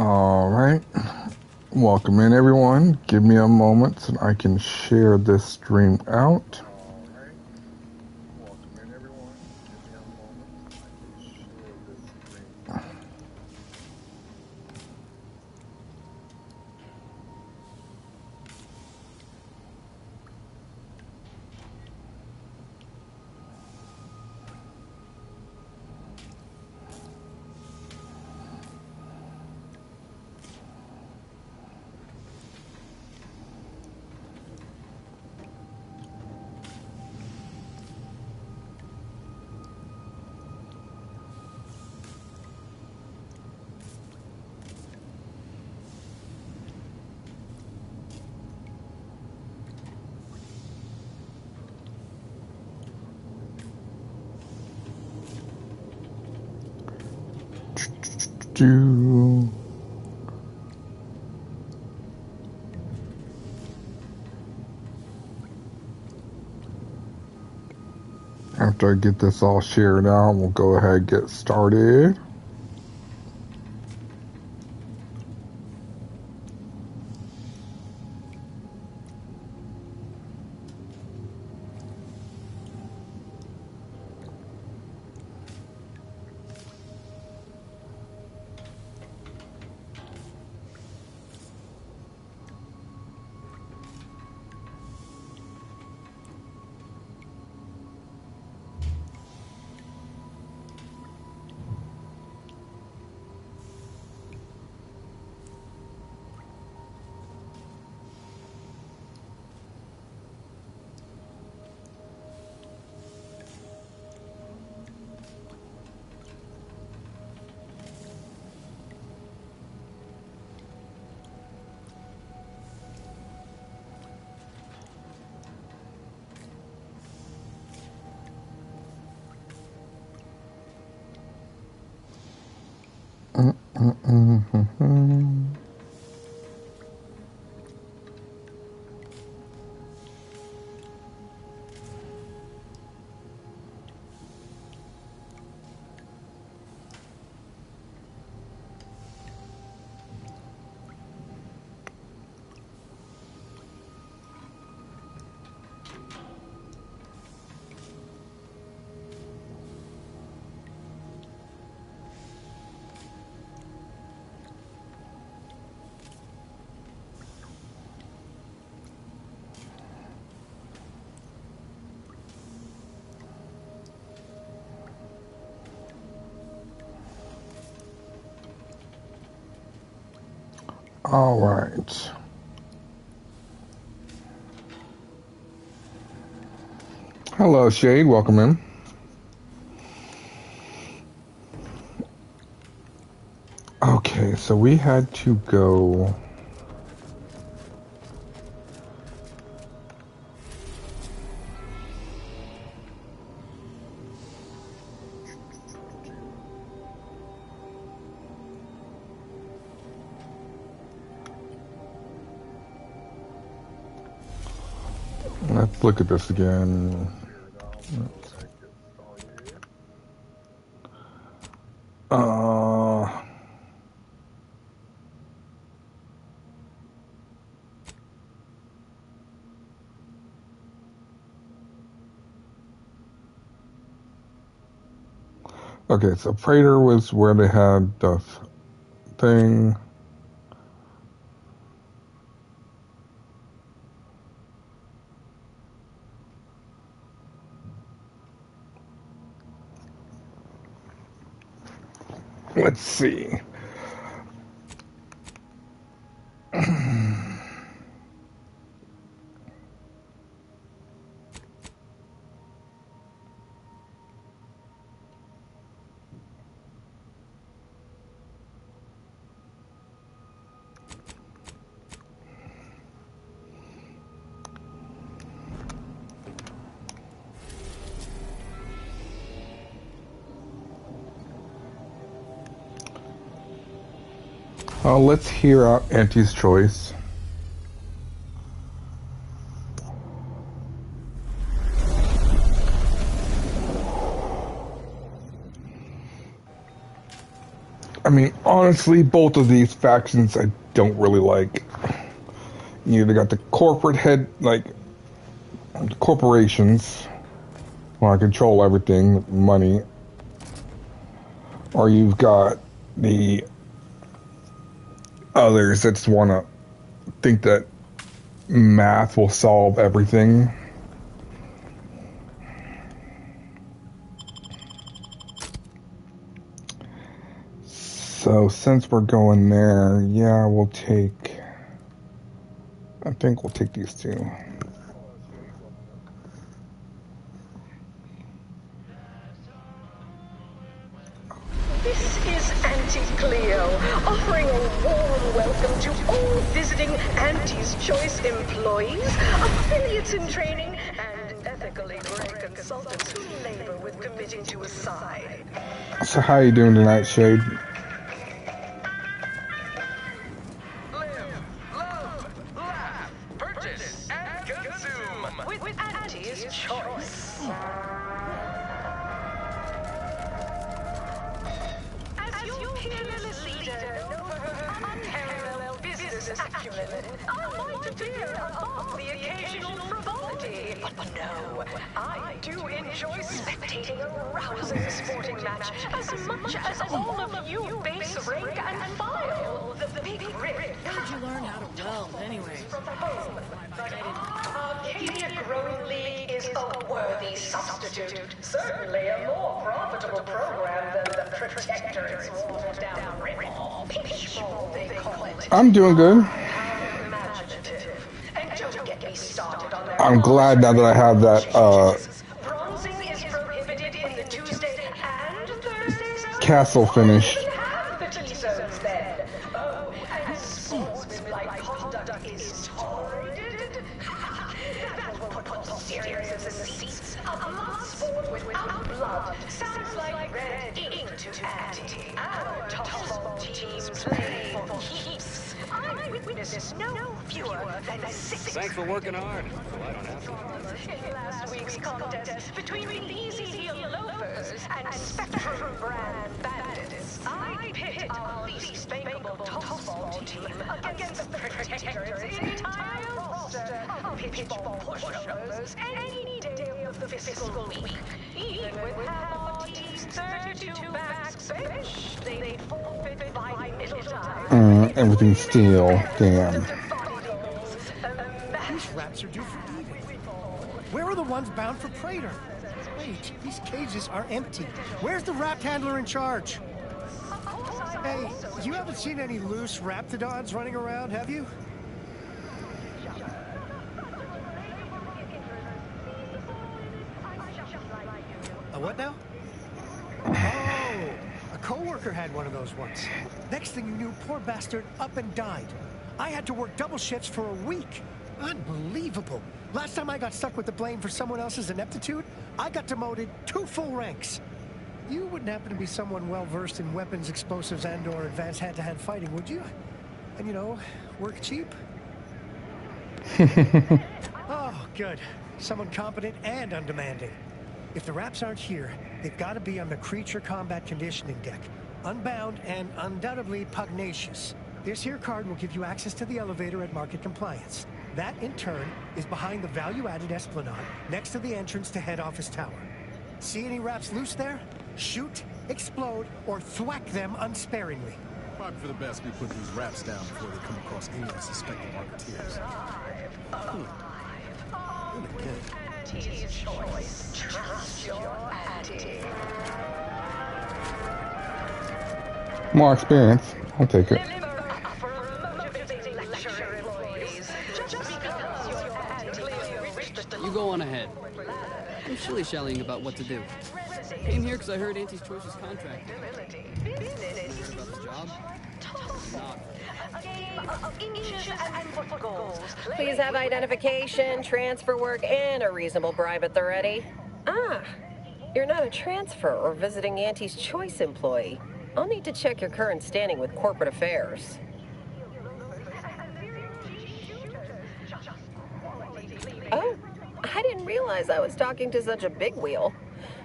All right. Welcome in, everyone. Give me a moment so I can share this stream out. After I get this all shared out, we'll go ahead and get started. All right. Hello, Shade. Welcome in. Okay, so we had to go. Let's look at this again. Okay, so Prater was where they had the thing. Let's see. Let's hear out Auntie's choice. I mean, honestly, both of these factions I don't really like. You either got the corporate head, like, the corporations want to control everything, money, or you've got the others that just want to think that math will solve everything. So since we're going there, yeah, I think we'll take these two. This is Auntie Cleo, offering a warm welcome to all visiting Auntie's Choice employees, affiliates in training, and ethically great consultants who labor with committing to a side. So how you doing tonight, Shade? Live, love, laugh, purchase, and consume With Auntie's Choice. As your peerless leader, known for her unparalleled business acumen, I might appear above the occasional frivolity. But no, I do enjoy spectating a rousing sporting match as much as all of you base rank and file. The big rip. Where'd you learn how to weld, anyway? Arcadia Growing League is a worthy substitute. Certainly a more profitable program than the Protectorate's watered-down rip-off. Pitchball, they call it. I'm doing good. Imaginative. And don't get me started on their I'm glad now that I have that bronzing is prohibited in the Tuesday and Thursday zones. castle finish. Have the T-zones then. Oh, and sportsmanlike conduct is tolerated. That will put serious in the seats. A blood sport without blood sounds like red ink to Auntie. Our tossball teams play for keeps. I witnessed no fewer than 6. Thanks for working hard, so I don't have to. In last week's contest between the Easy Heel Loafers and Spectrum Brand Bandits, I pit our least bankable tossball team against the Protectorate's entire roster of pitchball pushovers any day of the fiscal week. Even with half our team's 32 backs bench, they forfeit by middle time. Everything's steel. Damn. These wraps are due for eating. Where are the ones bound for Praetor? Wait, these cages are empty. Where's the wrap handler in charge? Hey, you haven't seen any loose raptidons running around, have you? A what now? Oh, a coworker had one of those once. Next thing you knew, poor bastard up and died. I had to work double shifts for a week. Unbelievable. Last time I got stuck with the blame for someone else's ineptitude, I got demoted 2 full ranks. You wouldn't happen to be someone well-versed in weapons, explosives, and/or advanced hand-to-hand fighting, would you? And, you know, work cheap? Oh, good. Someone competent and undemanding. If the wraps aren't here, they've got to be on the creature combat conditioning deck. Unbound and undoubtedly pugnacious. This here card will give you access to the elevator at market compliance. That, in turn, is behind the value-added esplanade next to the entrance to head office tower. See any wraps loose there? Shoot, explode, or thwack them unsparingly. Probably for the best we put these wraps down before they come across any unsuspecting marketeers. Really good. Auntie's Choice. Trust your Auntie. More experience. I'll take it. For a motivating lecture, employees. Just because your Auntie reached the You go on ahead. I'm shilly-shallying about what to do. Came here because I heard Auntie's Choice was contracted. Heard about the job? Not. Please have identification, transfer work, and a reasonable bribe at the ready. Ah, you're not a transfer or visiting Auntie's Choice employee. I'll need to check your current standing with corporate affairs. Oh, I didn't realize I was talking to such a big wheel.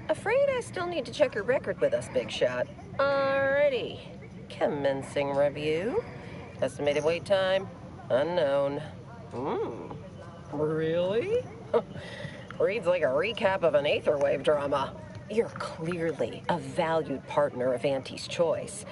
Afraid I still need to check your record with us, Big Shot. Alrighty. Commencing review. Estimated wait time? Unknown. Really? Reads like a recap of an Aetherwave drama. You're clearly a valued partner of Auntie's Choice.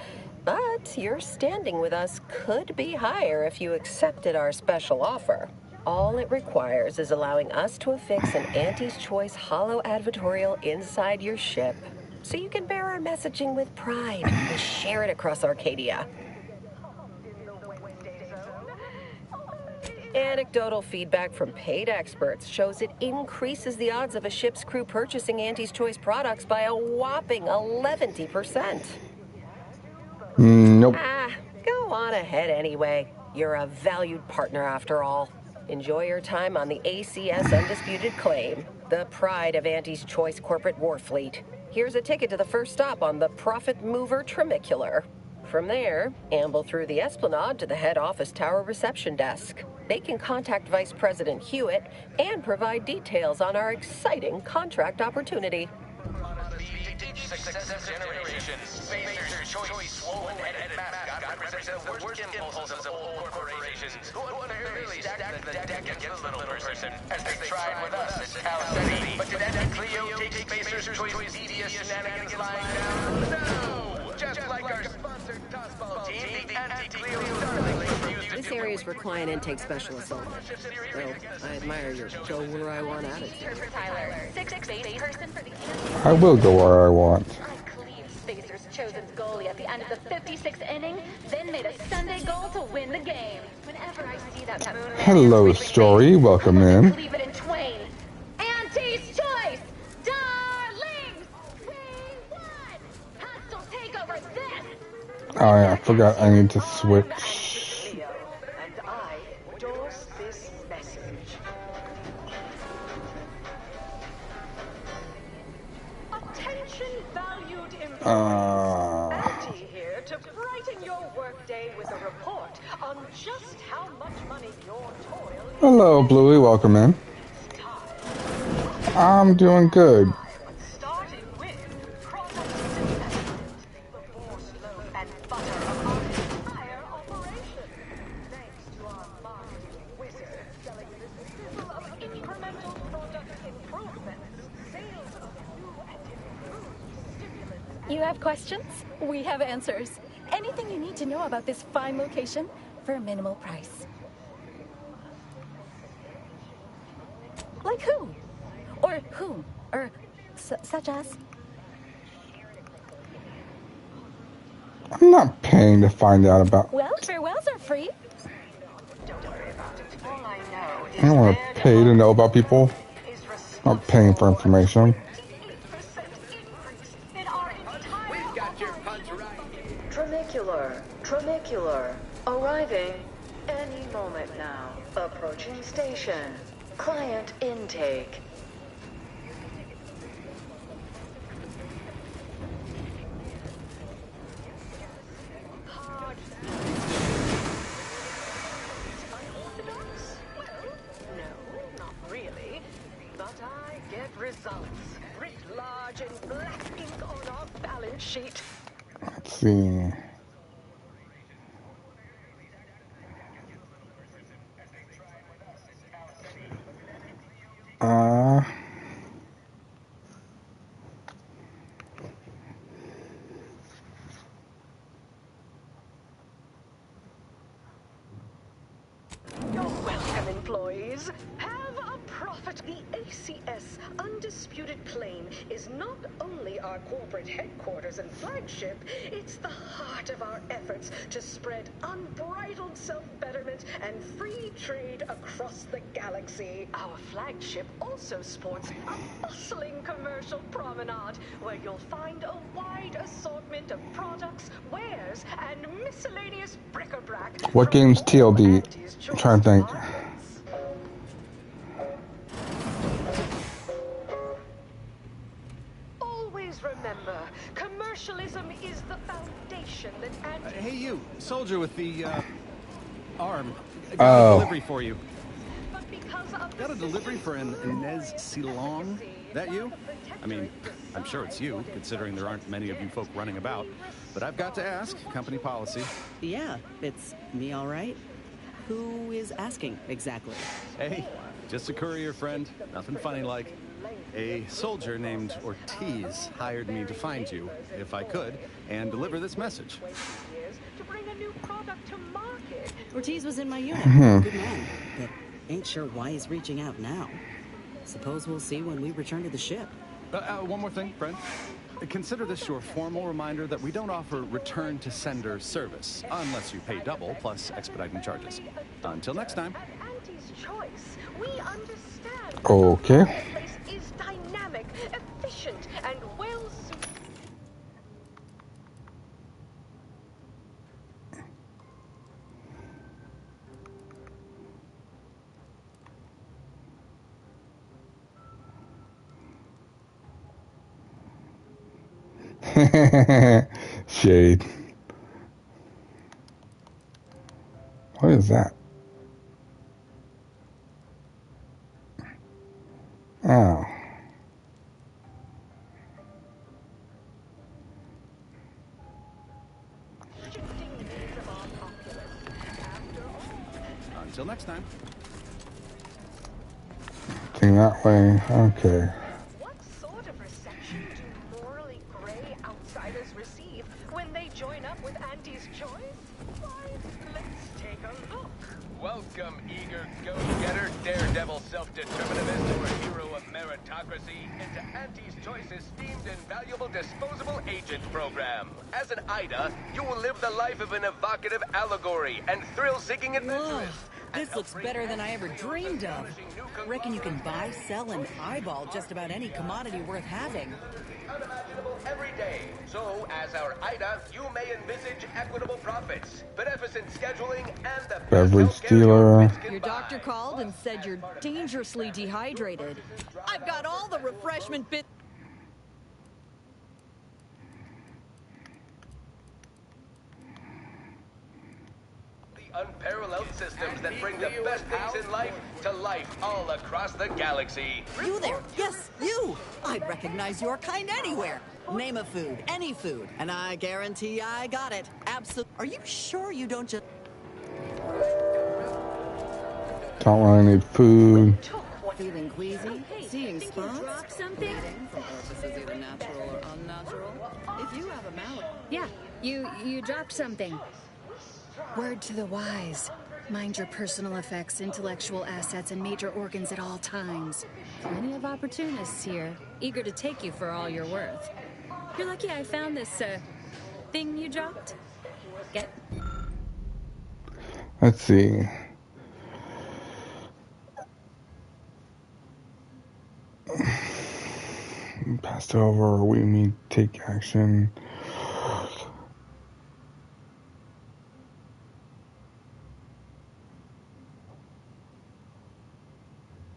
But your standing with us could be higher if you accepted our special offer. All it requires is allowing us to affix an Auntie's Choice holo advertorial inside your ship, so you can bear our messaging with pride and share it across Arcadia. Anecdotal feedback from paid experts shows it increases the odds of a ship's crew purchasing Auntie's Choice products by a whopping 11%. Nope. Go on ahead anyway. You're a valued partner after all. Enjoy your time on the ACS Undisputed Claim, the pride of Auntie's Choice corporate war fleet. Here's a ticket to the first stop on the Profit Mover Trimicular. From there, amble through the Esplanade to the head office tower reception desk. They can contact Vice President Hewitt and provide details on our exciting contract opportunity. Successive generations. Spacer's Choice swollen-headed mascot represents the worst impulses of old corporations who unfairly stacked the deck against the little person, as they tried with us at Cal City. But did Anti-Cleo take Spacer's Choice devious shenanigans lying down? No! Just like our sponsored tossball team, the Anti-Cleo Starlings refused to This area is for client intake specialists only. Well, I admire your go where I want attitude. Tyler, sixth base person for the I will go where I want. I cleaved Spacer's chosen goalie at the end of the 56th inning, then made a Sunday goal to win the game. Whenever I see that moon, Hello, Story. Welcome in. cleave it in twain. Auntie's Choice, darlings, we won. Hostile takeover this. Oh yeah, I forgot I need to switch. And I endorse this message. Attention, valued employees. Auntie here to brighten your workday with a report on just how much money your toil is. Hello, Bluey. Welcome in. I'm doing good. Starting with product development, the boar's loaf and butter of our entire operation. Thanks to our marketing wizard selling the sizzle of incremental product improvements, sales of new and improved stimulants. You have questions? We have answers. Anything you need to know about this fine location for a minimal price. Like who? Or whom? Or such as? I'm not paying to find out about. Well, farewells are free. All I know I don't want to pay to know about people. is I'm not paying for information. 8% increase in our entire We've got your punch right. Trimicular, arriving any moment now. Approaching station. Client intake. unorthodox? Well, no, not really. But I get results. Writ large in black ink on our balance sheet. Let's see. You're welcome, employees. Have a profit. The ACS Undisputed Claim is not only our corporate headquarters and flagship, it's the heart of our efforts to spread unbridled self-betterment and free trade across the galaxy. Our flagship also sports a bustling commercial promenade where you'll find a wide assortment of products, wares, and miscellaneous bric-a-brac. What game's TLD? I'm trying to think. Always remember, commercialism is the foundation that Hey, you, soldier with the, arm. Got Oh. a delivery for you. But because of Got a delivery for an Inez Silong. that you? I mean, I'm sure it's you, considering there aren't many of you folk running about. But I've got to ask, company policy. Yeah, it's me, all right. Who is asking, exactly? Hey, just a courier friend. Nothing funny like. A soldier named Ortiz hired me to find you, if I could, and deliver this message. To bring a new product to market. Ortiz was in my unit. Good man, but ain't sure why he's reaching out now. Suppose we'll see when we return to the ship. One more thing, friend. Consider this your formal reminder that we don't offer return-to-sender service, unless you pay double, plus expediting charges. Until next time. Auntie's Choice. We understand. Okay. This place is dynamic, efficient, and well suited. Shade. What is that? Oh. Until next time. Thing that way. Okay. What sort of reception do morally gray outsiders receive when they join up with Auntie's Choice? Why, let's take a look. Welcome, eager go-getter, daredevil self-determinativist, or hero of meritocracy, into Auntie's Choice's esteemed and valuable disposable agent program. As an Ida, you will live the life of an evocative allegory and thrill-seeking adventurist. This looks better than I ever dreamed of. Reckon you can buy, sell, and eyeball just about any commodity worth having. Unimaginable every day. So, as our Ida, you may envisage equitable profits, beneficent scheduling, and the Beverage dealer. Your doctor called and said you're dangerously dehydrated. I've got all the refreshment bits. Unparalleled systems that bring the best things in life to life all across the galaxy. You there? Yes, you! I'd recognize your kind anywhere. Name a food, any food, and I guarantee I got it. Absolutely. Are you sure you don't just... Don't really need food. Feeling queasy? Seeing spots? Drop something? This is either natural or unnatural. If you have a mouth... Yeah, you dropped something. Word to the wise. Mind your personal effects, intellectual assets, and major organs at all times. Plenty of opportunists here, eager to take you for all you're worth. You're lucky I found this, thing you dropped. Get... Let's see. Passed over. We need to take action.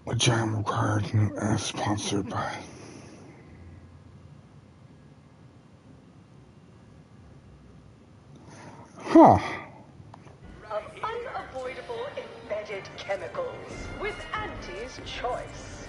Which I am required and sponsored by. Huh. Of unavoidable embedded chemicals with Auntie's Choice.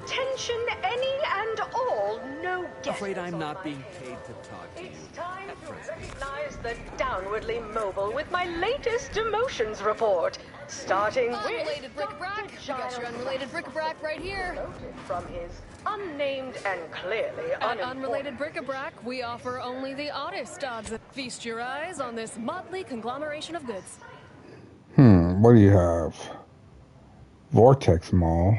Attention any and all, no guests. Afraid I'm not being paid to talk to you. It's time to recognize the downwardly mobile with my latest emotions report. Starting with Unrelated bric-a-brac. We got your unrelated bric-a-brac right here. Noted from his unnamed and clearly At uninformed. Unrelated Bric-a-Brac, we offer only the oddest odds. Feast your eyes on this motley conglomeration of goods. What do you have? Vortex Mall.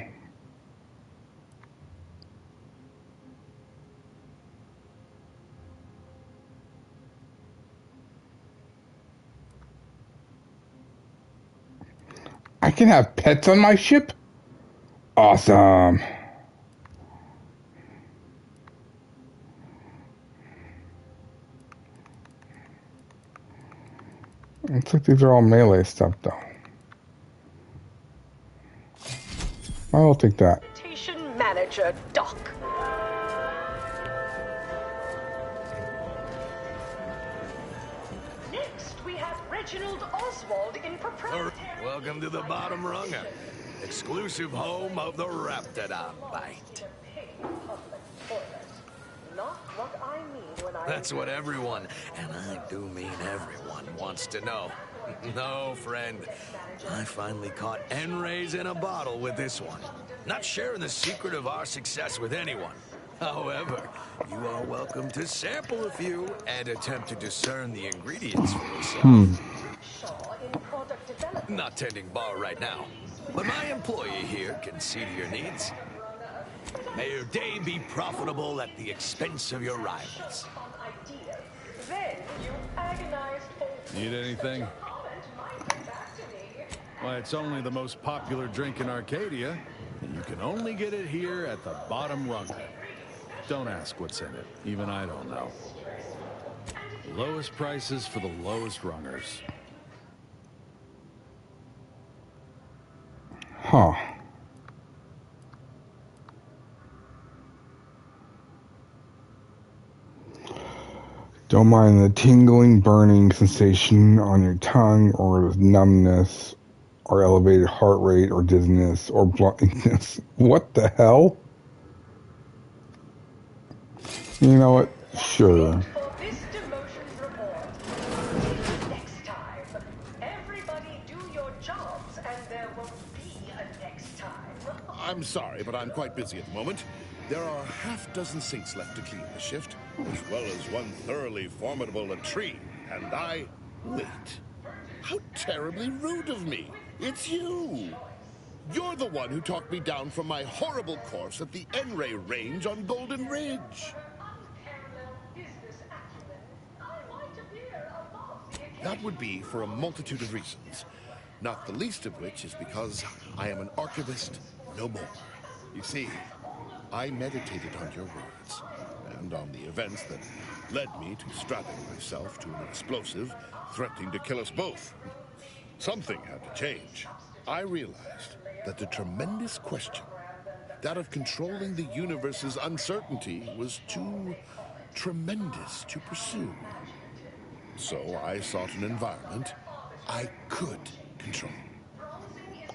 I can have pets on my ship? Awesome. Looks like these are all melee stuff, though. I'll take that. Station Manager Doc. Next, we have Reginald Oswald in proprietary Welcome to the Bottom Runger, exclusive home of the Raptidon Bite. That's what everyone, and I do mean everyone, wants to know. No, friend, I finally caught N-rays in a bottle with this one. Not sharing the secret of our success with anyone. However, you are welcome to sample a few and attempt to discern the ingredients for yourself. Not tending bar right now, but my employee here can see to your needs. May your day be profitable at the expense of your rivals. Need anything? Why, it's only the most popular drink in Arcadia, and you can only get it here at the Bottom Runger. Don't ask what's in it. Even I don't know. Lowest prices for the lowest rungers. Huh. Don't mind the tingling, burning sensation on your tongue, or the numbness, or elevated heart rate, or dizziness, or blindness. What the hell? You know what? Sure. Next time. Everybody do your jobs, and there won't be a next time. I'm sorry, but I'm quite busy at the moment. There are half dozen sinks left to clean this shift, as well as one thoroughly formidable latrine, and I wait. How terribly rude of me. It's you. You're the one who talked me down from my horrible course at the N-ray range on Golden Ridge. That would be for a multitude of reasons, not the least of which is because I am an archivist no more. You see, I meditated on your words, and on the events that led me to strapping myself to an explosive threatening to kill us both. Something had to change. I realized that the tremendous question, that of controlling the universe's uncertainty, was too tremendous to pursue. So I sought an environment I could control.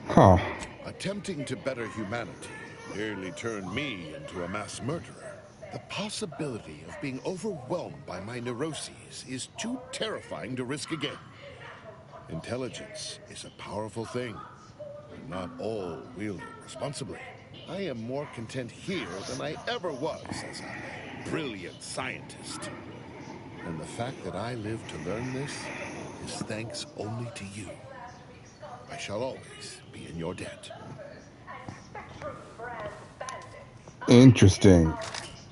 Huh. Attempting to better humanity nearly turned me into a mass murderer. The possibility of being overwhelmed by my neuroses is too terrifying to risk again. Intelligence is a powerful thing, and not all wielded responsibly. I am more content here than I ever was as a brilliant scientist. And the fact that I lived to learn this is thanks only to you. I shall always be in your debt. Interesting.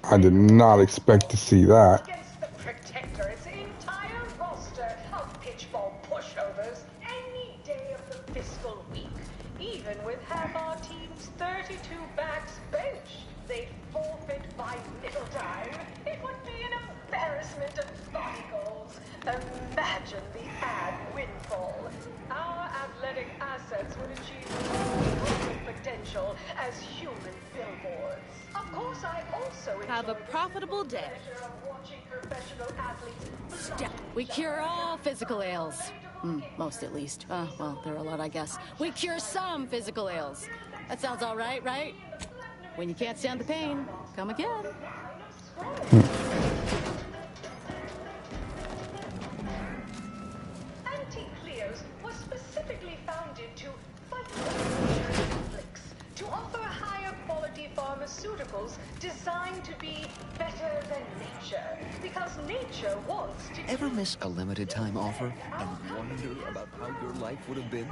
I did not expect to see that. The Protectorate's entire roster of pitchball pushovers any day of the fiscal week. Even with half our team's 32 backs benched, they'd forfeit by middle time. It would be an embarrassment of body goals. Imagine the ad windfall. Our athletic assets would achieve full potential as human billboards. Of course, I also have a profitable day. We cure all physical ails. Most, at least. Well, there are a lot, I guess. We cure some physical ails. That sounds all right, right? When you can't stand the pain, come again. Anti-Cleos was specifically founded to fight conflicts, to offer higher quality pharmaceuticals designed to be better than nature, because nature wants to... Ever miss a limited time offer and wonder about how your life would have been?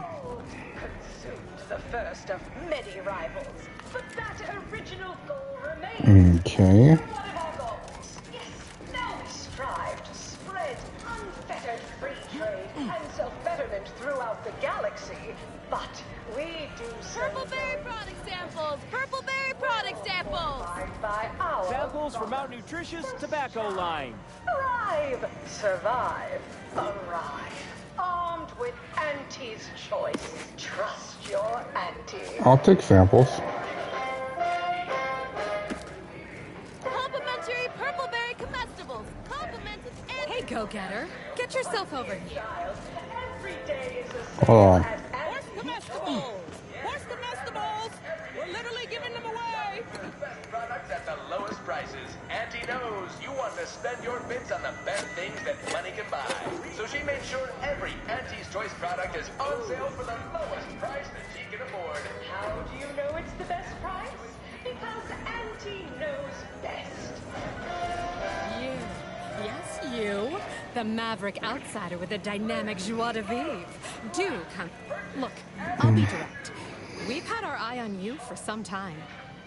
Consumed the first of many rivals, but that original goal remains. Okay. One of our goals. Yes, now we strive to spread unfettered free trade and self-betterment throughout the galaxy, but we do so... Purple berry product samples! Purple berry product samples! By our samples from our nutritious tobacco line. Thrive, survive, arrive. Armed with Auntie's choice. Trust your auntie. I'll take samples. Complimentary purple berry comestibles. Complimented and... Hey, go-getter. Get yourself over here. Every day is a Hold on. Come Vegetables! What's the vegetables? We're literally giving them away! Best products at the lowest prices. Auntie knows you want to spend your bits on the best things that money can buy. So she made sure every Auntie's Choice product is on sale for the lowest price that she can afford. How do you know it's the best price? Because Auntie knows best. You. Yes, you. The maverick outsider with a dynamic joie de vivre. Do come. Look, I'll be direct. We've had our eye on you for some time.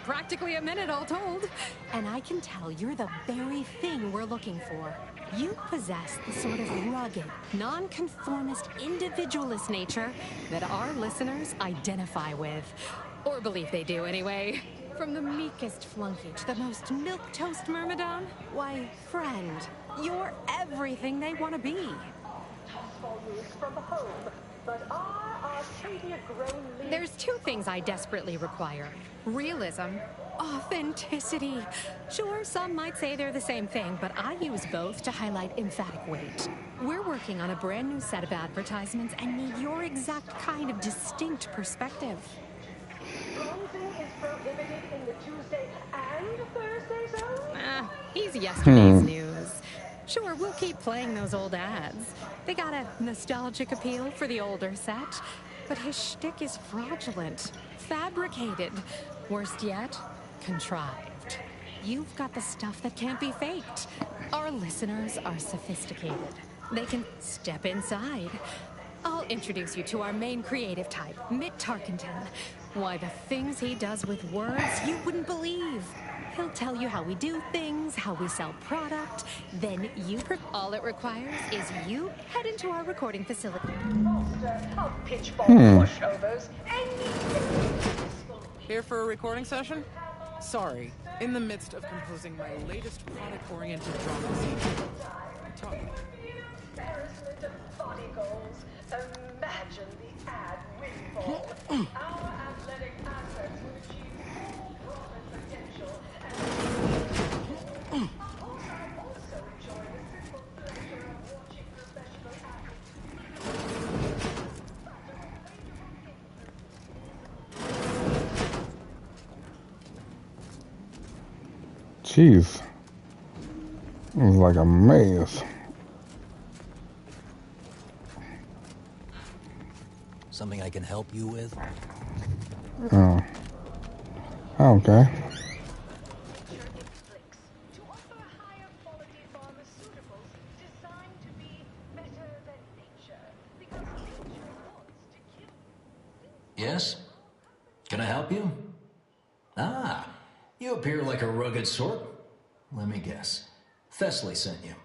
Practically a minute, all told. And I can tell you're the very thing we're looking for. You possess the sort of rugged, nonconformist, individualist nature that our listeners identify with. Or believe they do, anyway. From the meekest flunky to the most milquetoast myrmidon, why, friend, you're everything they want to be. From home, but our Arcadia grown leaves. There's two things I desperately require. Realism, authenticity. Sure, some might say they're the same thing, but I use both to highlight emphatic weight. We're working on a brand new set of advertisements and need your exact kind of distinct perspective. Bronzing is prohibited in the Tuesday and Thursday zone? He's yesterday's news. Sure, we'll keep playing those old ads. They got a nostalgic appeal for the older set, but his shtick is fraudulent, fabricated, worst yet, contrived. You've got the stuff that can't be faked. Our listeners are sophisticated. They can step inside. I'll introduce you to our main creative type, Mitt Tarkenton. Why, the things he does with words you wouldn't believe. He'll tell you how we do things, how we sell product, then you... All it requires is you head into our recording facility. Pushovers. Here for a recording session? Sorry, in the midst of composing my latest product-oriented drama scene. Talk. Embarrassment of body goals. Imagine the ad windfall. Our athletic assets would achieve profit potential and also enjoy the simple pleasure of watching professional Jeez. It was like a maze. Something I can help you with? Oh. Okay. Yes? Can I help you? Ah, you appear like a rugged sort. Let me guess. Thessaly sent you.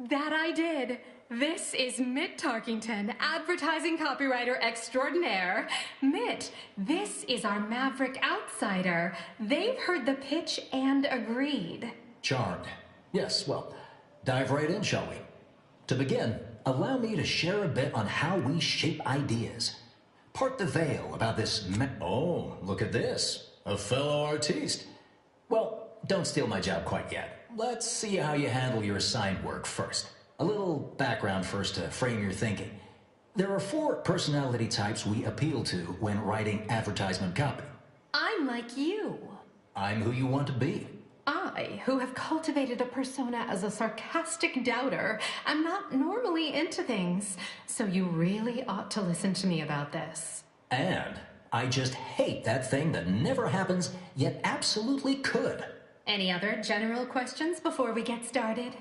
That I did. This is Mitt Tarkington, advertising copywriter extraordinaire. Mitt, this is our maverick outsider. They've heard the pitch and agreed. Charmed. Yes, well, dive right in, shall we? To begin, allow me to share a bit on how we shape ideas. Part the veil about this Oh, look at this. A fellow artiste. Well, don't steal my job quite yet. Let's see how you handle your assigned work first. A little background first to frame your thinking. There are 4 personality types we appeal to when writing advertisement copy. I'm like you. I'm who you want to be. I, who have cultivated a persona as a sarcastic doubter, am not normally into things, so you really ought to listen to me about this. And I just hate that thing that never happens, yet absolutely could. Any other general questions before we get started?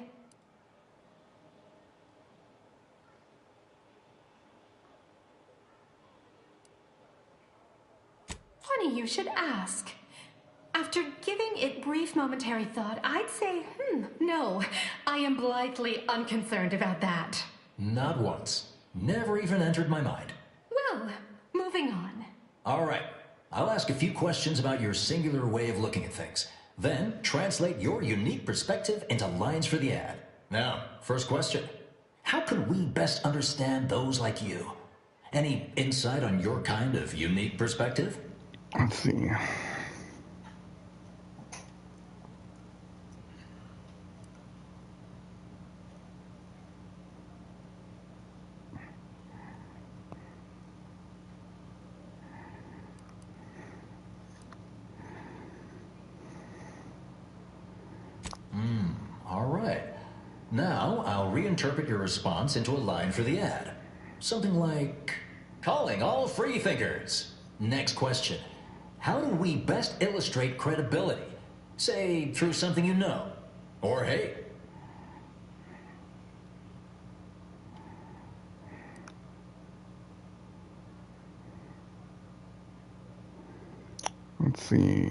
Funny you should ask. After giving it brief momentary thought, I'd say, no. I am blithely unconcerned about that. Not once. Never even entered my mind. Well, moving on. All right. I'll ask a few questions about your singular way of looking at things. Then translate your unique perspective into lines for the ad. Now, first question. How can we best understand those like you? Any insight on your kind of unique perspective? Let's see. Now, I'll reinterpret your response into a line for the ad. Something like, calling all freethinkers. Next question. How do we best illustrate credibility? Say, through something you know. Or hate. Let's see.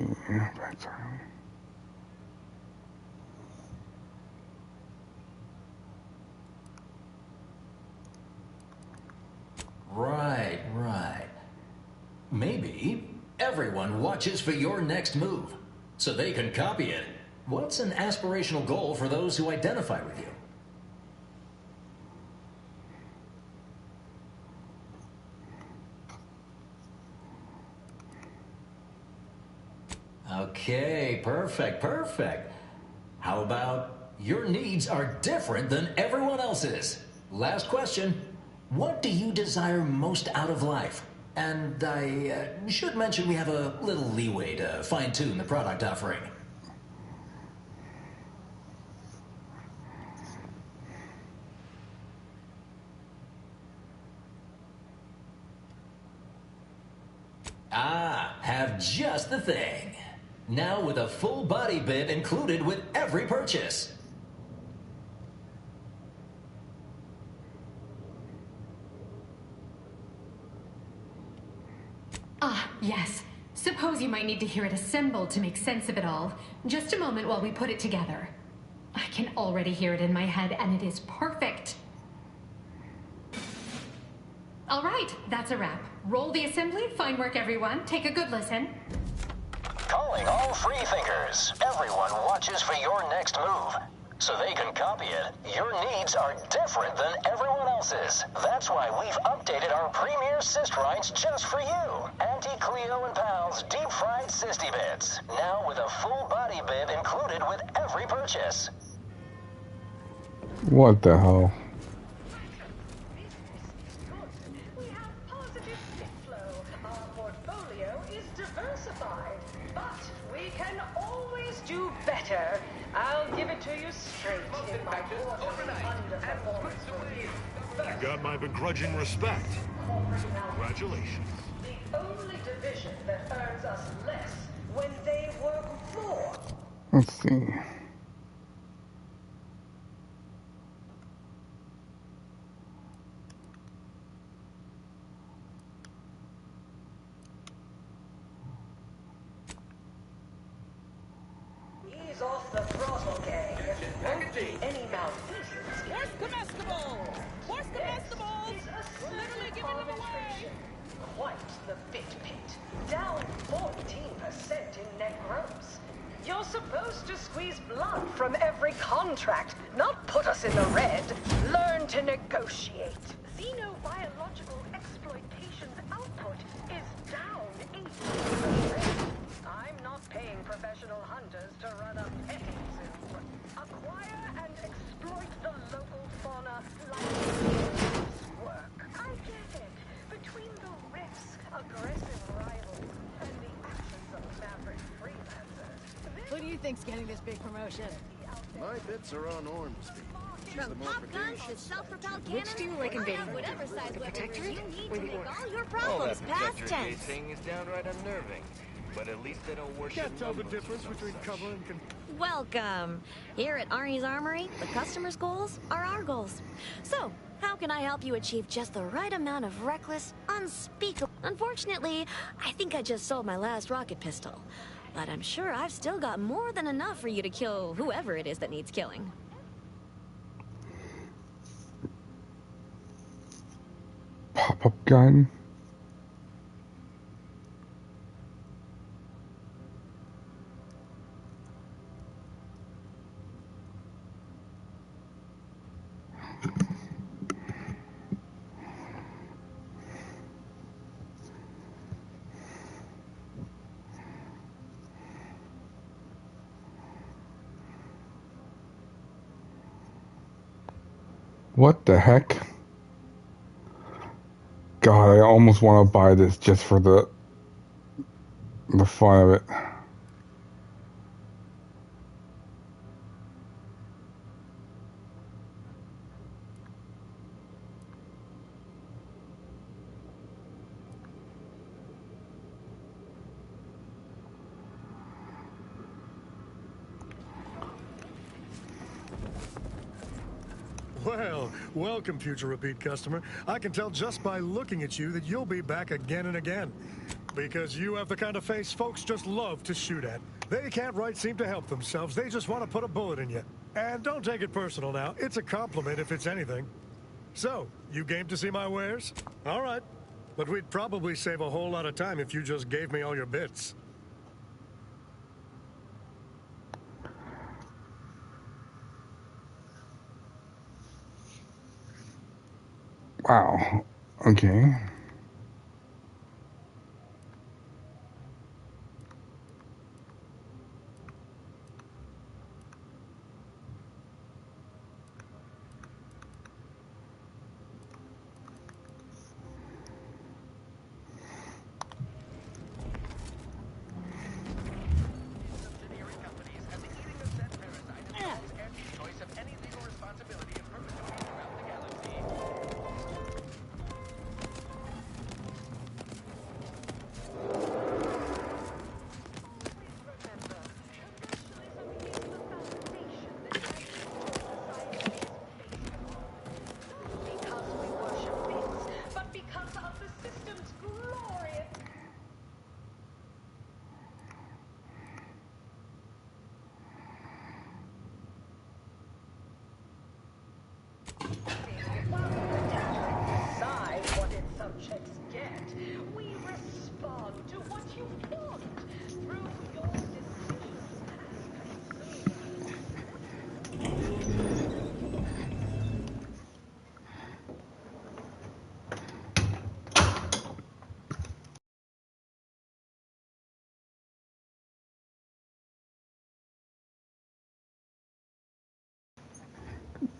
Right. Maybe everyone watches for your next move, so they can copy it. What's an aspirational goal for those who identify with you? Okay, perfect. How about your needs are different than everyone else's? Last question. What do you desire most out of life? And I should mention we have a little leeway to fine-tune the product offering. Have just the thing. Now with a full body bib included with every purchase. Yes. Suppose you might need to hear it assembled to make sense of it all. Just a moment while we put it together. I can already hear it in my head, and it is perfect. All right, that's a wrap. Roll the assembly. Fine work, everyone. Take a good listen. Calling all freethinkers. Everyone watches for your next move, so they can copy it. Your needs are different than everyone else's. That's why we've updated our premier cyst rides just for you. Auntie Cleo and Pal's deep-fried cysty bits. Now with a full body bib included with every purchase. What the hell? Better. I'll give it to you straight in my underperformance review. You got my begrudging respect. Congratulations. The only division that earns us less when they work more. Let's see. Ease off the throttle, gang. Won't be any malfeasance. Where's comestibles? Where's comestibles? We're literally giving them away. Quite the fit pit. Down 14% in net gross. You're supposed to squeeze blood from every contract, not put us in the red. Learn to negotiate. Xenobiological exploitation's output is down 80%. I'm not paying professional hunters to run a petting zoo. Acquire and exploit the local fauna like this work. I get it. Between the rifts, aggressive rivals, and the actions of maverick freelancers. Who do you think's getting this big promotion? My bits are on Ormsby. She's the From more pop guns to self-propelled cannons, Which do you like invading? whatever size weapons Protectorate you need or to the make Order? all your All problems that past Protectorate tense. thing is downright unnerving. But at least they don't worship Can't tell the numbers difference or between such. cover and Welcome. Here at Arnie's Armory, the customer's goals are our goals. So, how can I help you achieve just the right amount of reckless, unspeakable... Unfortunately, I think I just sold my last rocket pistol. But I'm sure I've still got more than enough for you to kill whoever it is that needs killing. Pop-up gun. What the heck? God, I almost want to buy this just for the fun of it. Well, welcome, future repeat customer. I can tell just by looking at you that you'll be back again and again. Because you have the kind of face folks just love to shoot at. They can't right seem to help themselves. They just want to put a bullet in you. And don't take it personal now. It's a compliment if it's anything. So, you game to see my wares? All right. But we'd probably save a whole lot of time if you just gave me all your bits. Wow. Okay.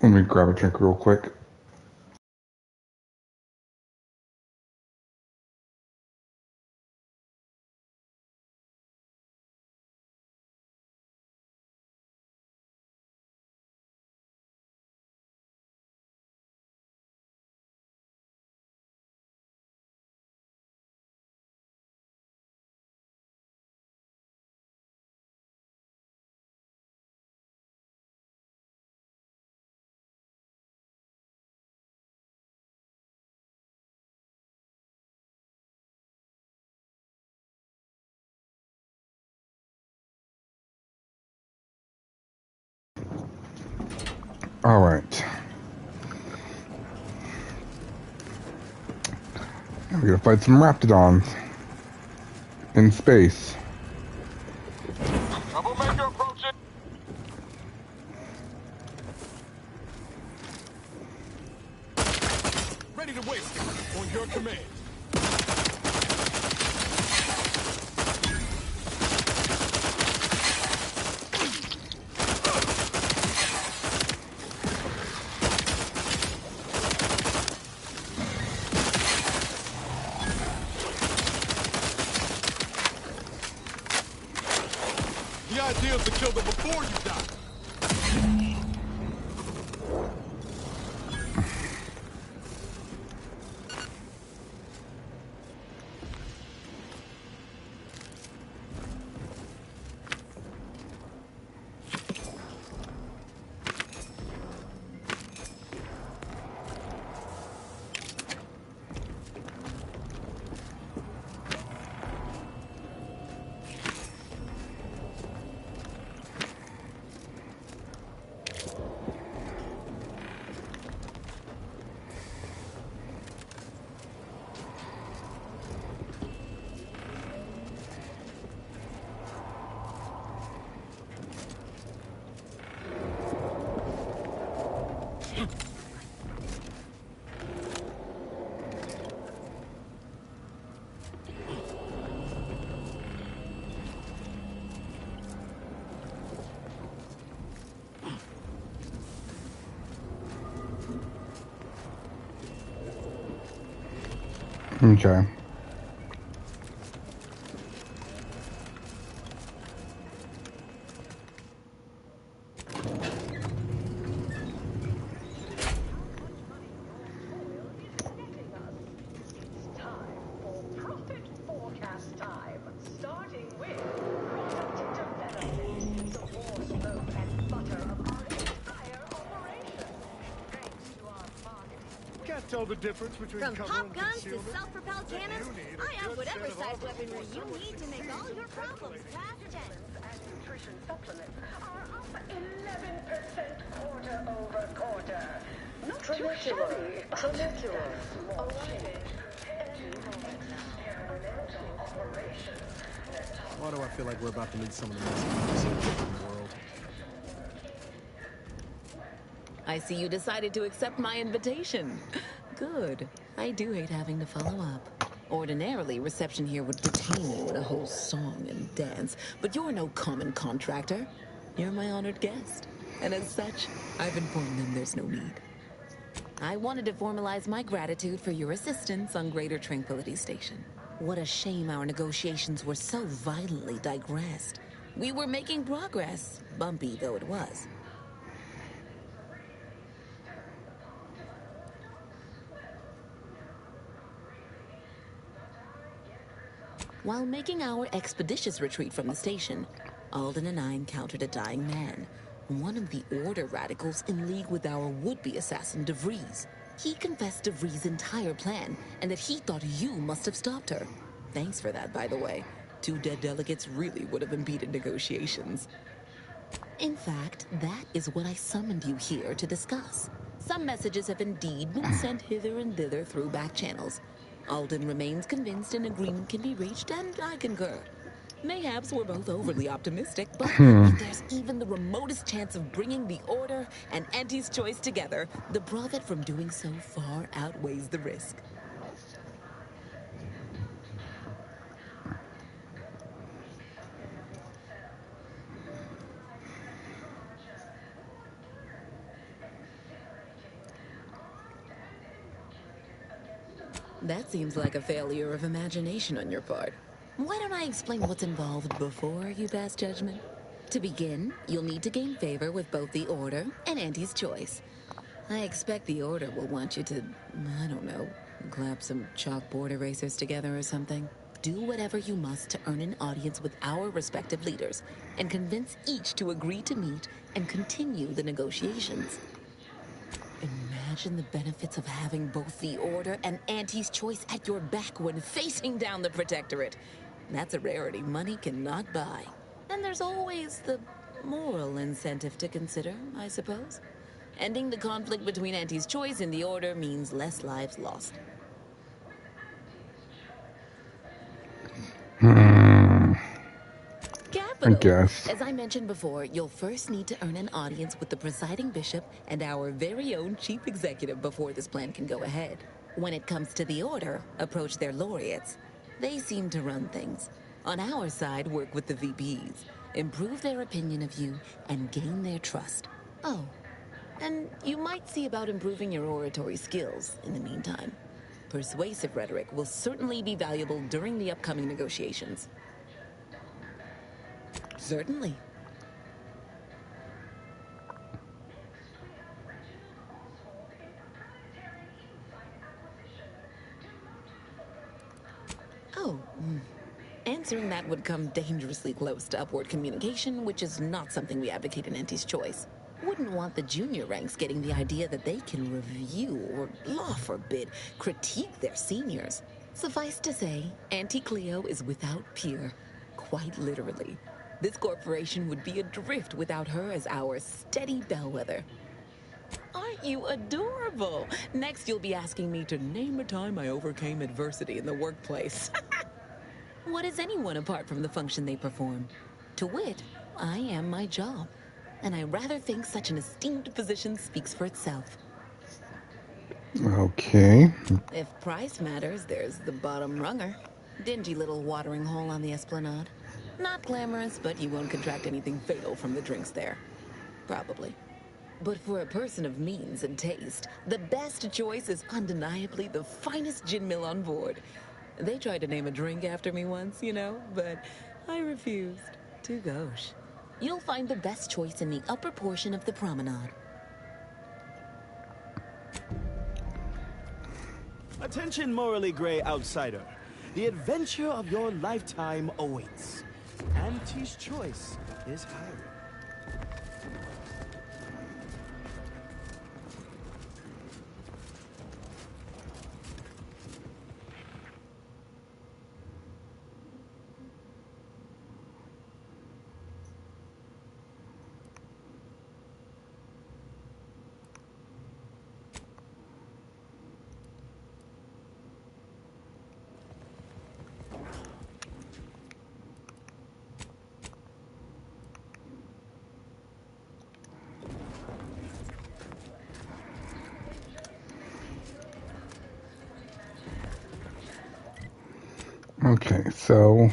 Let me grab a drink real quick. All right. We're gonna fight some Raptidons in space. Troublemaker approaching. Ready to waste it. On your command. The idea is to kill them before you die. Okay. tell the difference between From cover pop and guns to concealment? self-propelled cannons, You need a I have good whatever set of size operating weaponry you systems. need to make all your problems past tense. Nutrition supplements are up 11% quarter over quarter. Not too shabby. Follicular. Why do I feel like we're about to meet some of the most interesting people in the world? I see you decided to accept my invitation. Good. I do hate having to follow up. Ordinarily, reception here would detain you in a whole song and dance, but you're no common contractor. You're my honored guest. And as such, I've informed them there's no need. I wanted to formalize my gratitude for your assistance on Greater Tranquility Station. What a shame our negotiations were so violently digressed. We were making progress, bumpy though it was. While making our expeditious retreat from the station, Alden and I encountered a dying man, one of the Order radicals in league with our would-be assassin DeVries. He confessed DeVries' entire plan, and that he thought you must have stopped her. Thanks for that, by the way. 2 dead delegates really would have impeded negotiations. In fact, that is what I summoned you here to discuss. Some messages have indeed been sent hither and thither through back channels. Alden remains convinced an agreement can be reached, and I concur. Mayhaps we're both overly optimistic, but if there's even the remotest chance of bringing the Order and Auntie's Choice together, the profit from doing so far outweighs the risk. That seems like a failure of imagination on your part. Why don't I explain what's involved before you pass judgment? To begin, you'll need to gain favor with both the Order and Auntie's Choice. I expect the Order will want you to, I don't know, clap some chalkboard erasers together or something. Do whatever you must to earn an audience with our respective leaders, and convince each to agree to meet and continue the negotiations. Imagine the benefits of having both the Order and Auntie's Choice at your back when facing down the Protectorate. That's a rarity money cannot buy. And there's always the moral incentive to consider, I suppose. Ending the conflict between Auntie's Choice and the Order means less lives lost. I guess. As I mentioned before, you'll first need to earn an audience with the presiding bishop and our very own chief executive before this plan can go ahead. When it comes to the Order, approach their laureates. They seem to run things. On our side, work with the VPs, improve their opinion of you, and gain their trust. Oh, and you might see about improving your oratory skills in the meantime. Persuasive rhetoric will certainly be valuable during the upcoming negotiations. Certainly. Oh, answering that would come dangerously close to upward communication, which is not something we advocate in Auntie's Choice. Wouldn't want the junior ranks getting the idea that they can review or, law forbid, critique their seniors. Suffice to say, Auntie Cleo is without peer, quite literally. This corporation would be adrift without her as our steady bellwether. Aren't you adorable? Next, you'll be asking me to name a time I overcame adversity in the workplace. What is anyone apart from the function they perform? To wit, I am my job. And I rather think such an esteemed position speaks for itself. Okay. If price matters, there's the bottom runger. Dingy little watering hole on the Esplanade. Not glamorous, but you won't contract anything fatal from the drinks there. Probably. But for a person of means and taste, the best choice is undeniably the finest gin mill on board. They tried to name a drink after me once, you know, but I refused. Too gauche. You'll find the best choice in the upper portion of the promenade. Attention, morally gray outsider. The adventure of your lifetime awaits. Auntie's Choice is hiring. Okay, so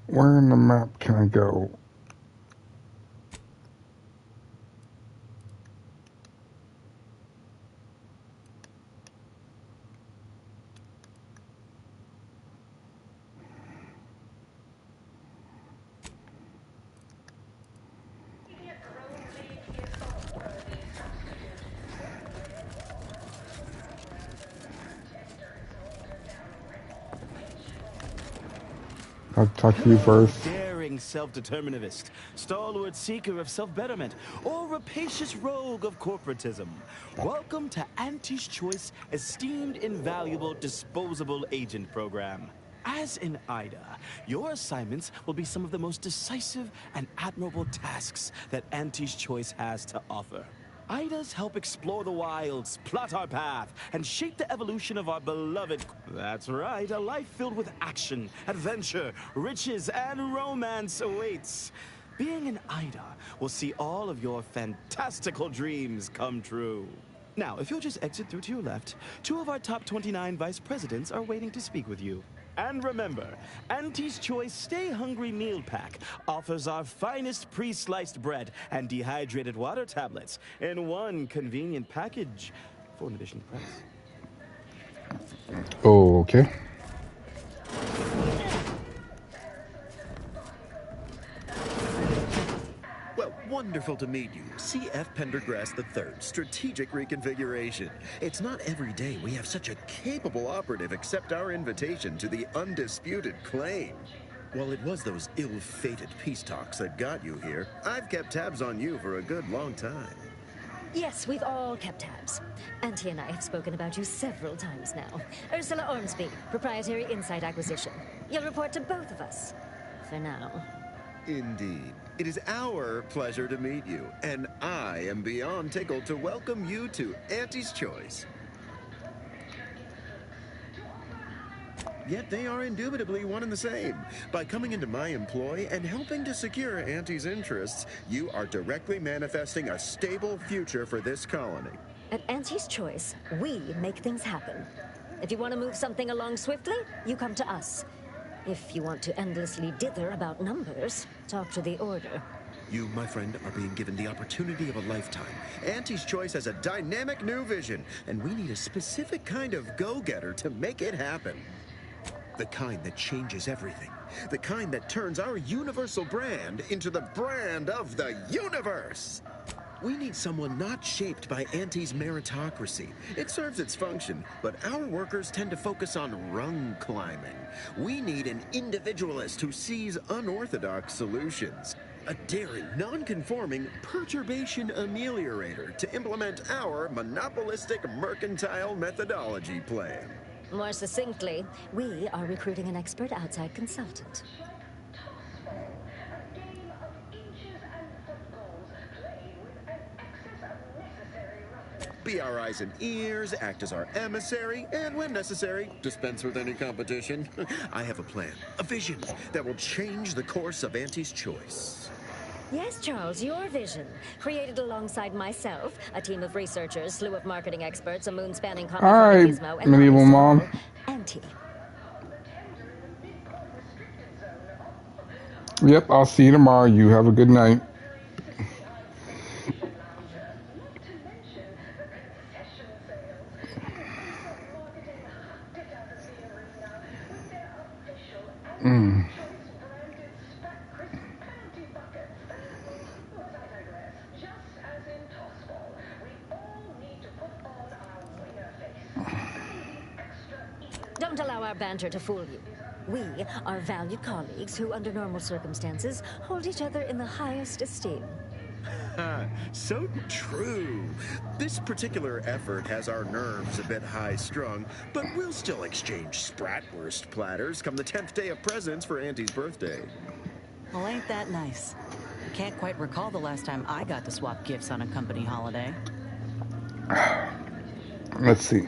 where in the map can I go? I'll talk to you first. Daring self-determinist, stalwart seeker of self-betterment, or rapacious rogue of corporatism. Welcome to Auntie's Choice Esteemed Invaluable Disposable Agent Program. As in IDA, your assignments will be some of the most decisive and admirable tasks that Auntie's Choice has to offer. IDAs help explore the wilds, plot our path, and shape the evolution of our beloved... That's right, a life filled with action, adventure, riches, and romance awaits. Being an IDA will see all of your fantastical dreams come true. Now, if you'll just exit through to your left, 2 of our top 29 vice presidents are waiting to speak with you. And remember, Auntie's Choice Stay Hungry Meal Pack offers our finest pre-sliced bread and dehydrated water tablets in one convenient package for an additional price. Oh, okay. Well, wonderful to meet you. C.F. Pendergrass III, Strategic Reconfiguration. It's not every day we have such a capable operative accept our invitation to the undisputed claim. While it was those ill-fated peace talks that got you here, I've kept tabs on you for a good long time. Yes, we've all kept tabs. Auntie and I have spoken about you several times now. Ursula Ormsby, Proprietary Insight Acquisition. You'll report to both of us. For now. Indeed. It is our pleasure to meet you, and I am beyond tickled to welcome you to Auntie's Choice. Yet they are indubitably one and the same. By coming into my employ and helping to secure Auntie's interests, you are directly manifesting a stable future for this colony. At Auntie's Choice, we make things happen. If you want to move something along swiftly, you come to us. If you want to endlessly dither about numbers, talk to the Order. You, my friend, are being given the opportunity of a lifetime. Auntie's Choice has a dynamic new vision, and we need a specific kind of go-getter to make it happen. The kind that changes everything. The kind that turns our universal brand into the brand of the universe. We need someone not shaped by Auntie's meritocracy. It serves its function, but our workers tend to focus on rung climbing. We need an individualist who sees unorthodox solutions. A daring, non-conforming perturbation ameliorator to implement our monopolistic mercantile methodology plan. More succinctly, we are recruiting an expert outside consultant. Be our eyes and ears, act as our emissary, and when necessary, dispense with any competition. I have a plan, a vision that will change the course of Auntie's Choice. Yes, Charles, your vision. Created alongside myself, a team of researchers, slew of marketing experts, a moon-spanning comic Alright, gizmo, and medieval mom. Auntie. Yep, I'll see you tomorrow. You have a good night. Don't allow our banter to fool you. We are valued colleagues who, under normal circumstances, hold each other in the highest esteem. So true. This particular effort has our nerves a bit high-strung, but we'll still exchange Spratwurst platters come the 10th day of presents for Auntie's birthday. Well, ain't that nice? I can't quite recall the last time I got to swap gifts on a company holiday. Let's see.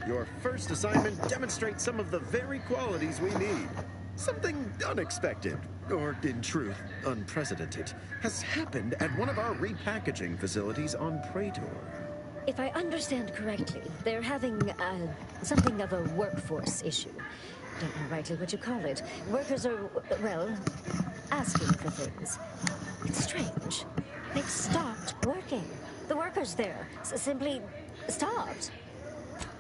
Your first assignment demonstrates some of the very qualities we need. Something unexpected, or in truth, unprecedented, has happened at one of our repackaging facilities on Praetor. If I understand correctly, they're having something of a workforce issue. Don't know rightly what you call it. Workers are, well, asking for things. It's strange. They've stopped working. The workers there simply stopped.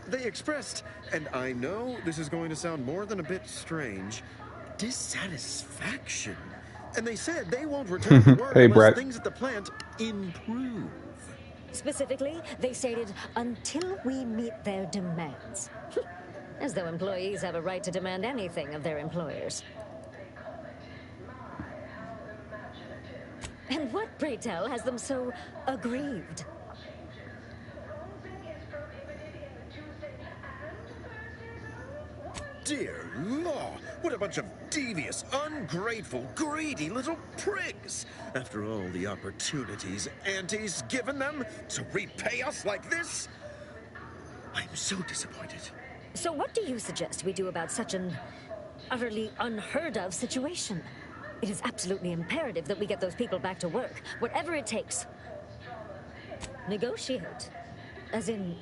They expressed, and I know this is going to sound more than a bit strange, dissatisfaction. And they said they won't return to work Hey, unless Brett. things at the plant improve. Specifically, they stated, until we meet their demands. As though employees have a right to demand anything of their employers. And what, pray tell, has them so aggrieved? Dear law, what a bunch of devious, ungrateful, greedy little prigs! After all the opportunities Auntie's given them to repay us like this, I'm so disappointed. So what do you suggest we do about such an utterly unheard of situation? It is absolutely imperative that we get those people back to work, whatever it takes. Negotiate. As in,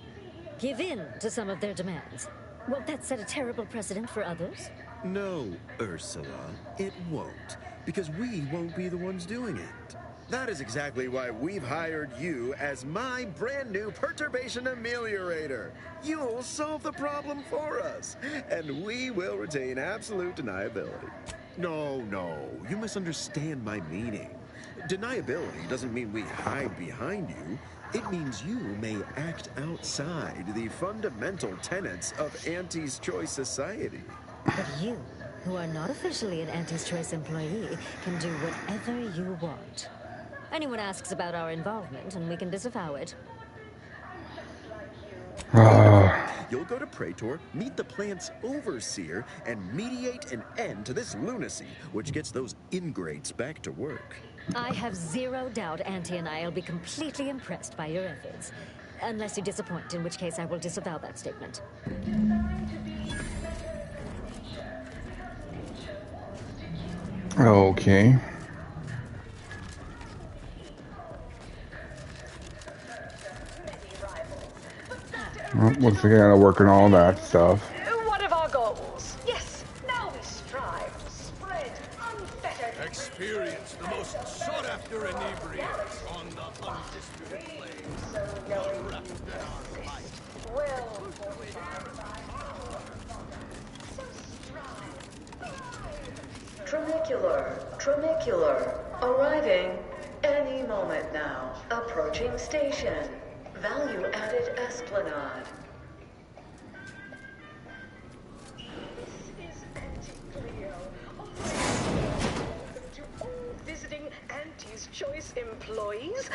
give in to some of their demands. Won't that set a terrible precedent for others? No, Ursula, it won't, because we won't be the ones doing it. That is exactly why we've hired you as my brand new perturbation ameliorator. You'll solve the problem for us, and we will retain absolute deniability. No, you misunderstand my meaning. Deniability doesn't mean we hide behind you. It means you may act outside the fundamental tenets of Auntie's Choice Society. But you, who are not officially an Auntie's Choice employee, can do whatever you want. Anyone asks about our involvement, and we can disavow it. You'll go to Praetor, meet the plant's overseer, and mediate an end to this lunacy, which gets those ingrates back to work. I have zero doubt Auntie and I will be completely impressed by your efforts. Unless you disappoint, in which case I will disavow that statement. Okay. Well, once again, I gotta work on all that stuff. One of our goals. Yes, now we strive to spread unfettered Experience the most sought-after inebriates on the undisputed plains. Tramicular. Arriving any moment now. Approaching station. Value-added Esplanade. This is Anti-Cleo. To all visiting Auntie's Choice employees.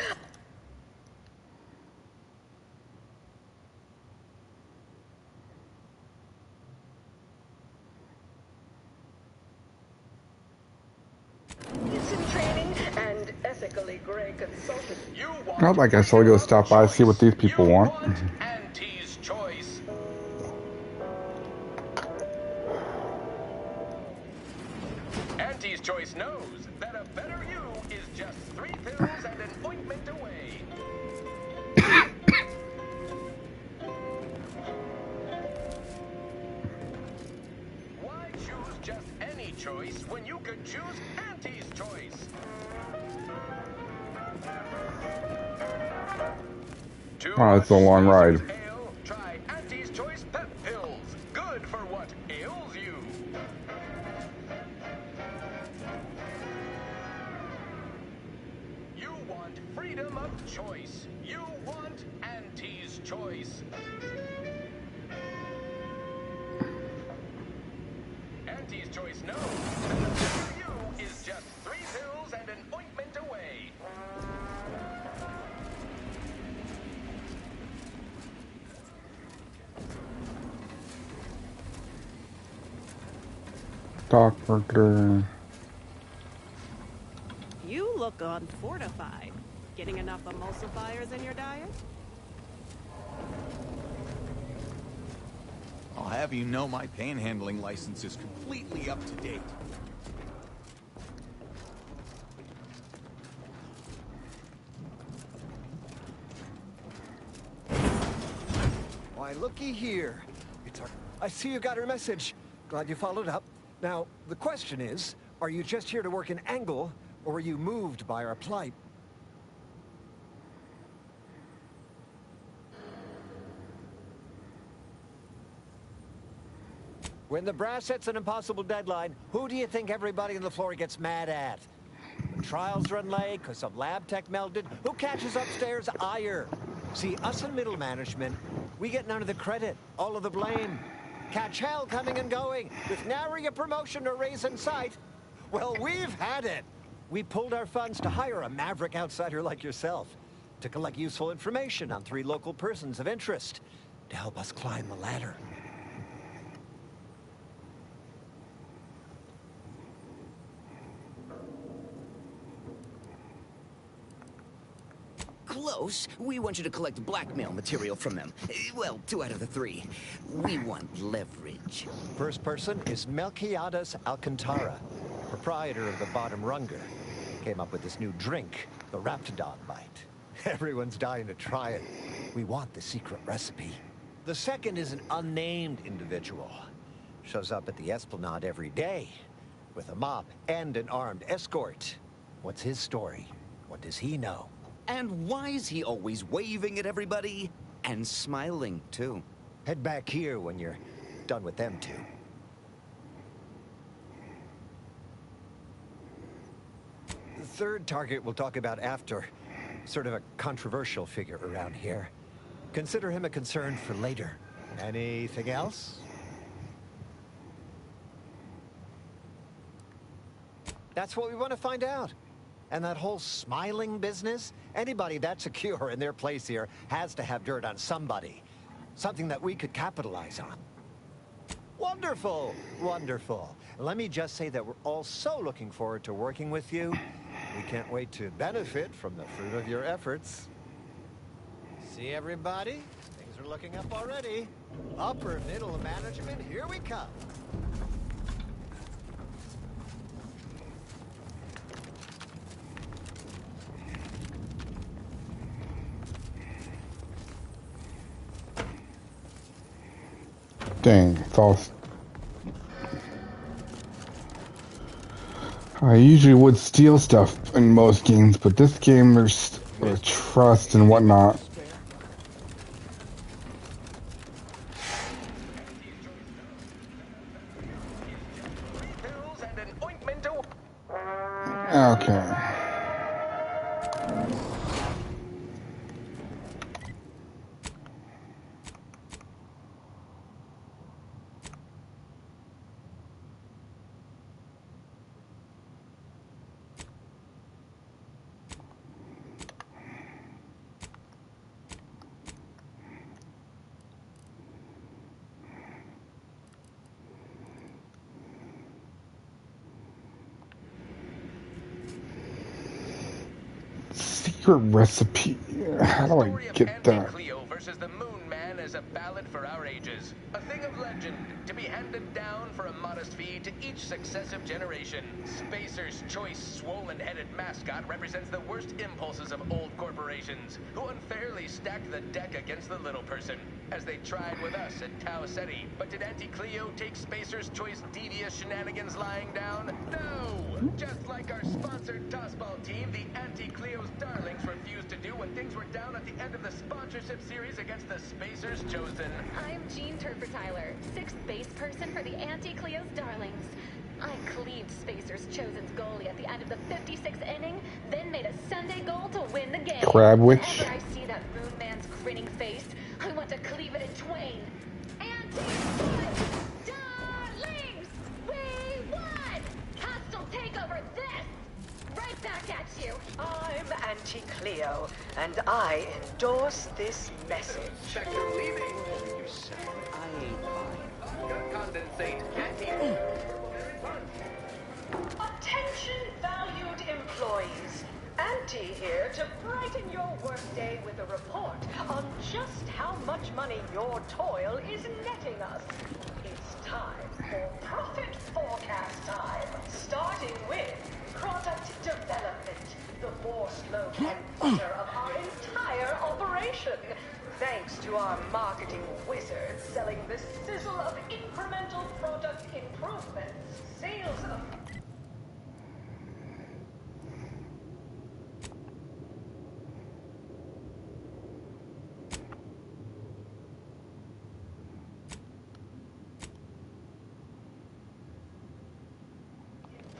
Training and ethically gray consultant. Well, I guess I'll go stop by, see what these people want. Auntie's Choice. Auntie's Choice knows that a better you is just 3 pills and an ointment away. Why choose just any choice when you could choose Auntie's Choice? Oh, it's a long ride. Try Auntie's Choice Pep Pills. Good for what ails you. You want freedom of choice. You want Auntie's Choice. Auntie's Choice knows that a better you is just 3 pills and an ointment away. stock marketer. You look unfortified. Getting enough emulsifiers in your diet? I'll have you know my panhandling license is completely up to date. Why, looky here. I see you got her message. Glad you followed up. Now, the question is, are you just here to work in Angle, or were you moved by our plight? When the brass sets an impossible deadline, who do you think everybody on the floor gets mad at? The trials run late because some lab tech melted. Who catches upstairs? Ire. See, us in middle management, we get none of the credit, all of the blame. Catch hell coming and going, with nary a promotion or raise in sight. Well, we've had it. We pulled our funds to hire a maverick outsider like yourself to collect useful information on 3 local persons of interest to help us climb the ladder. Close. We want you to collect blackmail material from them. Well, 2 out of the 3. We want leverage. First person is Melquiades Alcantara, proprietor of the Bottom Runger. Came up with this new drink, the Raptidon Bite. Everyone's dying to try it. We want the secret recipe. The second is an unnamed individual. Shows up at the Esplanade every day with a mop and an armed escort. What's his story? What does he know? And why is he always waving at everybody? And smiling, too. Head back here when you're done with them two. The third target we'll talk about after. Sort of a controversial figure around here. Consider him a concern for later. Anything else? That's what we want to find out. And that whole smiling business, anybody that's secure in their place here has to have dirt on somebody. Something that we could capitalize on. Wonderful, wonderful. Let me just say that we're all so looking forward to working with you. We can't wait to benefit from the fruit of your efforts. See everybody? Things are looking up already. Upper middle management, here we come. Dang, it's all... I usually would steal stuff in most games, but this game there's trust and whatnot. Okay. Secret recipe. How do I get that? Cleo versus the Moon Man is a ballad for our ages. A thing of legend to be handed down for a modest fee to each successive generation. Spacer's Choice swollen-headed mascot represents the worst impulses of old corporations who unfairly stacked the deck against the little person, as they tried with us at Tau Ceti. But did Auntie Cleo take Spacer's Choice devious shenanigans lying down? No! Just like our sponsored tossball team, the Auntie Cleo's Darlings refused to do what things were down at the end of the sponsorship series against the Spacer's Chosen. I'm Jean Turfer-Tyler, 6th base person for the Auntie Cleo's Darlings. I cleaved Spacer's Chosen's goalie at the end of the 56th inning, then made a Sunday goal to win the game. Crabwitch. Whenever I see that Moon Man's grinning face, I want to cleave it in twain. Auntie Cleo's Darlings! We won! Hostile takeover this! Right back at you! I'm Auntie Cleo, and I endorse this message. Spectre leaving! You said I ain't lying. Condensate, Auntie. Attention, valued employees. Auntie here to brighten your workday with a report on just how much money your toil is netting us. It's time for profit forecast time, starting with product development, the more slow and butter of our entire operation. Thanks to our marketing wizards selling the sizzle of incremental product improvements, sales of...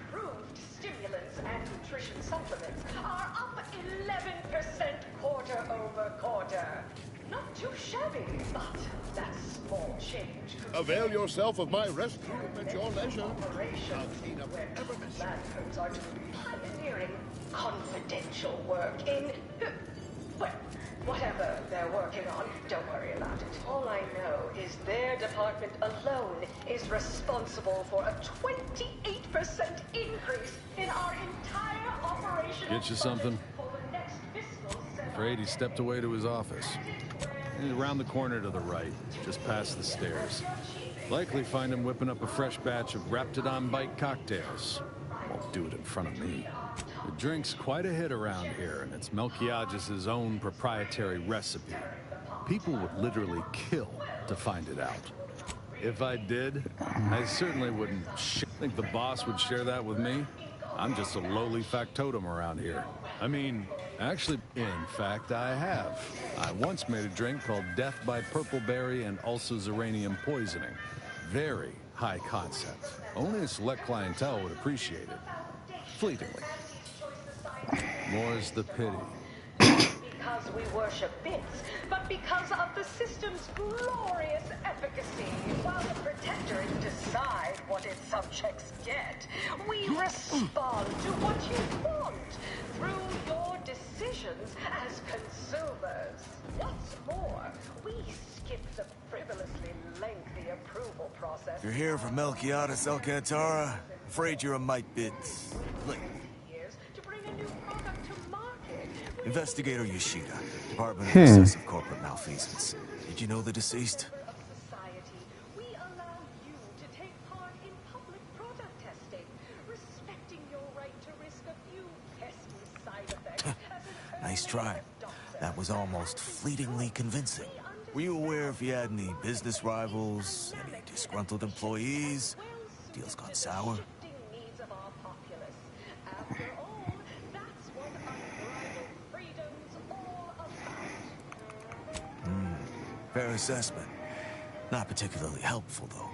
Improved stimulants and nutrition supplements are up 11% quarter over quarter. Not too shabby, but that's small change. Avail yourself of my restroom at your leisure. I'll clean up whatever mess. Lab coats are to be pioneering confidential work in... well, whatever they're working on, don't worry about it. All I know is their department alone is responsible for a 28% increase in our entire operation. Get you something? Afraid he stepped away to his office. He's around the corner to the right, just past the stairs. Likely find him whipping up a fresh batch of Raptidon Bite cocktails. Won't do it in front of me. The drink's quite a hit around here, and it's Melquiades' own proprietary recipe. People would literally kill to find it out. If I did, I certainly wouldn't think the boss would share that with me. I'm just a lowly factotum around here. I mean, actually, in fact, I have. I once made a drink called Death by Purple Berry and also Zeranium Poisoning. Very high concept. Only a select clientele would appreciate it. Fleetingly. More's the pity. Because we worship bits, but because of the system's glorious efficacy. While the Protectorate decide what its subjects get, we respond to what you want through your decisions as consumers. What's more, we skip the frivolously lengthy approval process. You're here for Melquiades Alcantara? Afraid you're a mite bits. Look. Investigator Yoshida, Department of Excessive Corporate Malfeasance. Did you know the deceased? We allow you to take part in public product testing, respecting your right to risk a few pesky side effects. Nice try. That was almost fleetingly convincing. Were you aware if you had any business rivals, any disgruntled employees? Deals gone sour? Fair assessment. Not particularly helpful, though.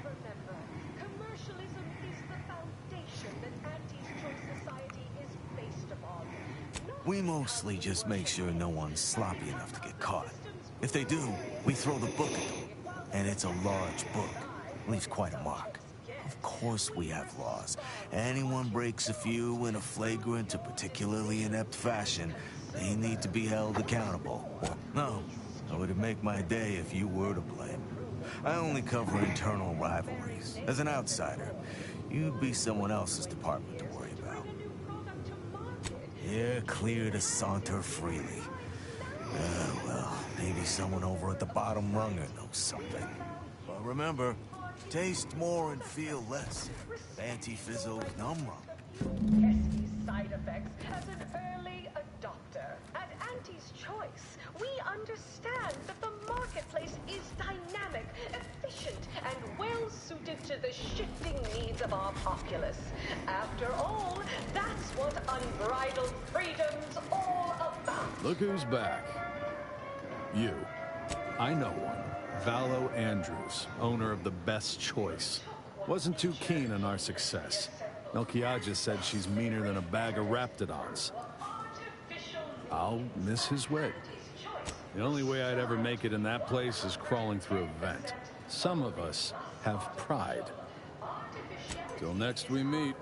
Remember, commercialism is the foundation that Auntie's Choice Society is based upon. We mostly just make sure no one's sloppy enough to get caught. If they do, we throw the book at them. And it's a large book. Leaves quite a mark. Of course we have laws. Anyone breaks a few in a flagrant or particularly inept fashion, they need to be held accountable. No. It would make my day if you were to blame. I only cover internal rivalries. As an outsider, you'd be someone else's department to worry about. You're clear to saunter freely. Well, maybe someone over at the bottom runger knows something. But remember, taste more and feel less. Anti-Fizzle numb rum. Side effects as an early adopter. At Auntie's Choice, we understand that the marketplace is dynamic, efficient, and well-suited to the shifting needs of our populace. After all, that's what unbridled freedom's all about. Look who's back. You. I know one. Valo Andrews, owner of the Best Choice. Wasn't too keen on our success. Melquiades said she's meaner than a bag of Raptidons. I'll miss his wit. The only way I'd ever make it in that place is crawling through a vent. Some of us have pride. Till next we meet.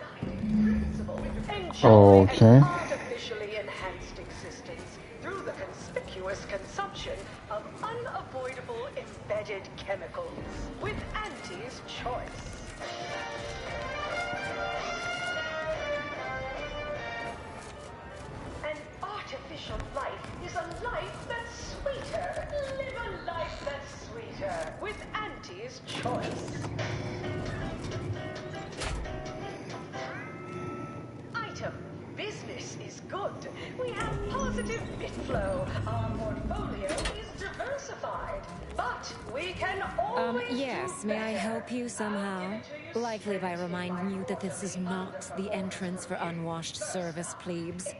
Okay. Artificially enhanced existence through the conspicuous consumption of unavoidable embedded chemicals with Auntie's Choice. Auntie's Choice. Item. Business is good. We have positive bit flow. Our portfolio is diversified. But we can always Yes, may I help you somehow? Likely by reminding you that this is not the entrance for unwashed service plebes.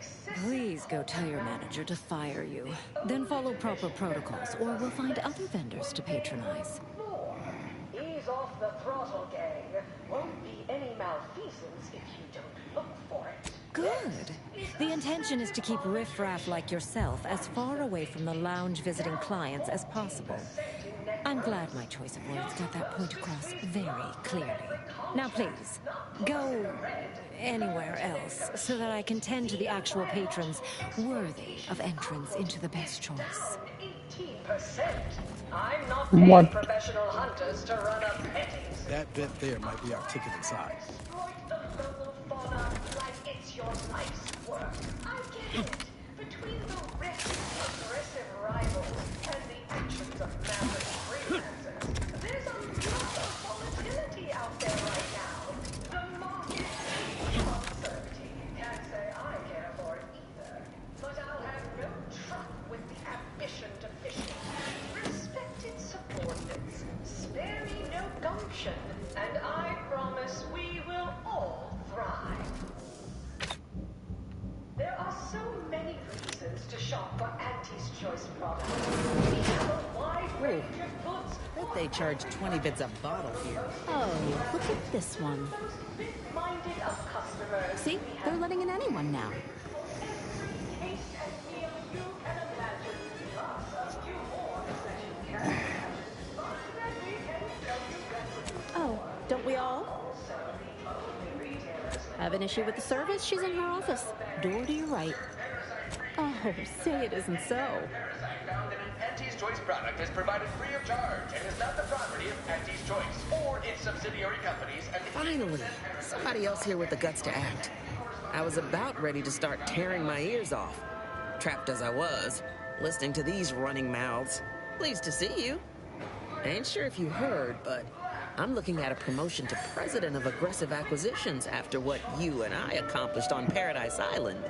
Please go tell your manager to fire you. Then follow proper protocols, or we'll find other vendors to patronize. ease off the throttle, gang. Won't be any malfeasance if you don't look for it. Good. The intention is to keep riffraff like yourself as far away from the lounge visiting clients as possible. I'm glad my choice of words got that point across very clearly. Now please, go anywhere else so that I can tend to the actual patrons worthy of entrance into the best choice. 18%. I'm not paying professional hunters to run up petties. That bit there might be our ticket inside. Like it's your life's work. I get it. Between the risks of aggressive rivals and the actions of maverick freelancers, there's a lot of volatility out there right now. The market is uncertainty. Can't say I care for it either. But I'll have no truck with the ambition to fish. Respected subordinates, spare me no gumption, and I promise we will all thrive. There are so many reasons to shop for Auntie's Choice products. We have a wide range of goods. Bet they charge 20 bits a bottle here. Oh, look at this one. Minded of customers. See? They're letting in anyone now. Taste and feel you can imagine. Plus, a few more special Oh, don't we all? Have an issue with the service? She's in her office. Door to your right. Oh, say it isn't so. Found that an Auntie's Choice product is provided free of charge and is not the property of Auntie's Choice or its subsidiary companies. And Finally, somebody else here with the guts to act. I was about ready to start tearing my ears off. Trapped as I was, listening to these running mouths. Pleased to see you. Ain't sure if you heard, but I'm looking at a promotion to president of aggressive acquisitions after what you and I accomplished on Paradise Island.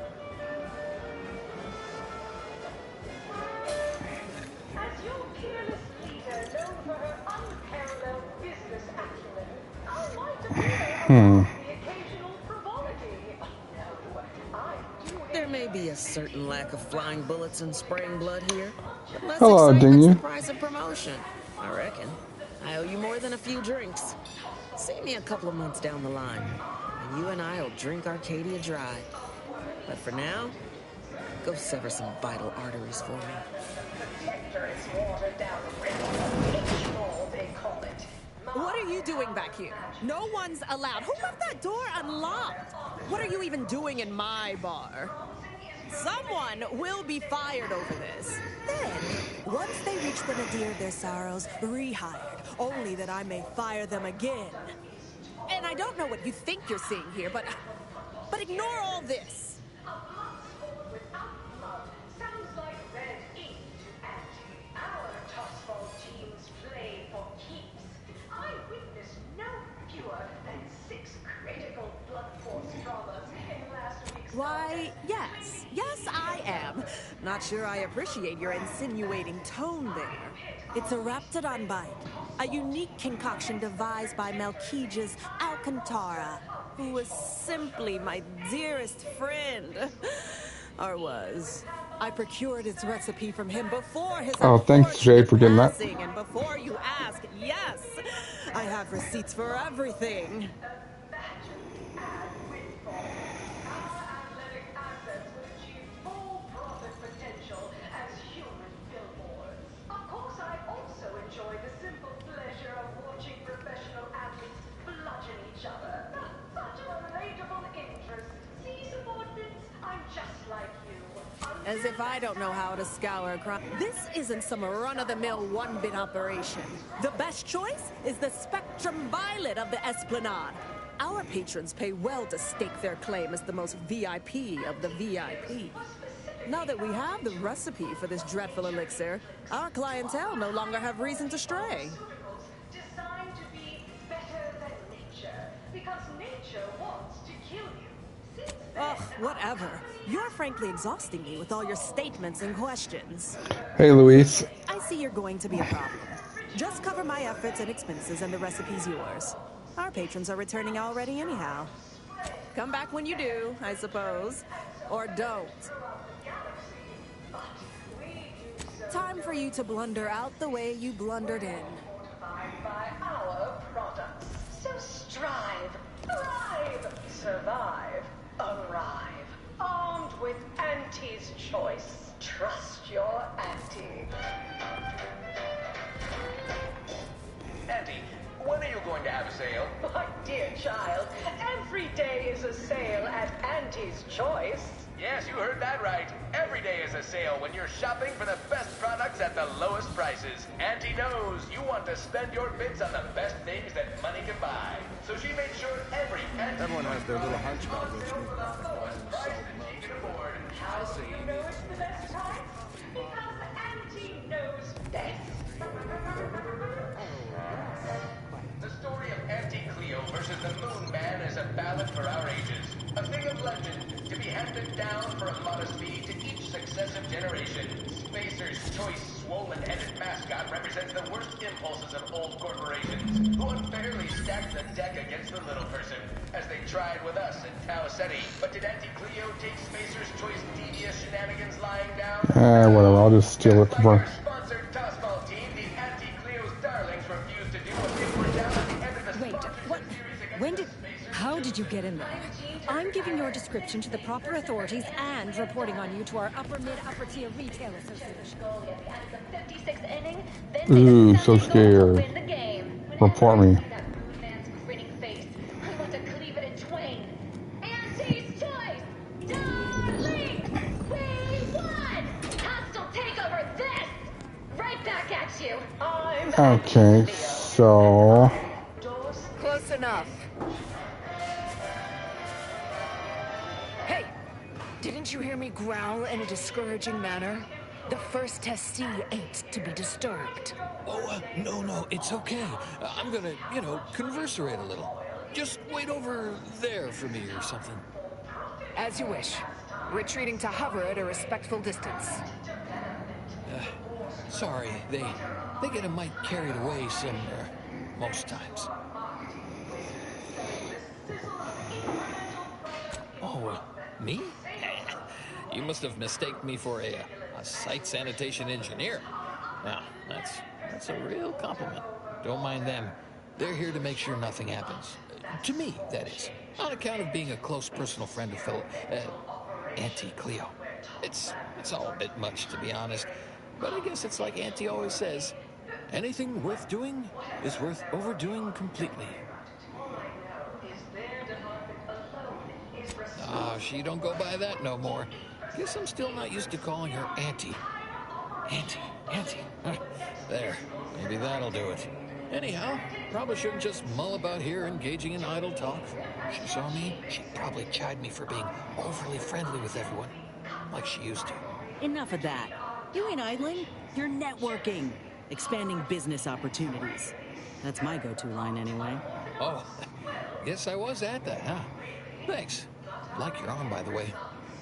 As your peerless leader, known for her unparalleled business acumen, I might appear the occasional frivolity. No, I do. There may be a certain lack of flying bullets and spraying blood here, but less Hello, excitement's Dingy. the price of promotion, I reckon. I owe you more than a few drinks. See me a couple of months down the line, and you and I'll drink Arcadia dry. But for now, go sever some vital arteries for me. What are you doing back here? No one's allowed. Who left that door unlocked? What are you even doing in my bar? Someone will be fired over this. Then, once they reach the nadir of their sorrows, rehired, only that I may fire them again. And I don't know what you think you're seeing here, but ignore all this. Sounds like red ink to Auntie. Our tossball teams play for keeps. I witnessed no fewer than 6 critical blood force traumas in last week's. Why, yes. Yes, I am. Not sure I appreciate your insinuating tone there. It's a Raptidon bite, a unique concoction devised by Melquiades Alcantara, who was simply my dearest friend. Or was. I procured its recipe from him before his Oh, thanks, Jay, for getting that. passing, and before you ask, yes, I have receipts for everything. Of course, I also enjoy the simple pleasure of watching professional athletes bludgeon each other. Such a relatable interest. See, subordinates, I'm just like you. As if I don't know how to scour a crime. This isn't some run-of-the-mill one-bit operation. The best choice is the Spectrum Violet of the Esplanade. Our patrons pay well to stake their claim as the most VIP of the VIP. Now that we have the recipe for this dreadful elixir, our clientele no longer have reason to stray. Ugh, whatever. You're frankly exhausting me with all your statements and questions. Hey, Luis. I see you're going to be a problem. Just cover my efforts and expenses and the recipe's yours. Our patrons are returning already anyhow. Come back when you do, I suppose. Or don't. Time for you to blunder out the way you blundered in. By our products. So strive, thrive, survive, arrive. Armed with Auntie's choice. Trust your Auntie. Auntie, when are you going to have a sale? My dear child, every day is a sale at Auntie's Choice. Yes, you heard that right. Every day is a sale when you're shopping for the best products at the lowest prices. Auntie knows you want to spend your bits on the best things that money can buy. So she made sure every Auntie... Everyone has their little hunch about which new product How do you know it's the best time? Because Auntie knows best. The story of Auntie Cleo versus the Moon Man is a ballad for our ages. A thing of legend to be handed down for a modest fee to each successive generation. Spacer's choice swollen-headed mascot represents the worst impulses of old corporations who unfairly stacked the deck against the little person, as they tried with us in Tau Ceti. But did Auntie Cleo take Spacer's choice devious shenanigans lying down? Whatever, I'll just steal it from her. Sponsored tossball team, the Auntie Cleo's darlings refused to do what they were down at the end of the Wait, what? When did... How did you get in there? I'm giving your description to the proper authorities and reporting on you to our upper tier retail association. Ooh, so scared. Report me. Okay, so... Close enough. Hey, didn't you hear me growl in a discouraging manner? The first testee ain't to be disturbed. Oh, no, it's okay. I'm gonna, converserate a little. Just wait over there for me or something. As you wish. Retreating to hover at a respectful distance. Sorry, they get a mite carried away most times. Oh, me? You must have mistaken me for a site sanitation engineer. Well, that's a real compliment. Don't mind them. They're here to make sure nothing happens. To me, that is. On account of being a close personal friend of fellow Auntie Cleo. It's all a bit much, to be honest. But I guess it's like Auntie always says, anything worth doing is worth overdoing completely. She don't go by that no more. Guess I'm still not used to calling her Auntie. Auntie. There, maybe that'll do it. Anyhow, probably shouldn't just mull about here engaging in idle talk. If she saw me, she'd probably chide me for being overly friendly with everyone, like she used to. Enough of that. You ain't idling, you're networking, expanding business opportunities. That's my go-to line anyway. Oh, guess I was at that, huh? Thanks. Like your arm, by the way.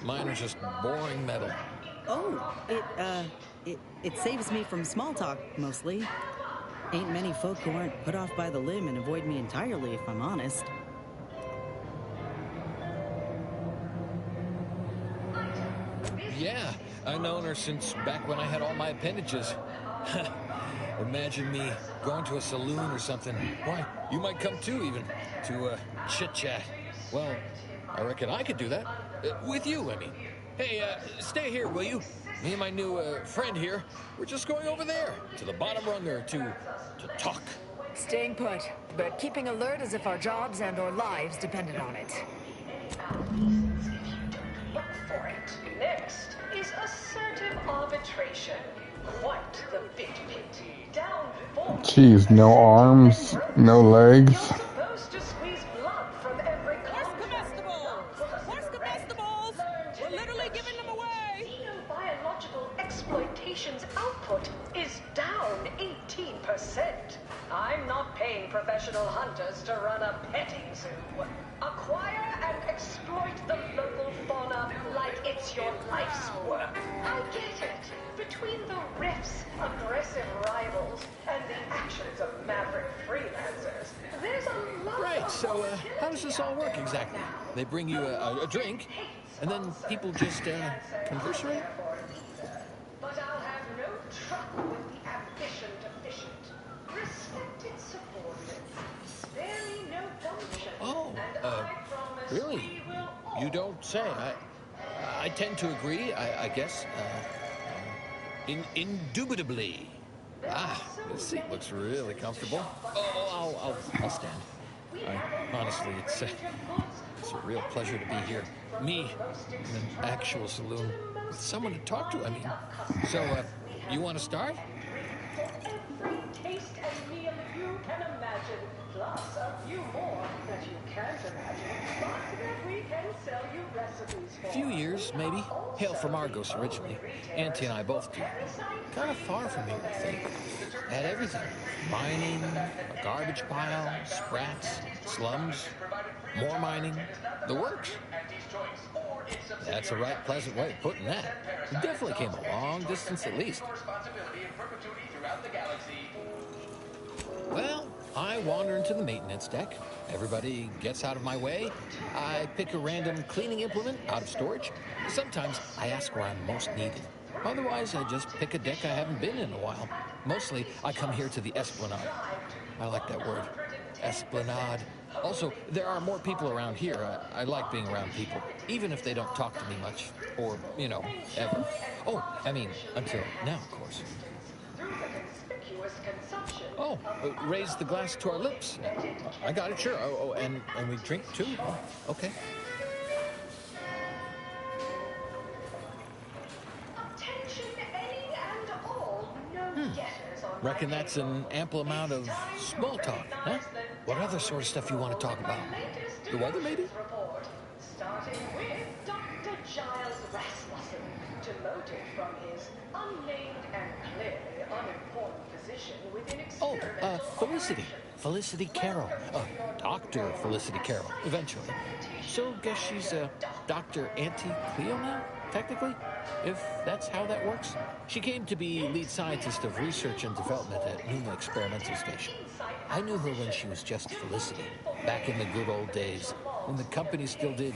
Mine is just boring metal. Oh, it saves me from small talk, mostly. Ain't many folk who aren't put off by the limb and avoid me entirely, if I'm honest. Yeah, I've known her since back when I had all my appendages. Imagine me going to a saloon or something. Why, you might come too, even, to chit-chat. Well, I reckon I could do that. With you, I mean. Hey, stay here, will you? Me and my new friend here, we're just going over there, to the bottom runger, to talk. Staying put, but keeping alert as if our jobs and or lives depended on it. Look for it. Next is assertive arbitration. Quite the bit pit. Down 4. Jeez, no arms, no legs. Supposed to squeeze blood from every Where's comestibles? We're literally giving them away. Xenobiological exploitation's output is down 18%. I'm not paying professional hunters to run a petting zoo. Acquire and exploit the local fauna like it's your life's work. I get it. Between the rifts, aggressive rivals, and the actions of maverick freelancers, there's a lot Right, of so how does this all work exactly? They bring you a drink, and then people just conversate? But I'll have no trouble with the ambition deficient. Respected subordinates. Spare me no gumption. Oh, and I promise really? we will all You don't say. I tend to agree, I guess. Indubitably. This seat looks really comfortable. Oh, I'll stand. Honestly, it's a real pleasure to be here. Me, in an actual saloon, with someone to talk to, I mean. So, you want to start? every taste and meal you can imagine, plus a few more that you can't imagine, but that we can sell you recipes for. A few years, maybe. Hail from Argos originally. Auntie and I both do. Kind of far from here, I think. Had everything. Mining, a garbage pile, sprats, slums, more mining, the works. That's a right pleasant way of putting that. We definitely came a long distance at least. Well, I wander into the maintenance deck. Everybody gets out of my way. I pick a random cleaning implement out of storage. Sometimes I ask where I'm most needed. Otherwise, I just pick a deck I haven't been in a while. Mostly, I come here to the Esplanade. I like that word. Esplanade. Also, there are more people around here. I like being around people, even if they don't talk to me much. Or, ever. Oh, I mean, until now, of course. Oh, raise the glass to our lips. I got it, sure. Oh, and we drink too? Oh, okay. Attention, any and all, no getters on Reckon that's an ample amount of small talk, huh? What other sort of stuff you want to talk about? The weather, maybe? report, starting with Dr. Giles Rasmussen, demoted from his unnamed and clearly unimportant position within experimental Felicity. Felicity Carroll. Dr. Felicity Carroll, eventually. So, guess she's Dr. Auntie Cleo now, technically? If that's how that works. She came to be lead scientist of research and development at Numa Experimental Station. I knew her when she was just Felicity, back in the good old days, when the company still did,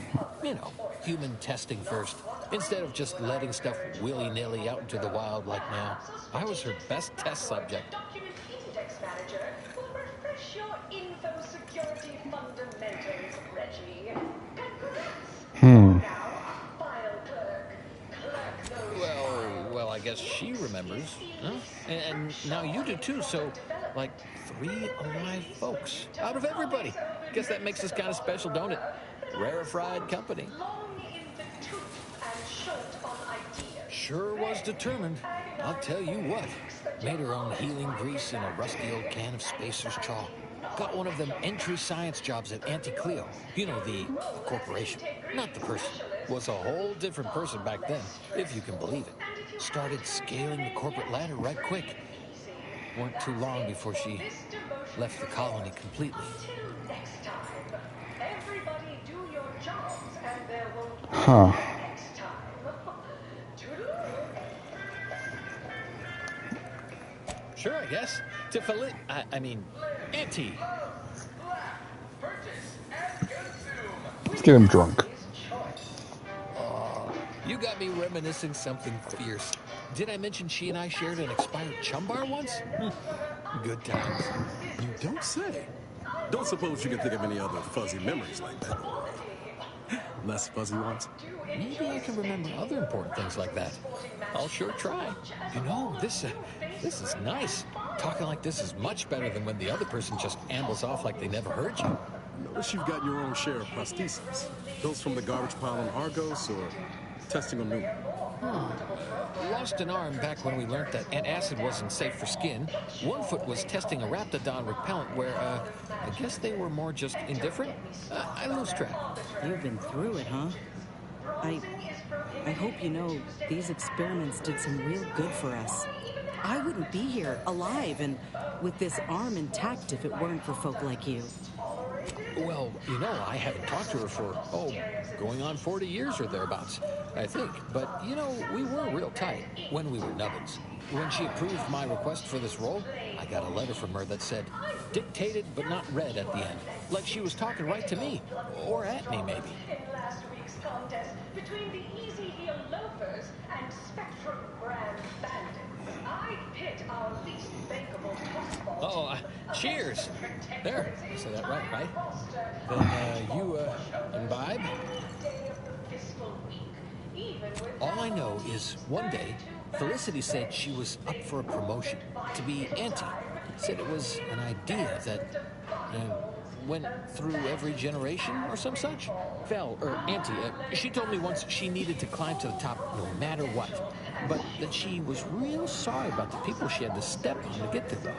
human testing first, instead of just letting stuff willy-nilly out into the wild like now. I was her best test subject. Document Index Manager will refresh your info security fundamentals, Reggie. Congrats. Now, file clerk those Well, I guess she remembers, huh? And now you do too, so, 3 alive folks out of everybody. Guess that makes us kind of special, don't it? Rarefied company. Sure was determined. I'll tell you what. Made her own healing grease in a rusty old can of Spacer's Chaw. Got one of them entry science jobs at Auntie Cleo. The corporation, not the person. Was a whole different person back then, if you can believe it. Started scaling the corporate ladder right quick. Weren't too long before she left the colony completely. next time. Everybody do your jobs and there won't be Huh. next time. Sure, I guess. To Auntie. Let's get him drunk. You got me reminiscing something fierce. Did I mention she and I shared an expired chum bar once? Good times. You don't say. Don't suppose you can think of any other fuzzy memories like that? Less fuzzy ones? Maybe I can remember other important things like that. I'll sure try. This is nice. Talking like this is much better than when the other person just ambles off like they never heard you. Notice you've got your own share of prostheses. Those from the garbage pile on Argos or testing on Numa? Lost an arm back when we learned that antacid wasn't safe for skin. One foot was testing a Raptidon repellent where, I guess they were more just indifferent. I lose track. You've been through it, huh? I hope you know these experiments did some real good for us. I wouldn't be here, alive, and with this arm intact if it weren't for folk like you. Well, you know, I haven't talked to her for, going on 40 years or thereabouts, I think. But, you know, we were real tight when we were nubbins. When she approved my request for this role, I got a letter from her that said, dictated but not read at the end. Like she was talking right to me. Or at me, maybe. Last week's contest between the Easy Heel Loafers and Spectrum Brand Bandits. I pit our least bankable tossball. Cheers. There, I said that right? Then, you, imbibe? All I know is one day, Felicity said she was up for a promotion to be Auntie. Said it was an idea that went through every generation or some such. Auntie, she told me once she needed to climb to the top no matter what. But that she was real sorry about the people she had to step on to get there.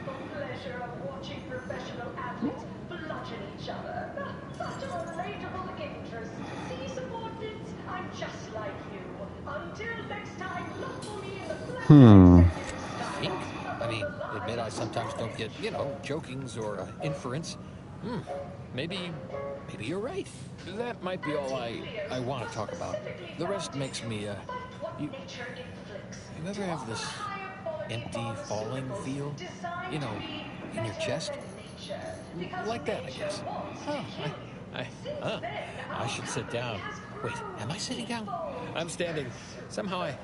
Watching professional athletes bludgeon each other. Such a relatable interest. See, subordinates, I'm just like you. Until next time, look for me in the flesh. I mean, admit I sometimes don't get, jokings or inference. Maybe you're right. That might be all I want to talk about. The rest makes me, you ever have this empty falling feel? You know, in your chest? Like that, I guess. I should sit down. Wait, am I sitting down? I'm standing. Somehow I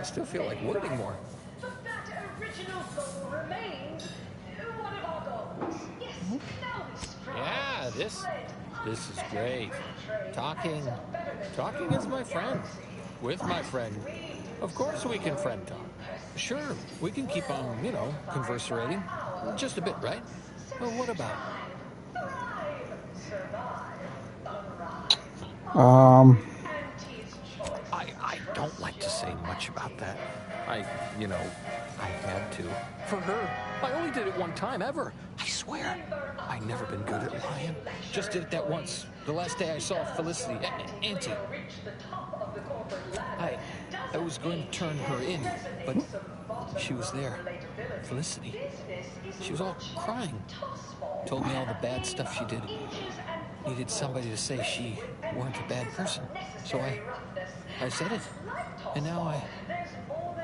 still feel like wording more. But that original goal remains one of our goals. Yes, now we strive. Yeah, this is great. Talking is my friend. With my friend. Of course we can friend talk. Sure, we can keep on, converserating. Just a bit, right? Well, what about? I don't like to say much about that. I had to. For her, I only did it one time ever. I swear. I've never been good at lying. Just did it that once. The last day I saw Felicity, Auntie. I was going to turn her in, but she was there. Felicity. She was all crying. Told me all the bad stuff she did. Needed somebody to say she weren't a bad person. So I said it. And now I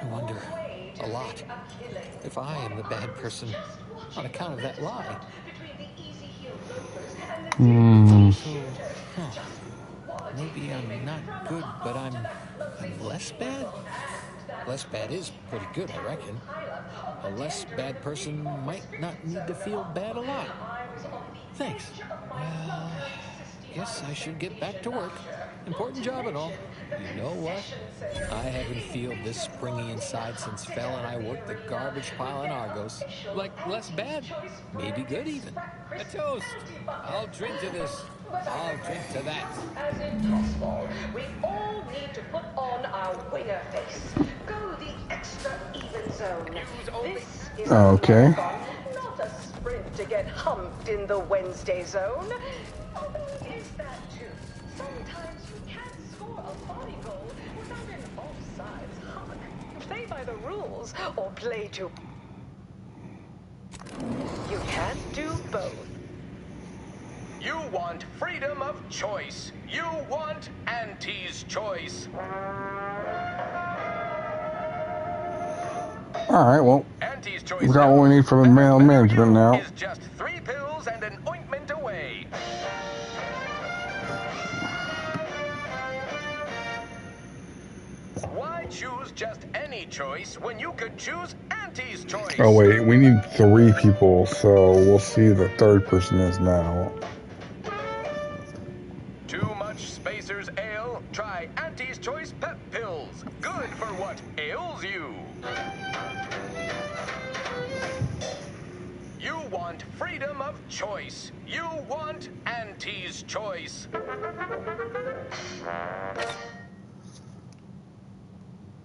wonder a lot if I am the bad person on account of that lie. Maybe I'm not good, but I'm less bad? Less bad is pretty good, I reckon. A less bad person might not need to feel bad a lot. Thanks. Well, guess I should get back to work. Important job and all. You know what? I haven't felt this springy inside since Fel and I worked the garbage pile in Argos. Like, less bad. Maybe good, even. A toast. I'll drink to this. I'll drink to that. As in tossball, we all need to put on our winner face. Go the extra even zone. This is Okay. not a sprint to get humped in the Wednesday zone. Although it is that too. Sometimes you can't score a body goal without an offsides hug. Play by the rules or play to... You can't do both. You want freedom of choice. You want Auntie's choice. Alright, well, Auntie's choice we got what we need for the male management now. is just 3 pills and an ointment away. Why choose just any choice when you could choose Auntie's choice? Oh wait, we need 3 people, so we'll see who the third person is now. Too much Spacer's Ale? Try Auntie's Choice Pep Pills. Good for what ails you. You want freedom of choice. You want Auntie's Choice.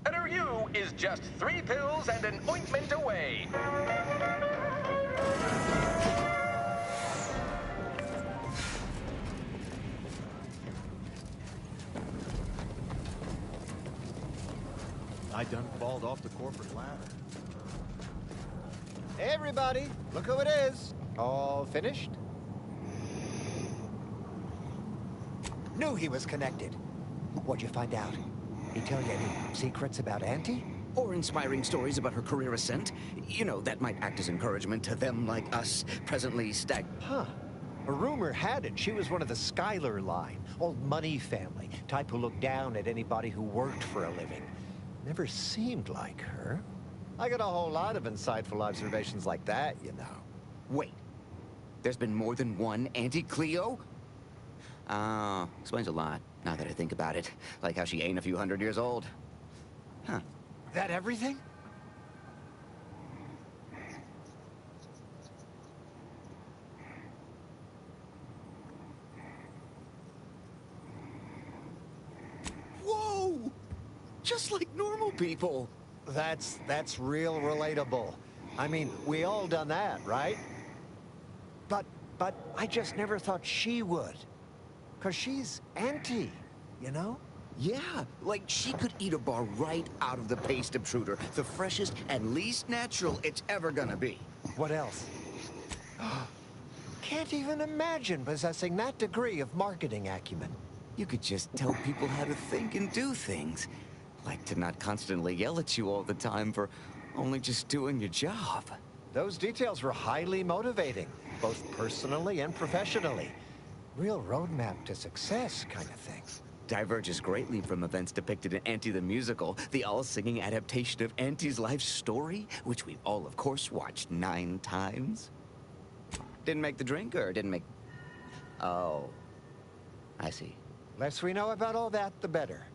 Better You is just 3 pills and an ointment away. I done falled off the corporate ladder. Hey everybody, look who it is. All finished? Knew he was connected. What'd you find out? He tell you any secrets about Auntie? Or inspiring stories about her career ascent? You know, that might act as encouragement to them like us, presently Huh. A rumor had it she was one of the Schuyler line, old money family, type who looked down at anybody who worked for a living. Never seemed like her. I got a whole lot of insightful observations like that, you know. Wait. There's been more than one Auntie Cleo? Oh, explains a lot, now that I think about it. Like how she ain't a few hundred years old. Huh. That everything? Whoa! Just like normal people. That's real relatable. I mean, we all done that, right? But I just never thought she would. 'Cause she's Auntie, you know? Yeah, like she could eat a bar right out of the paste obtruder. The freshest and least natural it's ever gonna be. What else? Can't even imagine possessing that degree of marketing acumen. You could just tell people how to think and do things. Like to not constantly yell at you all the time for only just doing your job. Those details were highly motivating, both personally and professionally. Real roadmap to success kind of thing. Diverges greatly from events depicted in Auntie the Musical, the all-singing adaptation of Auntie's life story, which we've all, of course, watched 9 times. Didn't make the drink, or didn't make... Oh. I see. Less we know about all that, the better.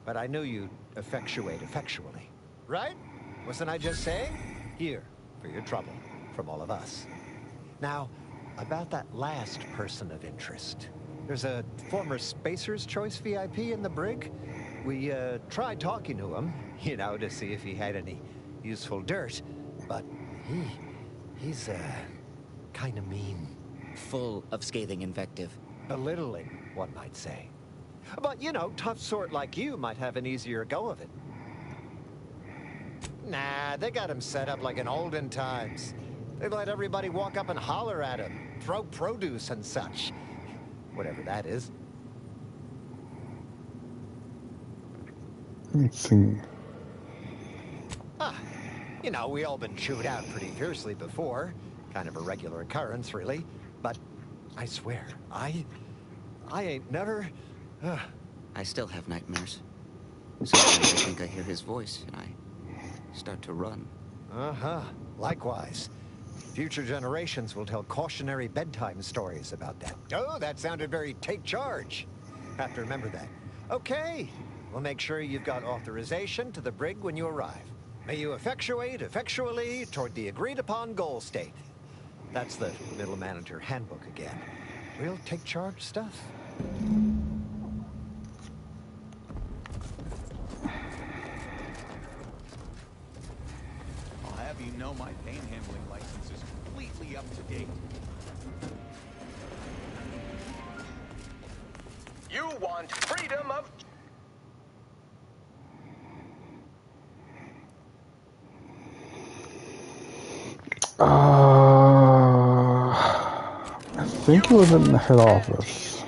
But I knew you'd effectuate effectually. Right? Wasn't I just saying? Here, for your trouble, from all of us. Now, about that last person of interest. There's a former Spacer's Choice VIP in the brig. We tried talking to him, you know, to see if he had any useful dirt. But he's kind of mean. Full of scathing invective. Belittling, one might say. But, you know, tough sort like you might have an easier go of it. Nah, they got him set up like in olden times. They let everybody walk up and holler at him, throw produce and such. Whatever that is. Let's see. You know, we all been chewed out pretty fiercely before. Kind of a regular occurrence, really. But I swear, I ain't never... I still have nightmares. Sometimes I think I hear his voice, and I start to run. Uh-huh. Likewise. Future generations will tell cautionary bedtime stories about that. Oh, that sounded very take charge. Have to remember that. Okay. We'll make sure you've got authorization to the brig when you arrive. May you effectuate effectually toward the agreed-upon goal state. That's the Middle Manager Handbook again. Real take charge stuff. I'll have you know my panhandling license is completely up to date. You want freedom of... I think it was in the head office.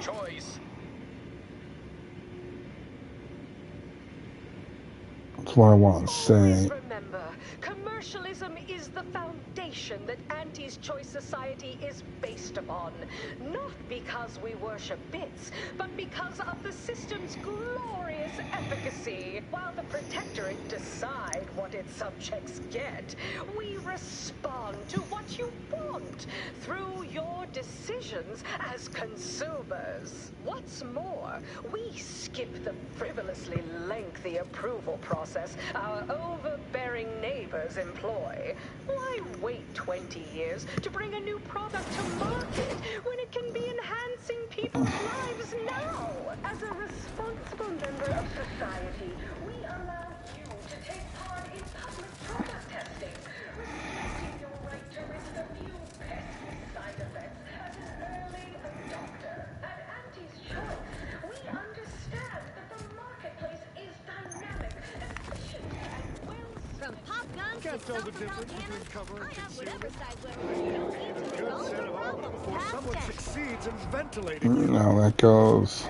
That's what I want to say. Remember, commercialism is the foundation that Auntie's Choice Society is based upon. Not because we worship bits, but because of the system's glorious efficacy. While the Protectorate decide what its subjects get, we respond to what you want through your decisions as consumers. What's more, we skip the frivolously lengthy approval process our overbearing neighbors employ. Why wait 20 years to bring a new product to market when it can be enhancing people's lives now? As a responsible member of society, we allow you to take part in public product testing, respecting your right to risk a few pesky side effects as an early adopter. At Auntie's Choice, we understand that the marketplace is dynamic, efficient, and well... From pop guns to self-propelled cannons, I have whatever size weapon you don't need to Good resolve set the of problem. before Past someone tense. succeeds in ventilating. Now that goes.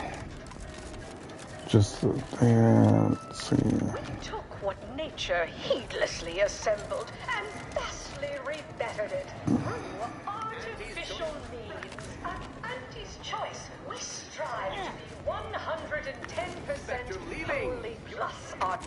just let's see. Took what nature heedlessly assembled and vastly rebettered it through artificial means. At Auntie's Choice, we strive to be 110% wholly plus art.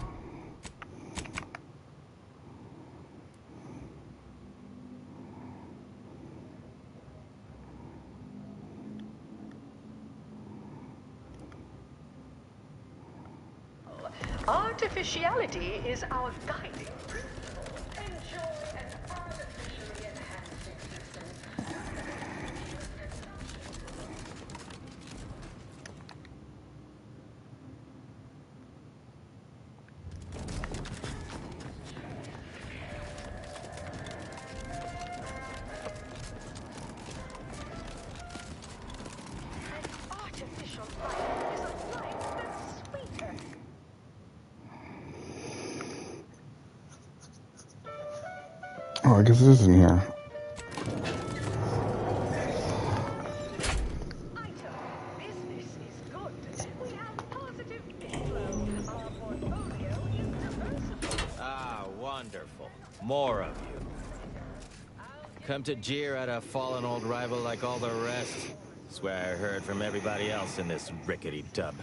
Artificiality is our guiding principle. Enjoy an artificially enhanced existence. An artificial life is a life that's sweeter. Oh, I guess it is in here. Ah, wonderful. More of you. Come to jeer at a fallen old rival like all the rest. Swear I heard from everybody else in this rickety tub.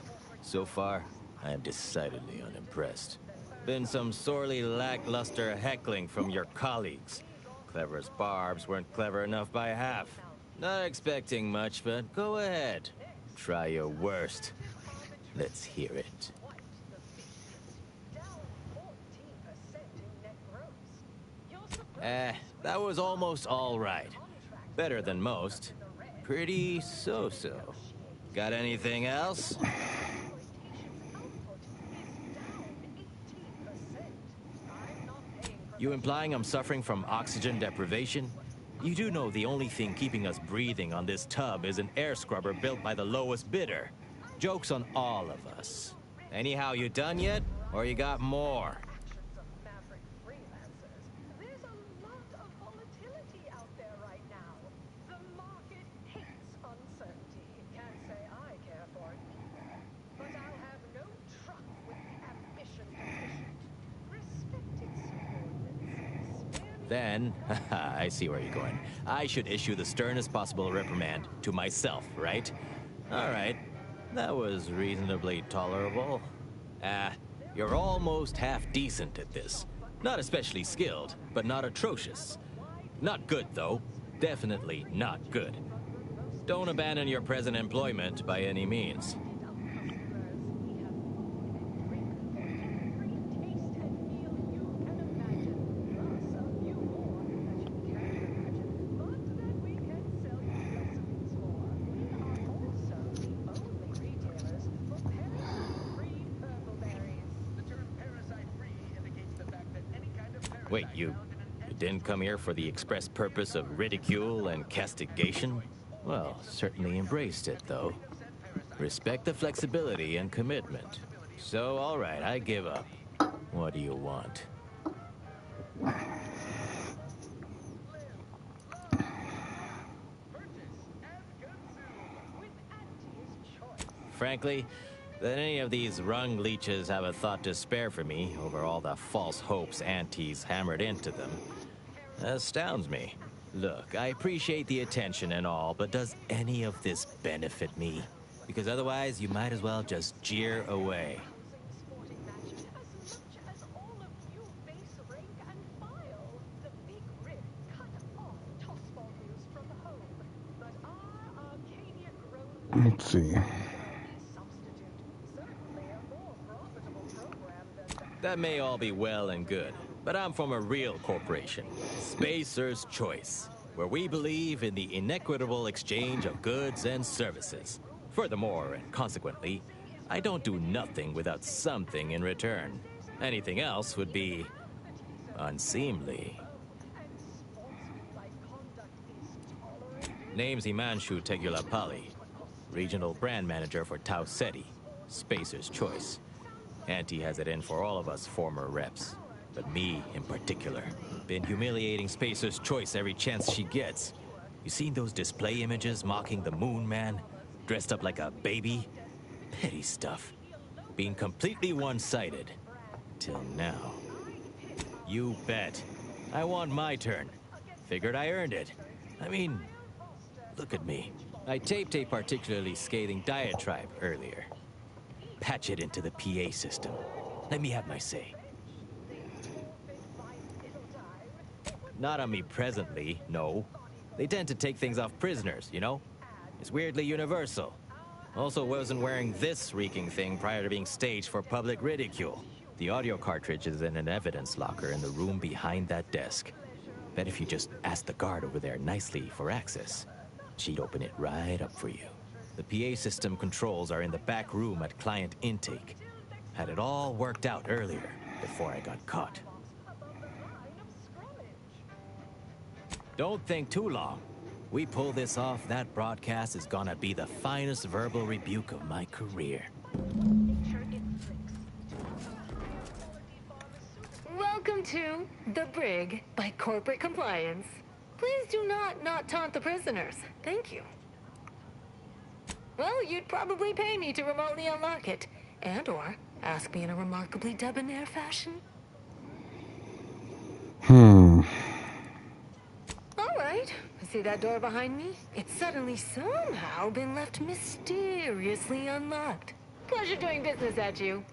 So far, I am decidedly unimpressed. Been some sorely lackluster heckling from your colleagues. Clever as barbs weren't clever enough by half. Not expecting much, but go ahead. Try your worst. Let's hear it. That was almost all right. Better than most. Pretty so-so. Got anything else? You implying I'm suffering from oxygen deprivation? You do know the only thing keeping us breathing on this tub is an air scrubber built by the lowest bidder. Joke's on all of us. Anyhow, you done yet? Or you got more? Then, I see where you're going. I should issue the sternest possible reprimand to myself, right? All right, that was reasonably tolerable. You're almost half decent at this. Not especially skilled, but not atrocious. Not good, though. Definitely not good. Don't abandon your present employment by any means. Wait, you didn't come here for the express purpose of ridicule and castigation? Well, certainly embraced it, though. Respect the flexibility and commitment. So, all right, I give up. What do you want? Frankly, that any of these rung leeches have a thought to spare for me over all the false hopes Auntie's hammered into them astounds me. Look, I appreciate the attention and all, but does any of this benefit me? Because otherwise, you might as well just jeer away. Let's see. That may all be well and good, but I'm from a real corporation, Spacer's Choice, where we believe in the inequitable exchange of goods and services. Furthermore, and consequently, I don't do nothing without something in return. Anything else would be unseemly. Name's Himanshu Tegulapalli, Regional Brand Manager for Tau Ceti, Spacer's Choice. Auntie has it in for all of us former reps. But me, in particular, been humiliating Spacer's Choice every chance she gets. You seen those display images mocking the Moon Man? Dressed up like a baby? Petty stuff. being completely one-sided. Till now. You bet. I won my turn. Figured I earned it. I mean, look at me. I taped a particularly scathing diatribe earlier. Patch it into the PA system. Let me have my say. Not on me presently, no. They tend to take things off prisoners, you know? It's weirdly universal. Also wasn't wearing this reeking thing prior to being staged for public ridicule. The audio cartridge is in an evidence locker in the room behind that desk. Bet if you just ask the guard over there nicely for access, she'd open it right up for you. The PA system controls are in the back room at client intake. Had it all worked out earlier, before I got caught. Don't think too long. We pull this off, that broadcast is gonna be the finest verbal rebuke of my career. Welcome to The Brig by Corporate Compliance. Please do not taunt the prisoners. Thank you. Well, you'd probably pay me to remotely unlock it. And/or ask me in a remarkably debonair fashion. All right. See that door behind me? It's suddenly somehow been left mysteriously unlocked. Pleasure doing business at you.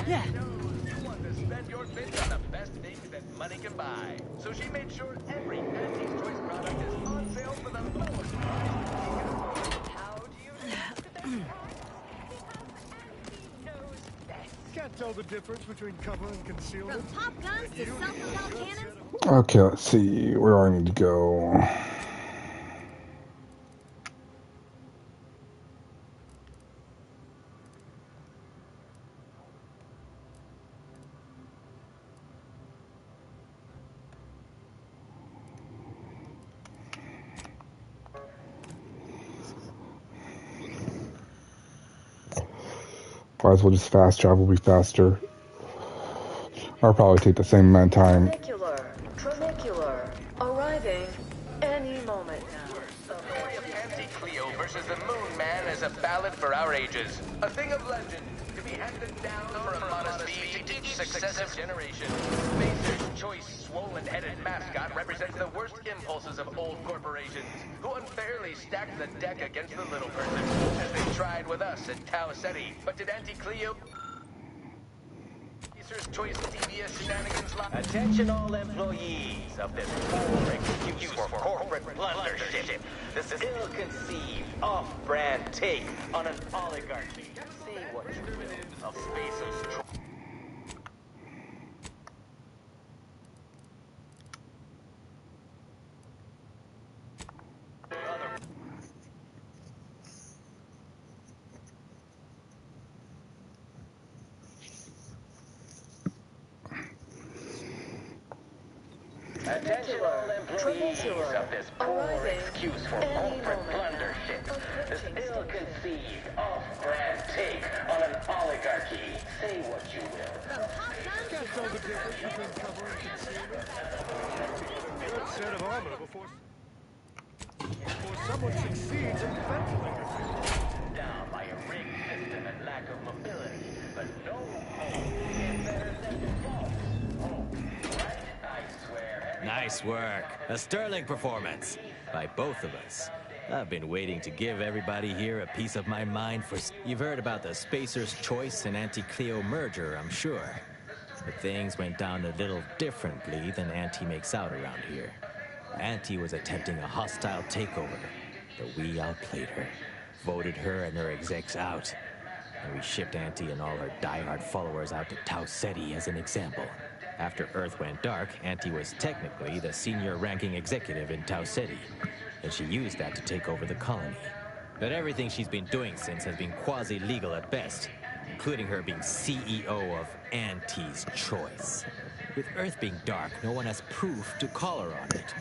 Yeah. You want to spend your bits on the best things that money can buy. So she made sure every Auntie's Choice product is on sale for the lowest price. How do you Can't tell the difference between cover and concealment. From Top Guns to self-propelled cannons. Okay, let's see. Where do I need to go? Might as well just fast travel, be faster. I'll probably take the same amount of time. Tronicular, arriving any moment now. The story of Auntie Cleo versus the Moon Man is a ballad for our ages. A thing of legend to be handed down for a modest fee to each successive generation. Spacer's Choice swollen-headed mascot represents the worst impulses of old corporations, who unfairly stacked the deck against the little person, as they tried with us at Tau Ceti. But did Auntie Cleo... Spacer's Choice devious shenanigans lie... Attention all employees of this poor excuse for corporate blundership. This ill-conceived, off-brand take on an oligarchy. Say what you will of Spacer's Choice. Attention all employees of this poor excuse for corporate blundership. This ill-conceived, off-brand take on an oligarchy. Say what you will. Can't tell the difference between cover and concealment. A good set of armor before someone succeeds in defending it. Down by a rigged system and lack of mobility, but no home is better than the false home. Right? I swear. Nice work. A sterling performance by both of us. I've been waiting to give everybody here a piece of my mind for... You've heard about the Spacer's Choice and Auntie Cleo merger, I'm sure. But things went down a little differently than Auntie makes out around here. Auntie was attempting a hostile takeover, but we outplayed her, voted her and her execs out. And we shipped Auntie and all her diehard followers out to Tau Ceti as an example. After Earth went dark, Auntie was technically the senior ranking executive in Tau Ceti. and she used that to take over the colony. But everything she's been doing since has been quasi-legal at best, including her being CEO of Auntie's Choice. With Earth being dark, no one has proof to call her on it.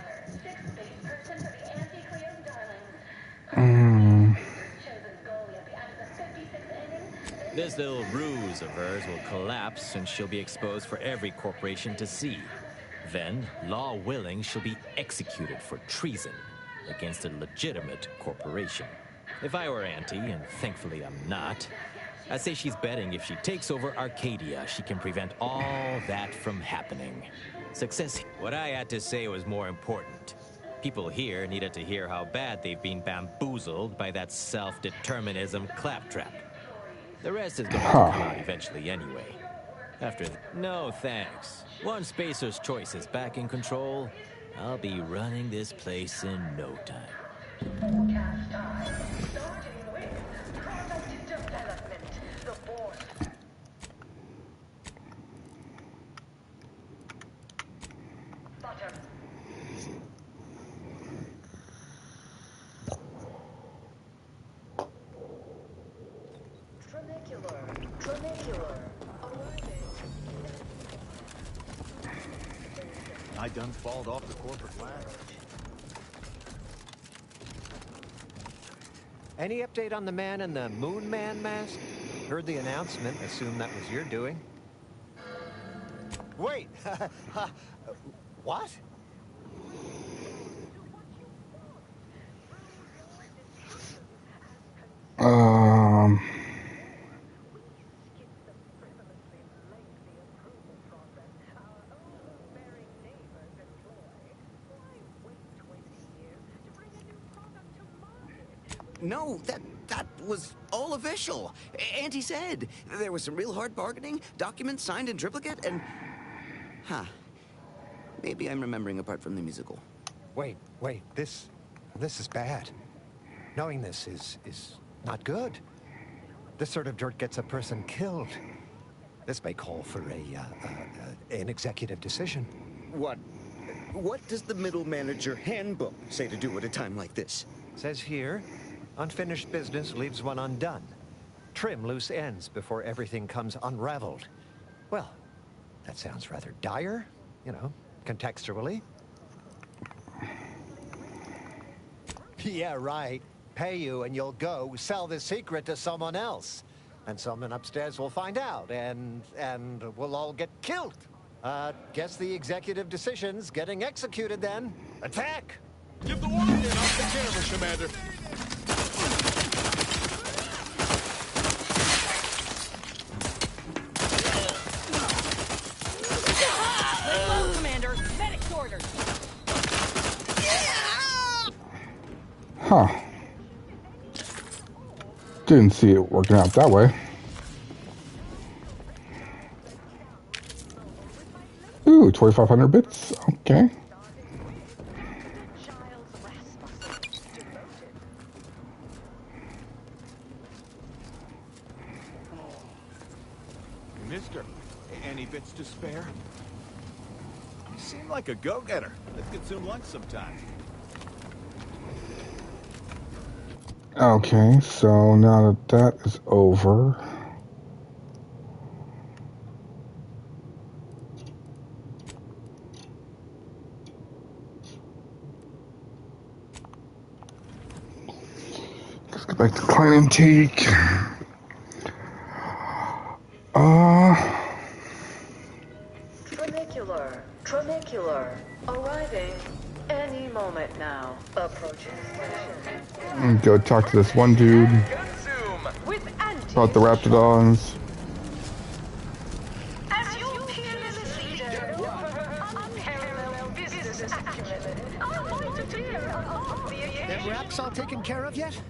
This little ruse of hers will collapse and she'll be exposed for every corporation to see. Then, law willing, she'll be executed for treason against a legitimate corporation. If I were Auntie, and thankfully I'm not, I'd say she's betting if she takes over Arcadia, she can prevent all that from happening. Success. What I had to say was more important. People here needed to hear how bad they've been bamboozled by that self-determinism claptrap. The rest is going to come out eventually anyway. No thanks. Once Spacer's Choice is back in control, I'll be running this place in no time. I done falled off the corporate ladder. Any update on the man in the Moon Man mask? Heard the announcement. Assume that was your doing. Wait! What? No, that was all official. Auntie said there was some real hard bargaining, documents signed in triplicate, and... Maybe I'm remembering apart from the musical. Wait, this is bad. Knowing this is not good. This sort of dirt gets a person killed. This may call for an executive decision. What does the middle manager handbook say to do at a time like this? Says here, unfinished business leaves one undone. Trim loose ends before everything comes unraveled. Well, that sounds rather dire, you know, contextually. Yeah, right. Pay you and you'll go sell the secret to someone else. And someone upstairs will find out, and we'll all get killed. Guess the executive decision's getting executed then. Attack! Give the warning and I'll take care of it, Commander. Let's go, Commander. Medic's orders. Didn't see it working out that way. Ooh, 2,500 bits. Okay. Mister, any bits to spare? You seem like a go-getter. Let's get some lunch sometime. Okay, so now that that is over, let's go back to client intake. Tronicular, arriving any moment now. Approaching station. And go talk to this one dude about the Raptidons. As your peerless leader, unparalleled business acumen, I'm going to appear on all the occasions. That rap's all taken care of yet?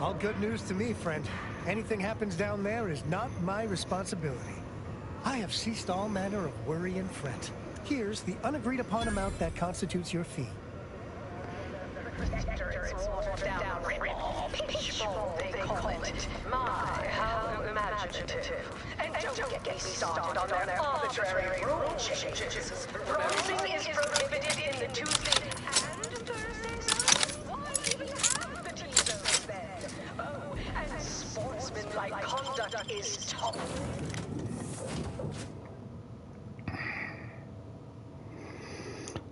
All good news to me, friend. Anything happens down there is not my responsibility. I have ceased all manner of worry and fret. Here's the unagreed upon amount that constitutes your fee. protector, it's watered down. Peachball, they call it. My, how imaginative. And don't get me started on their arbitrary rule changes. Roasting is prohibited in the Tuesday and Thursday zones. Why even have the T-zones then? Oh, and sportsmanlike conduct is top.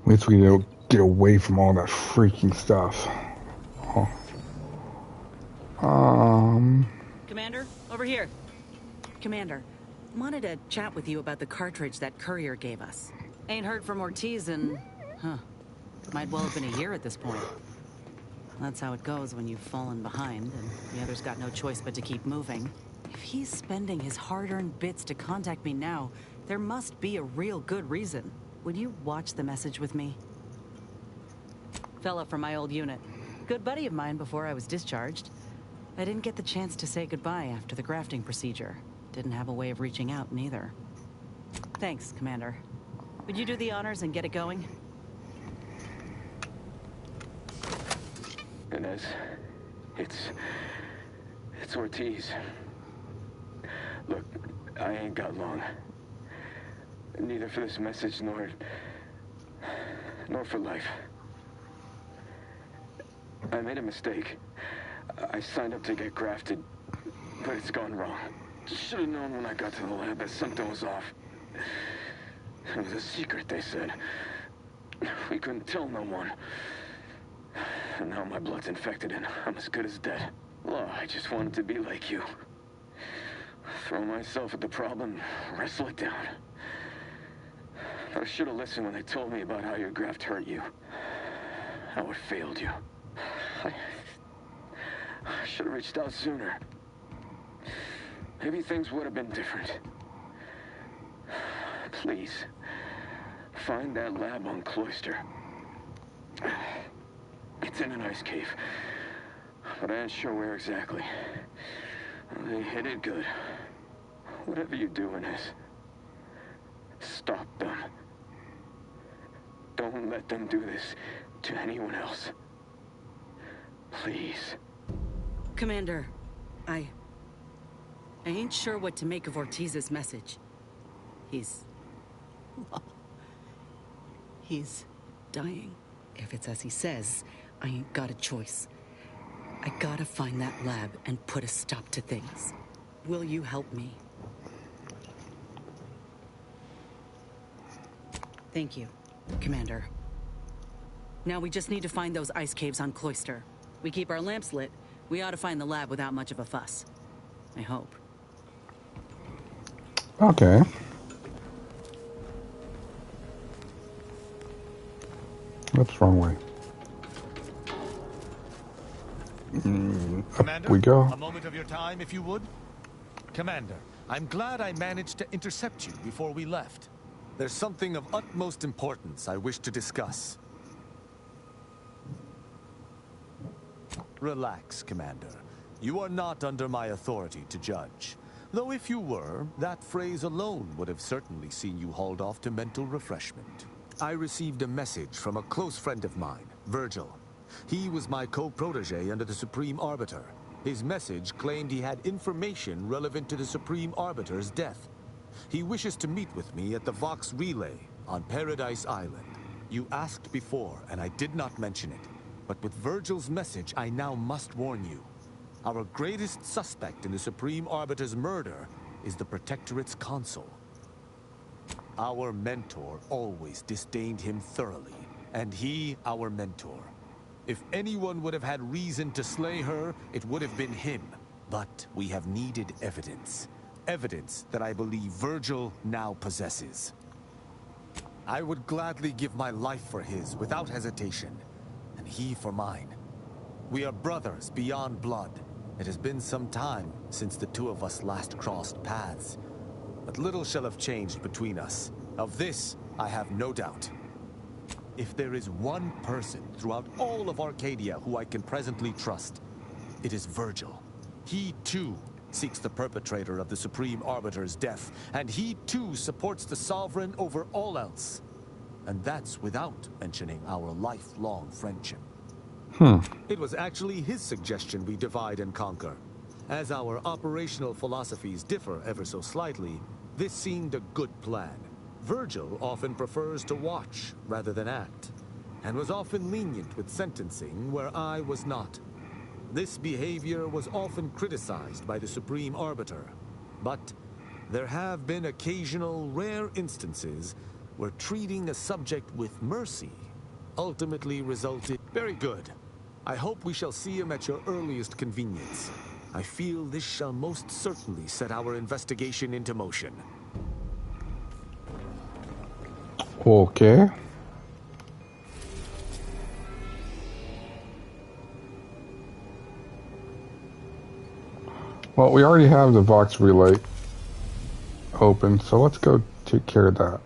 At least we don't get away from all that freaking stuff. Huh. Commander, over here. Commander, wanted to chat with you about the cartridge that courier gave us. Ain't heard from Ortiz in... might well have been a year at this point. That's how it goes when you've fallen behind, and the other's got no choice but to keep moving. If he's spending his hard-earned bits to contact me now, there must be a real good reason. Would you watch the message with me? Fella from my old unit. Good buddy of mine before I was discharged. I didn't get the chance to say goodbye after the grafting procedure. Didn't have a way of reaching out, neither. Thanks, Commander. Would you do the honors and get it going? Inez, it's Ortiz. Look, I ain't got long. Neither for this message nor for life. I made a mistake. I signed up to get grafted, but it's gone wrong. Should have known when I got to the lab that something was off. It was a secret, they said. We couldn't tell no one. And now my blood's infected and I'm as good as dead. Well, I just wanted to be like you. Throw myself at the problem, wrestle it down. But I should have listened when they told me about how your graft hurt you. How it failed you. I should have reached out sooner. Maybe things would have been different. Please, find that lab on Cloister. It's in an ice cave, but I ain't sure where exactly. They hid it good. Whatever you do, Inez, stop them. Don't let them do this to anyone else. Please. Commander, I ain't sure what to make of Ortiz's message. He's dying. If it's as he says, I ain't got a choice. I gotta find that lab and put a stop to things. Will you help me? Thank you, Commander. Now we just need to find those ice caves on Cloister. We keep our lamps lit, we ought to find the lab without much of a fuss. I hope. Okay. What's the wrong way? Commander, up we go. A moment of your time, if you would. Commander, I'm glad I managed to intercept you before we left. There's something of utmost importance I wish to discuss. Relax, Commander. You are not under my authority to judge. Though if you were, that phrase alone would have certainly seen you hauled off to mental refreshment. I received a message from a close friend of mine, Virgil. He was my co-protege under the Supreme Arbiter. His message claimed he had information relevant to the Supreme Arbiter's death. He wishes to meet with me at the Vox Relay on Paradise Island. You asked before, and I did not mention it. But with Virgil's message, I now must warn you. Our greatest suspect in the Supreme Arbiter's murder is the Protectorate's consul. Our mentor always disdained him thoroughly, and he our mentor. If anyone would have had reason to slay her, it would have been him. But we have needed evidence. Evidence that I believe Virgil now possesses. I would gladly give my life for his without hesitation, and he for mine. We are brothers beyond blood. It has been some time since the two of us last crossed paths, but little shall have changed between us. Of this, I have no doubt. If there is one person throughout all of Arcadia who I can presently trust, it is Virgil. He too seeks the perpetrator of the Supreme Arbiter's death, and he too supports the Sovereign over all else. And that's without mentioning our lifelong friendship. It was actually his suggestion we divide and conquer. As our operational philosophies differ ever so slightly, this seemed a good plan. Virgil often prefers to watch rather than act, and was often lenient with sentencing where I was not. This behavior was often criticized by the Supreme Arbiter, but there have been occasional rare instances where treating a subject with mercy ultimately resulted. Very good. I hope we shall see him at your earliest convenience. I feel this shall most certainly set our investigation into motion. Okay. Well, we already have the Vox Relay open, so let's go take care of that.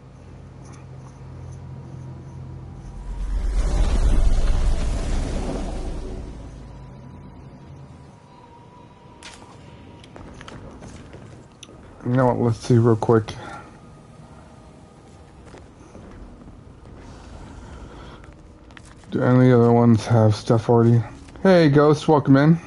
You know what, let's see real quick. Do any other ones have stuff already? Hey, Ghost, welcome in.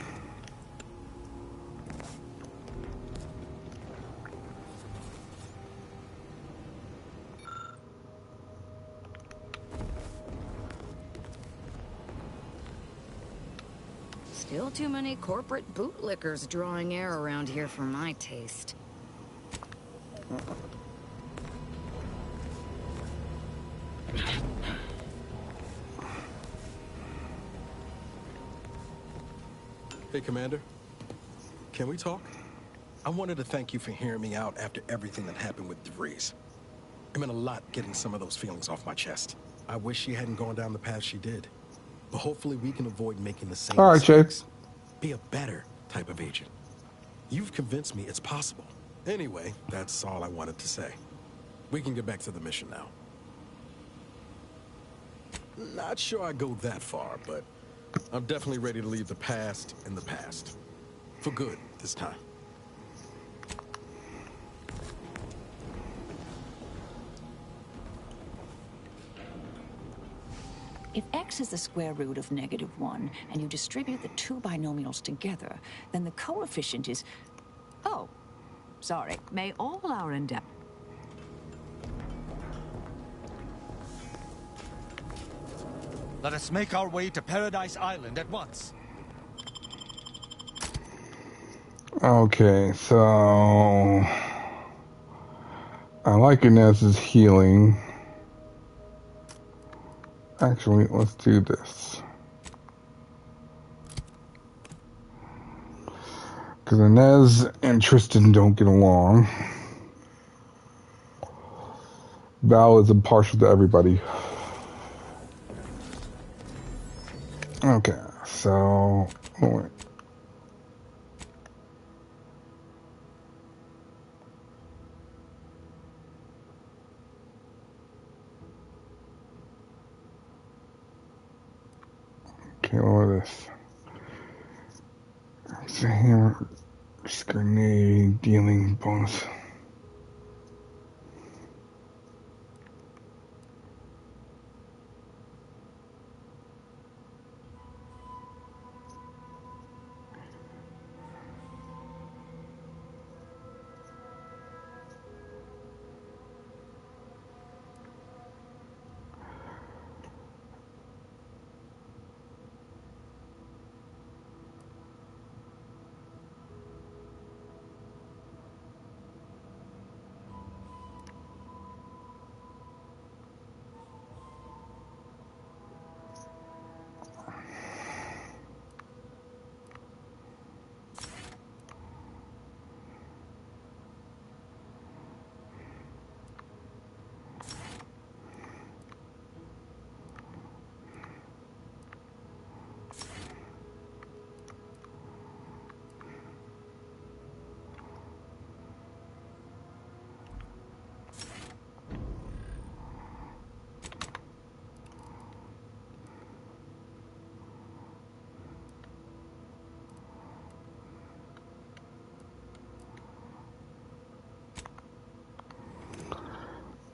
Still too many corporate bootlickers drawing air around here for my taste. Hey, Commander. Can we talk? I wanted to thank you for hearing me out after everything that happened with DeVries. It meant a lot getting some of those feelings off my chest. I wish she hadn't gone down the path she did. But hopefully we can avoid making the same mistakes. Be a better type of agent. You've convinced me it's possible. Anyway, that's all I wanted to say. We can get back to the mission now. Not sure I go that far, but I'm definitely ready to leave the past in the past. For good, this time. If x is the square root of -1, and you distribute the two binomials together, then the coefficient is... Oh, sorry. May all our endeavor... Let us make our way to Paradise Island at once. Okay, so... I like Inez's healing. Actually, let's do this. Because Inez and Tristan don't get along. Val is impartial to everybody. Okay, so... Oh, wait. Okay, what is this? It's a hammer, grenade, dealing bonus.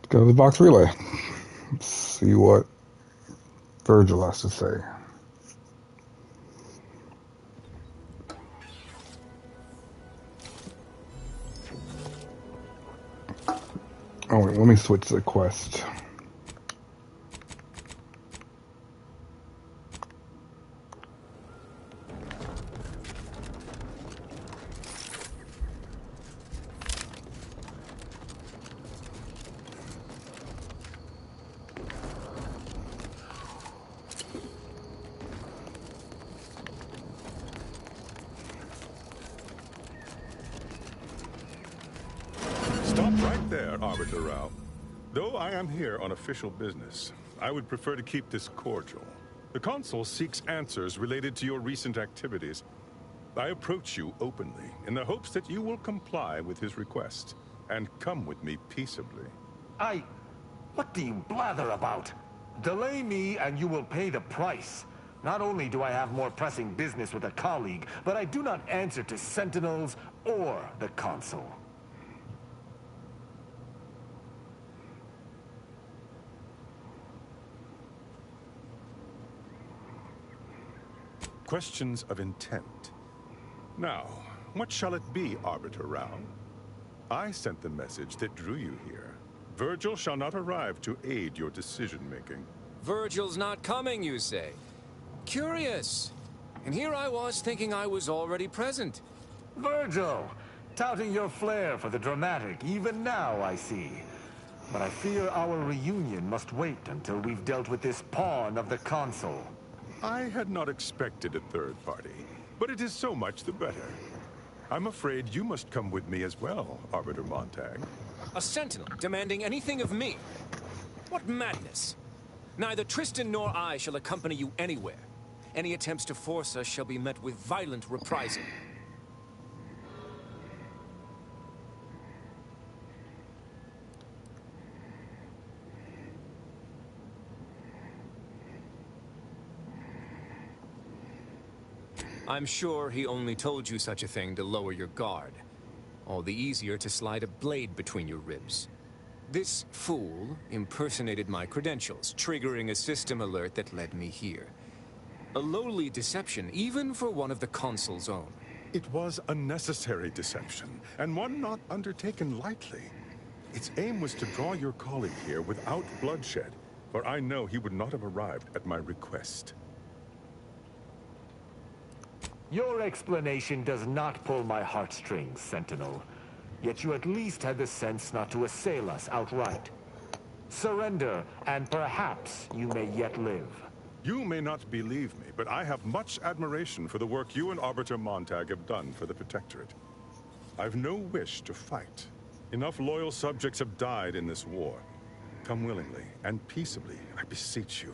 Go to the Vox Relay. Let's see what Virgil has to say. Oh wait, let me switch the quest. Stop right there, Arbiter Rao. Though I am here on official business, I would prefer to keep this cordial. The Consul seeks answers related to your recent activities. I approach you openly in the hopes that you will comply with his request and come with me peaceably. What do you blather about? Delay me and you will pay the price. Not only do I have more pressing business with a colleague, but I do not answer to Sentinels or the Consul. Questions of intent. Now, what shall it be, Arbiter Rao? I sent the message that drew you here. Virgil shall not arrive to aid your decision-making. Virgil's not coming, you say? Curious. And here I was thinking I was already present. Virgil! Touting your flair for the dramatic, even now, I see. But I fear our reunion must wait until we've dealt with this pawn of the Consul. I had not expected a third party, but it is so much the better. I'm afraid you must come with me as well, Arbiter Montag. A sentinel demanding anything of me? What madness! Neither Tristan nor I shall accompany you anywhere. Any attempts to force us shall be met with violent reprisal. I'm sure he only told you such a thing to lower your guard. All the easier to slide a blade between your ribs. This fool impersonated my credentials, triggering a system alert that led me here. A lowly deception, even for one of the Consul's own. It was a necessary deception, and one not undertaken lightly. Its aim was to draw your colleague here without bloodshed, for I know he would not have arrived at my request. Your explanation does not pull my heartstrings, Sentinel. Yet you at least had the sense not to assail us outright. Surrender, and perhaps you may yet live. You may not believe me, but I have much admiration for the work you and Arbiter Montag have done for the Protectorate. I've no wish to fight. Enough loyal subjects have died in this war. Come willingly and peaceably, I beseech you.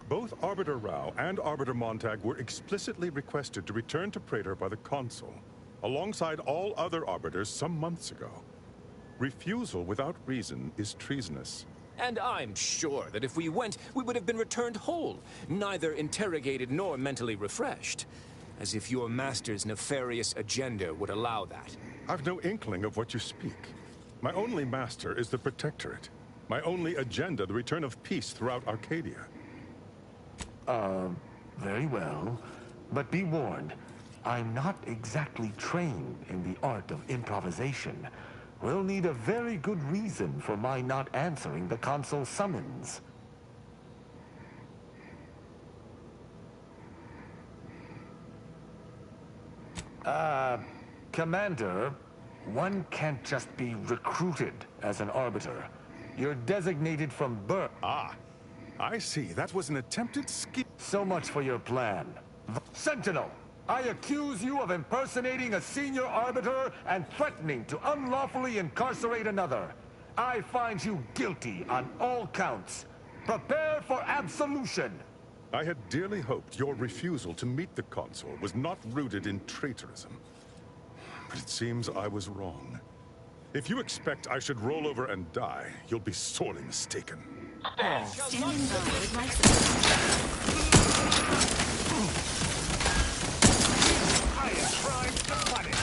Both Arbiter Rao and Arbiter Montag were explicitly requested to return to Praetor by the Consul, alongside all other Arbiters some months ago. Refusal without reason is treasonous. And I'm sure that if we went, we would have been returned whole, neither interrogated nor mentally refreshed. As if your master's nefarious agenda would allow that. I've no inkling of what you speak. My only master is the Protectorate. My only agenda, the return of peace throughout Arcadia. Very well. But be warned, I'm not exactly trained in the art of improvisation. We'll need a very good reason for my not answering the Consul's summons. Commander, one can't just be recruited as an Arbiter. You're designated from birth. Ah, I see. That was an attempted scheme. So much for your plan. Sentinel, I accuse you of impersonating a senior Arbiter and threatening to unlawfully incarcerate another. I find you guilty on all counts. Prepare for absolution. I had dearly hoped your refusal to meet the Consul was not rooted in traitorism. But it seems I was wrong. If you expect I should roll over and die, you'll be sorely mistaken. Standing by with my Higher crimes to punish.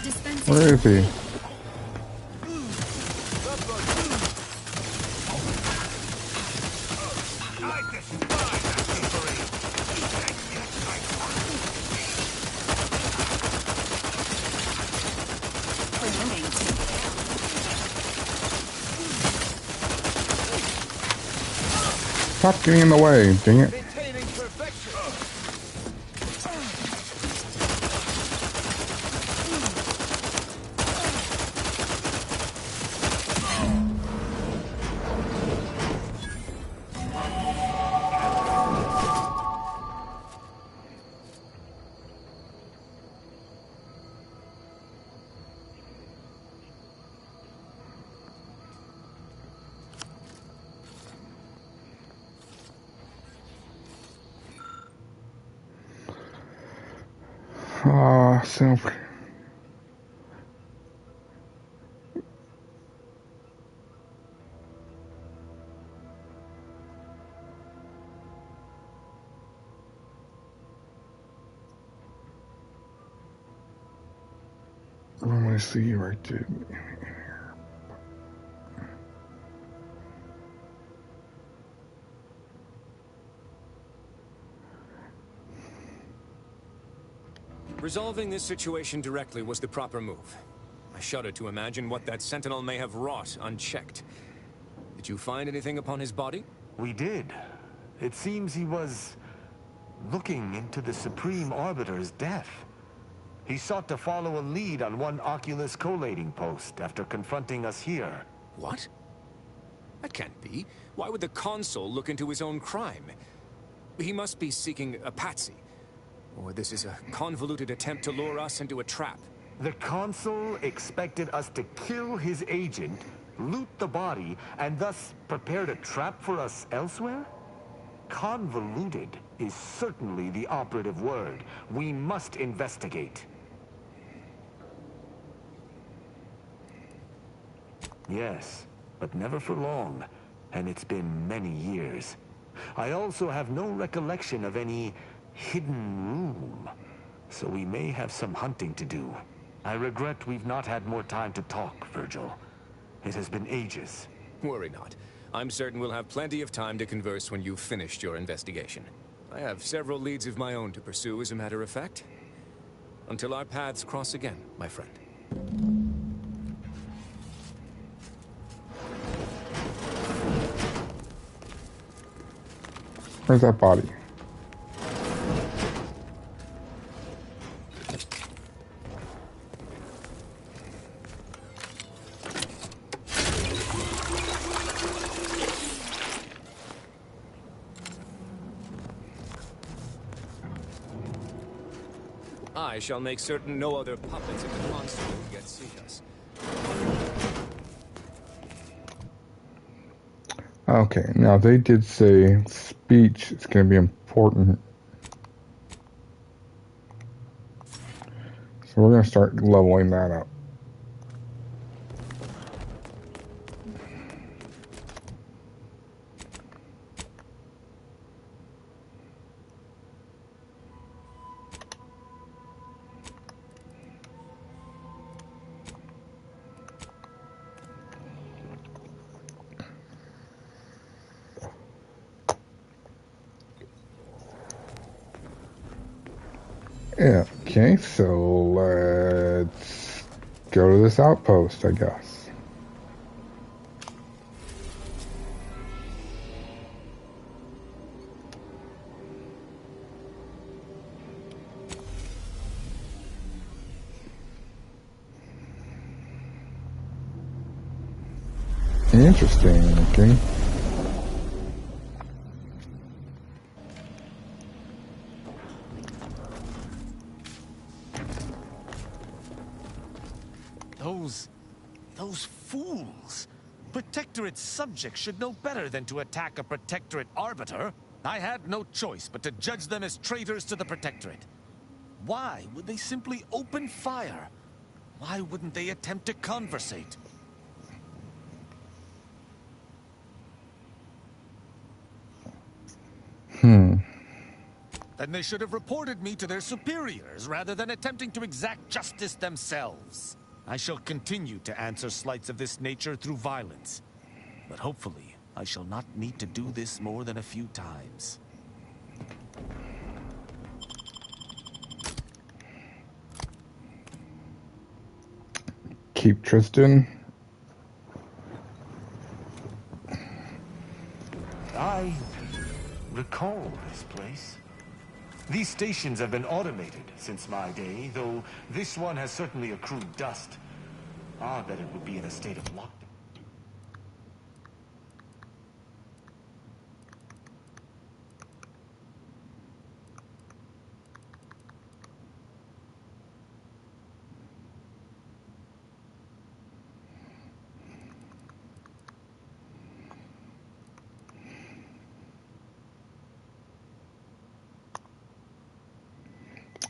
dispensing. Where is he? Stop getting in the way, dang it. So I want to see you right there. Resolving this situation directly was the proper move. I shudder to imagine what that sentinel may have wrought unchecked. Did you find anything upon his body? We did. It seems he was looking into the Supreme Arbiter's death. He sought to follow a lead on one Oculus collating post after confronting us here. What? That can't be. Why would the Consul look into his own crime? He must be seeking a patsy. Or this is a convoluted attempt to lure us into a trap. The Consul expected us to kill his agent, loot the body, and thus prepared a trap for us elsewhere? Convoluted is certainly the operative word. We must investigate. Yes, but never for long, and it's been many years. I also have no recollection of any hidden room, so we may have some hunting to do. I regret we've not had more time to talk, Virgil. It has been ages. Worry not. I'm certain we'll have plenty of time to converse when you've finished your investigation. I have several leads of my own to pursue, as a matter of fact. Until our paths cross again, my friend. Where's that body? I shall make certain no other puppets of the Consul get see us. Okay, now they did say speech is going to be important. So we're going to start leveling that up. Yeah, okay, so let's go to this outpost, I guess. Interesting, okay. Those fools! Protectorate subjects should know better than to attack a Protectorate Arbiter. I had no choice but to judge them as traitors to the Protectorate. Why would they simply open fire? Why wouldn't they attempt to conversate? Then they should have reported me to their superiors rather than attempting to exact justice themselves. I shall continue to answer slights of this nature through violence. But hopefully, I shall not need to do this more than a few times. Keep Tristan. I recall this place. These stations have been automated since my day, though this one has certainly accrued dust. Odd that it would be in a state of lockdown.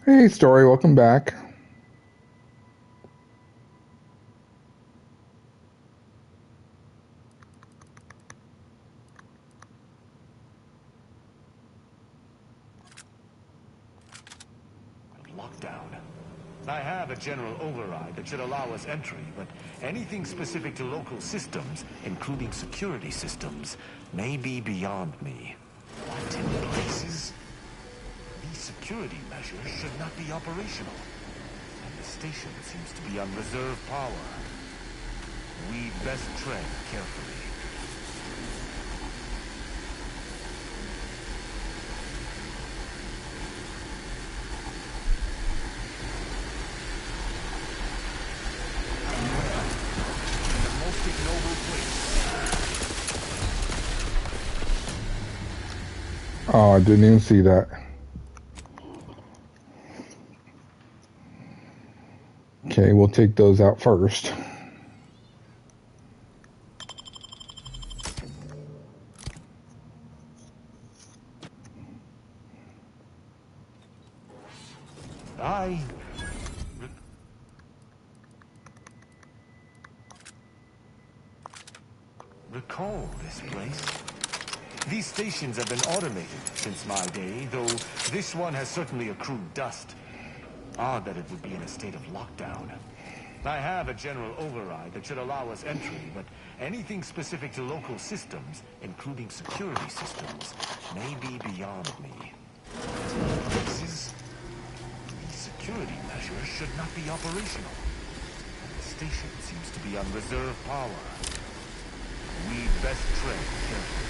Hey, Story, welcome back. Lockdown. I have a general override that should allow us entry, but anything specific to local systems, including security systems, may be beyond me. What in places? These security measures should not be operational. And the station seems to be on reserve power. We'd best tread carefully. Oh, I didn't even see that. Okay, we'll take those out first. I recall this place. These stations have been automated since my day, though this one has certainly accrued dust. Odd that it would be in a state of lockdown. I have a general override that should allow us entry, but anything specific to local systems, including security systems, may be beyond me. These security measures should not be operational. And the station seems to be on reserve power. We'd best tread carefully.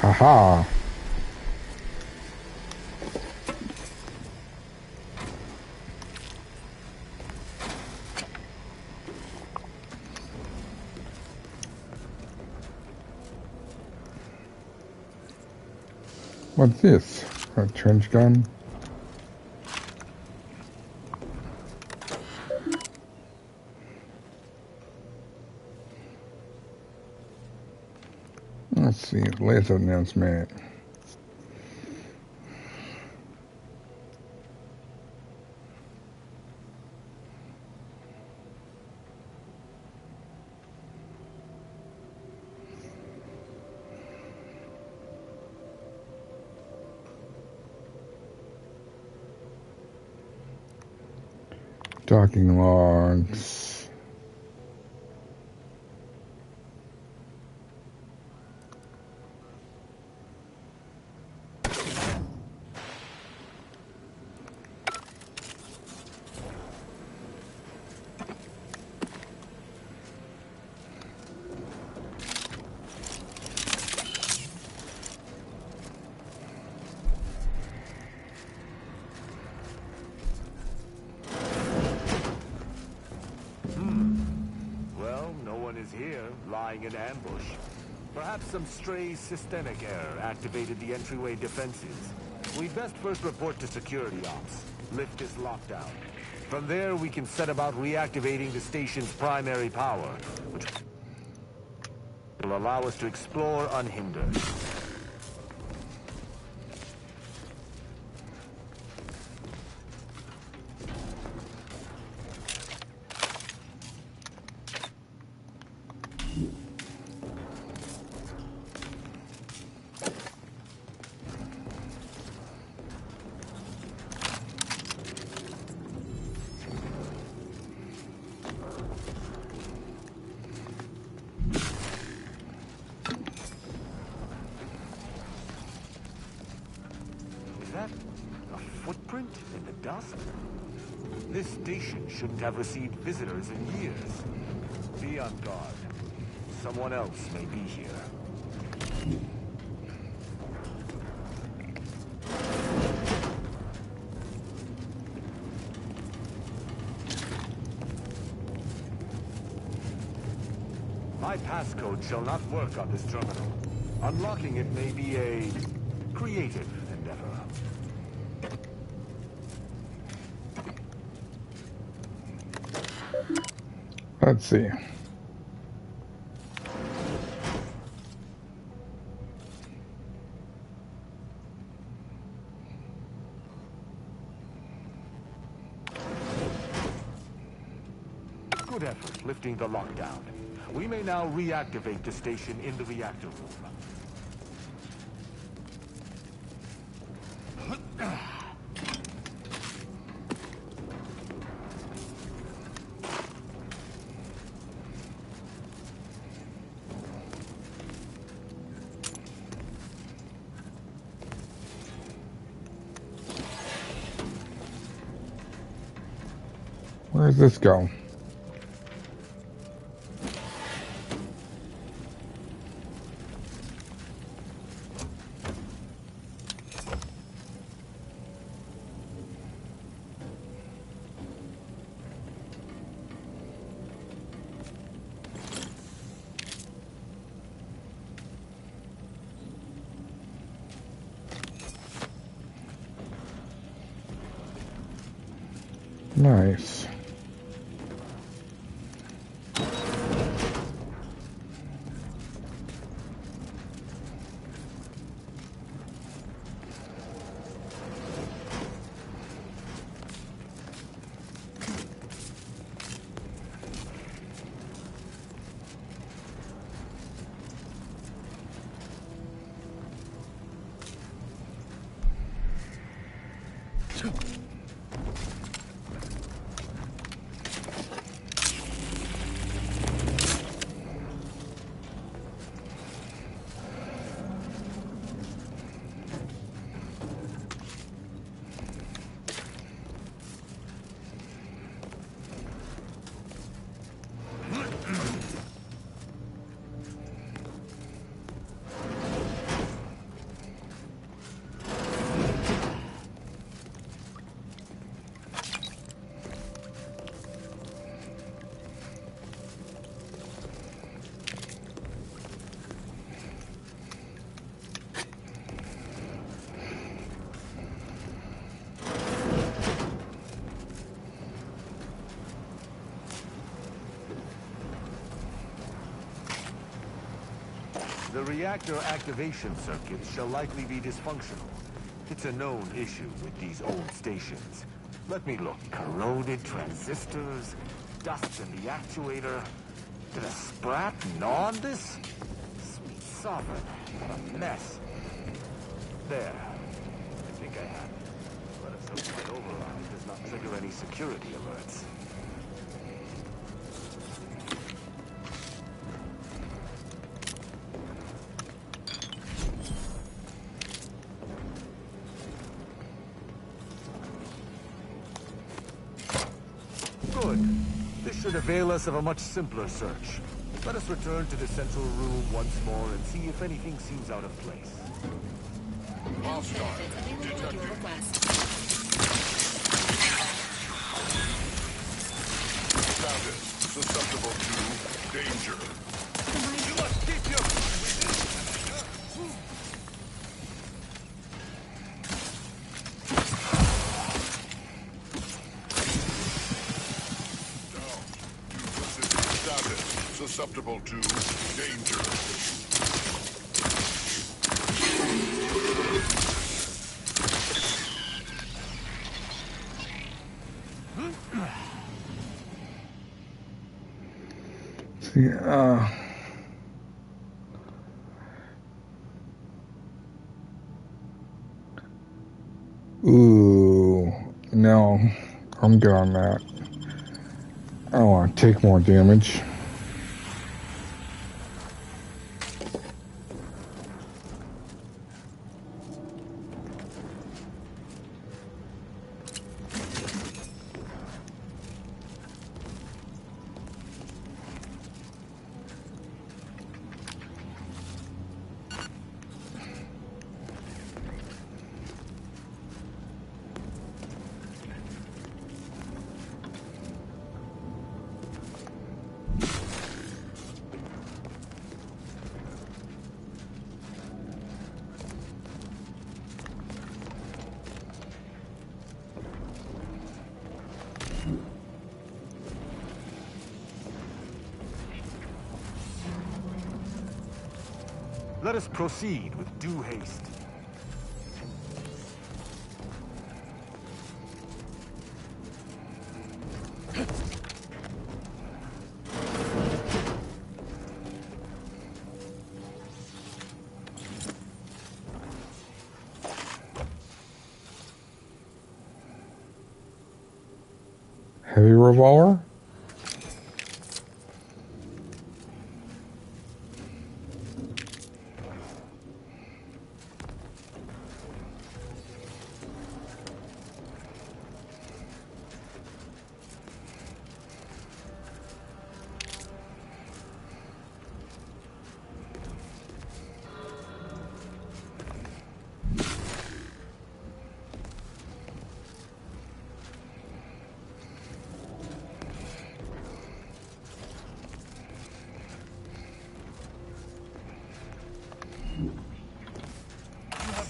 Haha. What's this? A trench gun? Let's see, latest announcement. Docking logs. Well, no one is here, lying in ambush. Perhaps some stray systemic error activated the entryway defenses. We'd best first report to security ops. Lift this lockdown. From there, we can set about reactivating the station's primary power, which will allow us to explore unhindered. Footprint in the dust? This station shouldn't have received visitors in years. Be on guard. Someone else may be here. My passcode shall not work on this terminal. Unlocking it may be a creative endeavor. Let's see. Good effort lifting the lockdown. We may now reactivate the station in the reactor room. Where does this go? Nice. The reactor activation circuit shall likely be dysfunctional. It's a known issue with these old stations. Let me look. Corroded transistors, dust in the actuator. Did a sprat gnaw on this? Sweet sovereign, what a mess. There. I think I have it. Let us hope my override does not trigger any security alerts. Good. This should avail us of a much simpler search. Let us return to the central room once more and see if anything seems out of place. Status susceptible to danger. You must keep your... susceptible to danger. See, ooh, no, I'm good on that. I don't want to take more damage. Let us proceed with due haste. Heavy revolver?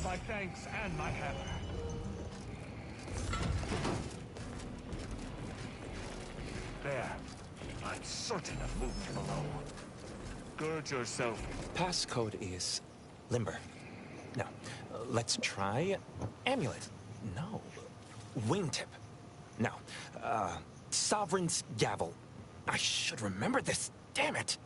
My thanks and my hammer. There. I'm certain of movement below. Gird yourself. Passcode is limber. Now, let's try amulet. No. Wingtip. Now, Sovereign's gavel. I should remember this. Damn it.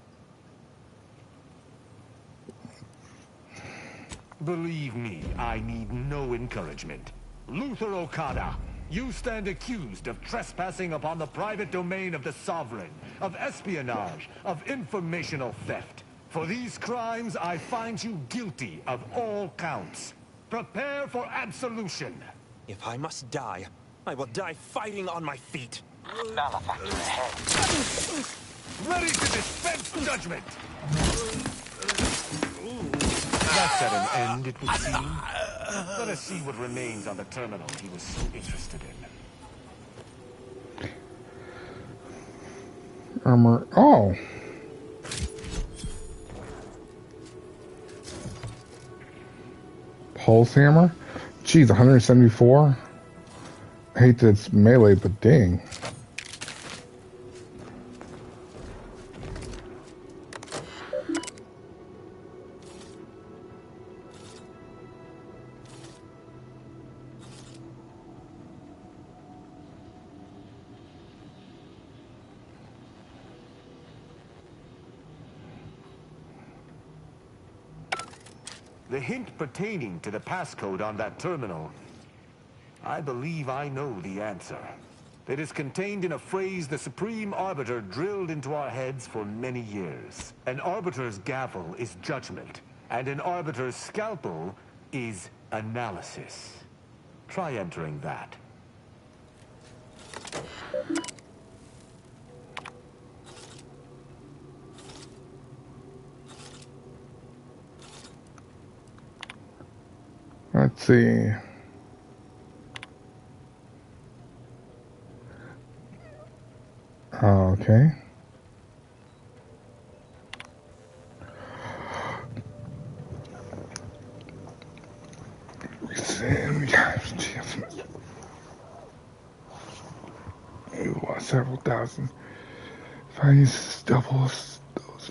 Believe me, I need no encouragement. Luther Okada, you stand accused of trespassing upon the private domain of the Sovereign, of espionage, of informational theft. For these crimes, I find you guilty of all counts. Prepare for absolution. If I must die, I will die fighting on my feet. Malefactor ahead. Ready to dispense judgment. That's at an end, it would seem. Let us see what remains on the terminal he was so interested in. Armor. Oh. Pulse hammer? Geez, 174? I hate that it's melee, but dang. The hint pertaining to the passcode on that terminal, I believe I know the answer. It is contained in a phrase the Supreme Arbiter drilled into our heads for many years. An Arbiter's gavel is judgment, and an Arbiter's scalpel is analysis. Try entering that. Let's see. Okay. We lost several thousand. If I use doubles, those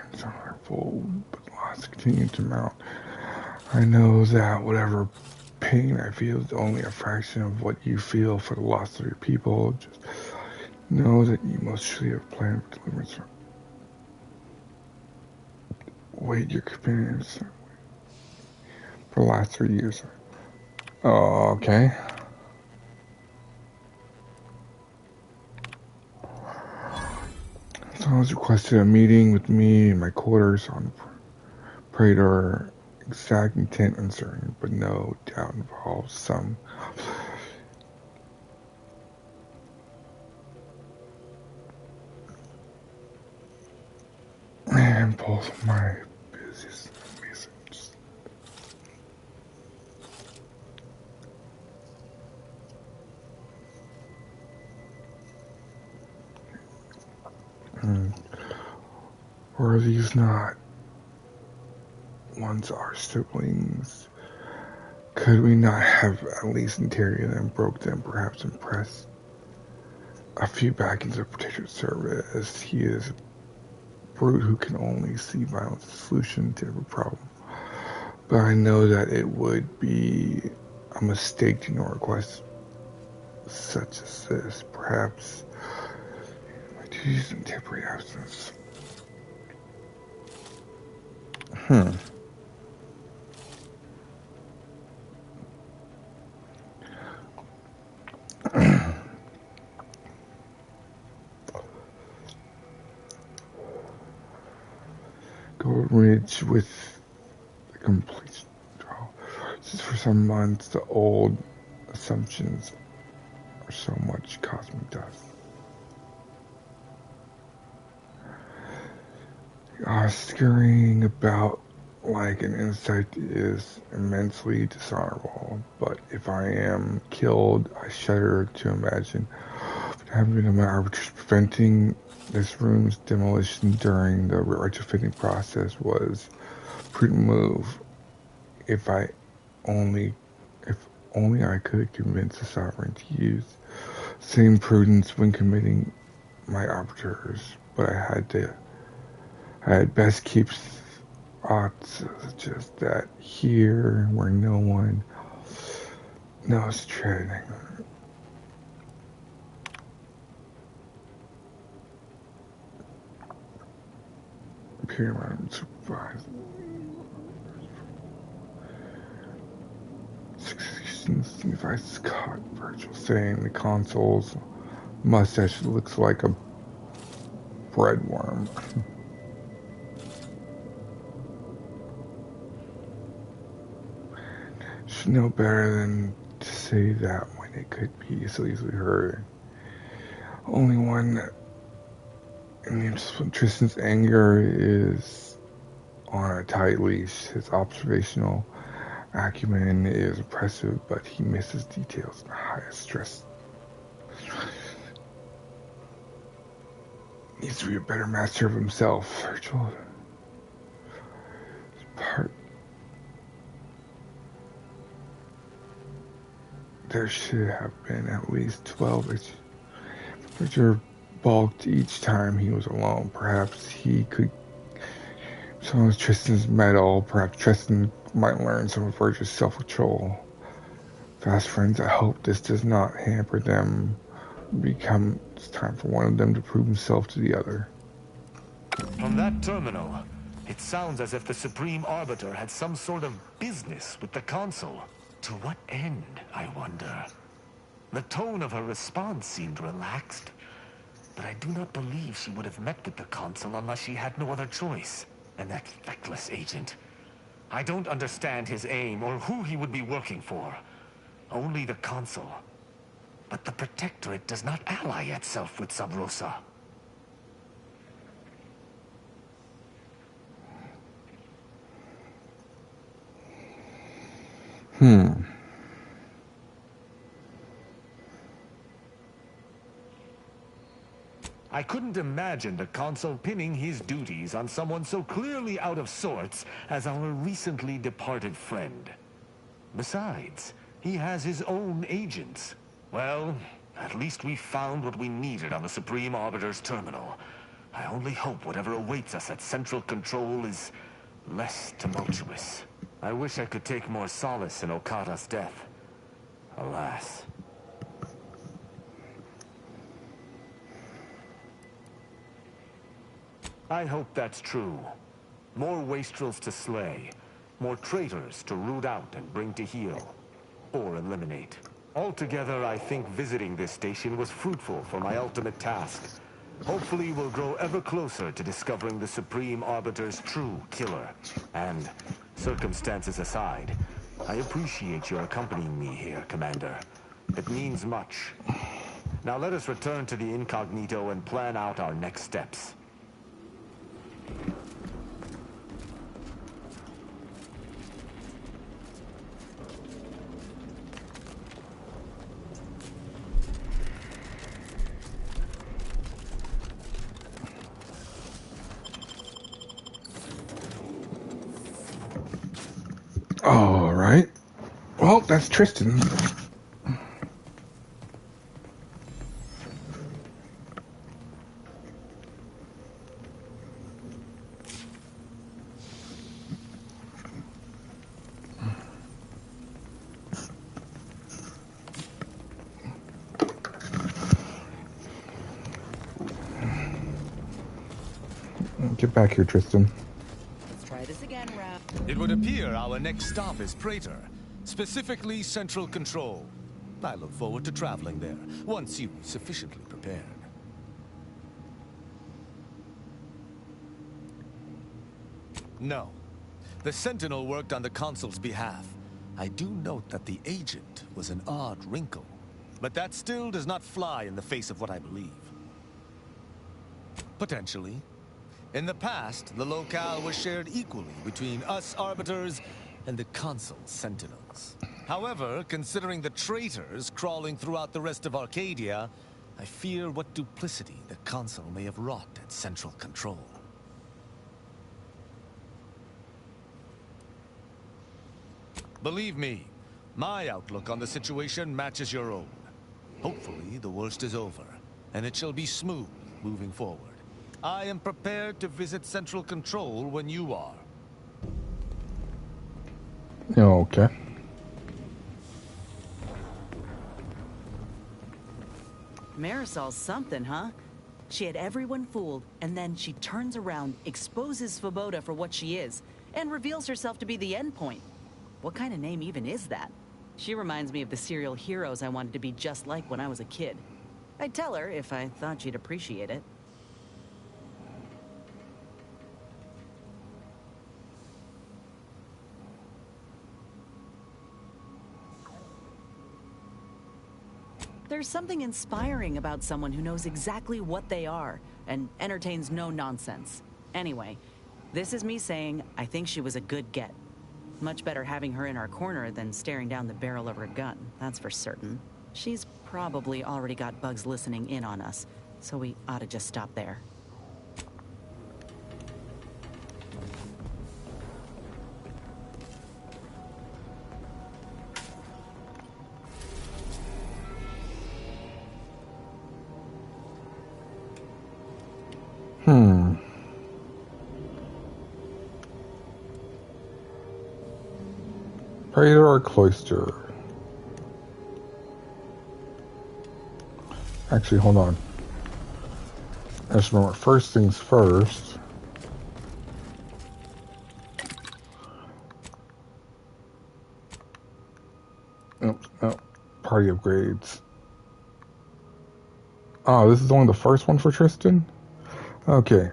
Friends are full, but loss continue to mount. I know that whatever pain I feel is only a fraction of what you feel for the loss of your people. Just know that you must surely have a plan for deliverance. Wait, your companions for the last 3 years. Oh, okay. Someone's requested a meeting with me in my quarters on Praetor. Exact intent uncertain, but no doubt involves some. And both of my business messages. Or are these not once our siblings? Could we not have at least interrogated them, broke them, perhaps impressed a few back into protective service? He is a brute who can only see violence as a solution to every problem. But I know that it would be a mistake to ignore requests such as this. Perhaps my duties in temporary absence. Gold Ridge with the complete draw. Since for some months the old assumptions are so much cosmic dust. Scurrying about like an insect is immensely dishonorable, but if I am killed, I shudder to imagine what happened to my arbiters. Preventing this room's demolition during the retrofitting process was a prudent move. If only I could convince the sovereign to use the same prudence when committing my arbiters, but I had best keep thoughts just that here where no one knows treading. Pyramid supervised. 16 devices caught Virgil saying the console's mustache looks like a breadworm. Should know better than to say that when it could be so easily heard. Only one in Tristan's anger is on a tight leash. His observational acumen is impressive, but he misses details in the highest stress. Needs to be a better master of himself, Virgil. There should have been at least 12 Virgil balked each time he was alone. Perhaps he could some of Tristan's mettle. Perhaps Tristan might learn some of Virgil's self-control. Fast friends, I hope this does not hamper them. It's time for one of them to prove himself to the other. From that terminal, it sounds as if the Supreme Arbiter had some sort of business with the Consul. To what end, I wonder? The tone of her response seemed relaxed, but I do not believe she would have met with the Consul unless she had no other choice. And that feckless agent. I don't understand his aim or who he would be working for. Only the Consul. But the Protectorate does not ally itself with Sub Rosa. I couldn't imagine the Consul pinning his duties on someone so clearly out of sorts as our recently departed friend. Besides, he has his own agents. Well, at least we found what we needed on the Supreme Arbiter's terminal. I only hope whatever awaits us at Central Control is less tumultuous. I wish I could take more solace in Okada's death. Alas. I hope that's true. More wastrels to slay. More traitors to root out and bring to heel. Or eliminate. Altogether, I think visiting this station was fruitful for my ultimate task. Hopefully, we'll grow ever closer to discovering the Supreme Arbiter's true killer. And, circumstances aside, I appreciate your accompanying me here, Commander. It means much. Now let us return to the Incognito and plan out our next steps. All right. Well, that's Tristan. Get back here, Tristan. Let's try this again, Ralph. It would appear our next stop is Praetor, specifically Central Control. I look forward to traveling there, once you're sufficiently prepared. No. The Sentinel worked on the Consul's behalf. I do note that the agent was an odd wrinkle. But that still does not fly in the face of what I believe. Potentially. In the past, the locale was shared equally between us Arbiters and the Consul's Sentinels. However, considering the traitors crawling throughout the rest of Arcadia, I fear what duplicity the Consul may have wrought at Central Control. Believe me, my outlook on the situation matches your own. Hopefully, the worst is over, and it shall be smooth moving forward. I am prepared to visit Central Control when you are. Okay. Marisol's something, huh? She had everyone fooled, and then she turns around, exposes Svoboda for what she is, and reveals herself to be the endpoint. What kind of name even is that? She reminds me of the serial heroes I wanted to be just like when I was a kid. I'd tell her if I thought she'd appreciate it. There's something inspiring about someone who knows exactly what they are and entertains no nonsense. Anyway, this is me saying I think she was a good get. Much better having her in our corner than staring down the barrel of her gun, that's for certain. She's probably already got bugs listening in on us, so we ought to just stop there. Praetor or Cloister? Actually, hold on. I just remember, first things first. Nope, nope. Party upgrades. Oh, this is only the first one for Tristan? Okay.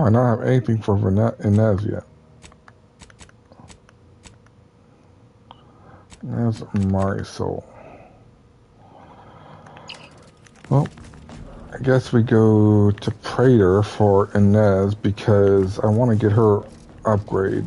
I don't have anything for Inez yet. That's Marisol. Well, I guess we go to Prater for Inez because I want to get her upgrade.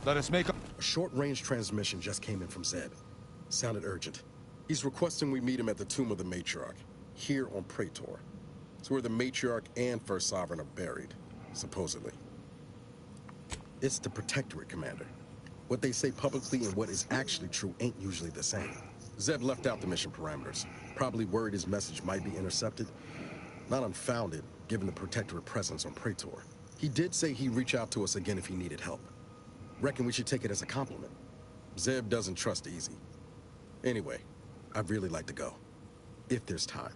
Let us make a short-range transmission just came in from Zeb. Sounded urgent. He's requesting we meet him at the tomb of the Matriarch, here on Praetor. It's where the Matriarch and First Sovereign are buried, supposedly. It's the Protectorate, Commander. What they say publicly and what is actually true ain't usually the same. Zeb left out the mission parameters, probably worried his message might be intercepted. Not unfounded, given the Protectorate presence on Praetor. He did say he'd reach out to us again if he needed help. Reckon we should take it as a compliment. Zeb doesn't trust easy. Anyway, I'd really like to go. If there's time.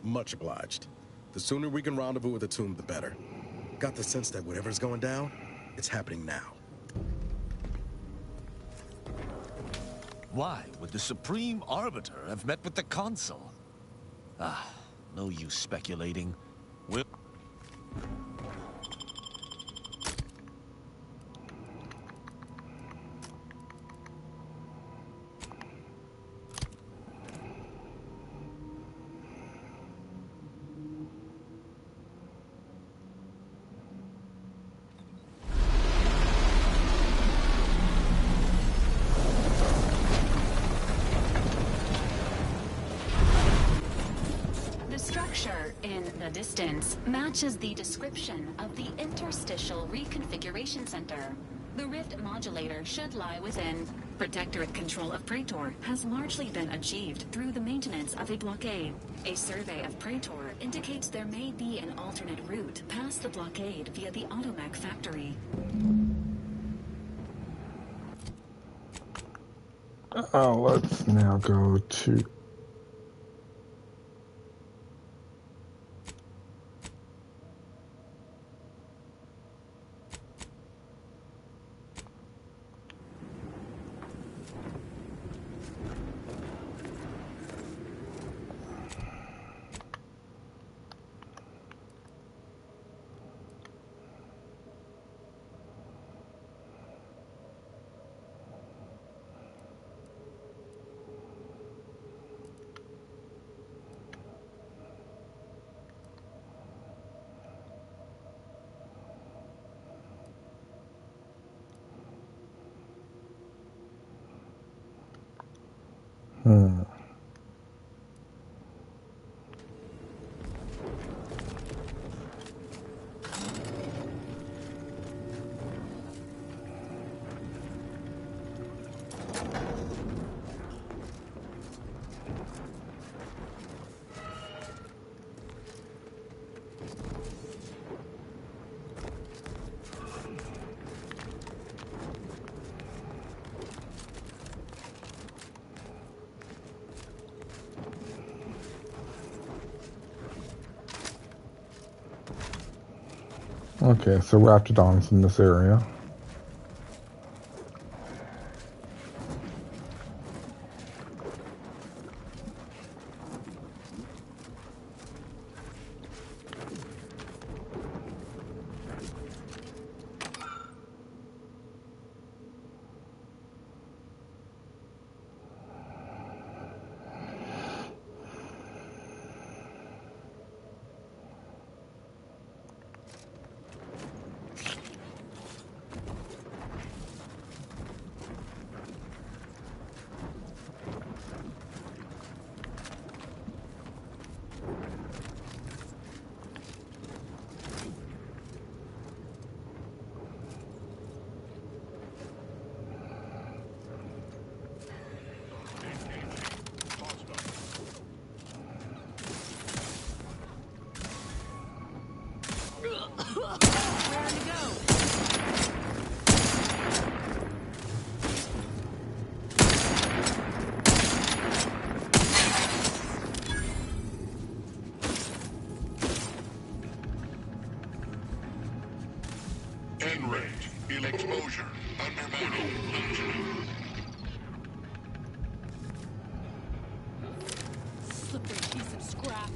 Much obliged. The sooner we can rendezvous at the tomb, the better. Got the sense that whatever's going down, it's happening now. Why would the Supreme Arbiter have met with the Consul? Ah, no use speculating. We'll... Distance matches the description of the Interstitial Reconfiguration Center. The rift modulator should lie within. Protectorate control of Praetor has largely been achieved through the maintenance of a blockade. A survey of Praetor indicates there may be an alternate route past the blockade via the Automech factory. Let's now go to... Okay, so Raptidon's in this area. In exposure. Under model. Slippery piece of scrap.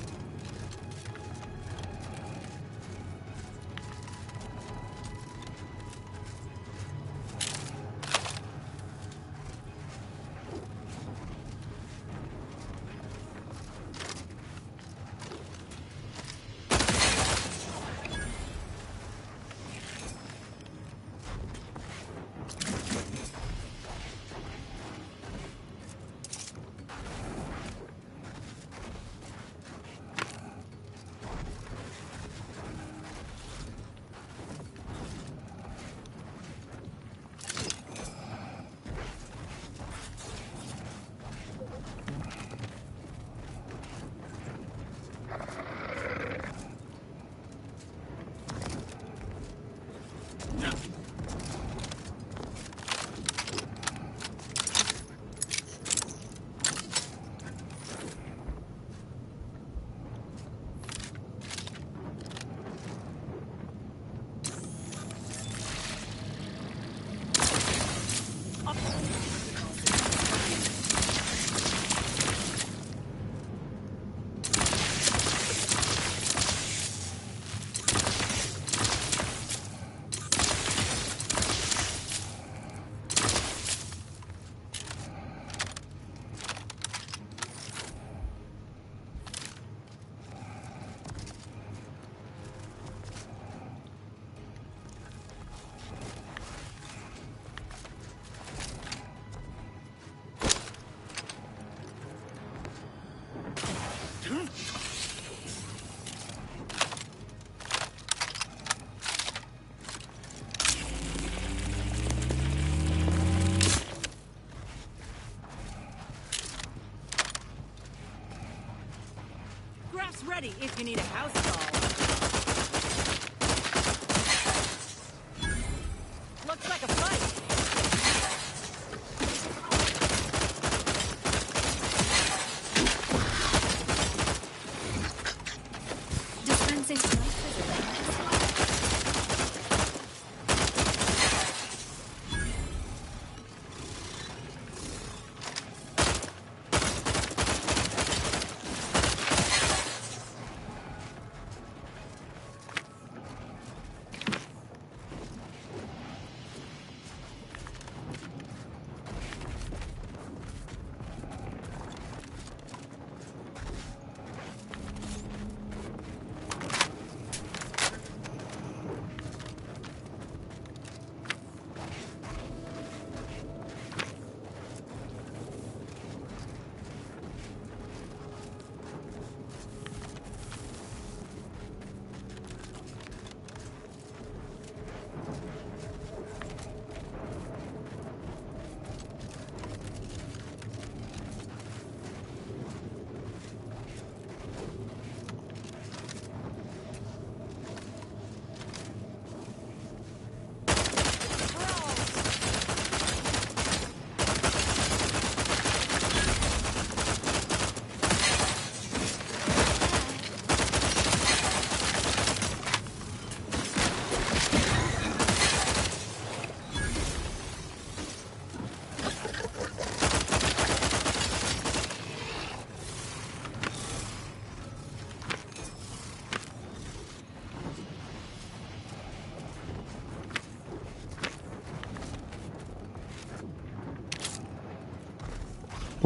Graph's ready if you need a house doll. Looks like a fight. Dispensing snipers.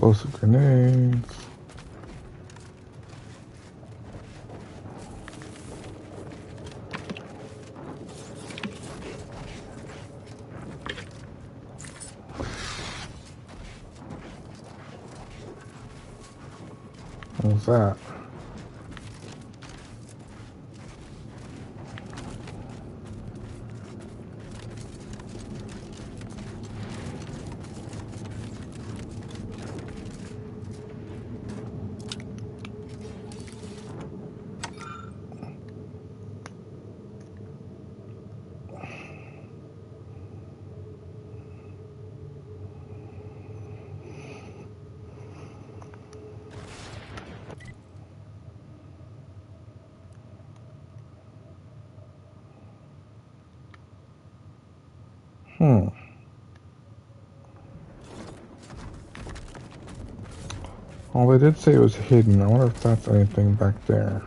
Explosive grenades. What's that? Well, they did say it was hidden. I wonder if that's anything back there.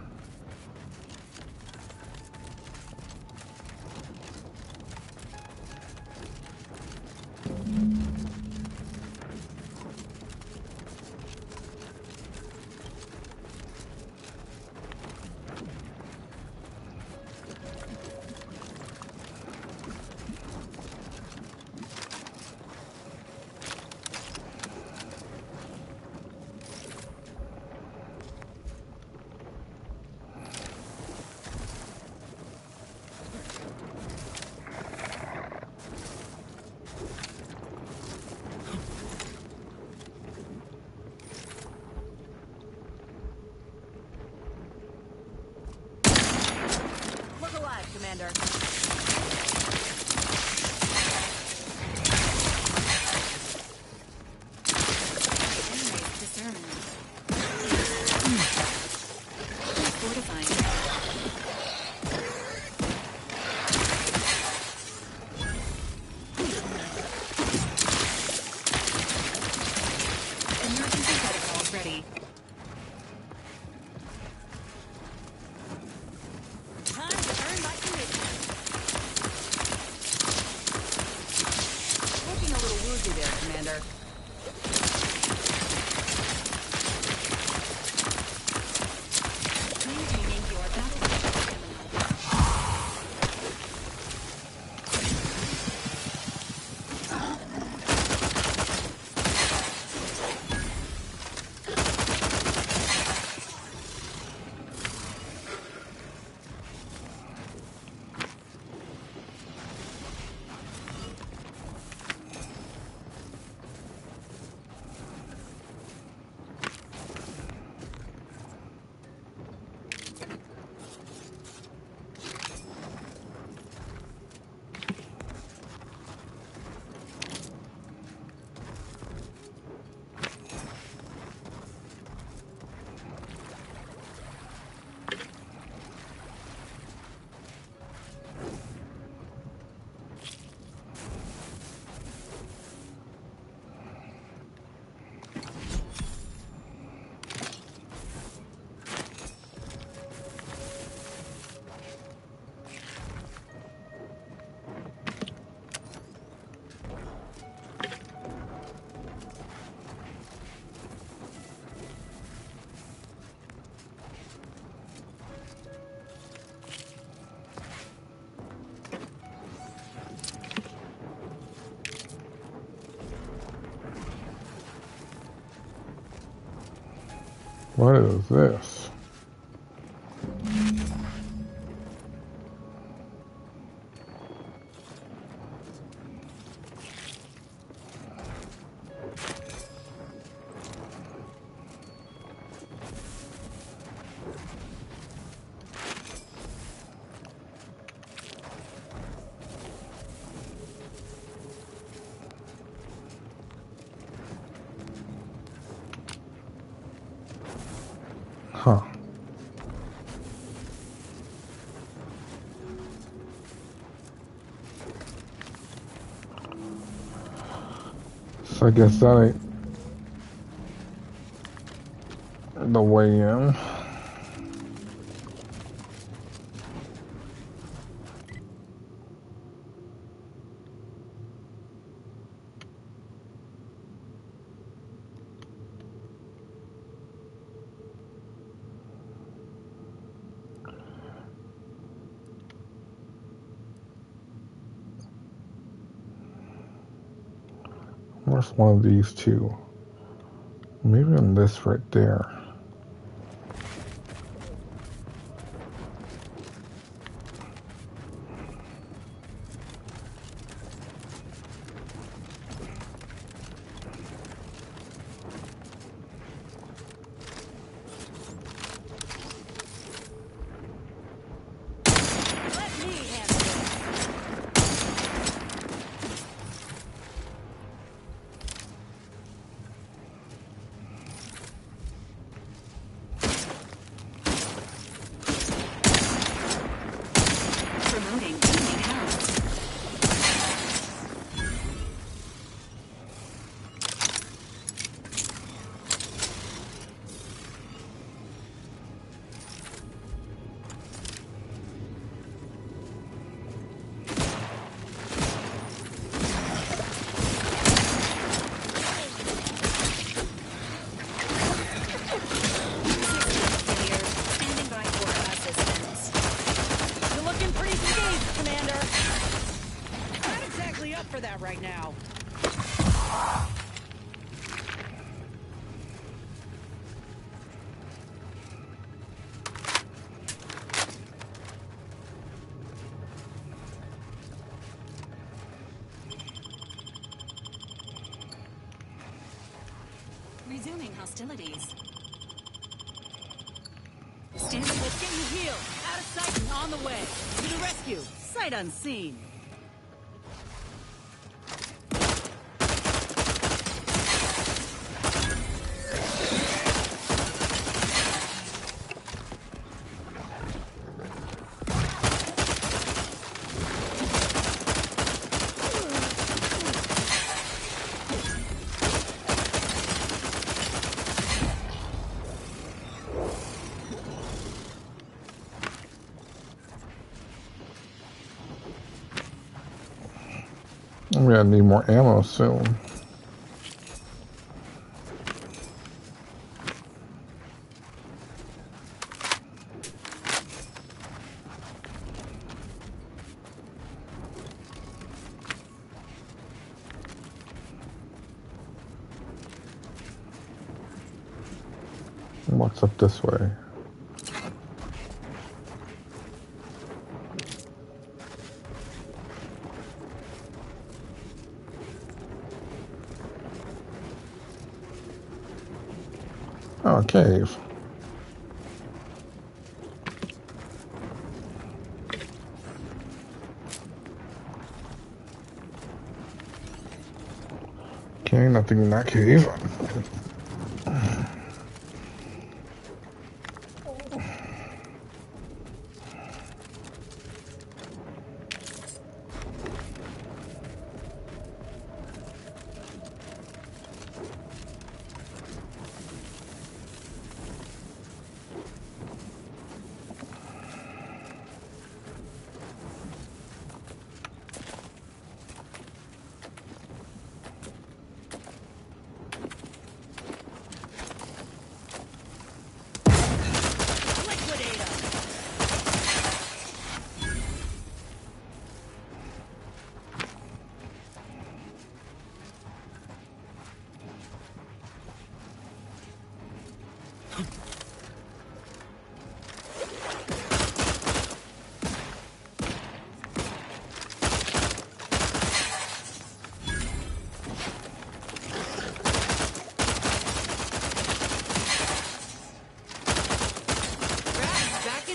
Look alive, Commander. Enemies discerned. Fortifying. Emergency protocols ready. Time to earn my commission. Looking a little woozy there, Commander. Maintaining your battle. What is this? Huh. So I guess that ain't the way in. Where's one of these two? Maybe on this right there. right now. Resuming hostilities. Stand up, let's get you healed. Out of sight and on the way. To the rescue. Sight unseen. I'm gonna need more ammo soon. What's up this way? Oh, a cave. Okay, nothing in that cave.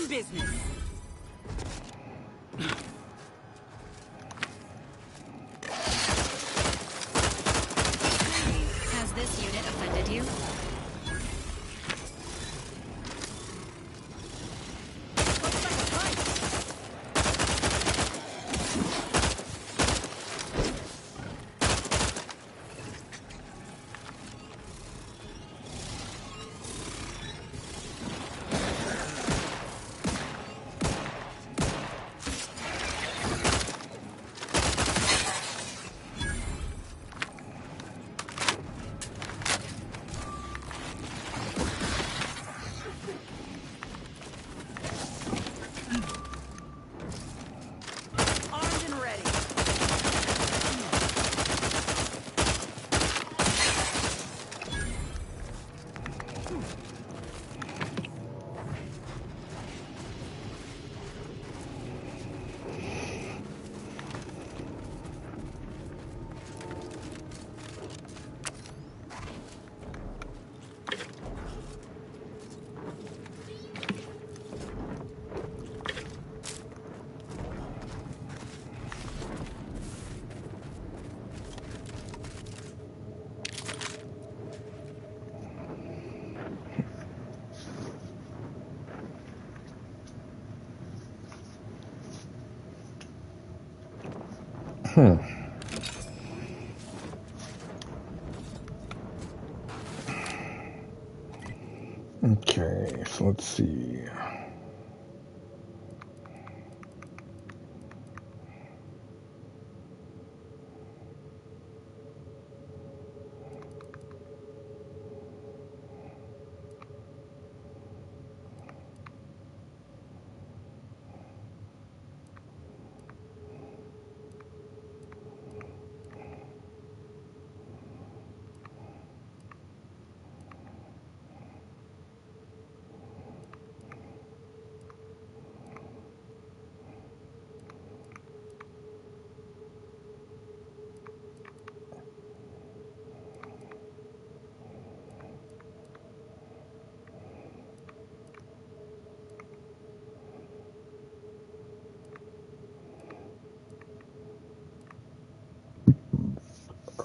Business. Has this unit offended you? Okay, so let's see.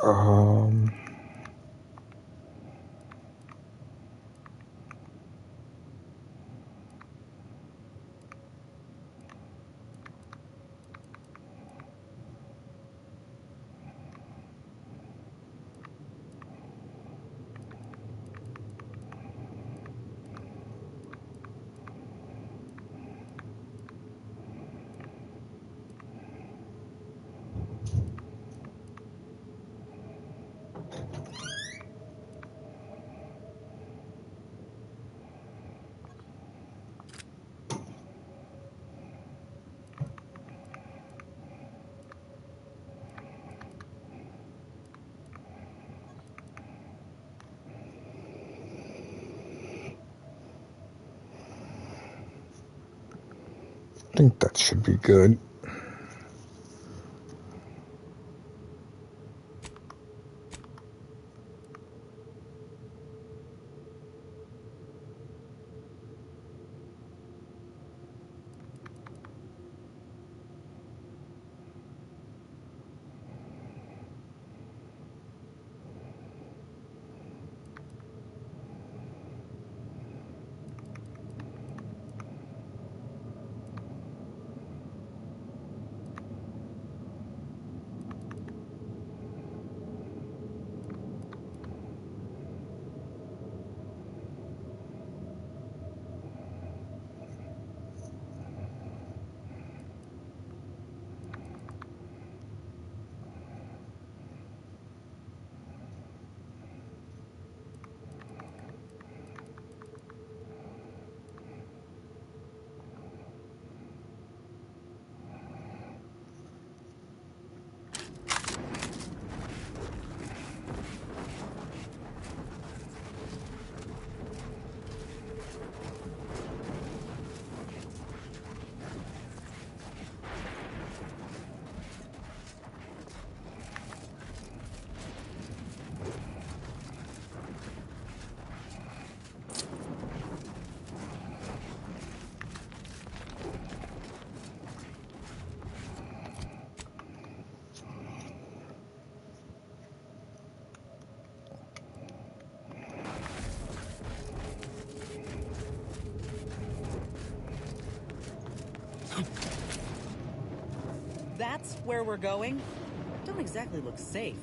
Um... I think that should be good. That's where we're going? Don't exactly look safe.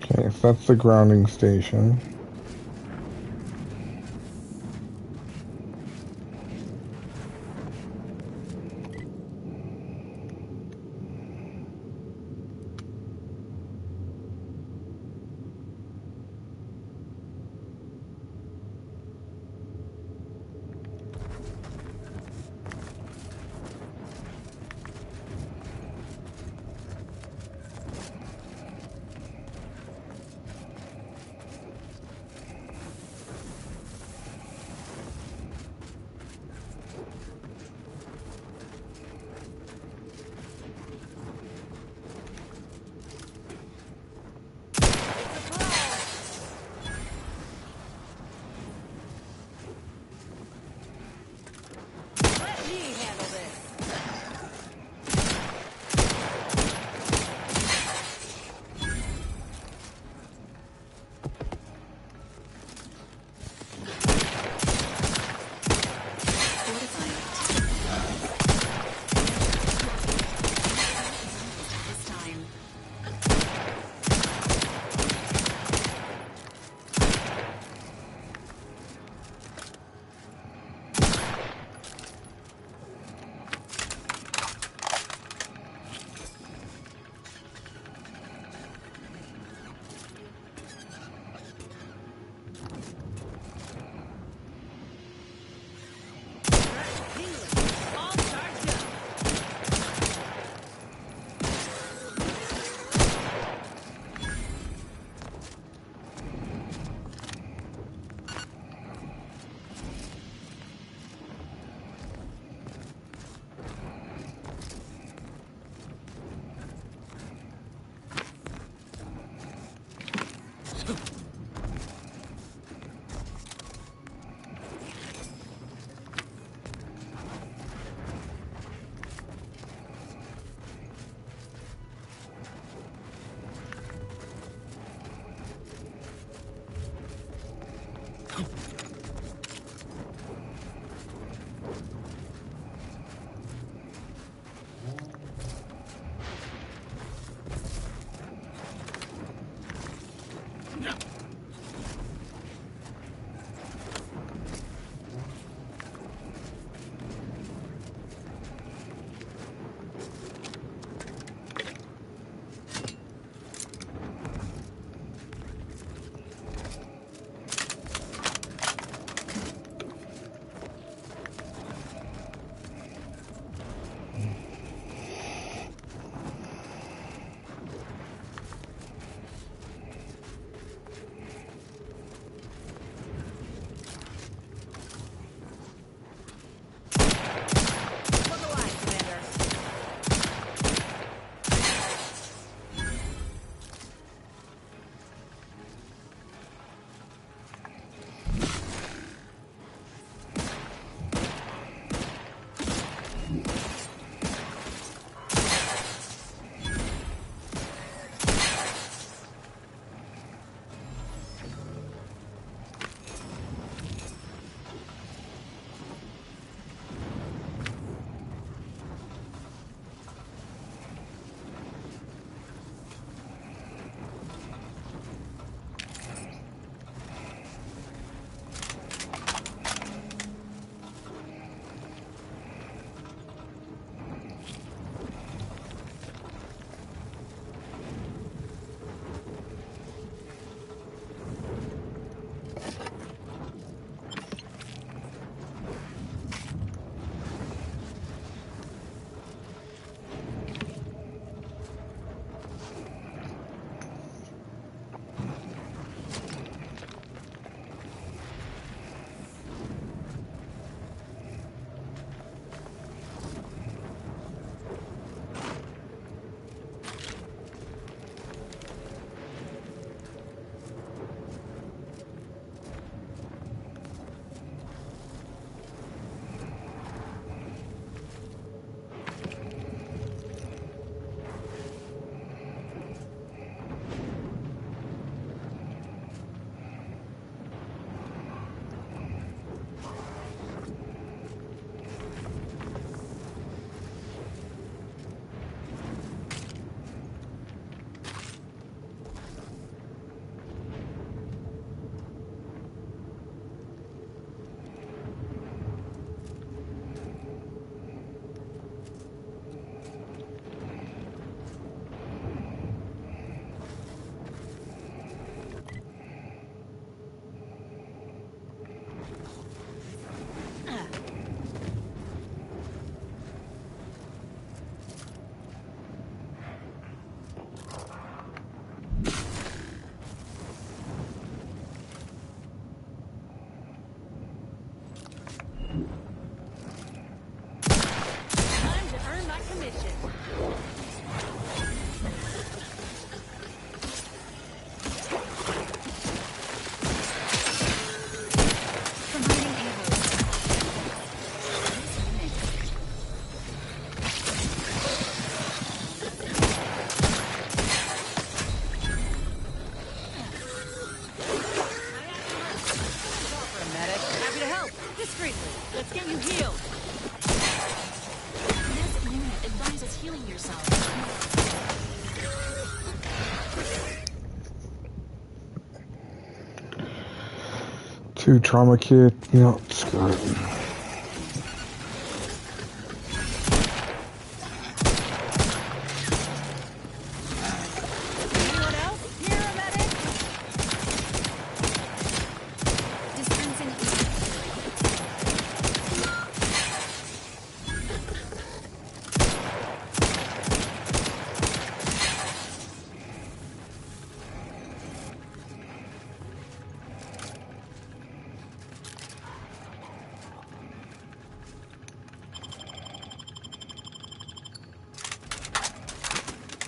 Okay, so that's the grounding station. 2 trauma kit, you know, screw it.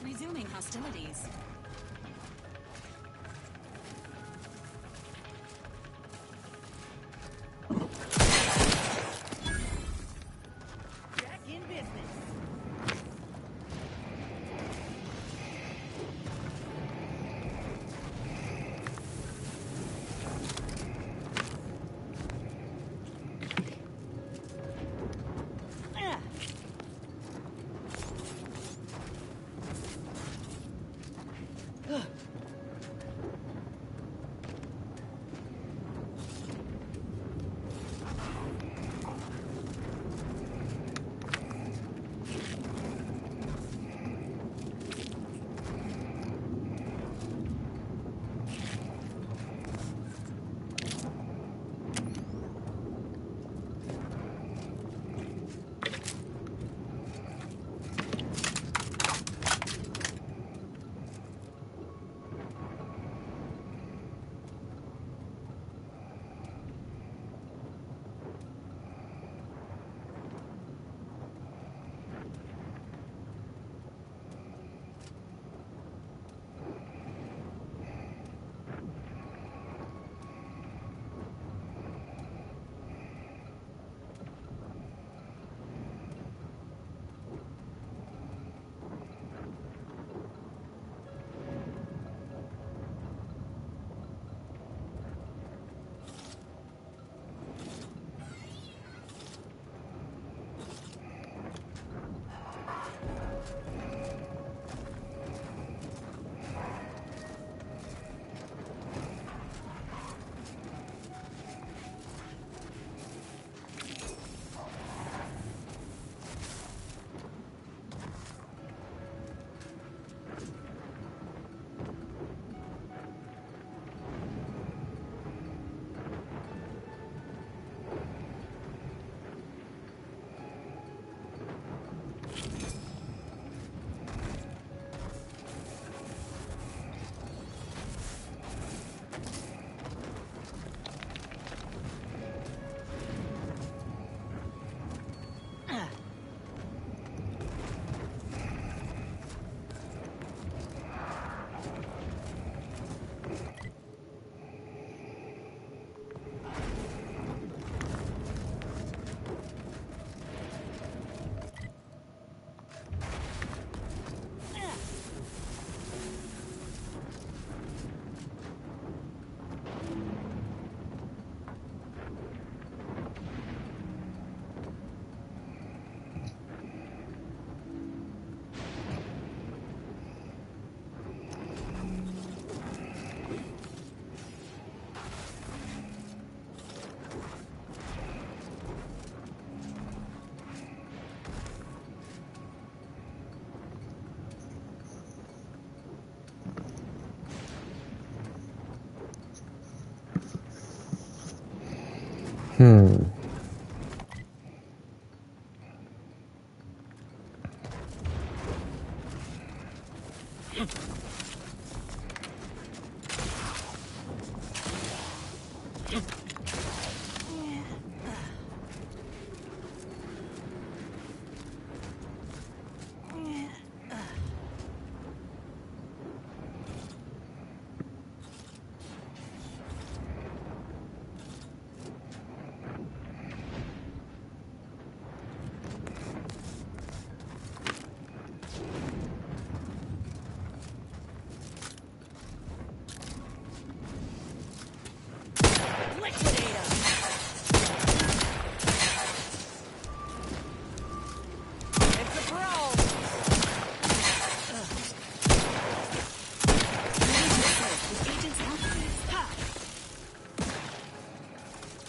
Resuming hostilities. Back in business.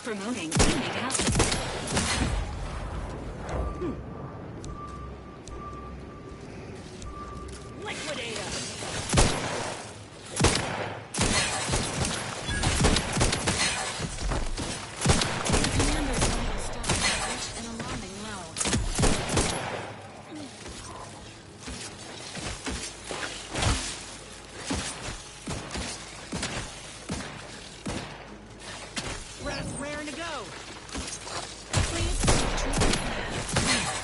Promoting teammate houses. Liquidator! Commander's vital stars have reached an alarming low. Brass raring to go. Please retreat the path.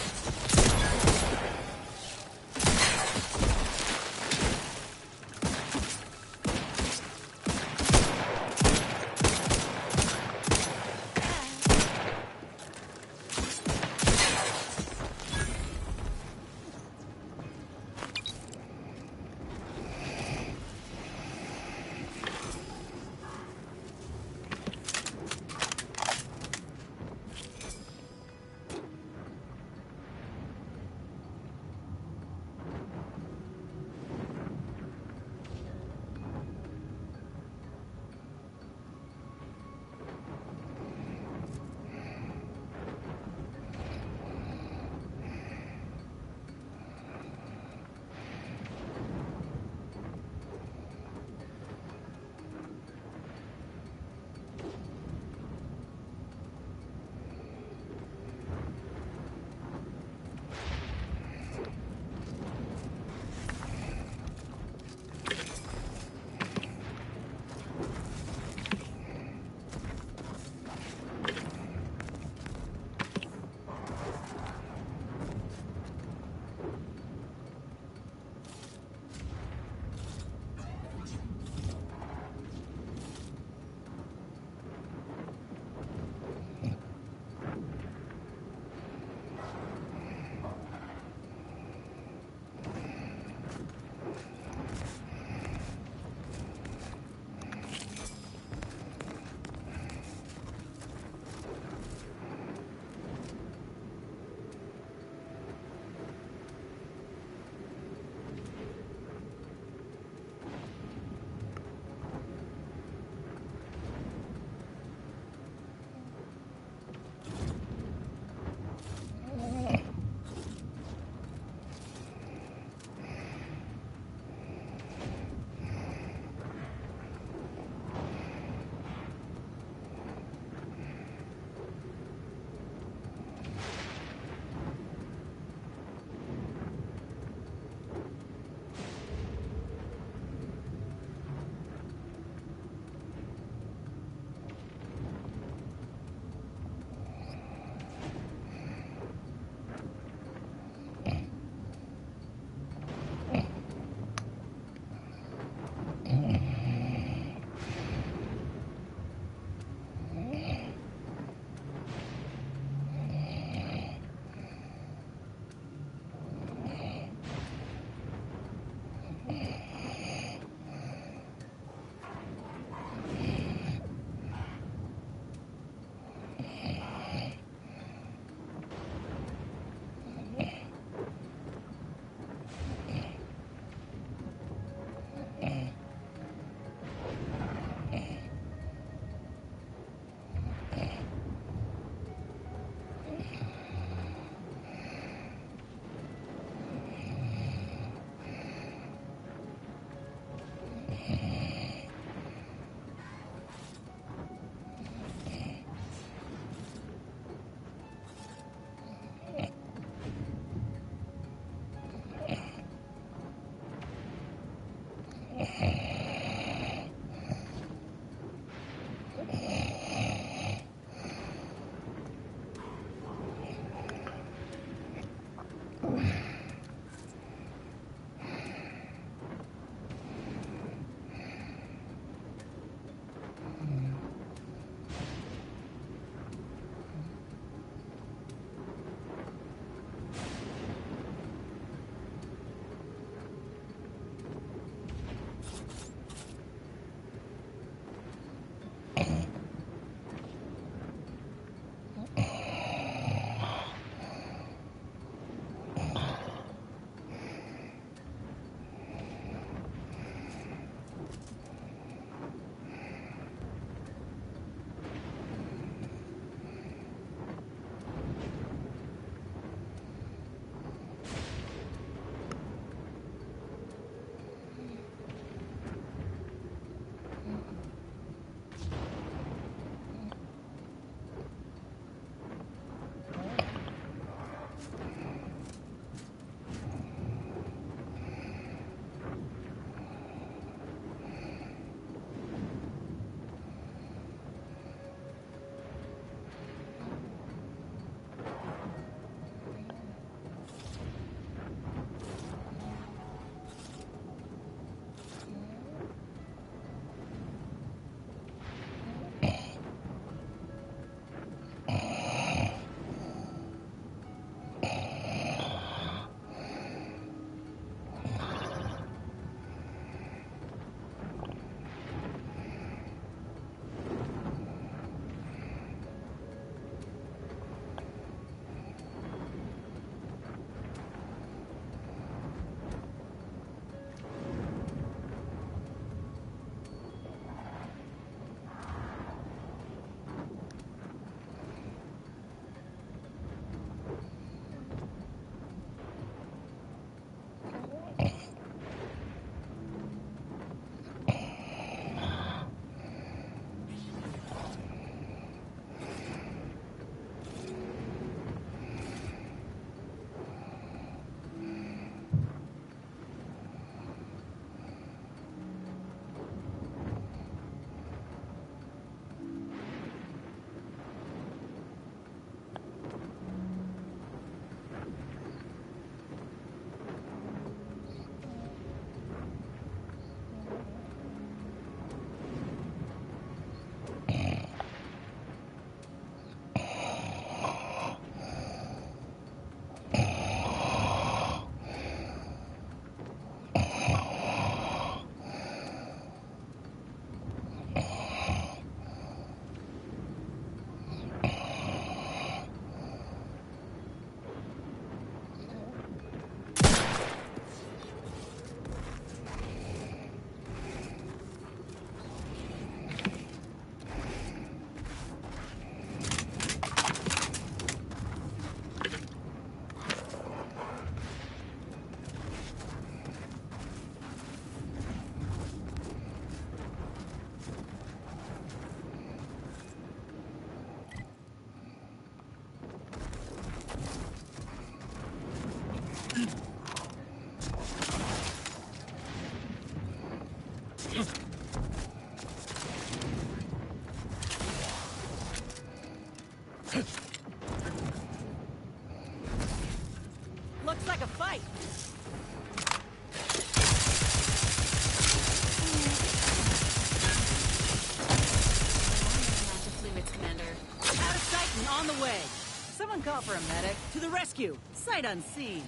Someone call for a medic. To the rescue! Sight unseen!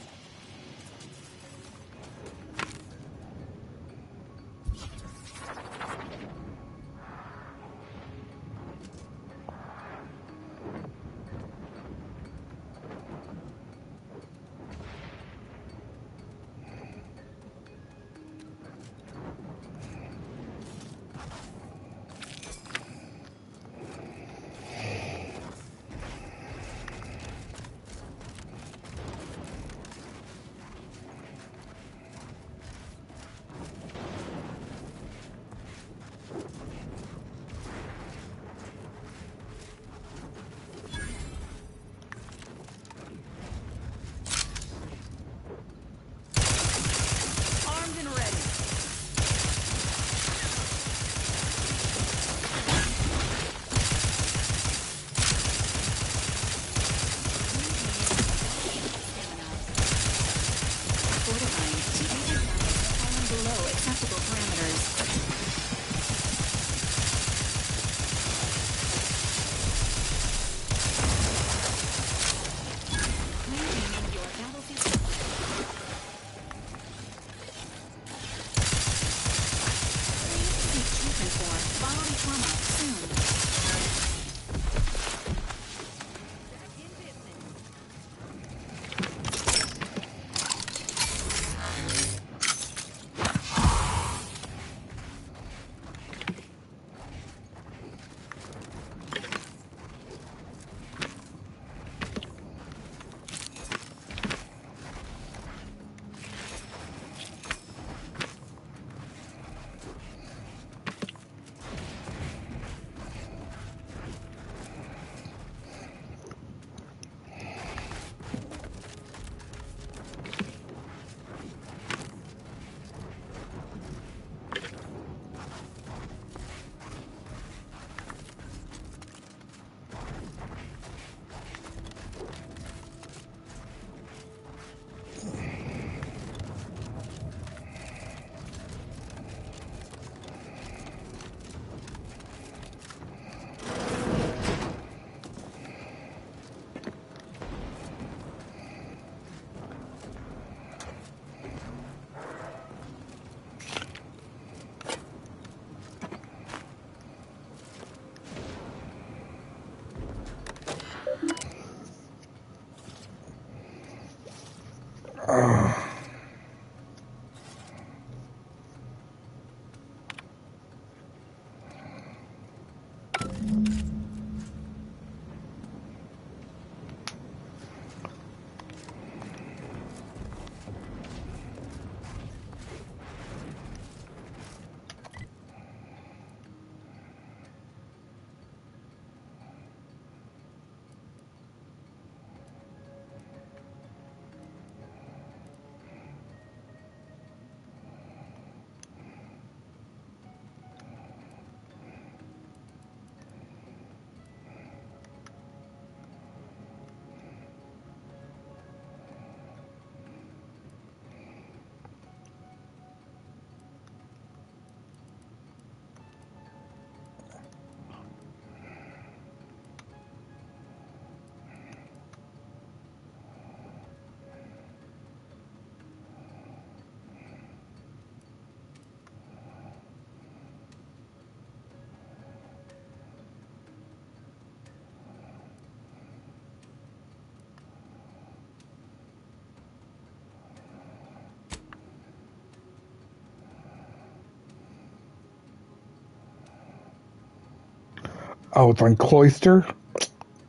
Oh, it's on Cloister?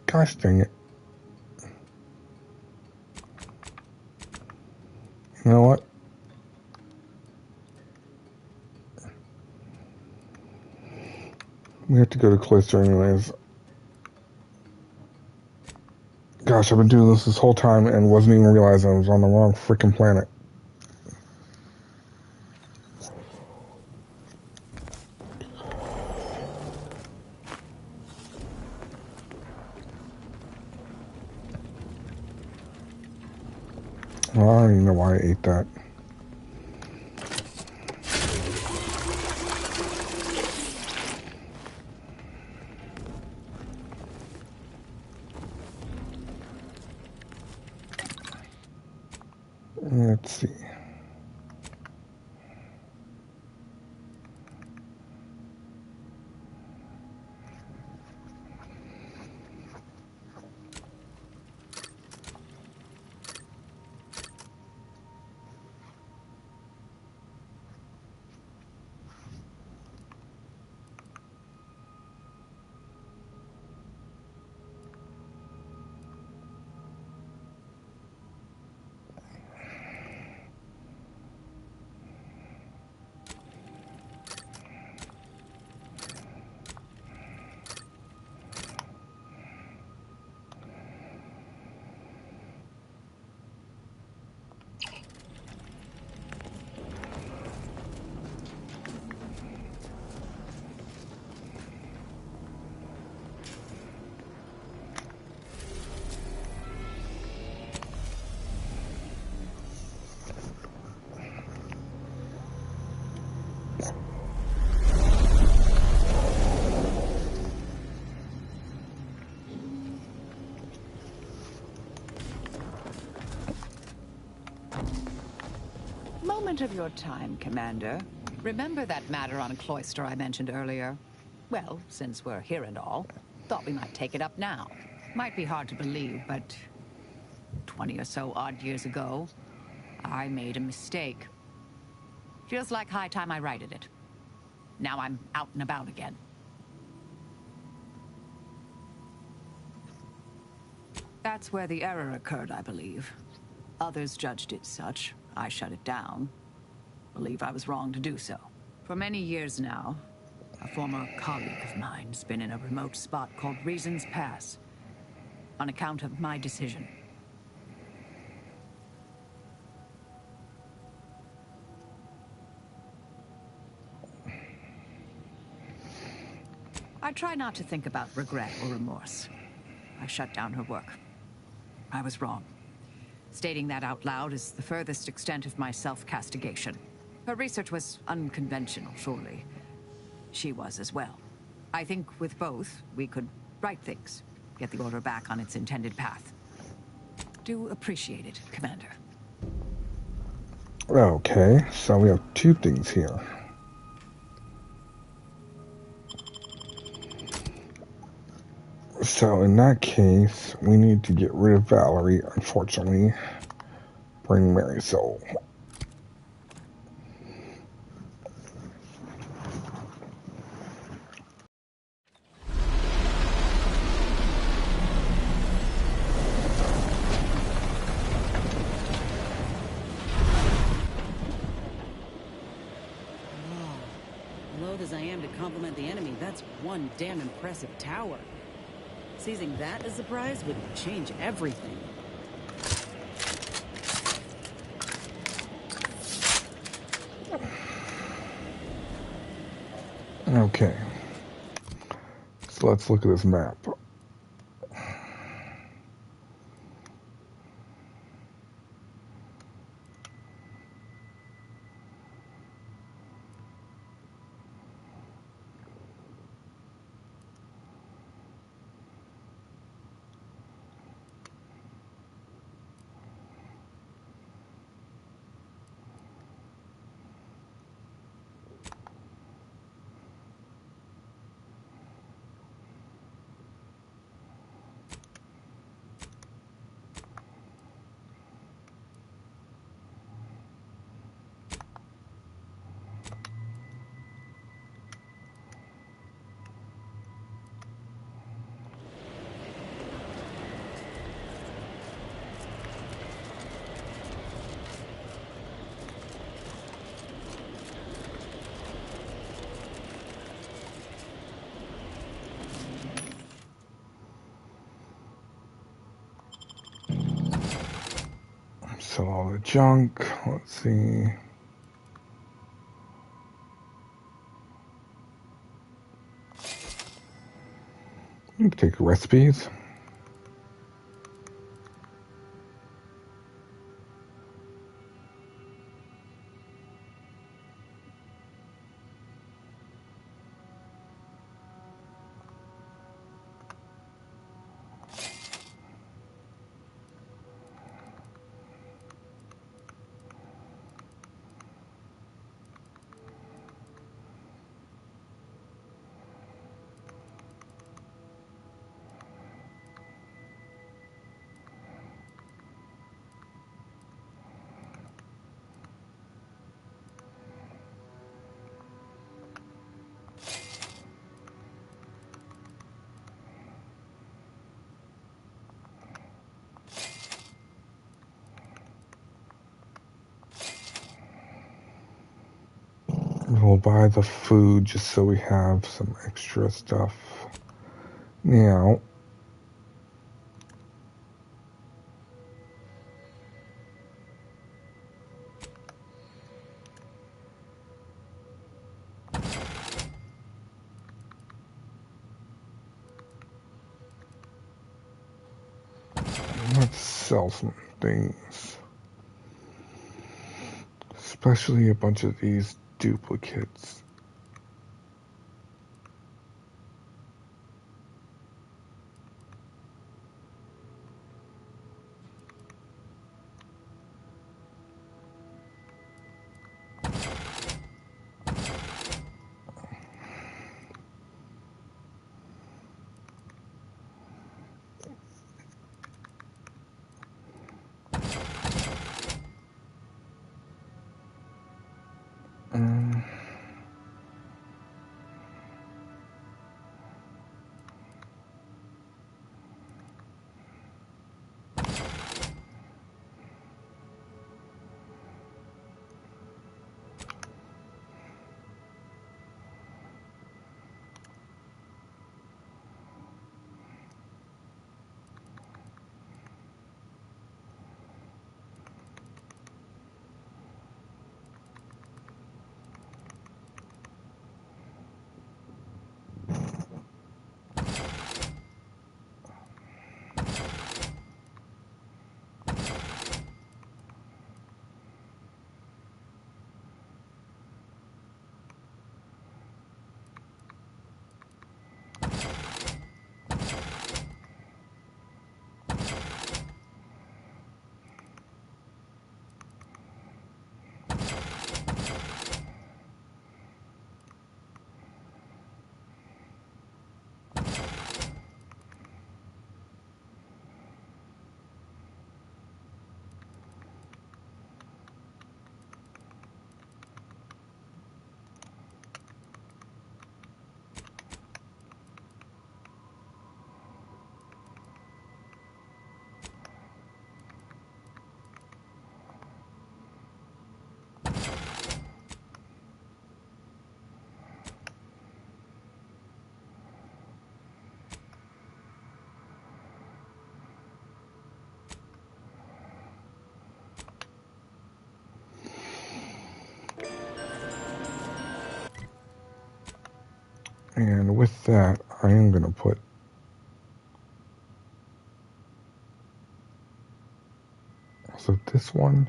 Gosh dang it. You know what? We have to go to Cloister anyways. Gosh, I've been doing this whole time and wasn't even realizing I was on the wrong freaking planet. Well, I don't even know why I ate that. see. Moment of your time, Commander. Remember that matter on Cloister I mentioned earlier? Well, since we're here and all, thought we might take it up now. Might be hard to believe, but 20 or so odd years ago, I made a mistake. Feels like high time I righted it. Now I'm out and about again. That's where the error occurred, I believe. Others judged it such. I shut it down. Believe I was wrong to do so. For many years now, a former colleague of mine's been in a remote spot called Reasons Pass, on account of my decision. I try not to think about regret or remorse. I shut down her work. I was wrong. Stating that out loud is the furthest extent of my self-castigation. Her research was unconventional, surely. She was as well. I think with both, we could right things, get the Order back on its intended path. Do appreciate it, Commander. Okay, so we have two things here. So in that case, we need to get rid of Valerie, unfortunately. Bring Marisol. Loath as I am to compliment the enemy, that's one damn impressive tower. Seizing that as a prize would change everything. Okay. So let's look at this map. So all the junk, let's see. You can take recipes. We'll buy the food just so we have some extra stuff. Now, let's sell some things. Especially a bunch of these duplicates. And with that, I am going to put so this one.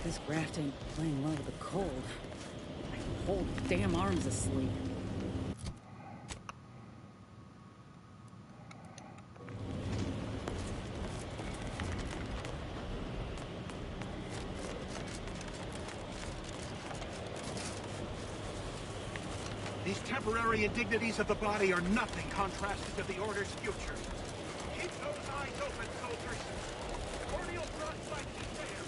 This graft ain't playing well with the cold. My whole damn arm's asleep. These temporary indignities of the body are nothing contrasted to the Order's future. Keep those eyes open, soldiers. Cordial thrust by despair.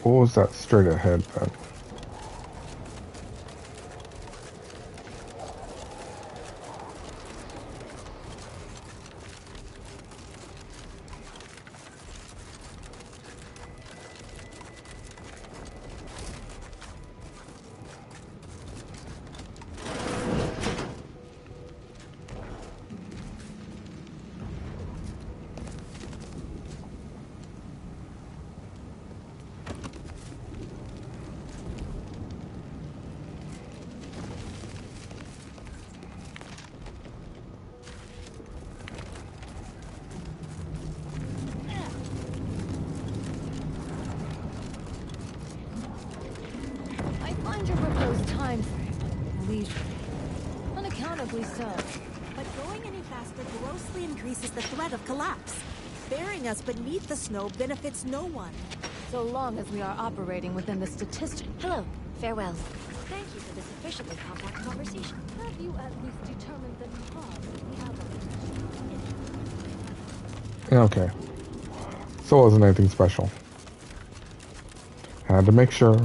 What was that straight ahead then? find your proposed time frame leisurely. Unaccountably so. But going any faster grossly increases the threat of collapse. Burying us beneath the snow benefits no one. So long as we are operating within the statistic. Hello. Farewell. Thank you for this efficiently compact conversation. Have you at least determined the cause we have of it? Okay. So it wasn't anything special. Had to make sure.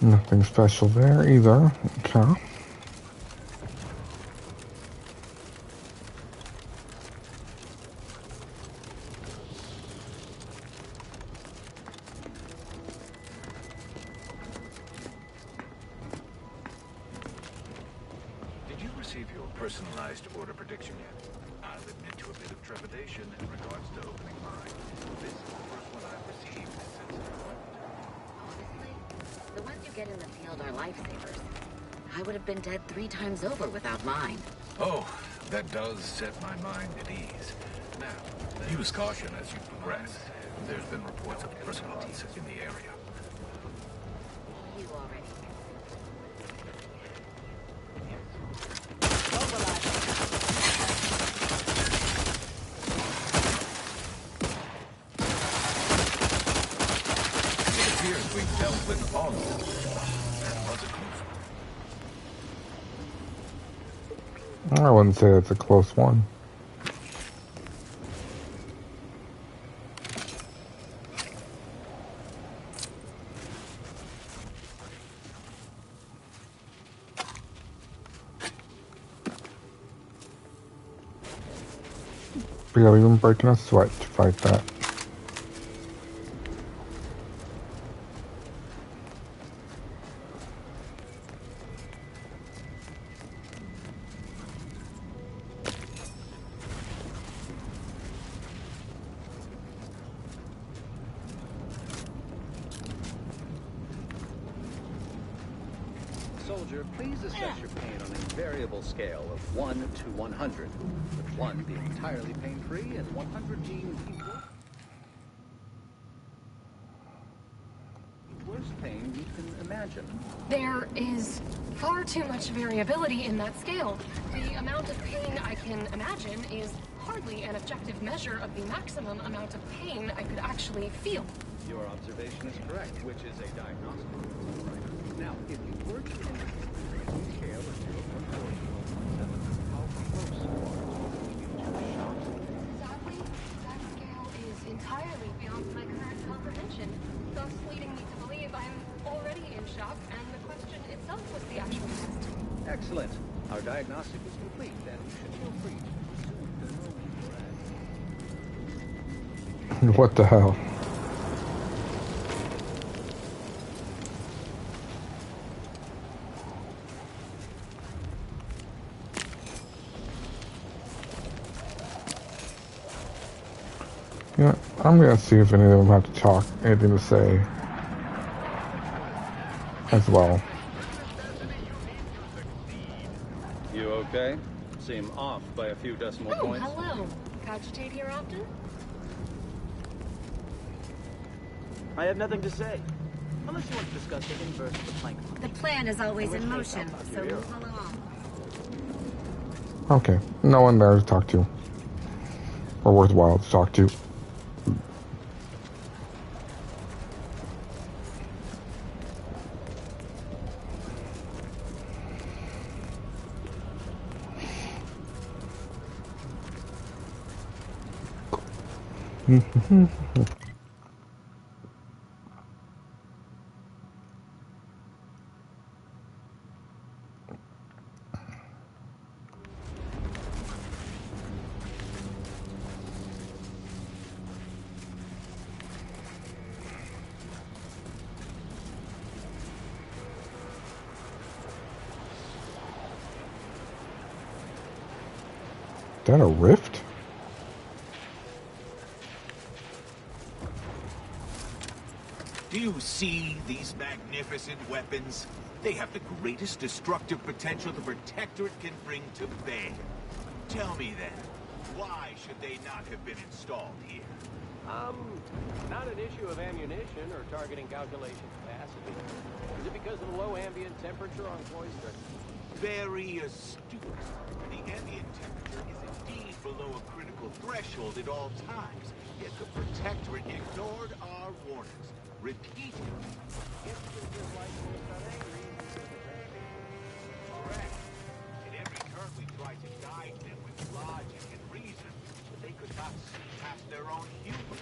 Nothing special there either. Okay. Did you receive your personalized order prediction yet? I'll admit to a bit of trepidation in regards to opening mine. This is the first one I've received since the ones you get in the field are lifesavers. I would have been dead 3 times over without mine. Oh, that does set my mind at ease. Now, use caution as you progress. There's been reports of personalities in the area. You already. It appears we've dealt with all of them. That was a close one. I wouldn't say it's a close one. Barely even breaking a sweat to fight that. Soldier, please assess your pain on a variable scale of 1 to 100, with 1 being entirely pain-free and 100 being the worst pain you can imagine. There is far too much variability in that scale. The amount of pain I can imagine is hardly an objective measure of the maximum amount of pain I could actually feel. Your observation is correct, which is a diagnostic. Now, if you were to indicate a scale of 0 to 4, how close you are to shock? Sadly, that scale is entirely beyond my current comprehension, thus leading me to believe I'm already in shock, and the question itself was the actual test. Excellent. Our diagnostic is complete, and you should feel free to What the hell? Yeah, I'm gonna see if any of them have to talk, anything to say as well. You okay? Seem off by a few decimal points. Hello. Cogitate here often? I have nothing to say. Unless you want to discuss the inverse of the Planck. The plan is always in motion, so move along. Okay, no one there to talk to. Or worthwhile to talk to. Is that a rift? Do you see these magnificent weapons? They have the greatest destructive potential the Protectorate can bring to bear. Tell me then, why should they not have been installed here? Not an issue of ammunition or targeting calculation capacity. Is it because of the low ambient temperature on Cloister? Very astute. The ambient temperature is indeed below a critical threshold at all times, yet the Protectorate ignored our warnings. Repeatedly. Correct. In every turn we tried to guide them with logic and reason, but they could not see past their own humor.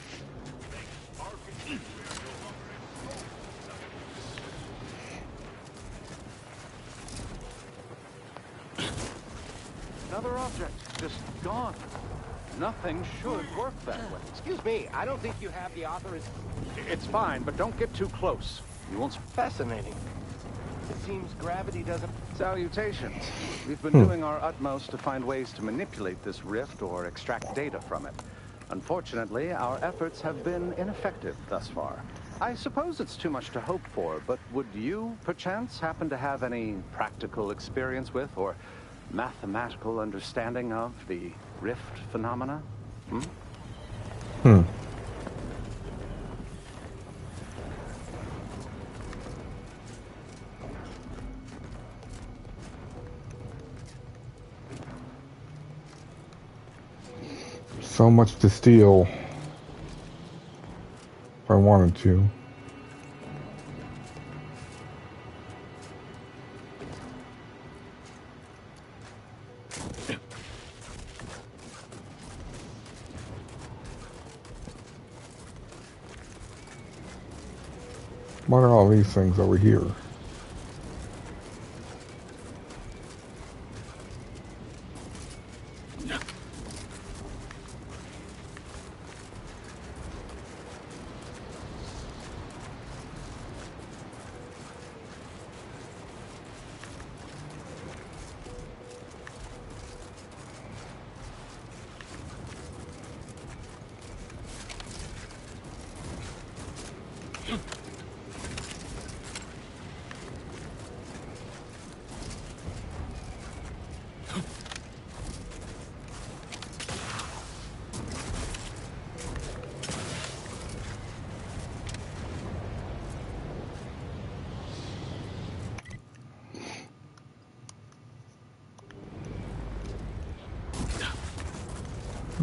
They hearkened. We are no longer in control. Another object, just gone. Nothing should work that way. Excuse me, I don't think you have the authorization. It's fine, but don't get too close. You won't. Fascinating. It seems gravity doesn't. Salutations. We've been doing our utmost to find ways to manipulate this rift or extract data from it. Unfortunately, our efforts have been ineffective thus far. I suppose it's too much to hope for, but would you, perchance, happen to have any practical experience with or mathematical understanding of the rift phenomena? So much to steal. If I wanted to. What are all these things over here?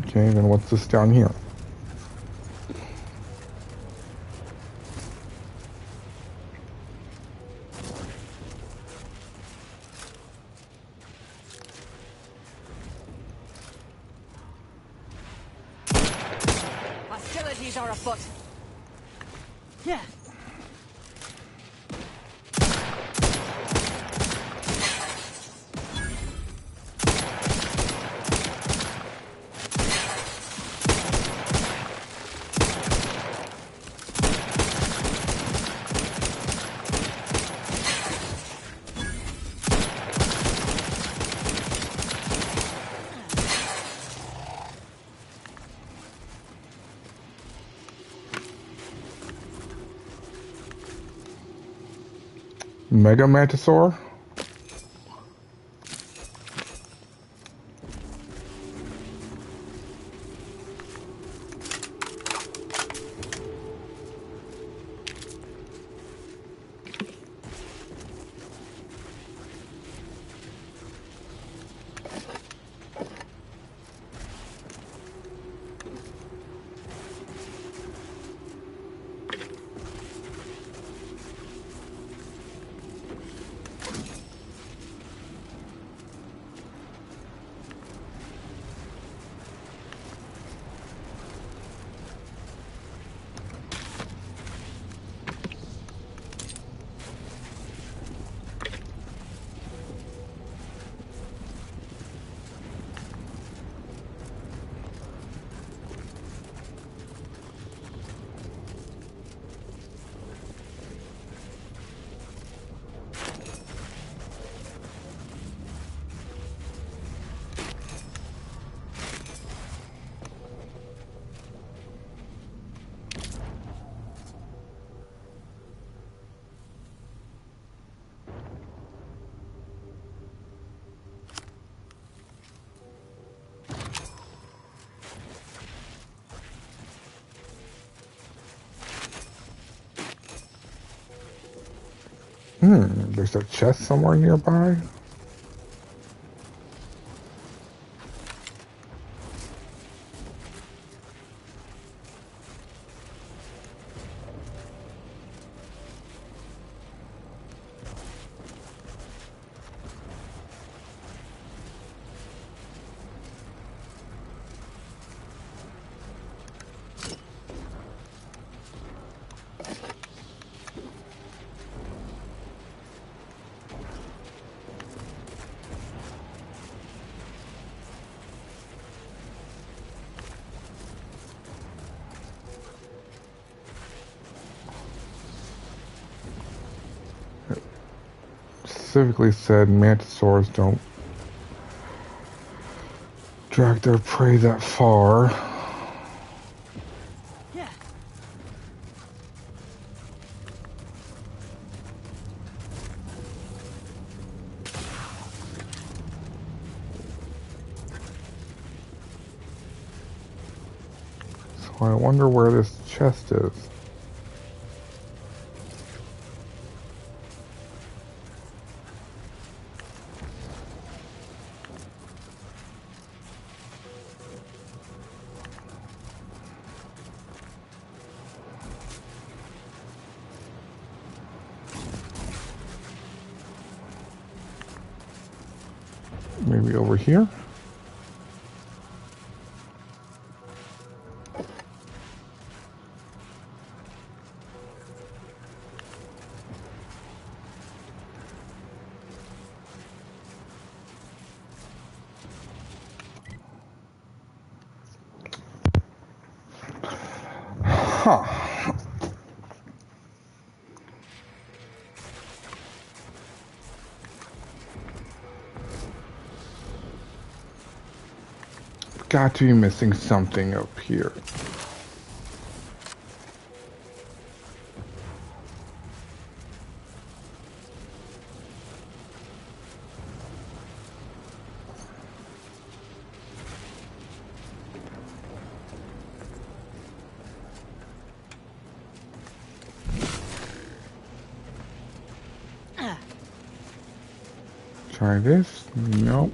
Okay, then what's this down here? Hostilities are afoot. Yeah. Mega Mantisaur? There's a chest somewhere nearby. Specifically said mantisaurs don't drag their prey that far. Yeah. So I wonder where this chest is. Maybe over here? Huh. Got to be missing something up here. Try this? Nope.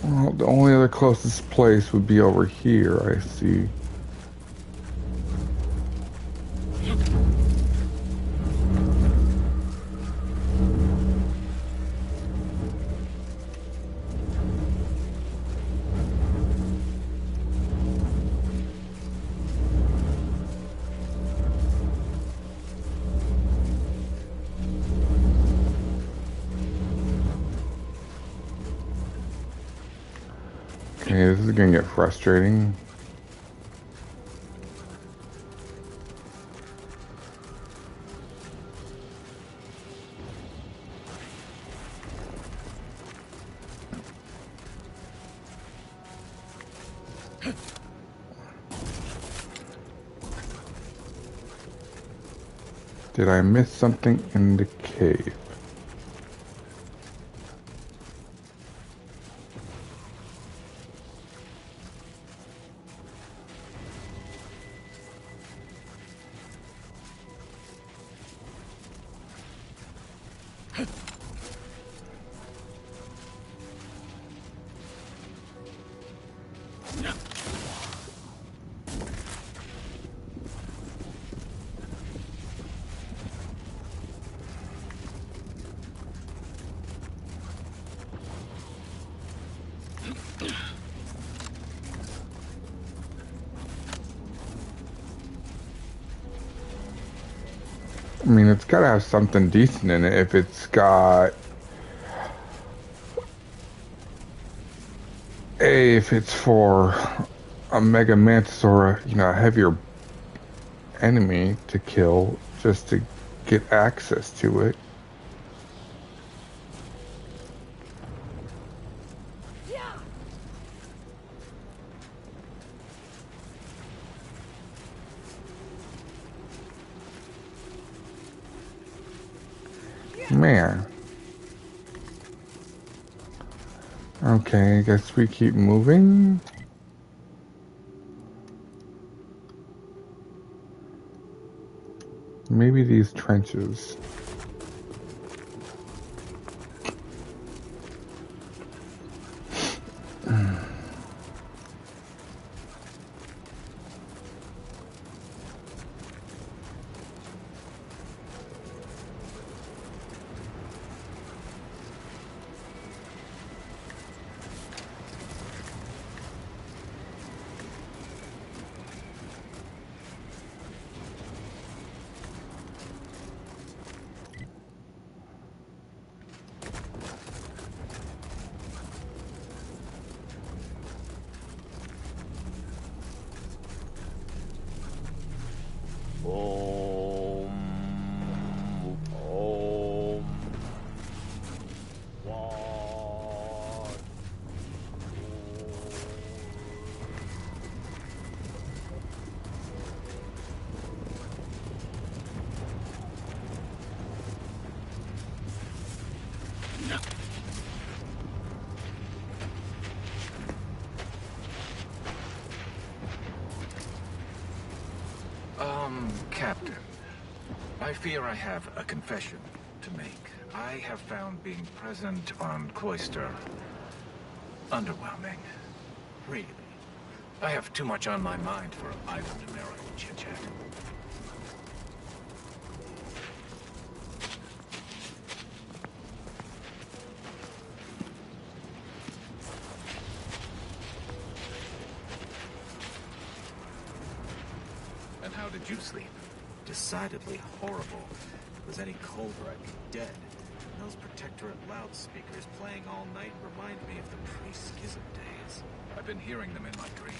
Well, the only other closest place would be over here, I see. Okay, this is gonna get frustrating. Did I miss something in the cave? I mean, it's gotta have something decent in it. If it's got if it's for a Mega Mantis or a heavier enemy to kill just to get access to it. Man. Okay, I guess we keep moving. Maybe these trenches. Captain, I fear I have a confession to make. I have found being present on Cloister underwhelming. Really. I have too much on my mind for idle numerical chit-chat. And how did you sleep? Decidedly horrible. Was any colder, I'd be dead. And those Protectorate loudspeakers playing all night remind me of the pre-schism days. I've been hearing them in my dreams.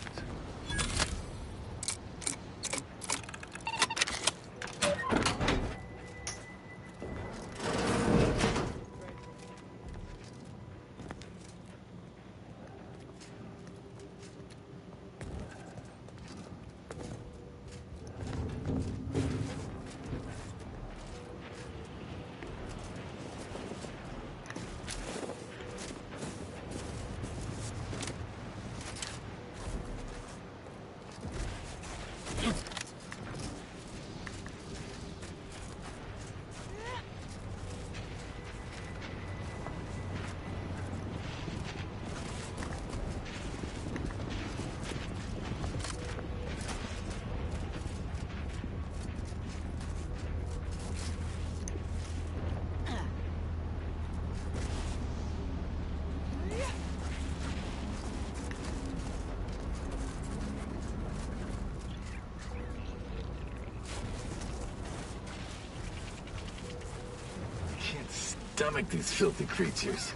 Stomach these filthy creatures.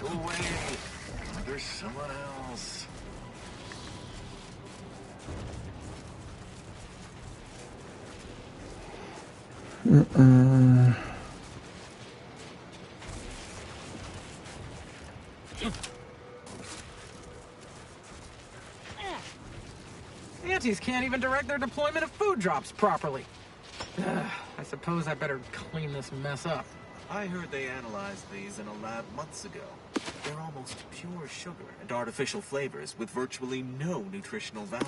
Go away. There's someone else. Antis can't even direct their deployment of food drops properly. I suppose I better clean this mess up. I heard they analyzed these in a lab months ago. They're almost pure sugar and artificial flavors with virtually no nutritional value.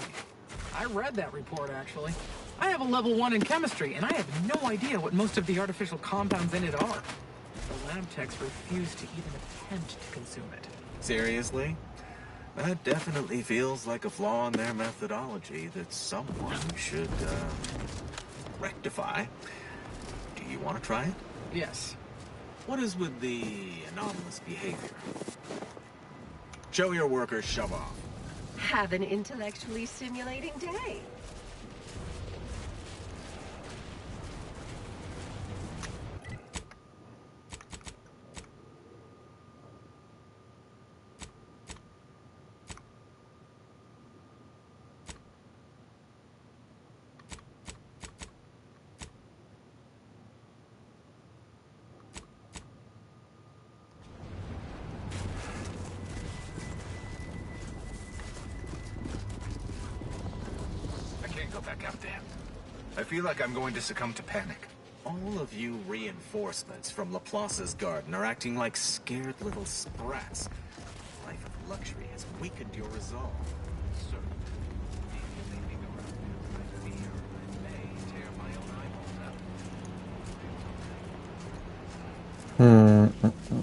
I read that report, actually. I have a level 1 in chemistry, and I have no idea what most of the artificial compounds in it are. The lab techs refuse to even attempt to consume it. Seriously? That definitely feels like a flaw in their methodology that someone should, rectify. Do you want to try it? Yes. What is with the anomalous behavior? Show your workers shove off. Have an intellectually stimulating day. panic out there. I feel like I'm going to succumb to panic. All of you reinforcements from Laplace's garden are acting like scared little sprats. A life of luxury has weakened your resolve. Sir, leaving around my fear, I may tear my own eyeballs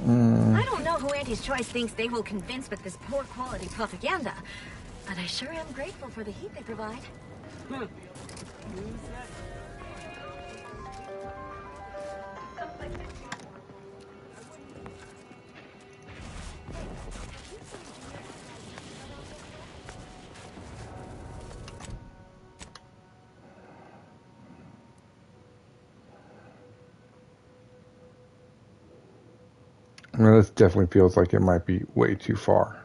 out. I don't know who Auntie's Choice thinks they will convince with this poor quality propaganda, but I sure am grateful for the heat they provide. I mean, this definitely feels like it might be way too far.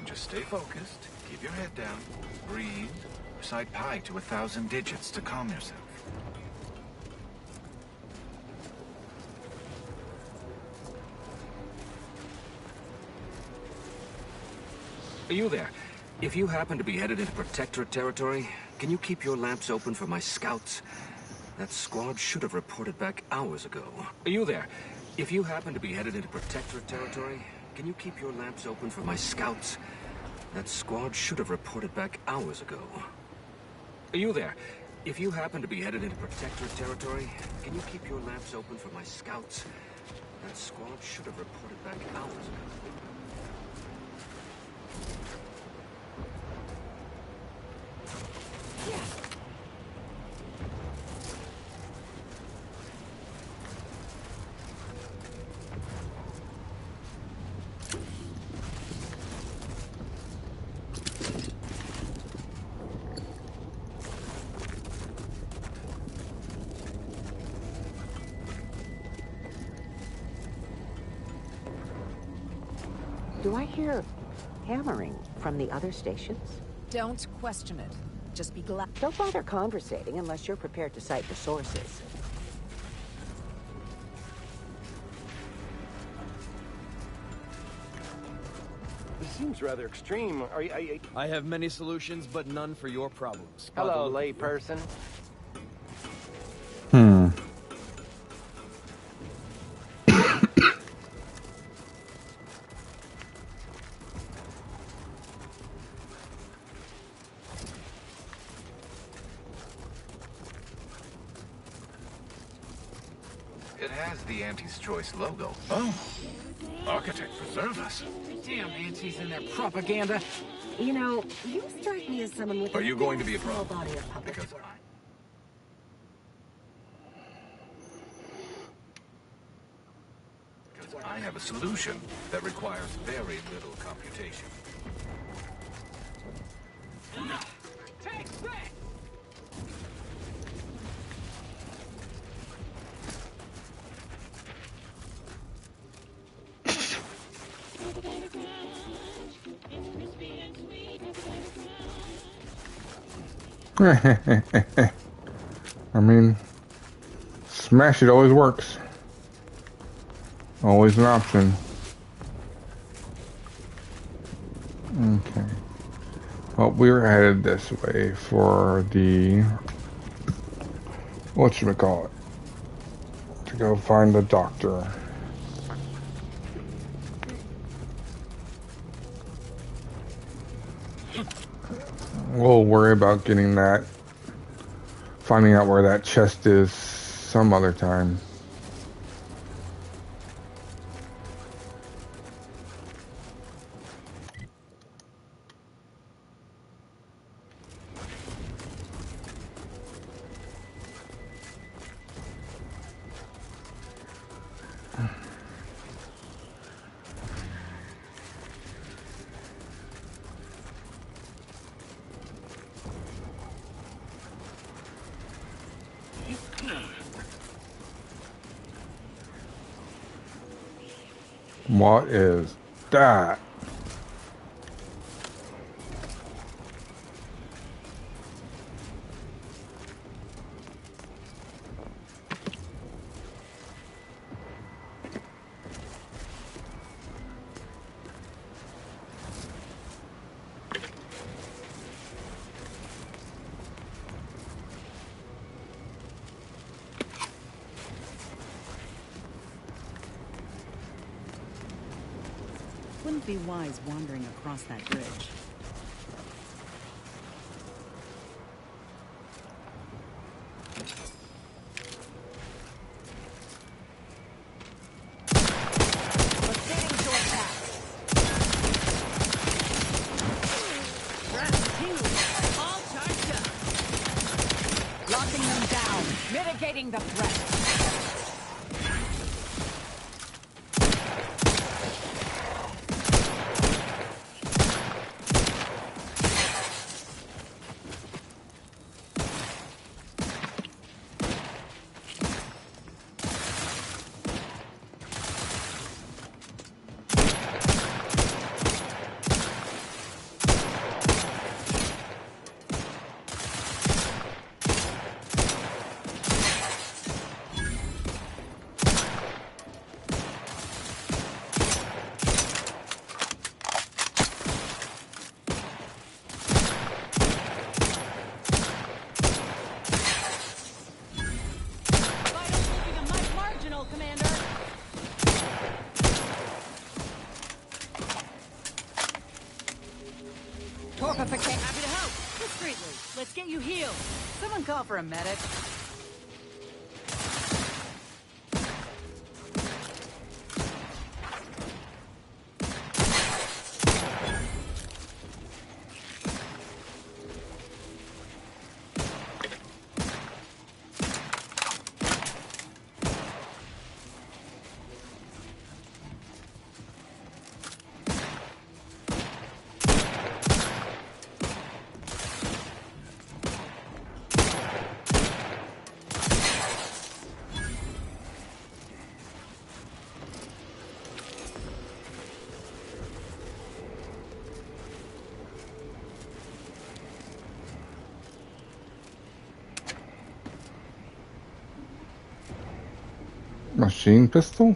Just stay focused, keep your head down, breathe, recite pi to 1,000 digits to calm yourself. Are you there? If you happen to be headed into Protectorate territory, can you keep your lamps open for my scouts? That squad should have reported back hours ago. Are you there? If you happen to be headed into Protectorate territory, can you keep your lamps open for my scouts? That squad should have reported back hours ago. Are you there? If you happen to be headed into Protectorate territory, can you keep your lamps open for my scouts? That squad should have reported back hours ago. Do I hear hammering from the other stations? Don't question it. Just be glad. Don't bother conversating unless you're prepared to cite the sources. This seems rather extreme. I have many solutions, but none for your problems. Hello, layperson. It has the Auntie's Choice logo. Oh, Architect preserve us. Damn Auntie's and their propaganda. You know, you strike me as someone with Are you going to be a small problem? body of public Because I have a solution that requires very little computation. Take that! I mean, smash it always works. Always an option. Okay. Well, we're headed this way for the... whatchamacallit? To go find the doctor. We'll worry about getting that, finding out where that chest is some other time. What is that? wouldn't be wise wandering across that bridge. Mitigating the threat. Happy to help. Discreetly. Let's get you healed. Someone call for a medic. Machine pistol?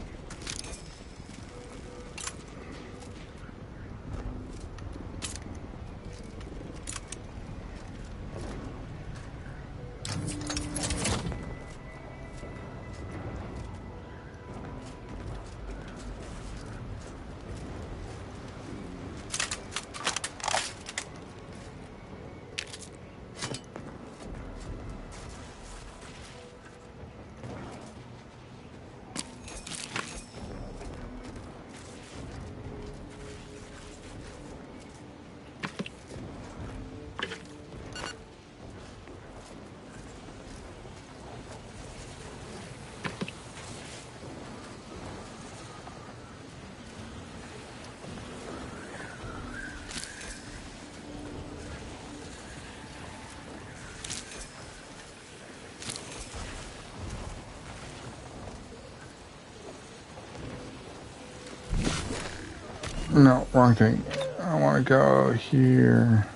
No, wrong thing. I want to go here.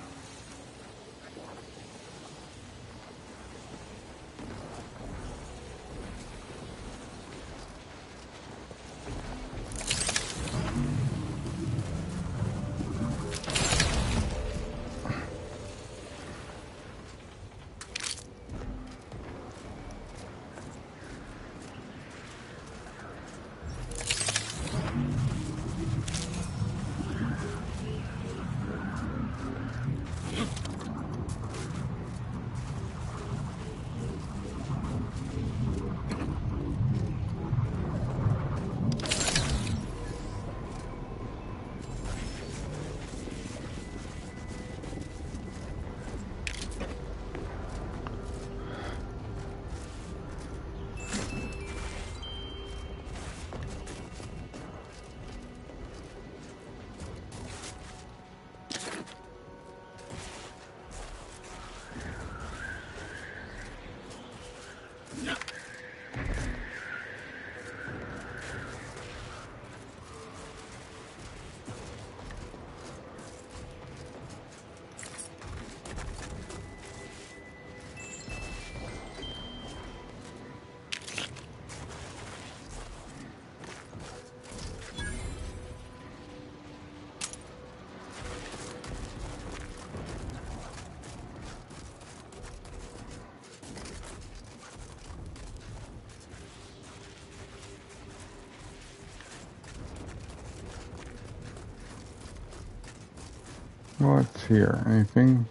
What's here? Anything?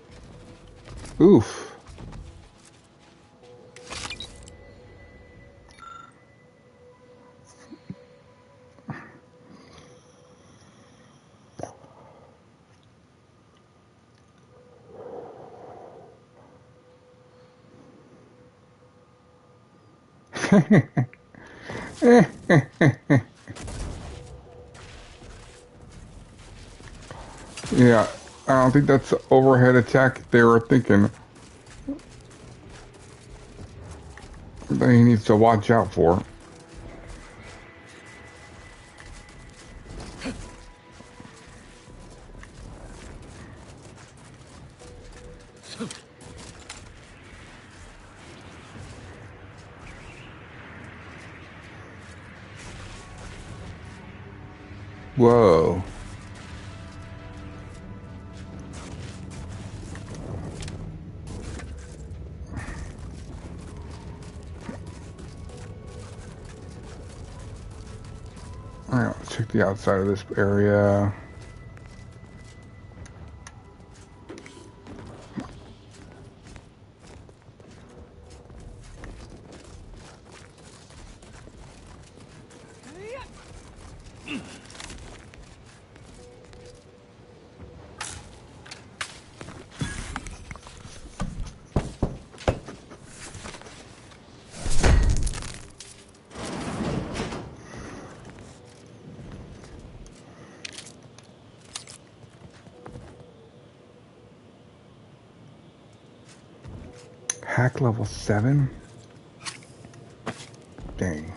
Oof. Yeah, I don't think that's the overhead attack they were thinking that he needs to watch out for. Whoa. Alright, let's check the outside of this area. Hack level 7? Dang.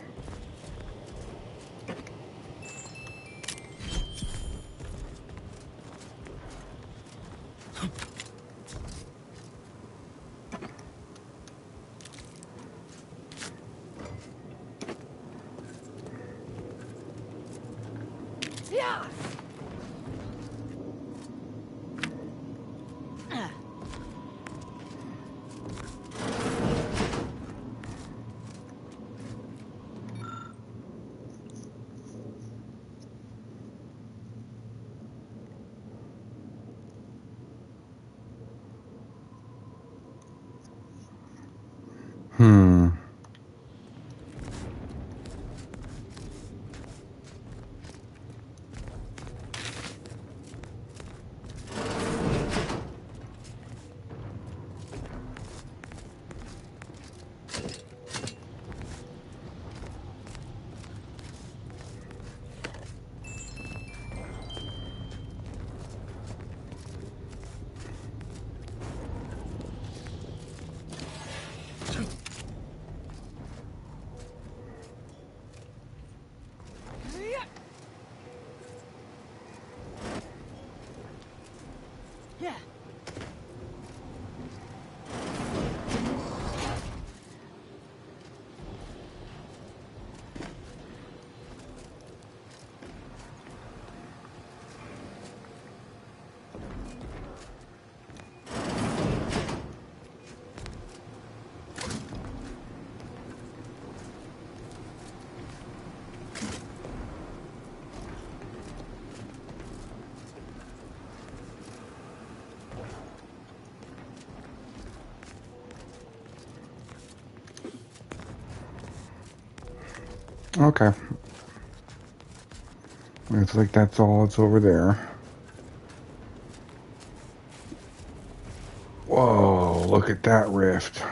Yeah. Yeah. Okay. Looks like that's all that's over there. Whoa, look at that rift.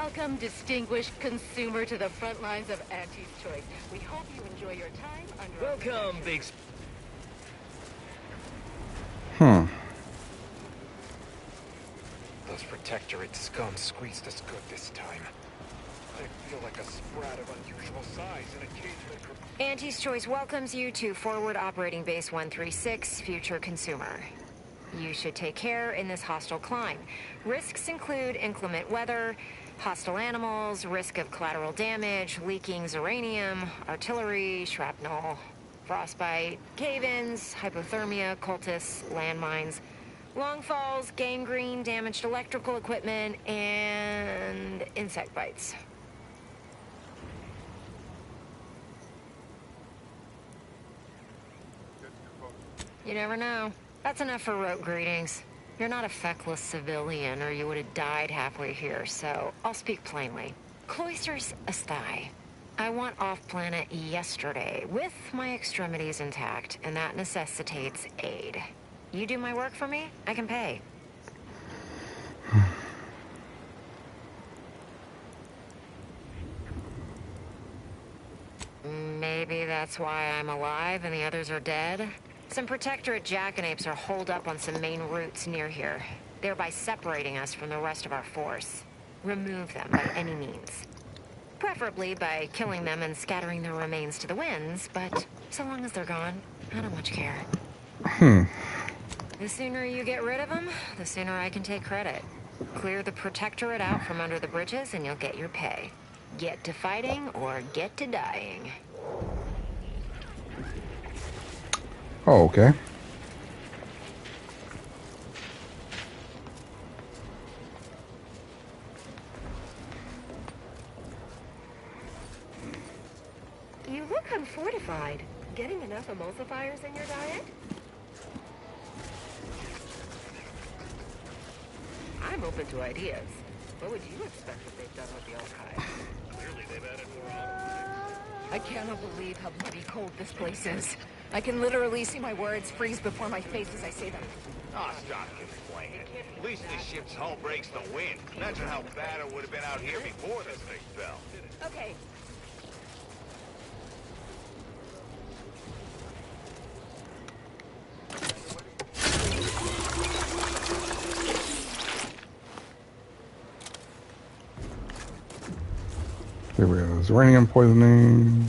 Welcome, distinguished consumer, to the front lines of Auntie's Choice. We hope you enjoy your time under... Welcome, big... Those Protectorate scum squeezed us good this time. I feel like a sprat of unusual size in a cage made for... Auntie's Choice welcomes you to Forward Operating Base 136, Future Consumer. You should take care in this hostile climb. Risks include inclement weather, hostile animals, risk of collateral damage, leaking uranium, artillery, shrapnel, frostbite, cave-ins, hypothermia, cultists, landmines, long falls, gangrene, damaged electrical equipment, and insect bites. You never know. That's enough for rote greetings. You're not a feckless civilian, or you would have died halfway here, so I'll speak plainly. Cloisters asthai. I want off-planet yesterday, with my extremities intact, and that necessitates aid. You do my work for me, I can pay. Maybe that's why I'm alive and the others are dead? Some Protectorate jackanapes are holed up on some main routes near here, thereby separating us from the rest of our force. Remove them by any means. Preferably by killing them and scattering their remains to the winds, but so long as they're gone, I don't much care. The sooner you get rid of them, the sooner I can take credit. Clear the Protectorate out from under the bridges and you'll get your pay. Get to fighting or get to dying. Oh, okay. You look unfortified. Getting enough emulsifiers in your diet? I'm open to ideas. What would you expect that they've done with the archive? Clearly they've added more on. I cannot believe how bloody cold this place is. I can literally see my words freeze before my face as I say them. Oh, stop complaining. At least this ship's hull breaks the wind. Imagine how bad it would have been out here before this thing fell. Okay. There we go. Uranium poisoning.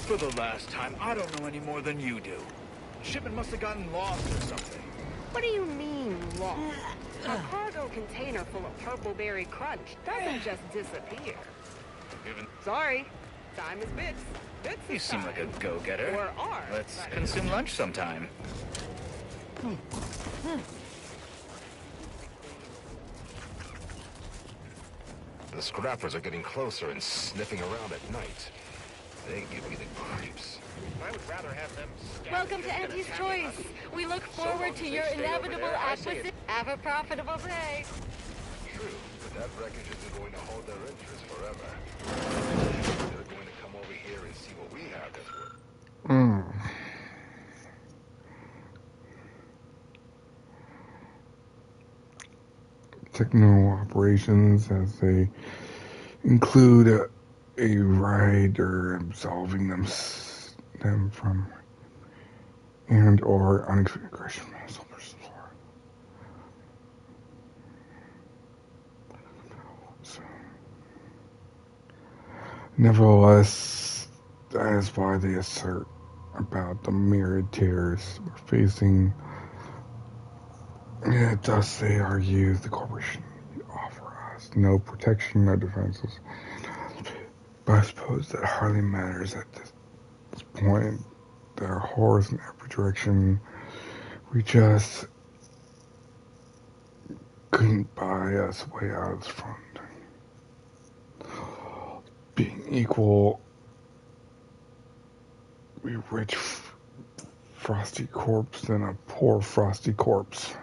For the last time, I don't know any more than you do. Shipment must have gotten lost or something. What do you mean, lost? A cargo container full of purple-berry crunch doesn't just disappear. Sorry. Time is bits. Bits You seem like a go-getter. Or are. Let's consume lunch sometime. The scrappers are getting closer and sniffing around at night. They give me the creeps. I would rather have them... Welcome to Auntie's Choice. We look forward to your inevitable acquisition. Have a profitable day. True, but that wreckage isn't going to hold their interest forever. They're going to come over here and see what we have that's worth. Techno operations, as they include a rider absolving them from and or unexpected aggression. So, nevertheless, that is why they assert about the myriad terrors we're facing. And thus they argue the corporation offer us no protection, no defenses. But I suppose that hardly matters at this point. There are horrors in every direction. We just couldn't buy us way out of this front. Being equal, we rich frosty corpse than a poor frosty corpse.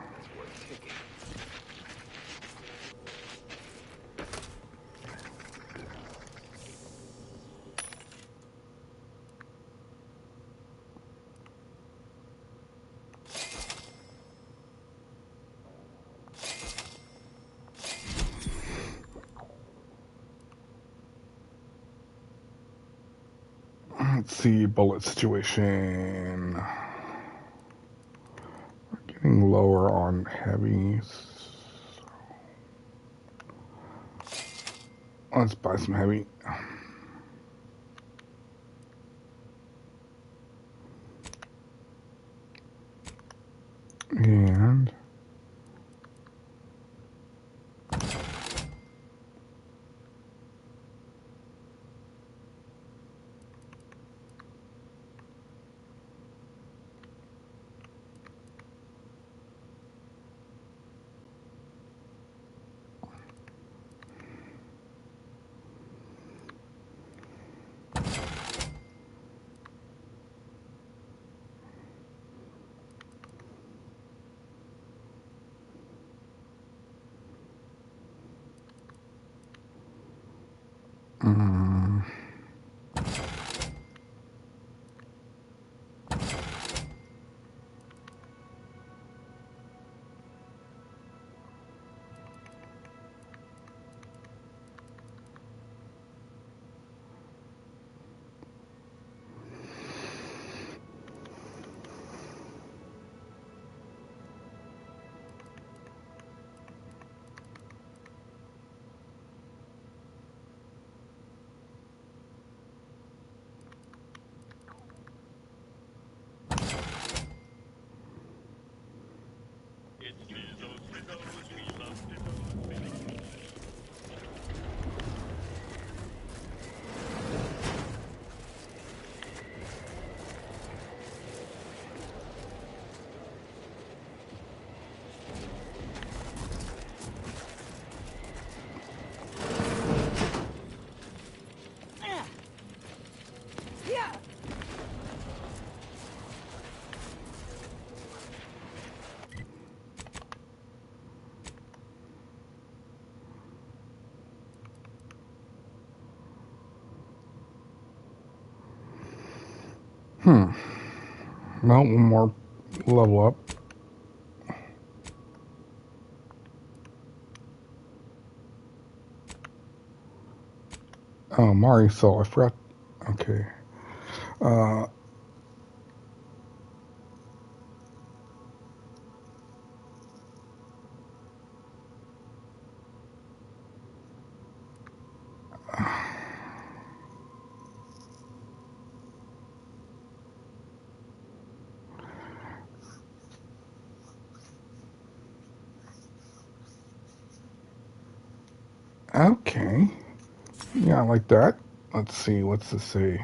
Let's see, bullet situation. We're getting lower on heavies. Let's buy some heavy. And well, one more level up. Oh, Marisol, I forgot. Okay. Okay. Yeah, I like that. Let's see, what's this say?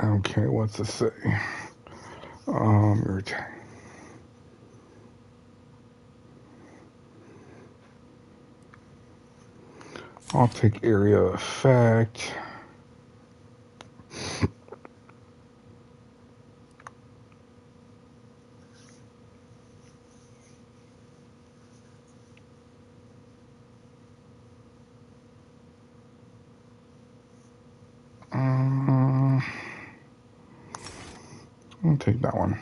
Okay, what's this say? I'll take area effect. I'll take that one.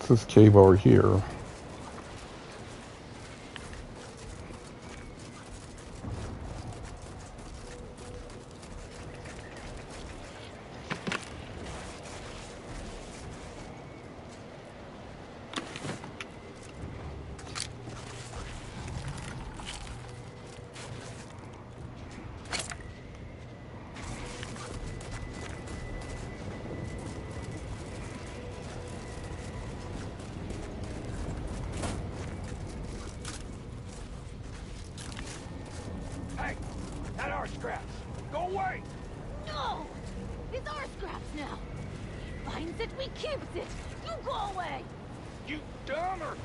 What's this cave over here? Hey, that our scraps. Go away. No! It's our scraps now. He finds it, we keeps it. You go away. You dumb or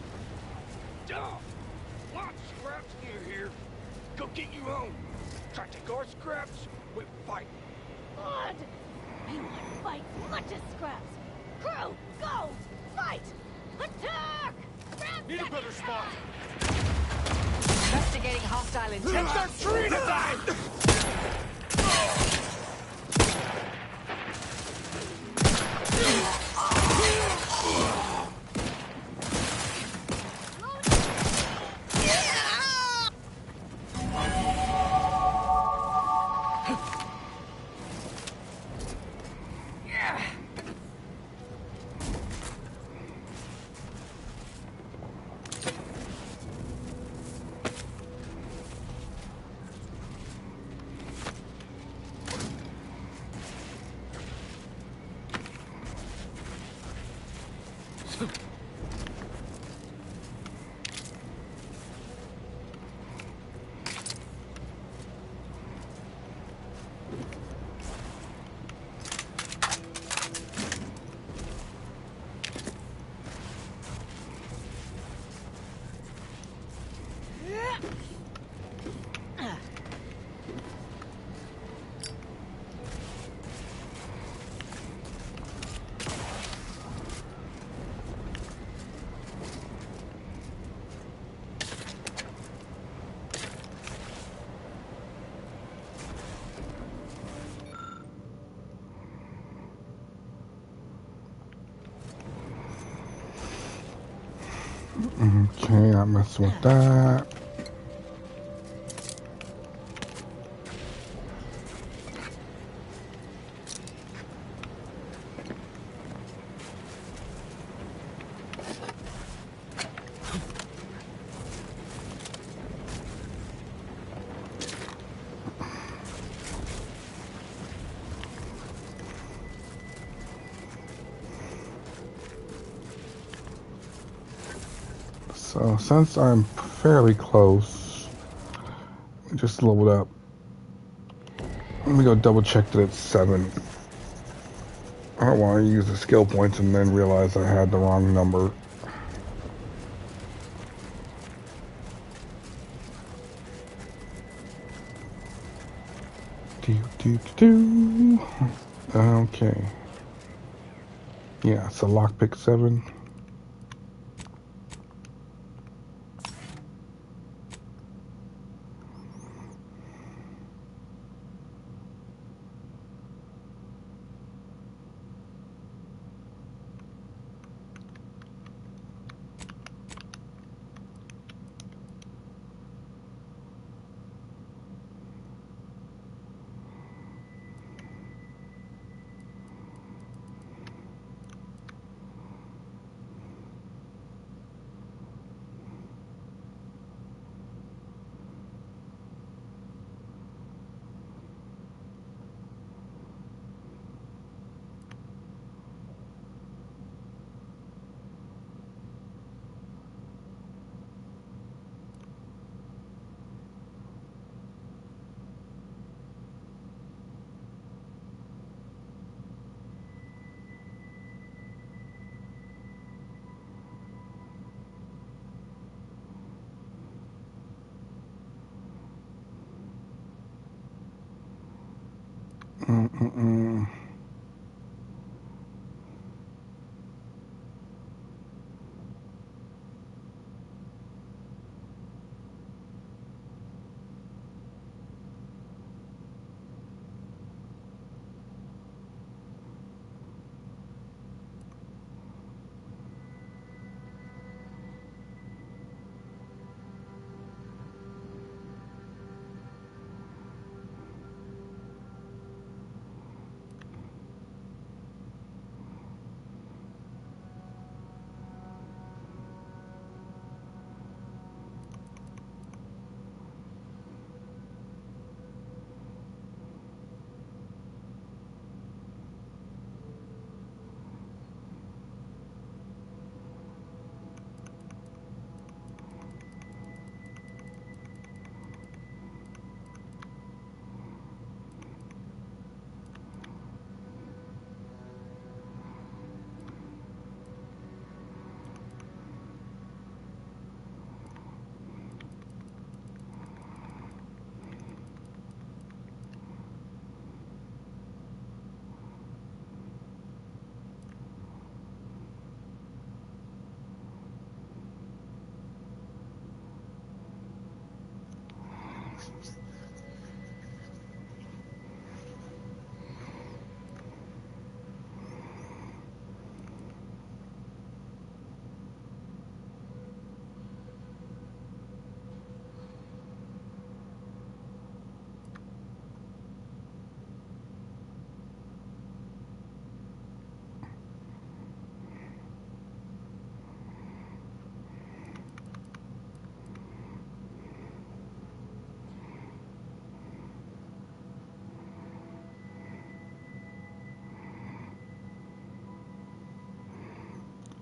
dumb? Lots of scraps near here. Go get you home. Try to take our scraps, we fight. Good. We want to fight much as scraps. Crew, go! Fight! Attack! Need a better spot. Investigating hostile intent. It's our tree time! Okay, I'm messing with that. So since I'm fairly close, just leveled up. Let me go double check that it's 7. I don't want to use the skill points and then realize I had the wrong number. Okay. Yeah, so lockpick 7.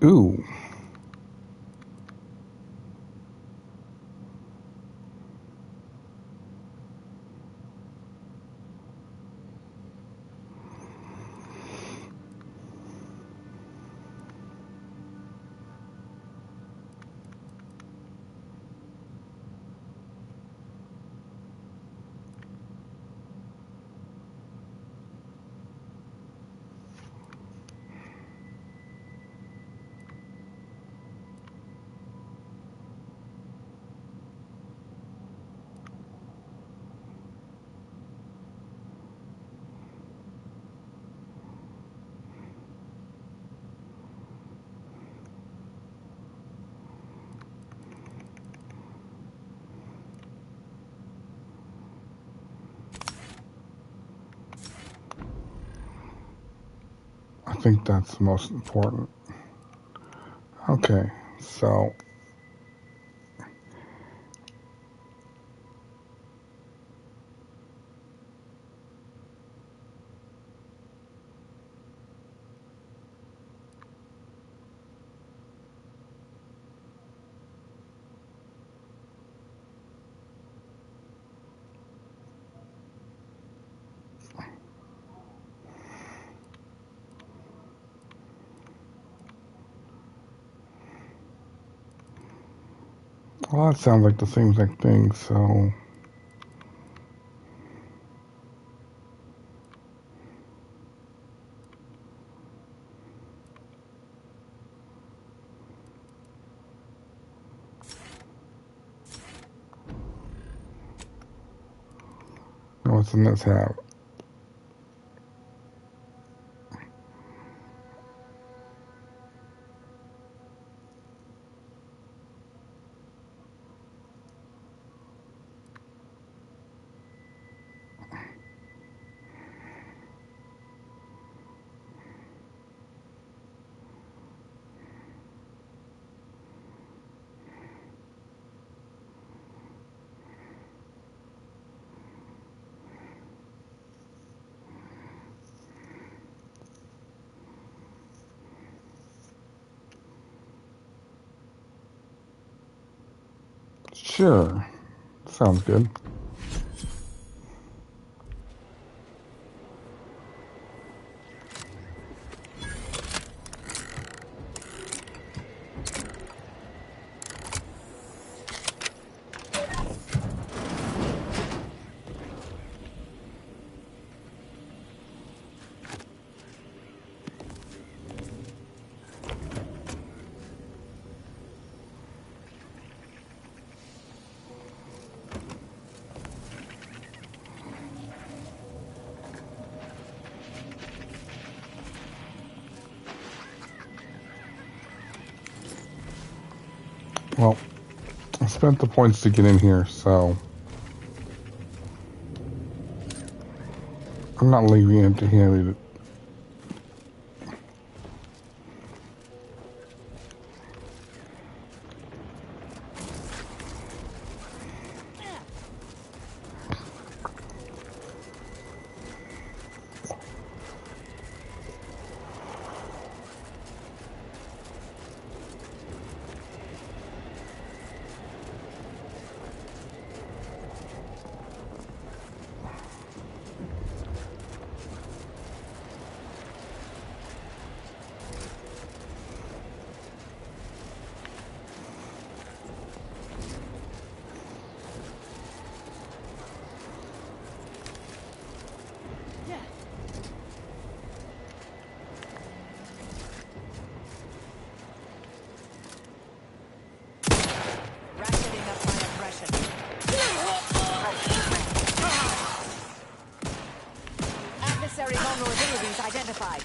Ooh. I think that's the most important. Okay, so well, that sounds like the same exact thing, so what's in this hat? Sure. Sounds good. Well, I spent the points to get in here, so I'm not leaving it empty-handed. Adversary vulnerabilities identified.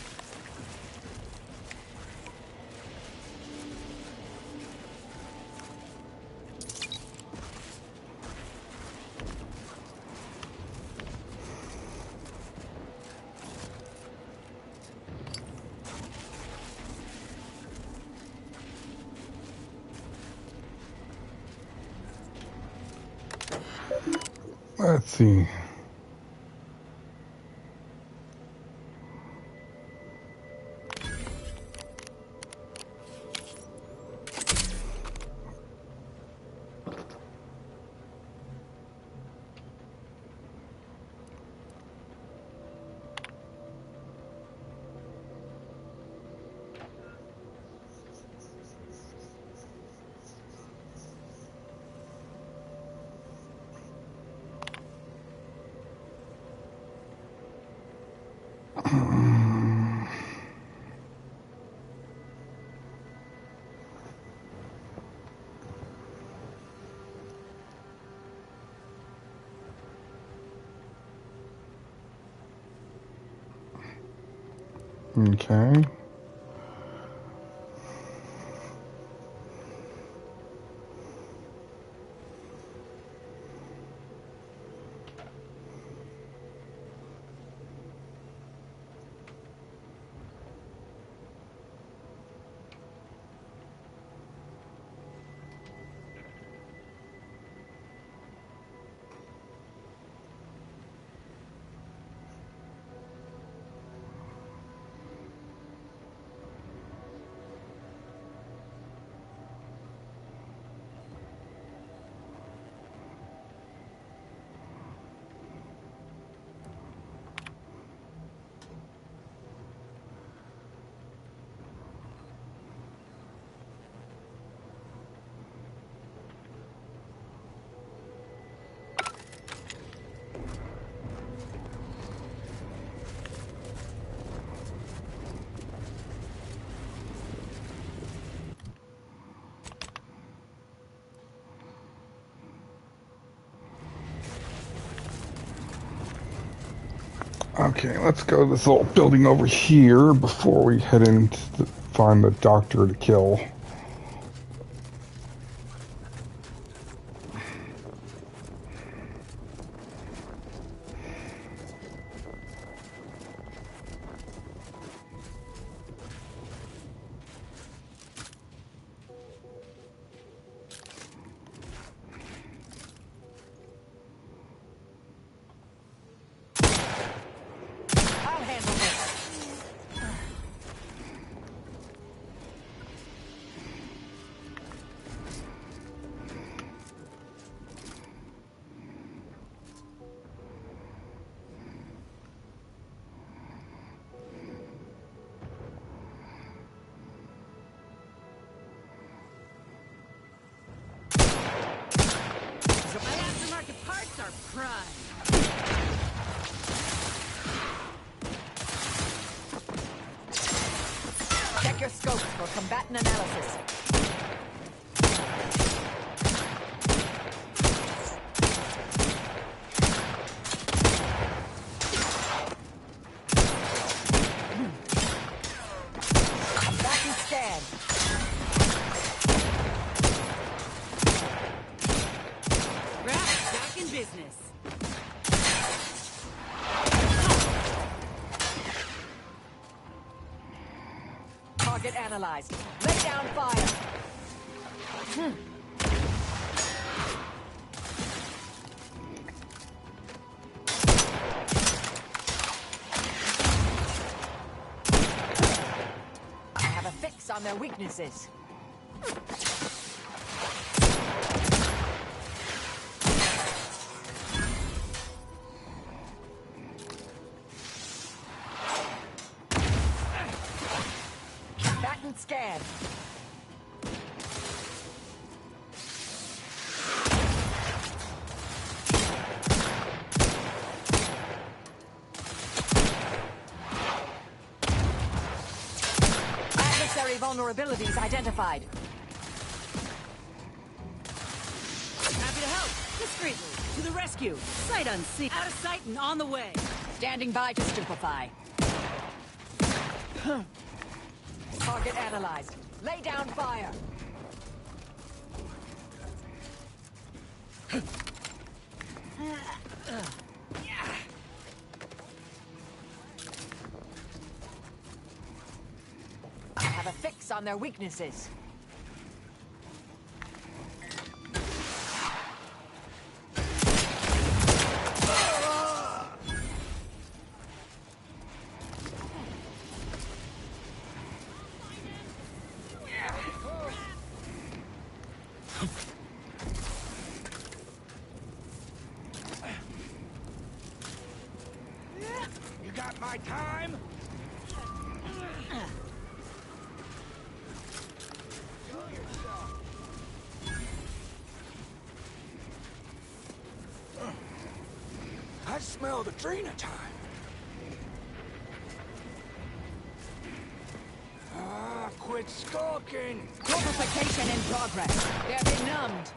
Let's see. Okay. Okay, let's go to this little building over here before we head in to find the doctor to kill. Check your scopes for combatant analysis. Combatant scan. Back in business. Target analyzed. Lay down fire. I have a fix on their weaknesses. Scan. Adversary vulnerabilities identified. Happy to help. Discreetly. To the rescue. Sight unseen. Out of sight and on the way. Standing by to stupefy. Target analyzed. Lay down fire. I have a fix on their weaknesses. You got my time? I smell the Drina time. Ah, quit skulking! Corporification in progress. They're benumbed.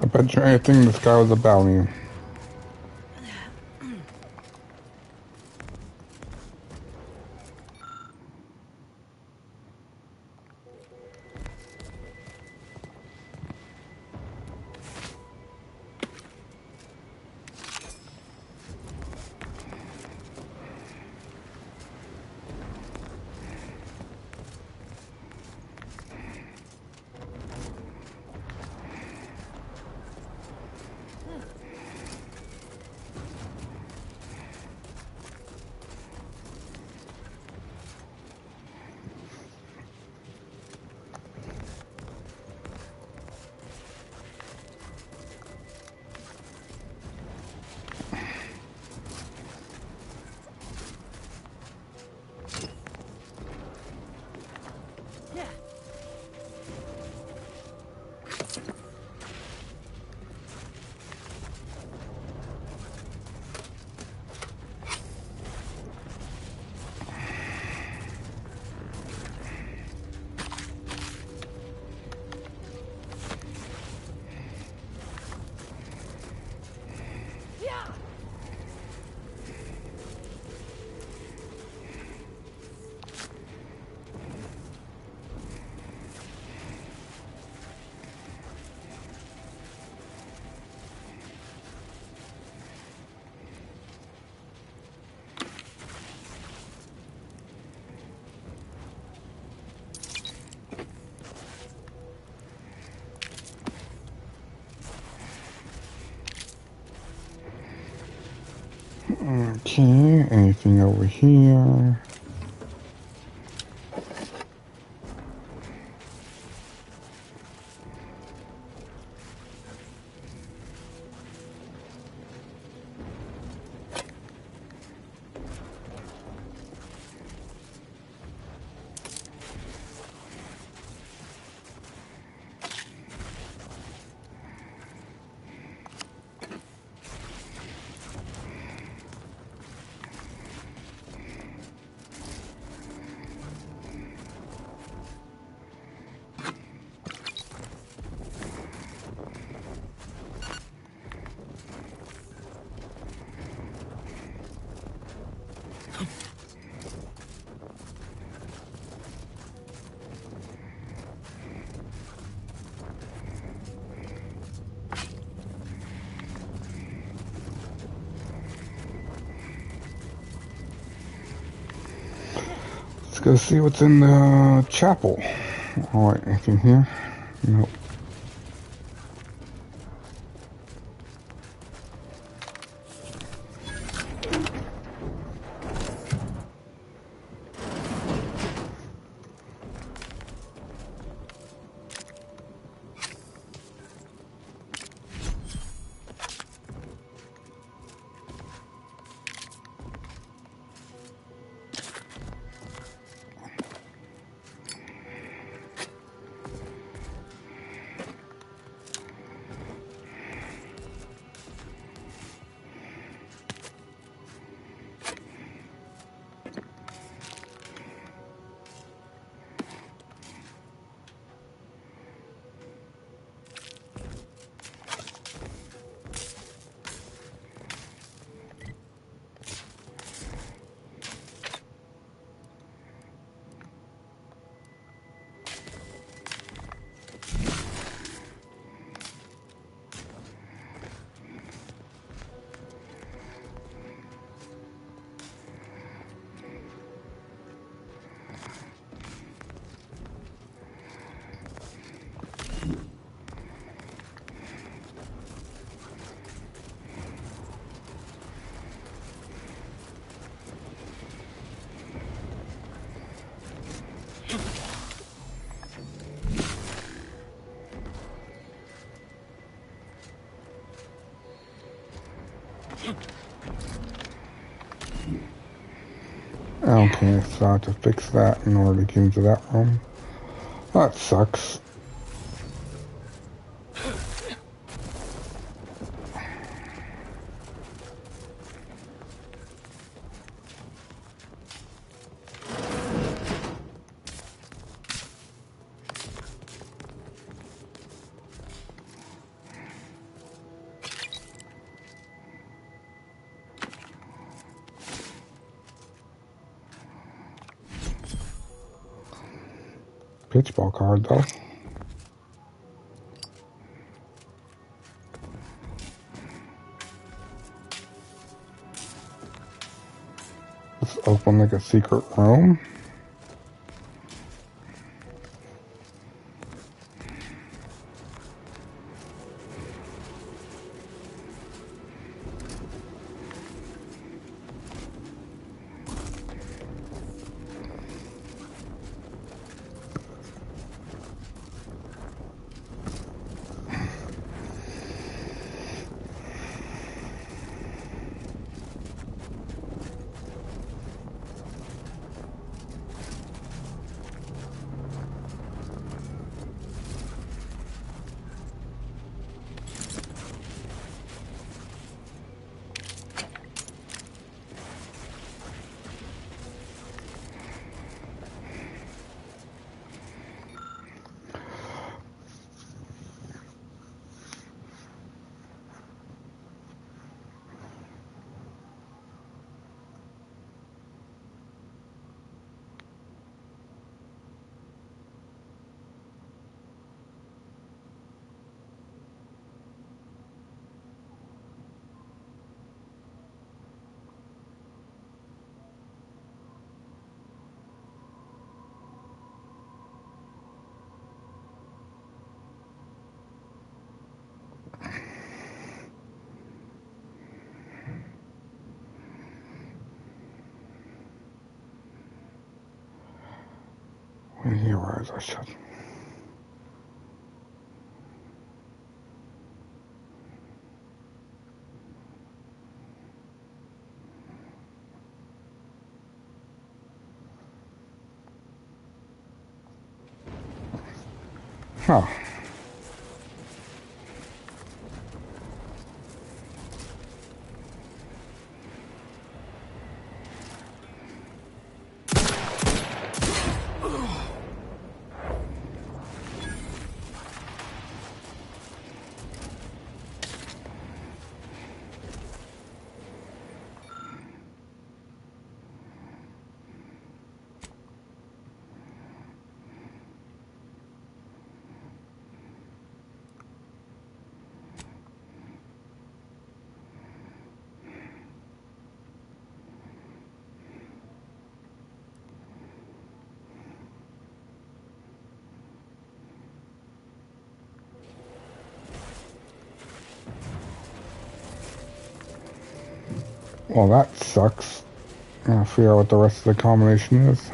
I bet you anything this guy was a bounty. Okay, anything over here? Let's go see what's in the chapel. Alright, anything here? Nope. Okay, so I have to fix that in order to get into that room. That sucks. Pitch ball card, though. Let's open like a secret room. When he arrives, I shut him. Huh. Well, that sucks. I'll figure out what the rest of the combination is.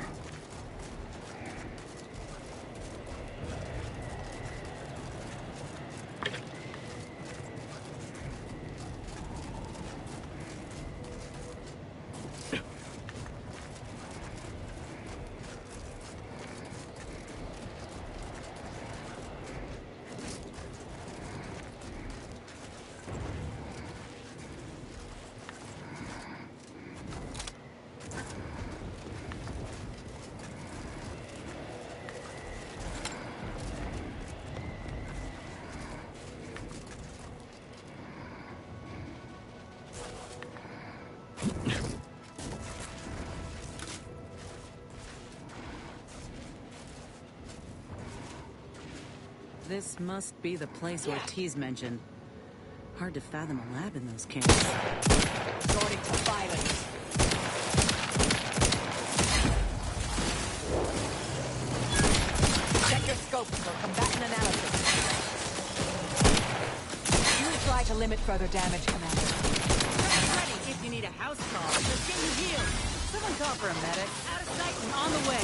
This must be the place Ortiz mentioned. Hard to fathom a lab in those camps. Resorting to violence. Check your scopes for combatant analysis. You try to limit further damage, Commander. Ready if you need a house call. Just get you healed. Someone call for a medic. Out of sight and on the way.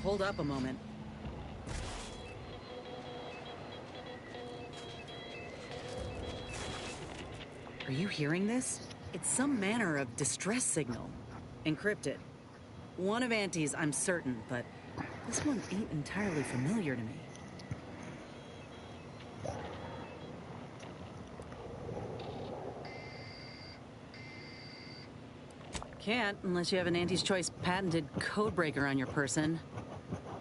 hold up a moment. Are you hearing this? It's some manner of distress signal. Encrypted. One of Auntie's, I'm certain, but this one ain't entirely familiar to me. Can't unless you have an Auntie's Choice patented codebreaker on your person.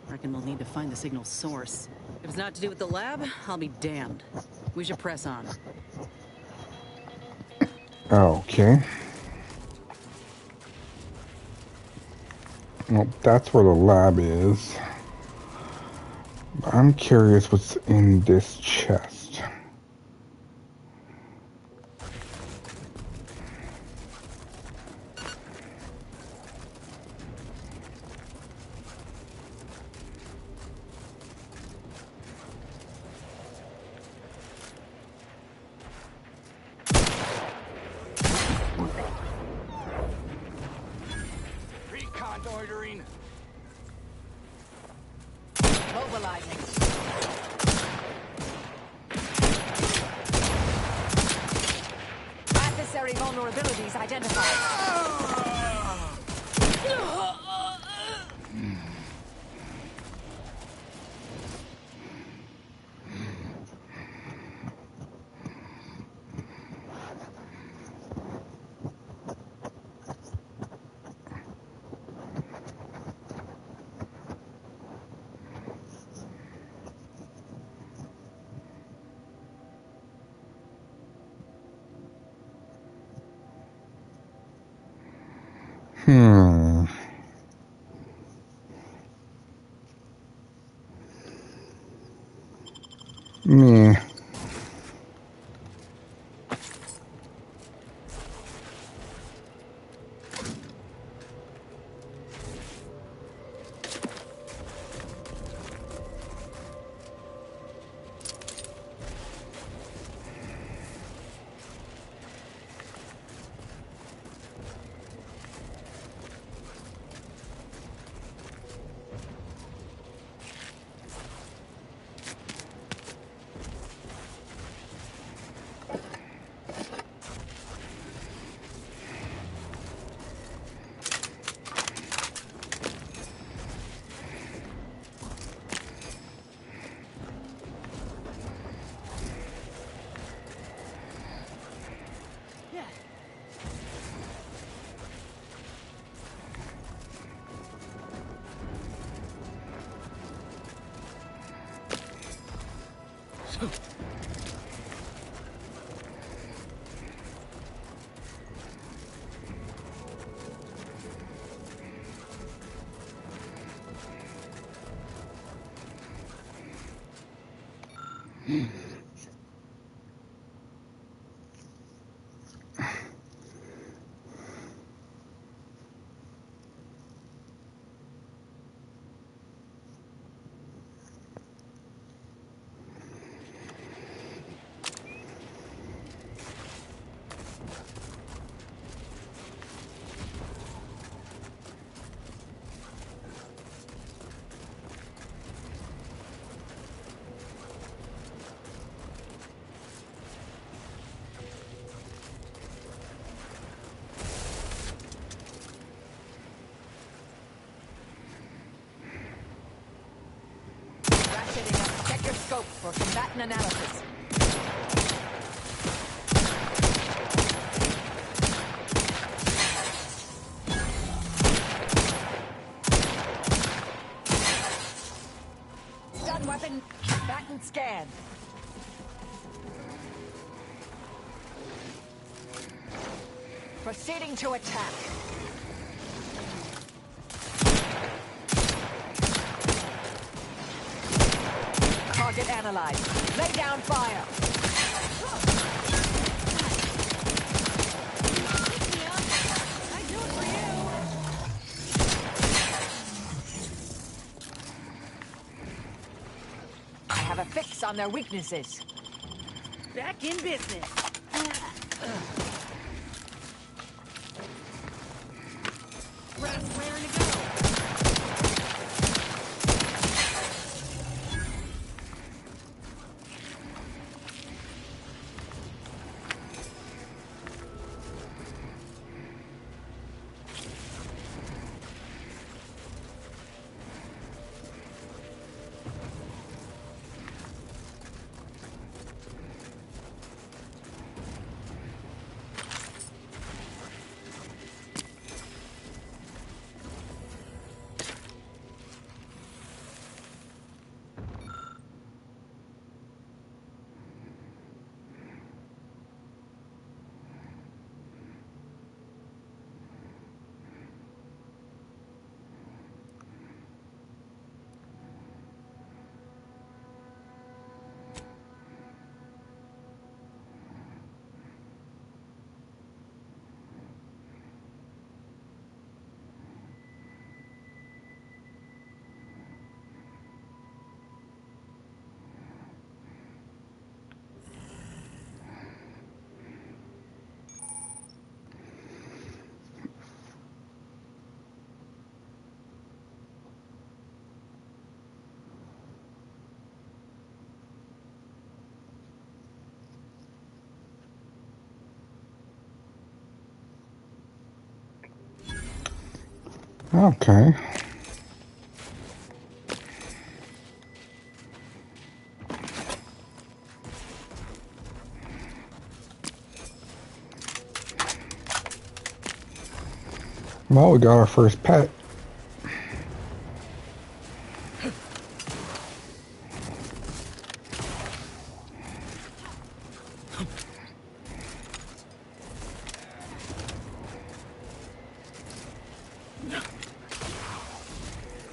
Reckon we'll need to find the signal's source. If it's not to do with the lab, I'll be damned. We should press on. Okay. Well, that's where the lab is. I'm curious what's in this chest. Reconnoitering. Mobilizing. Adversary vulnerabilities identified. Me. Check your scope for combatant analysis. Stun weapon, combatant scan. Proceeding to attack. Target analyzed. Lay down fire. I have a fix on their weaknesses. Back in business. Brass raring to go. Okay. Well, we got our first pet.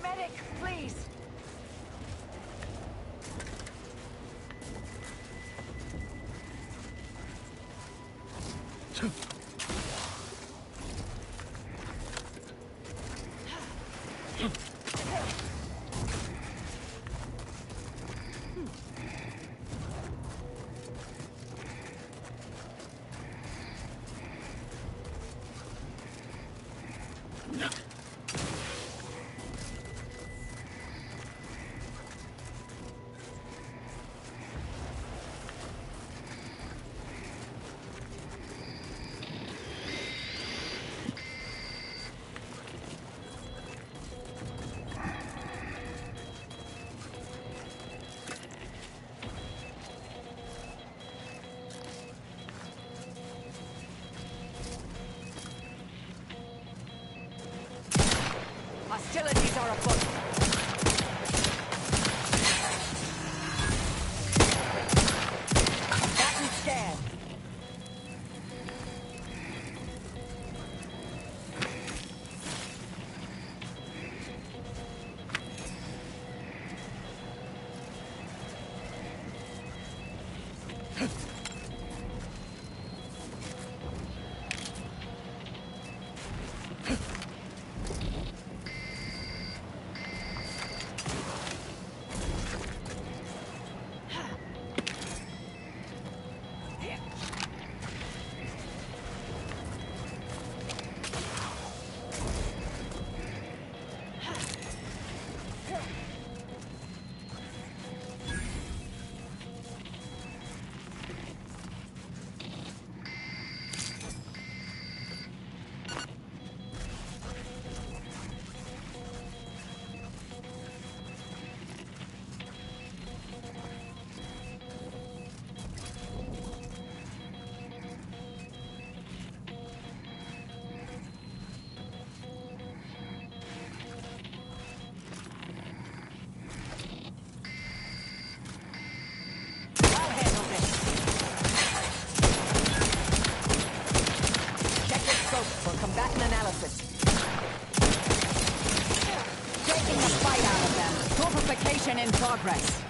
Medic, please. Hostilities are afoot. Batten scan. Combatant analysis. Taking the fight out of them. Fortification in progress.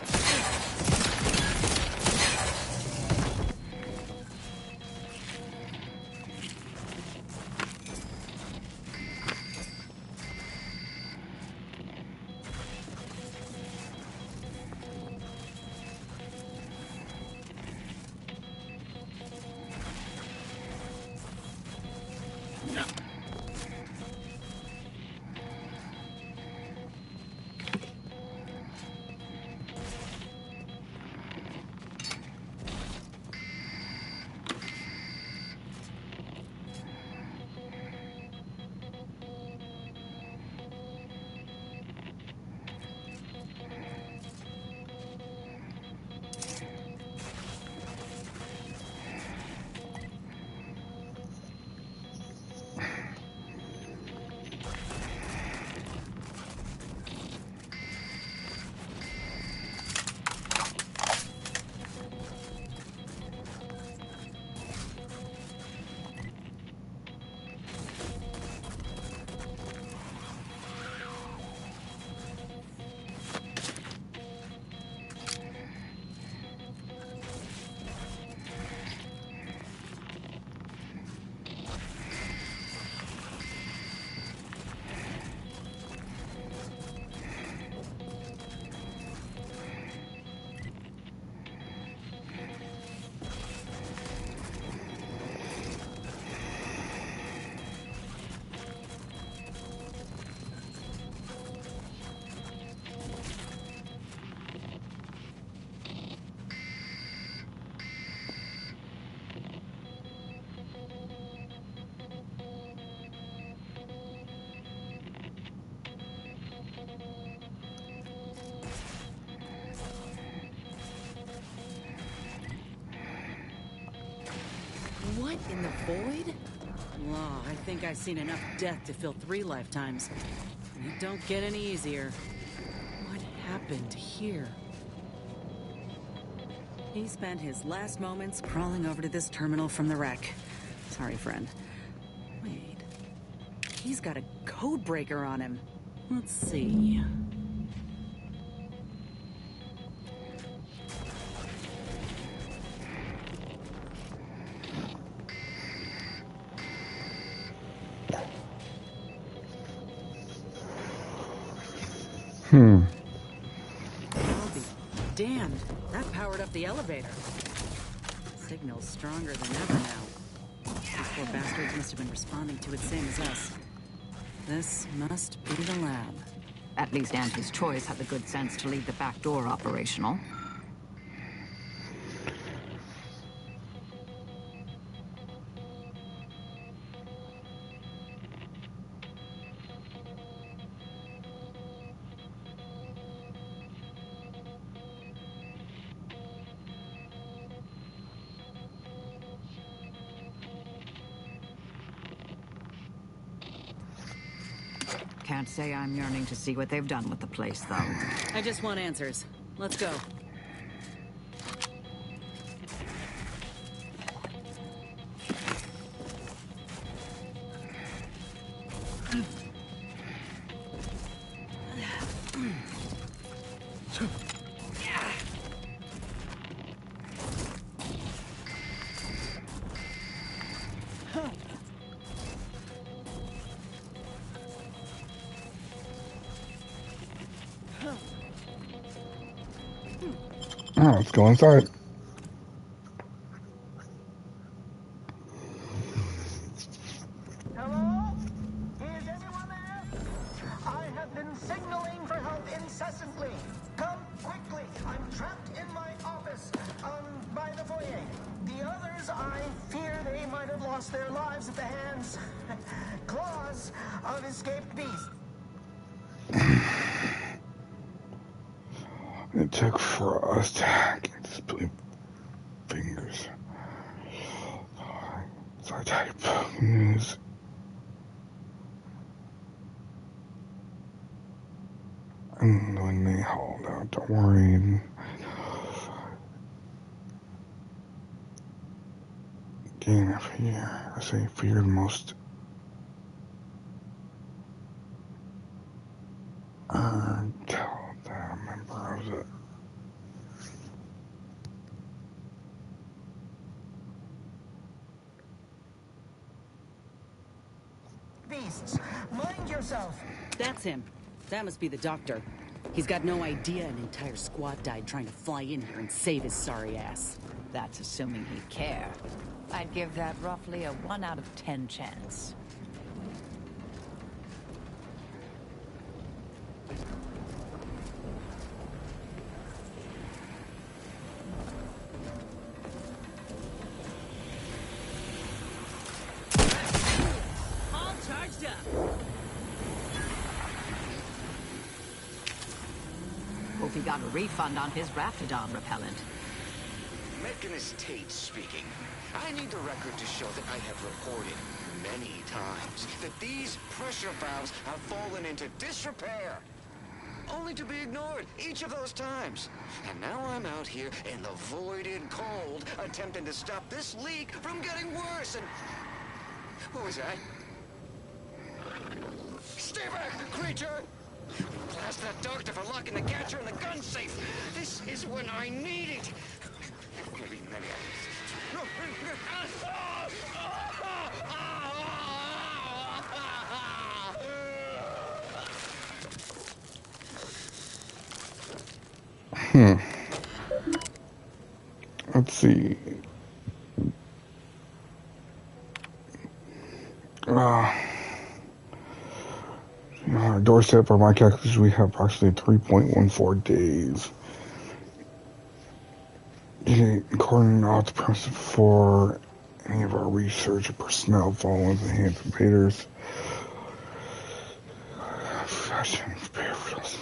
What in the void? Whoa, I think I've seen enough death to fill 3 lifetimes. And it don't get any easier. What happened here? He spent his last moments crawling over to this terminal from the wreck. Sorry, friend. Wait. He's got a code breaker on him. Let's see. I'll be damned. That powered up the elevator. Signal's stronger than ever now. These poor bastards must have been responding to it same as us. This must be the lab. At least Andrew's Choice had the good sense to leave the back door operational. Can't say I'm yearning to see what they've done with the place, though. I just want answers. Let's go. Let's go inside. Hello? Is anyone there? I have been signaling for help incessantly. Come quickly. I'm trapped in my office, by the foyer. The others, I fear they might have lost their lives at the hands, claws of escaped beasts. It took for us to get this billion fingers. So I type news. And when they hauled out, don't worry. Again, every year, I say fear the most. Until the member of the beasts. Mind yourself. That's him. That must be the doctor. He's got no idea an entire squad died trying to fly in here and save his sorry ass. That's assuming he'd care. I'd give that roughly a 1 out of 10 chance. Hope he got a refund on his Raptidon repellent. Mechanist Tate speaking. I need the record to show that I have reported many times that these pressure valves have fallen into disrepair. Only to be ignored each of those times. And now I'm out here in the voided cold, attempting to stop this leak from getting worse, and... What was that? Stay back, creature! Blast that doctor for locking the catcher in the gun safe! This is when I need it! Maybe Let's see. Our doorstep for my calculation, we have approximately 3.14 days. According to the premise for any of our research or personnel following the hands of invaders. Fashion, prepare for us.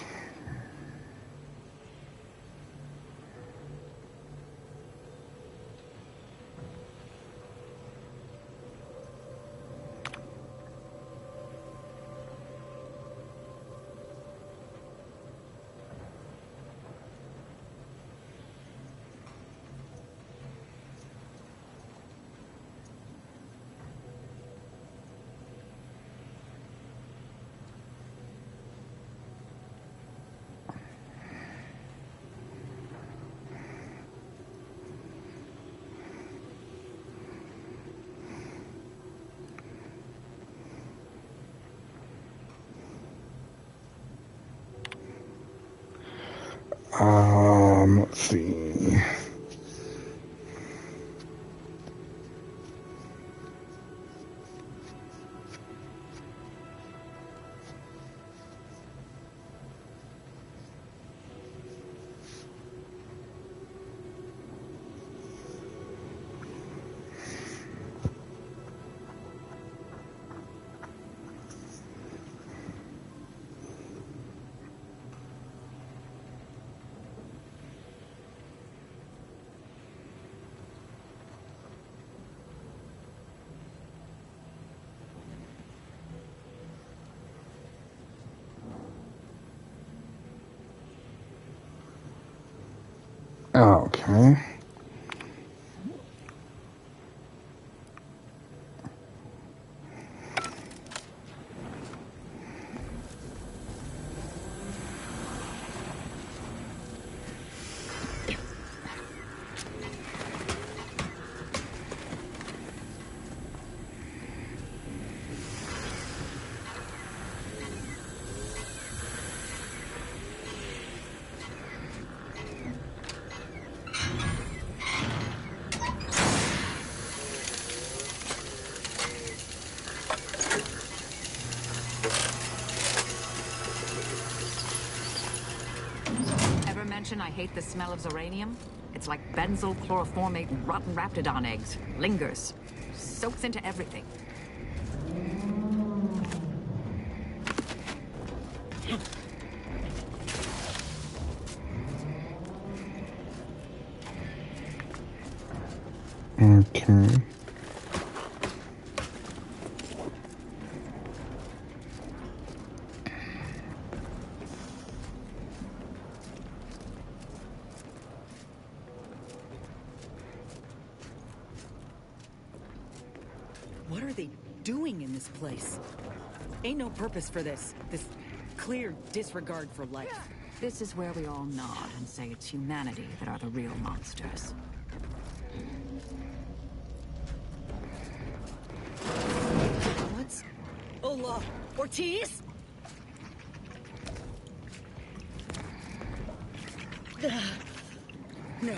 Okay. Ever mention I hate the smell of Zeranium? It's like benzyl chloroformate rotten raptidon eggs. Lingers. Soaks into everything. Okay. What are they doing in this place? Ain't no purpose for this. This clear disregard for life. This is where we all nod and say it's humanity that are the real monsters. What's... Ola Ortiz? No.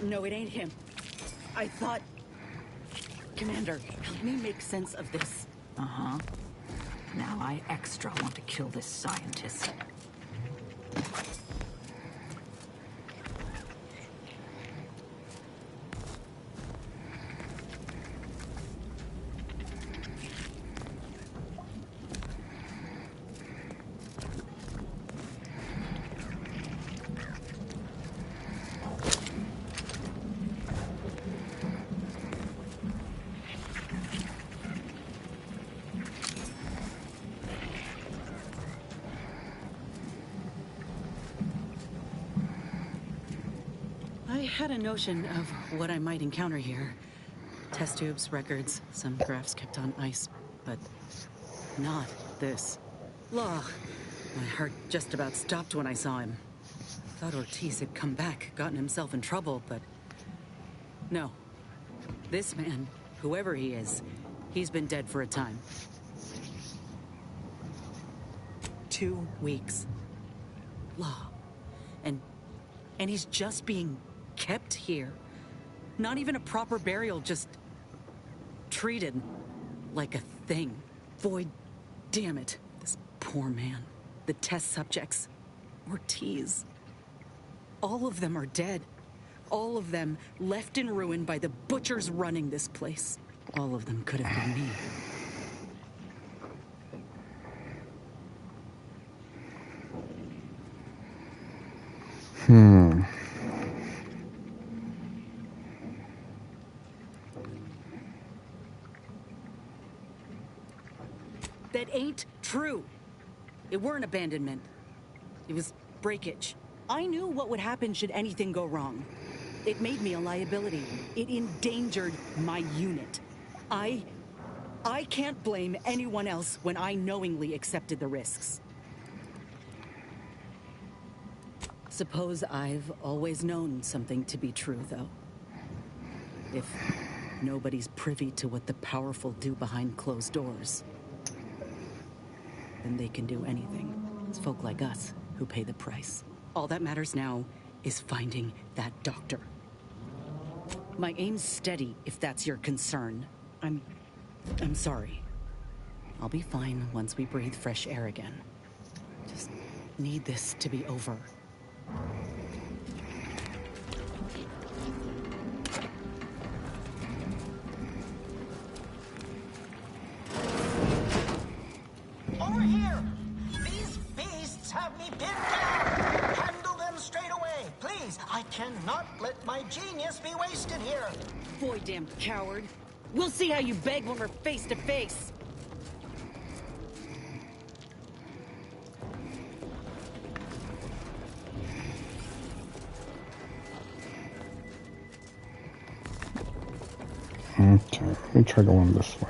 No, it ain't him. I thought... Commander, help me make sense of this. Uh-huh. Now I extra want to kill this scientist. I had a notion of what I might encounter here. Test tubes, records, some graphs kept on ice, but not this. Law. My heart just about stopped when I saw him. Thought Ortiz had come back, gotten himself in trouble, but... No. This man, whoever he is, he's been dead for a time. 2 weeks. Law. And he's just being kept here. Not even a proper burial, just treated like a thing. Void, damn it. This poor man. The test subjects. Ortiz. All of them are dead. All of them left in ruin by the butchers running this place. All of them could have been me. That ain't true. It weren't abandonment. It was breakage. I knew what would happen should anything go wrong. It made me a liability. It endangered my unit. I can't blame anyone else when I knowingly accepted the risks. Suppose I've always known something to be true, though. If nobody's privy to what the powerful do behind closed doors, then they can do anything. It's folk like us who pay the price. All that matters now is finding that doctor. My aim's steady, if that's your concern. I'm sorry. I'll be fine once we breathe fresh air again. Just need this to be over. Over here! These beasts have me pinned down! Handle them straight away, please! I cannot let my genius be wasted here! Boy, damn coward. We'll see how you beg when we're face to face. me try going this way.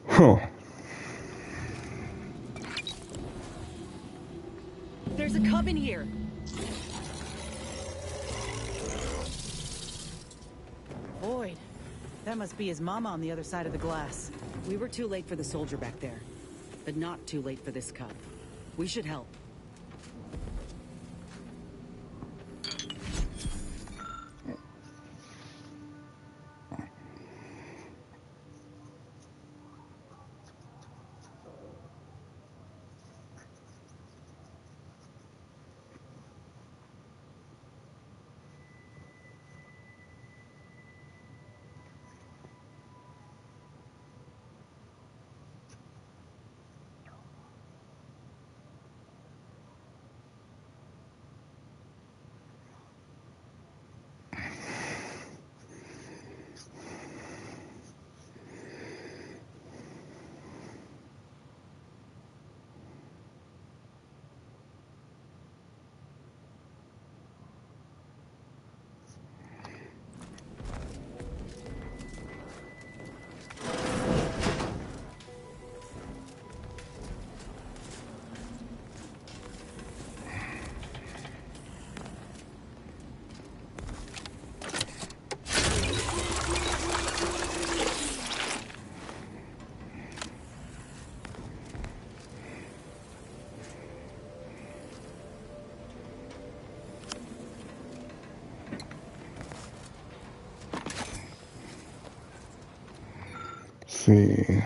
Huh. There's a cub in here. Void. That must be his mama on the other side of the glass. We were too late for the soldier back there, but not too late for this cub. We should help. See.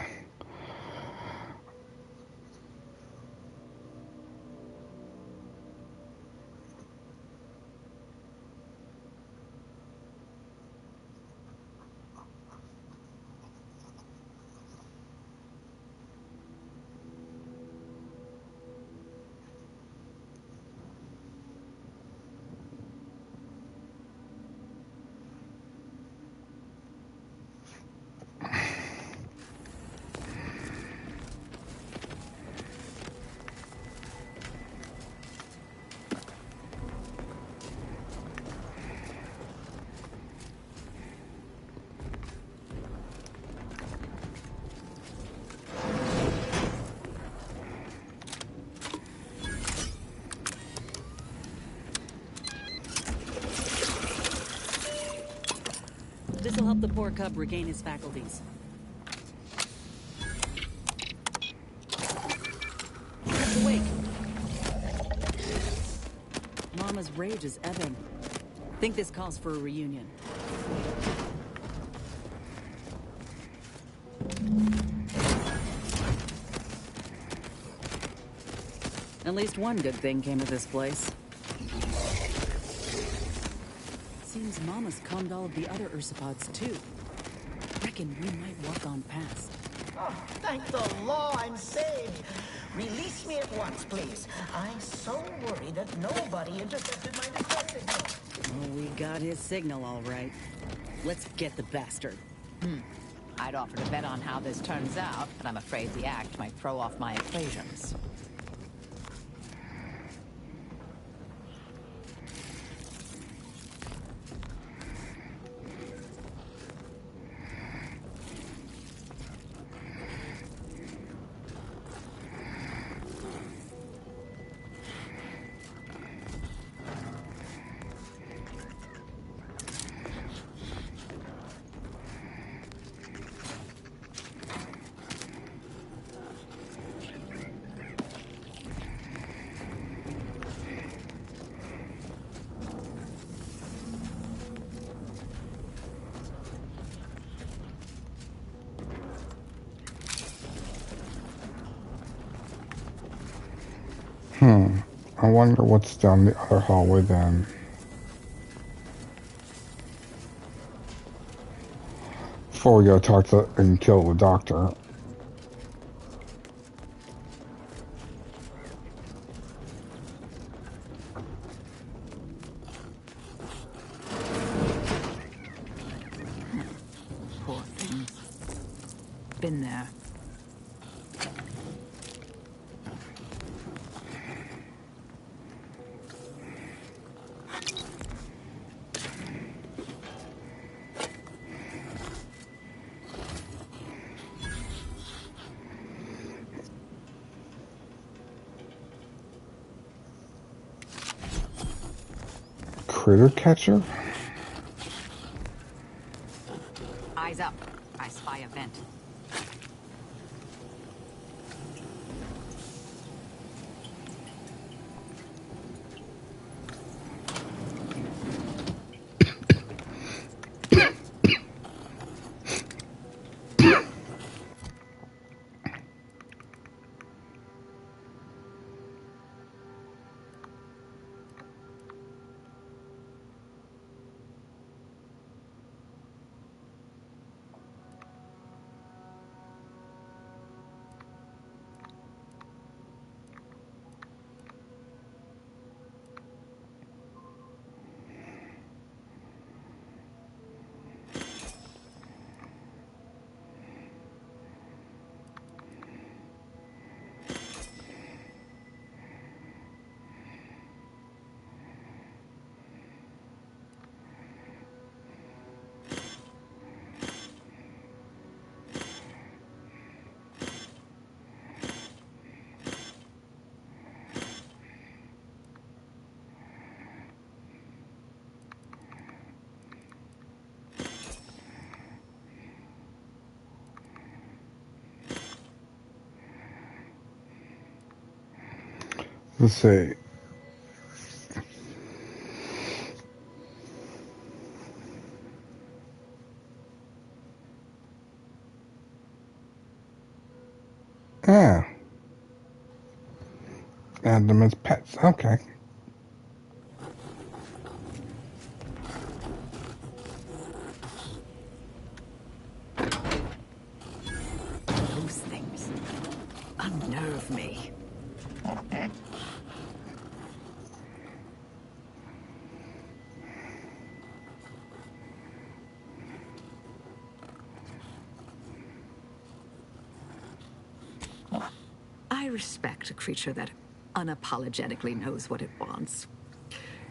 This'll help the poor cub regain his faculties. Cub's awake. Mama's rage is ebbing. Think this calls for a reunion. At least one good thing came of this place. Seems Mama's calmed all of the other Ursopods too. Reckon we might walk on past. Oh, thank the law, I'm saved. Release me at once, please. I'm so worried that nobody intercepted my distress signal. Oh, we got his signal all right. Let's get the bastard. I'd offer to bet on how this turns out, but I'm afraid the act might throw off my equations. I wonder what's down the other hallway then. Before we go talk to and kill the doctor. Poor thing. Been there. Critter catcher? Eyes up. I spy a vent. Let's see. Yeah. Add them as pets. Okay. Those things unnerve me. I respect a creature that unapologetically knows what it wants,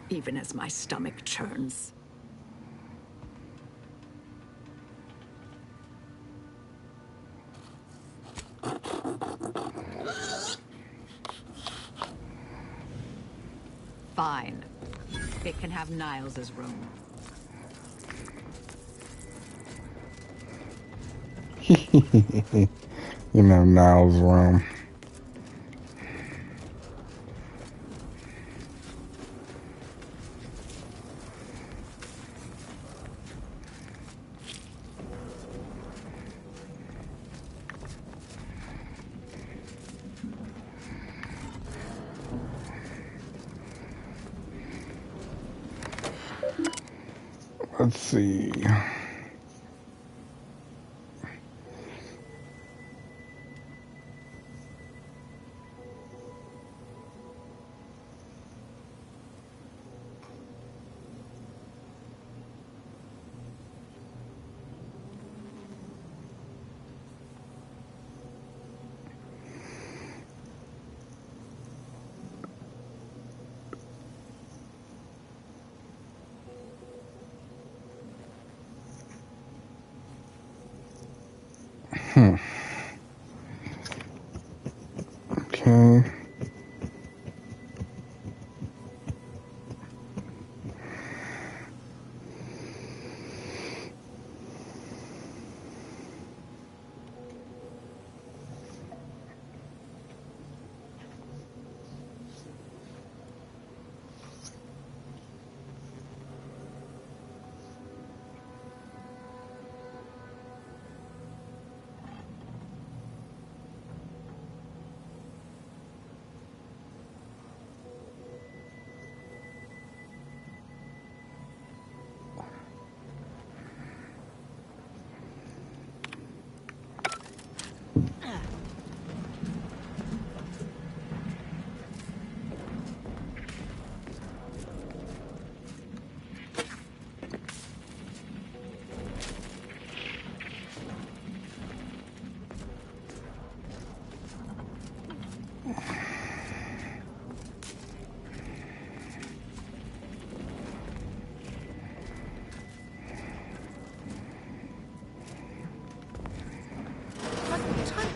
even as my stomach churns. Fine. It can have Niles's room. You know, Niles' room. Let's see.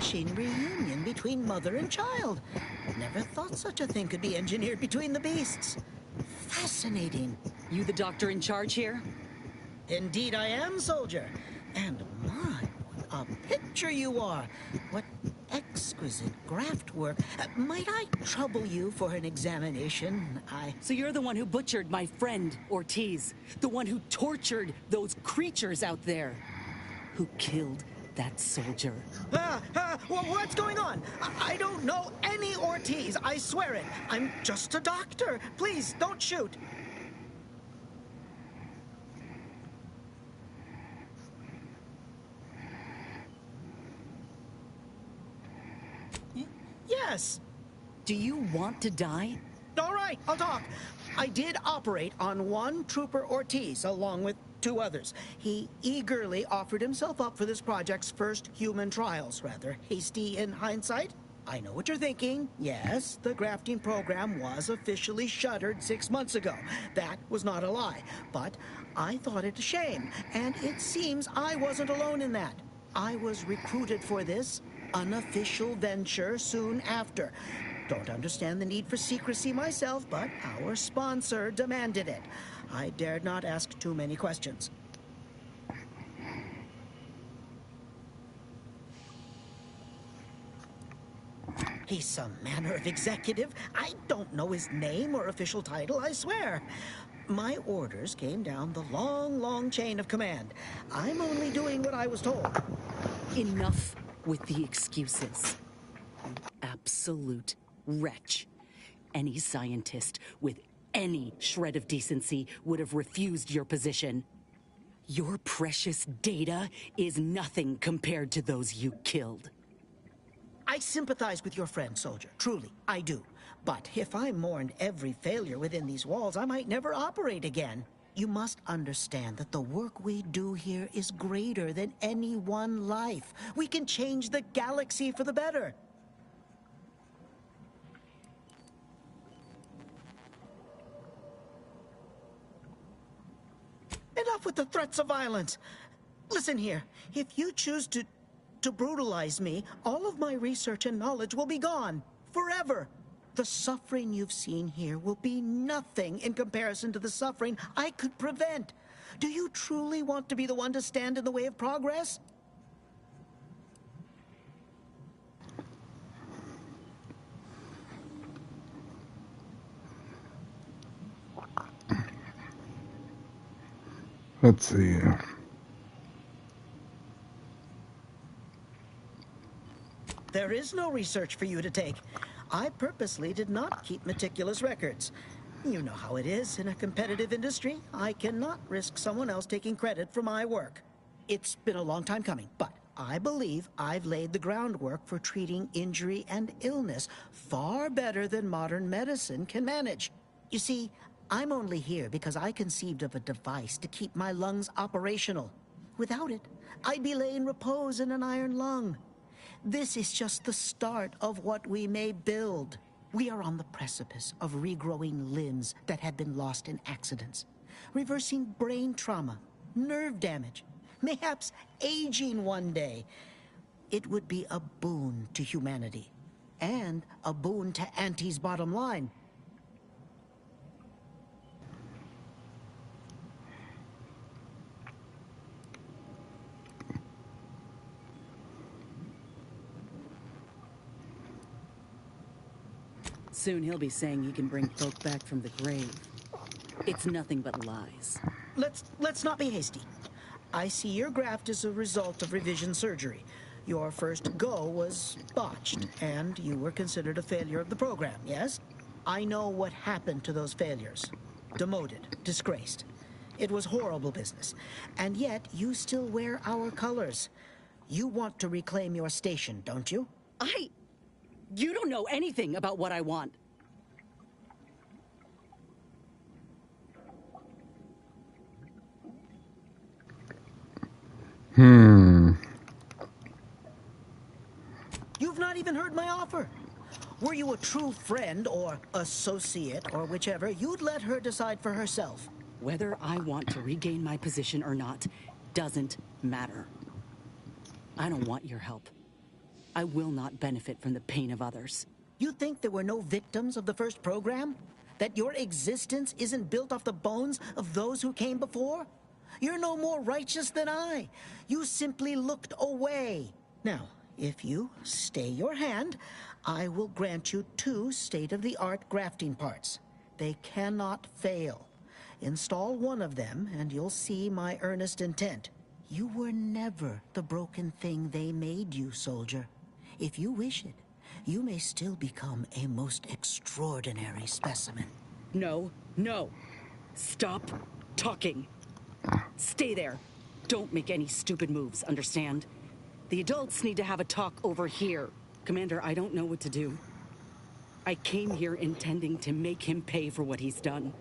touching reunion between mother and child. Never thought such a thing could be engineered between the beasts. Fascinating. You the doctor in charge here? Indeed I am, soldier. And my, what a picture you are. What exquisite graft work. Might I trouble you for an examination? So you're the one who butchered my friend, Ortiz. The one who tortured those creatures out there. Who killed that soldier. What's going on? I don't know any Ortiz, I swear it. I'm just a doctor. Please, don't shoot. Yes. Do you want to die? All right, I'll talk. I did operate on one Trooper Ortiz, along with 2 others. He eagerly offered himself up for this project's first human trials. Rather hasty in hindsight. I know what you're thinking. Yes, the grafting program was officially shuttered 6 months ago. That was not a lie. But I thought it a shame, and it seems I wasn't alone in that. I was recruited for this unofficial venture soon after. Don't understand the need for secrecy myself, but our sponsor demanded it. I dared not ask too many questions. He's some manner of executive. I don't know his name or official title, I swear. My orders came down the long, long chain of command. I'm only doing what I was told. Enough with the excuses. You absolute wretch. Any scientist with any shred of decency would have refused your position. Your precious data is nothing compared to those you killed. I sympathize with your friend, soldier. Truly, I do. But if I mourned every failure within these walls, I might never operate again. You must understand that the work we do here is greater than any one life. We can change the galaxy for the better. Enough with the threats of violence. Listen here, if you choose to brutalize me, all of my research and knowledge will be gone. Forever. The suffering you've seen here will be nothing in comparison to the suffering I could prevent. Do you truly want to be the one to stand in the way of progress? Let's see. There is no research for you to take. I purposely did not keep meticulous records. You know how it is in a competitive industry. I cannot risk someone else taking credit for my work. It's been a long time coming, but I believe I've laid the groundwork for treating injury and illness far better than modern medicine can manage. You see, I'm only here because I conceived of a device to keep my lungs operational. Without it, I'd be laying repose in an iron lung. This is just the start of what we may build. We are on the precipice of regrowing limbs that have been lost in accidents, reversing brain trauma, nerve damage, mayhaps aging one day. It would be a boon to humanity, and a boon to Auntie's bottom line. Soon he'll be saying he can bring folk back from the grave. It's nothing but lies. Let's not be hasty. I see your graft is a result of revision surgery. Your first go was botched, and you were considered a failure of the program, yes? I know what happened to those failures. Demoted, disgraced. It was horrible business. And yet, you still wear our colors. You want to reclaim your station, don't you? You don't know anything about what I want. You've not even heard my offer. Were you a true friend or associate or whichever, you'd let her decide for herself. Whether I want to regain my position or not doesn't matter. I don't want your help. I will not benefit from the pain of others. You think there were no victims of the first program? That your existence isn't built off the bones of those who came before? You're no more righteous than I. You simply looked away. Now, if you stay your hand, I will grant you 2 state-of-the-art grafting parts. They cannot fail. Install one of them, and you'll see my earnest intent. You were never the broken thing they made you, soldier. If you wish it, you may still become a most extraordinary specimen. No, no. Stop talking. Stay there. Don't make any stupid moves, understand? The adults need to have a talk over here. Commander, I don't know what to do. I came here intending to make him pay for what he's done.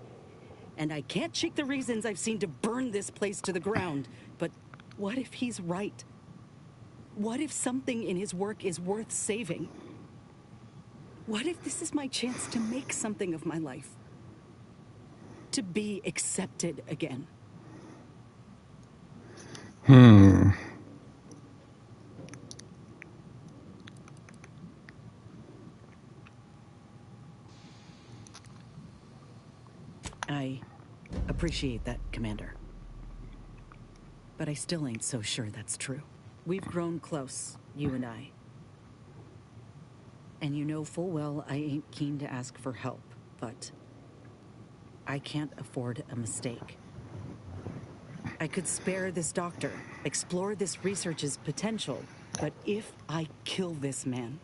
And I can't shake the reasons I've seen to burn this place to the ground. But what if he's right? What if something in his work is worth saving? What if this is my chance to make something of my life? To be accepted again? I appreciate that, Commander. But I still ain't so sure that's true. We've grown close, you and I. And you know full well I ain't keen to ask for help, but I can't afford a mistake. I could spare this doctor, explore this research's potential, but if I kill this man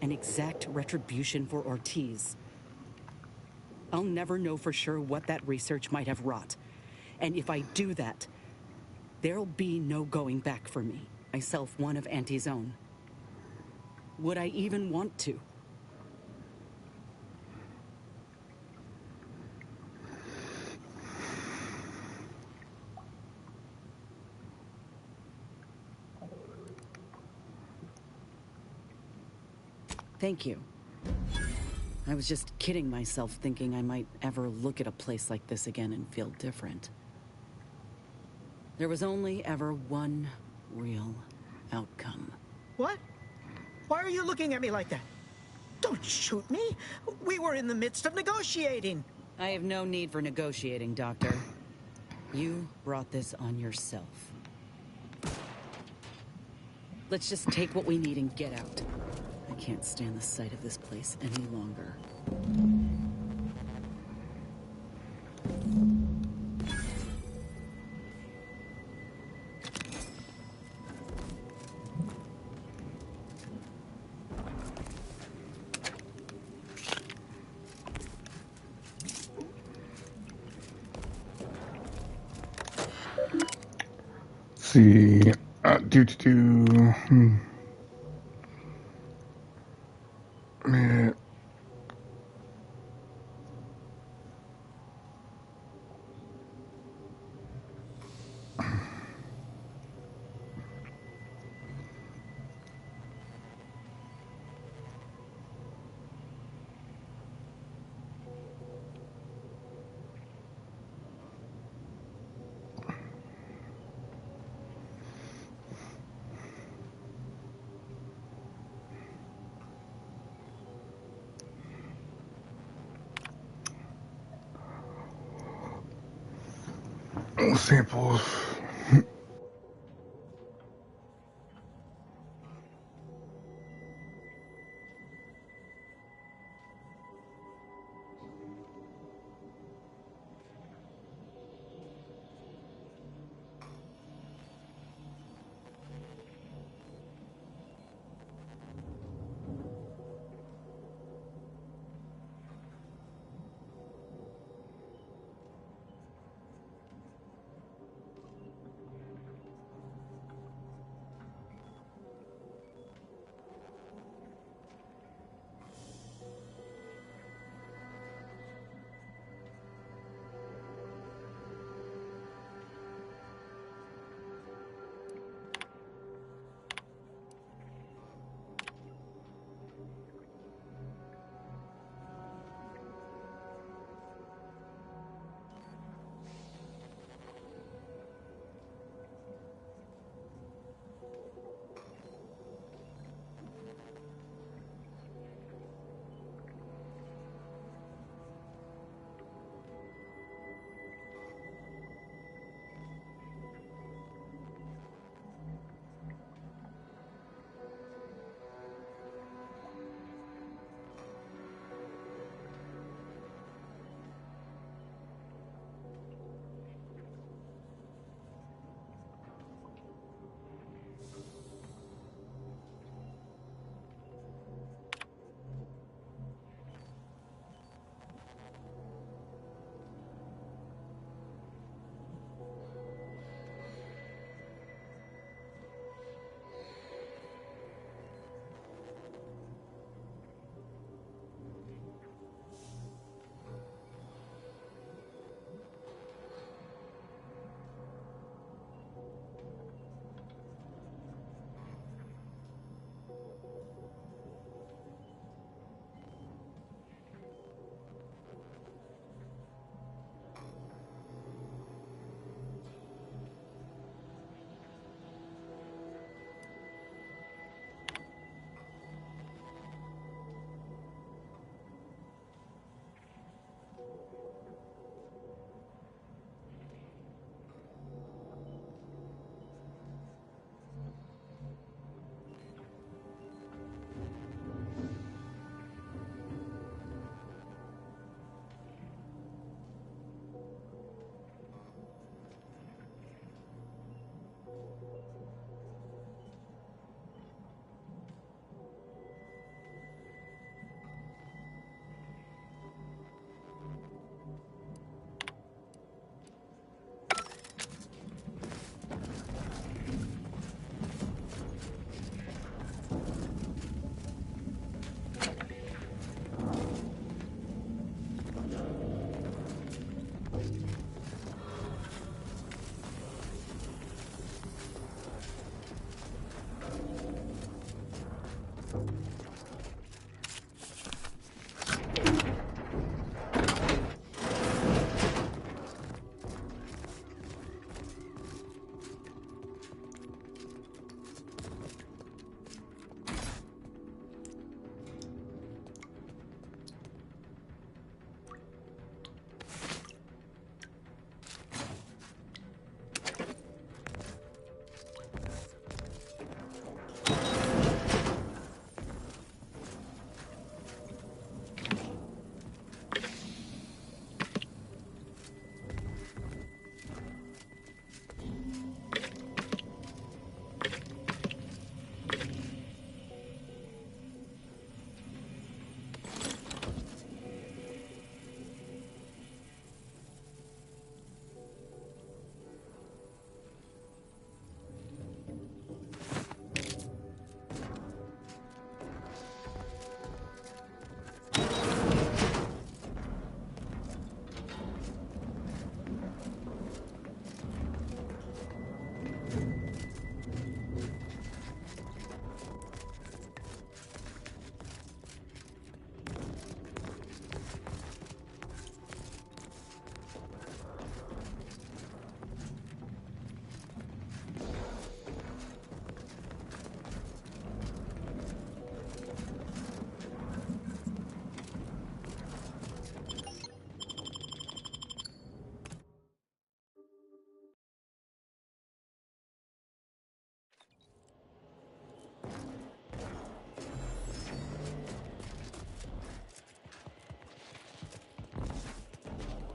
and exact retribution for Ortiz, I'll never know for sure what that research might have wrought. And if I do that, there'll be no going back for me, myself one of Auntie's own. Would I even want to? Thank you. I was just kidding myself thinking I might ever look at a place like this again and feel different. There was only ever one real outcome. What? Why are you looking at me like that? Don't shoot me. We were in the midst of negotiating. I have no need for negotiating, Doctor. You brought this on yourself. Let's just take what we need and get out. I can't stand the sight of this place any longer. See, Man. Samples.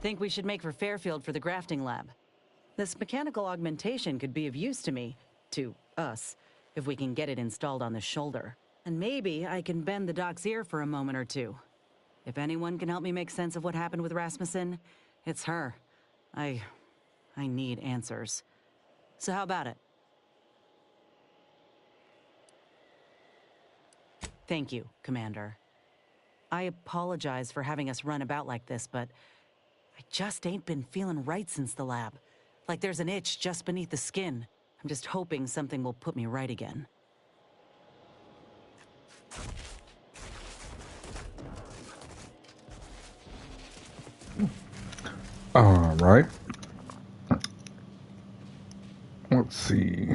Think we should make for Fairfield for the grafting lab. This mechanical augmentation could be of use to me, to us, if we can get it installed on the shoulder. And maybe I can bend the doc's ear for a moment or two. If anyone can help me make sense of what happened with Rasmussen, it's her. I need answers. So how about it? Thank you, Commander. I apologize for having us run about like this, but I just ain't been feeling right since the lab. Like there's an itch just beneath the skin. I'm just hoping something will put me right again. All right. Let's see.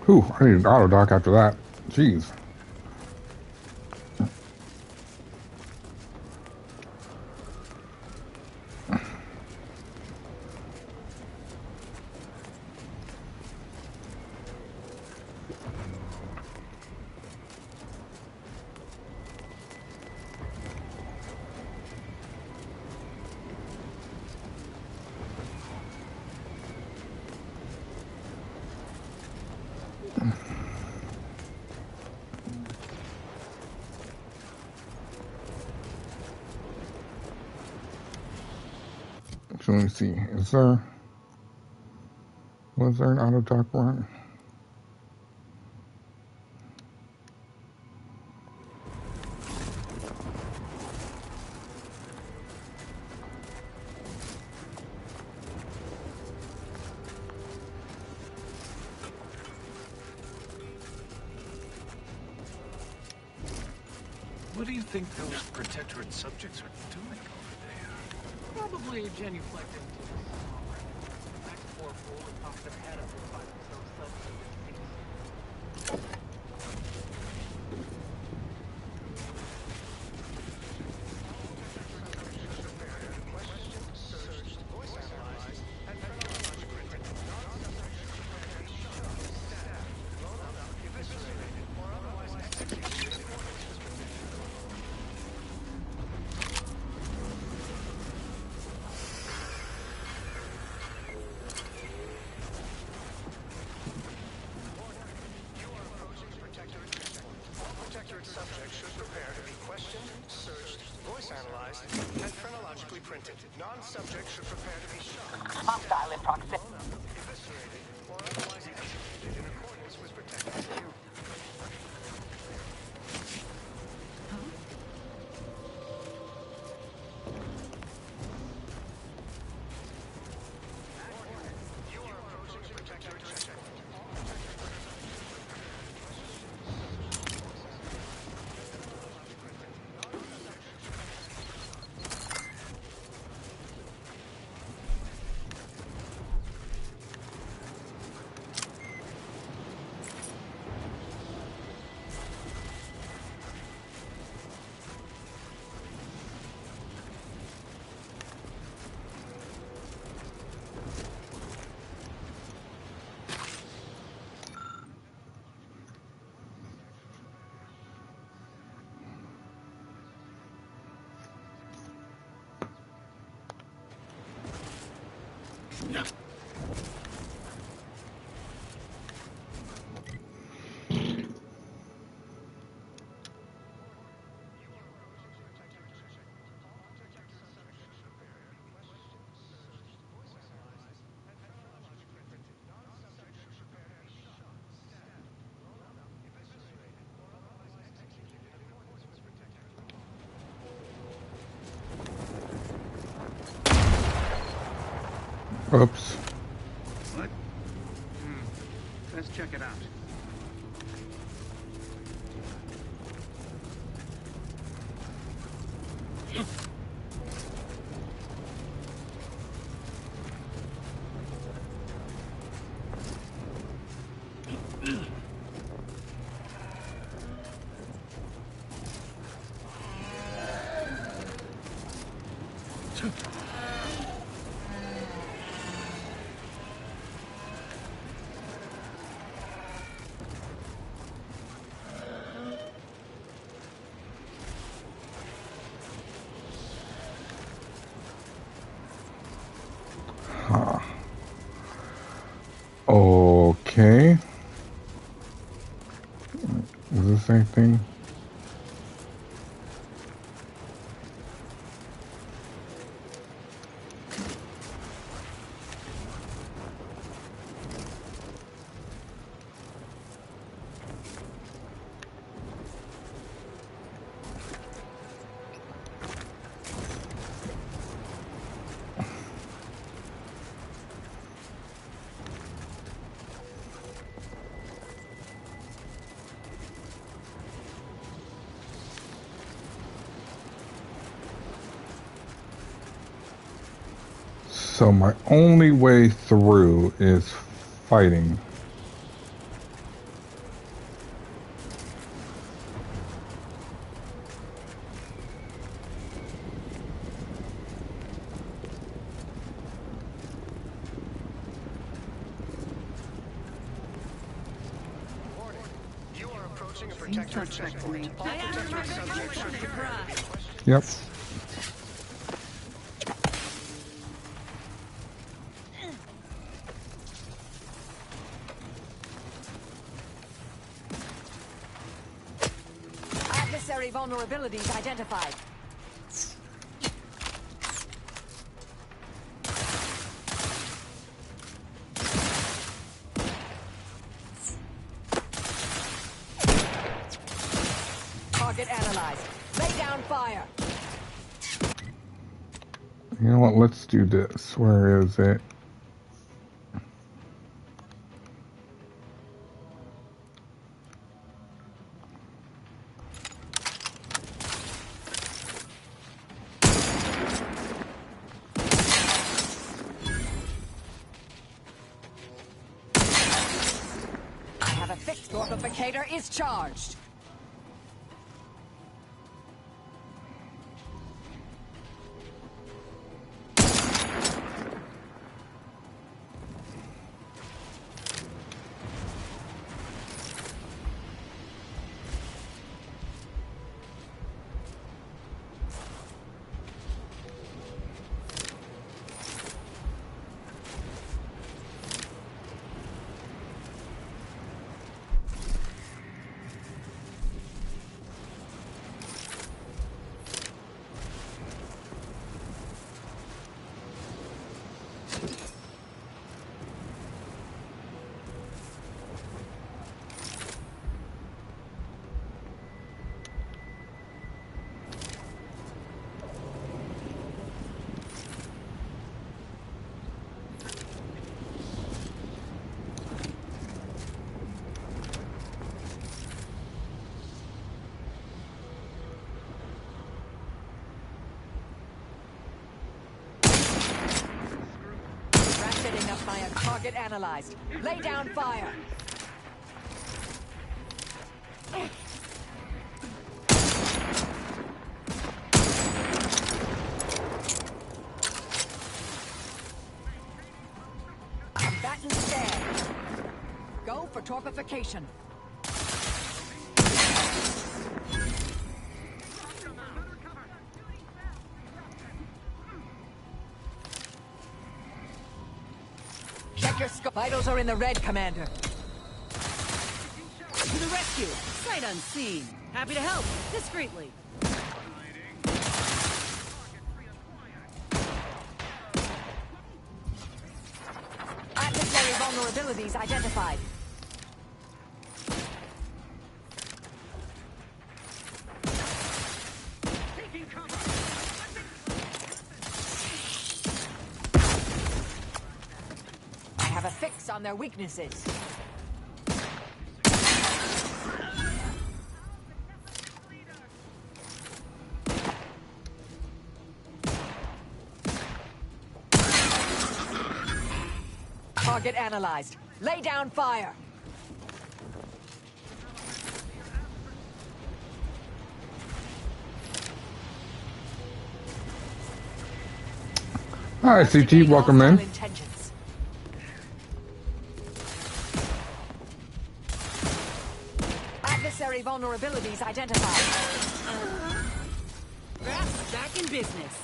Whew, I need an auto dock after that. Jeez. So let me see. Was there an auto dock run? What do you think those Protectorate subjects are doing over there? Probably genuflecting to the next poor fool and pop their head up and find themselves suddenly defeated. Non-subject should prepare to be shot. Hostile in proximity. Eviscerated or otherwise executed in accordance with protected view. You are approaching protected checkpoint. Oops. What? Let's check it out. Okay. Is this anything? So my only way through is fighting. You are approaching a protectorate checkpoint. All protectorate subjects should prepare. Yep. Adversary vulnerabilities identified. Target analyzed. Lay down fire. You know what? Let's do this. Where is it? I have a fixed Torpificator is charged. Fire target analyzed. Lay down fire. Combatant stand. Go for torpification. Check your vitals are in the red, Commander. To the rescue! Sight unseen. Happy to help. Discreetly. Adversary vulnerabilities identified. I have a fix on their weaknesses. Target analyzed. Lay down fire. Hi, CT. Welcome in. Adversary vulnerabilities identified. Grasp back in business.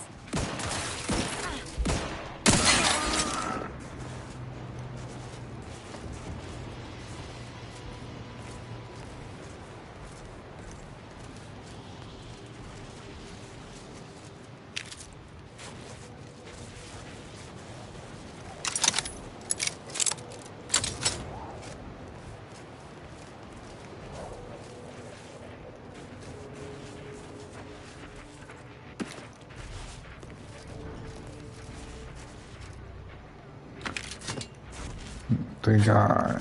They got.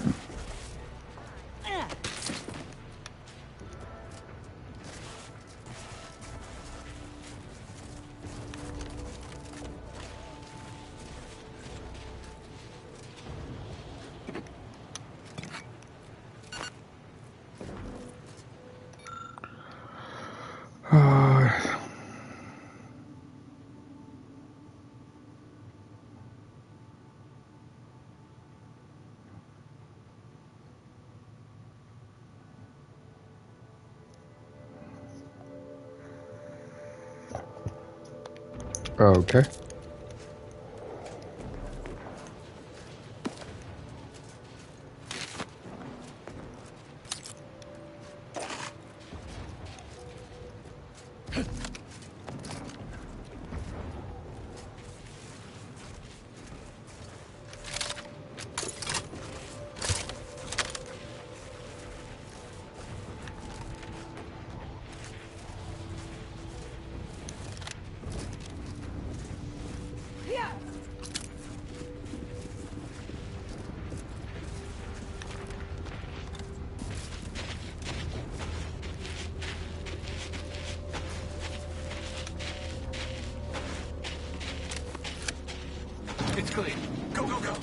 Okay. It's clear. Go, go, go.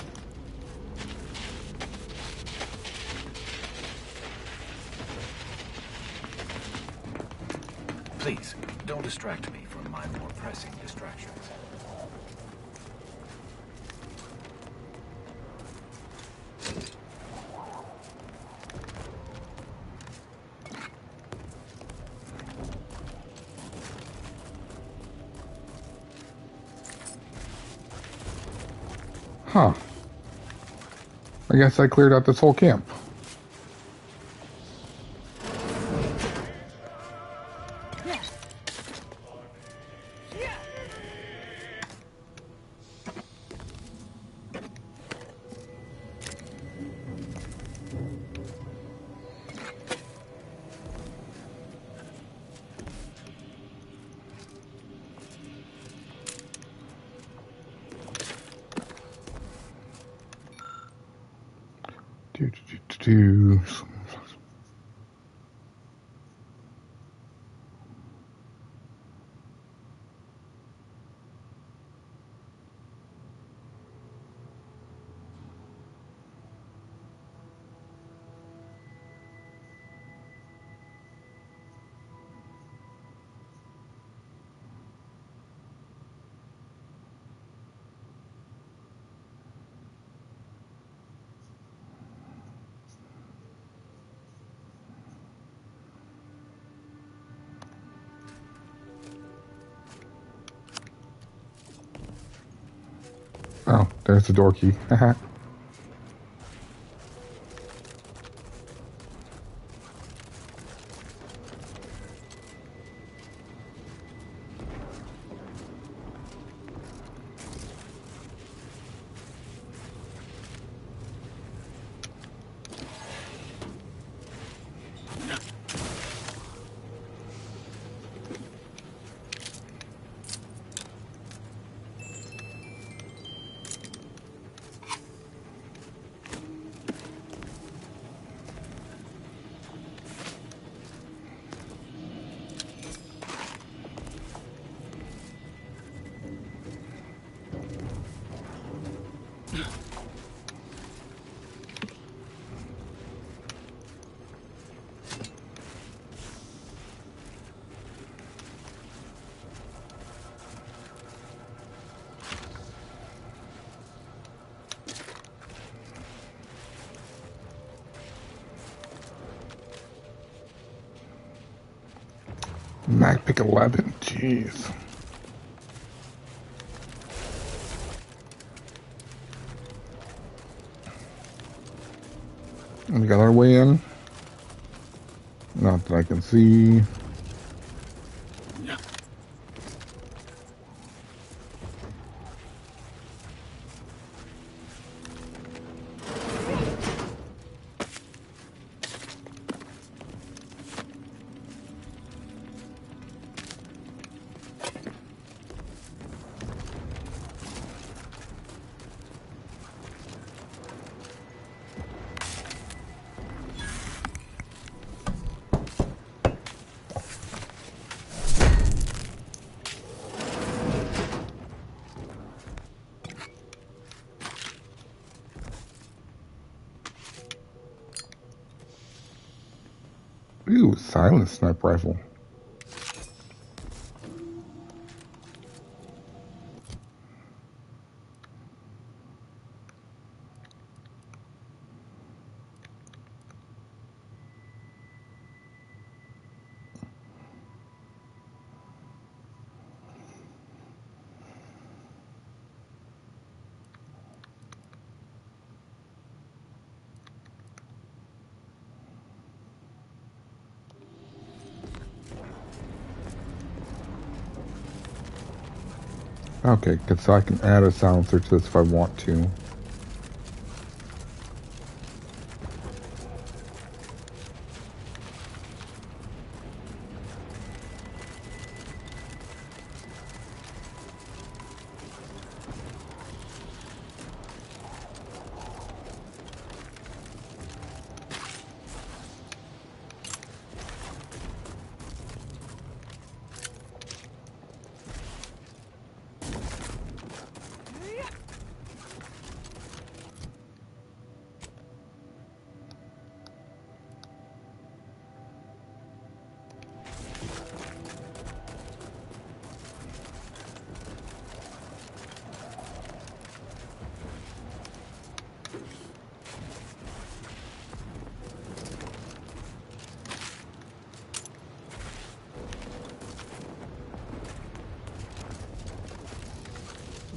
Please, don't distract me from my more pressing distractions. Huh. I guess I cleared out this whole camp. Do. Oh, there's the door key. Mac pick 11. Jeez. We got our way in. Not that I can see. Ooh, silent sniper rifle. Okay, so I can add a silencer to this if I want to.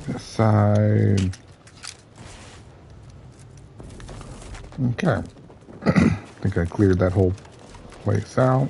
This side. Okay. I think I cleared that whole place out.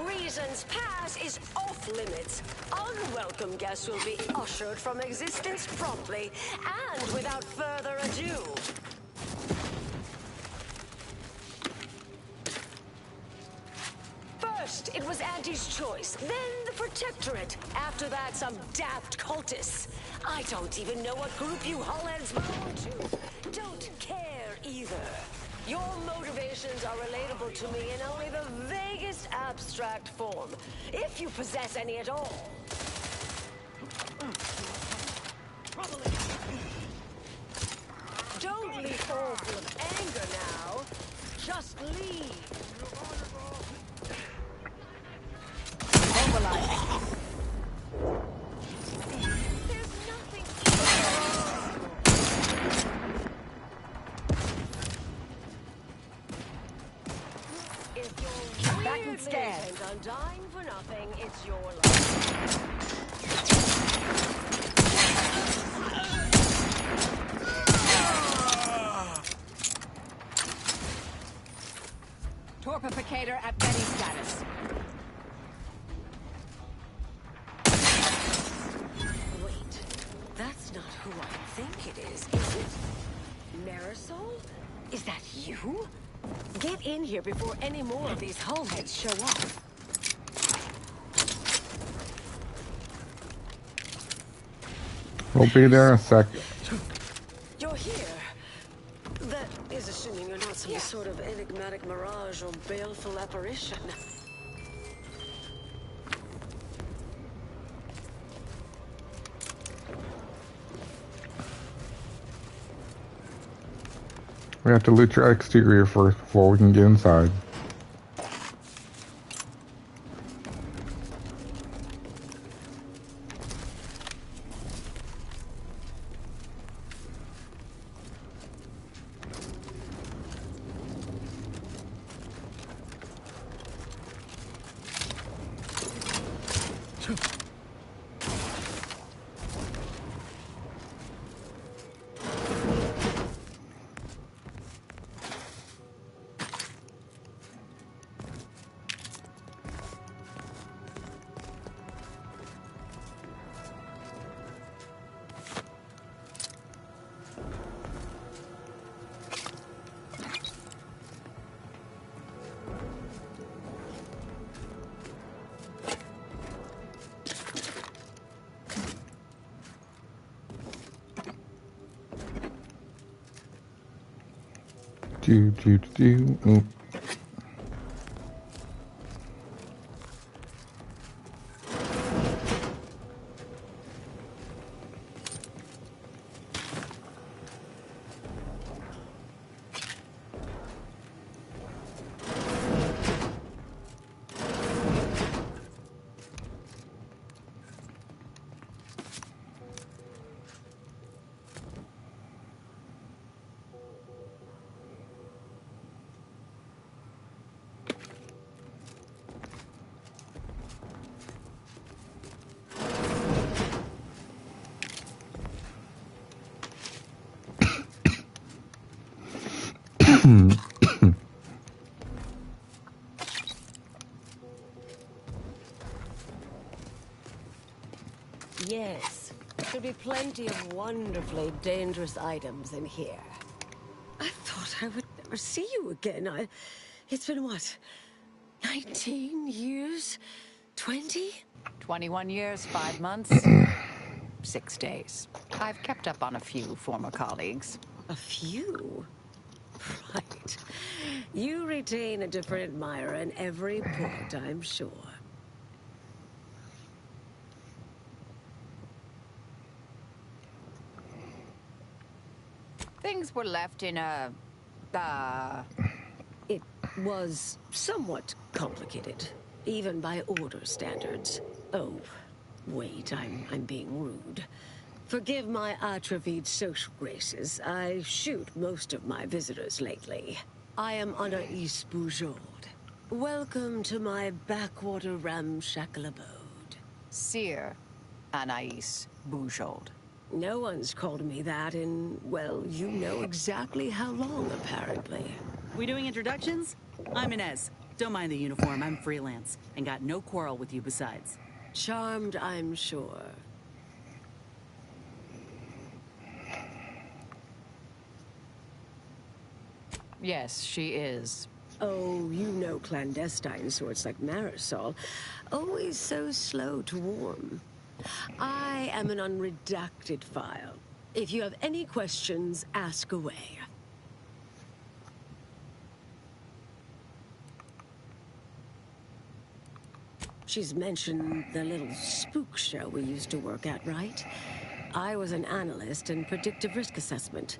Reason's Pass is off limits. Unwelcome guests will be ushered from existence promptly and without further ado. First, it was Auntie's choice, then the Protectorate. After that, some daft cultists. I don't even know what group you hullheads belong to. Don't care either. Your motivations are relatable to me in only the vaguest abstract form, if you possess any at all. Don't leave all full of anger now. Just leave. Back and scared. I'm dying for nothing. It's your life. Corpificator at ready status. Wait, that's not who I think it is it? Marisol? Is that you? Get in here before any more of these hullheads show up. We'll be there in a sec. You're here. That is assuming you're not some sort of enigmatic mirage or baleful apparition. We have to loot your exterior first before we can get inside. Ooh. Yes, there'll be plenty of wonderfully dangerous items in here. I thought I would never see you again. It's been what? 19 years? 20? 21 years, 5 months, 6 days. I've kept up on a few former colleagues. A few? Right. You retain a different admirer in every port, I'm sure. Things were left in a... It was somewhat complicated, even by order standards. Oh, wait, I'm being rude. Forgive my atrophied social graces. I shoot most of my visitors lately. I am Anais Bujold. Welcome to my backwater ramshackle abode. Seer Anais Bujold. No one's called me that in, well, you know exactly how long, apparently. We doing introductions? I'm Inez. Don't mind the uniform, I'm freelance. And got no quarrel with you besides. Charmed, I'm sure. Yes, she is. Oh, you know clandestine sorts like Marisol. Always so slow to warm. I am an unredacted file. If you have any questions, ask away. She's mentioned the little spook show we used to work at, right? I was an analyst in predictive risk assessment.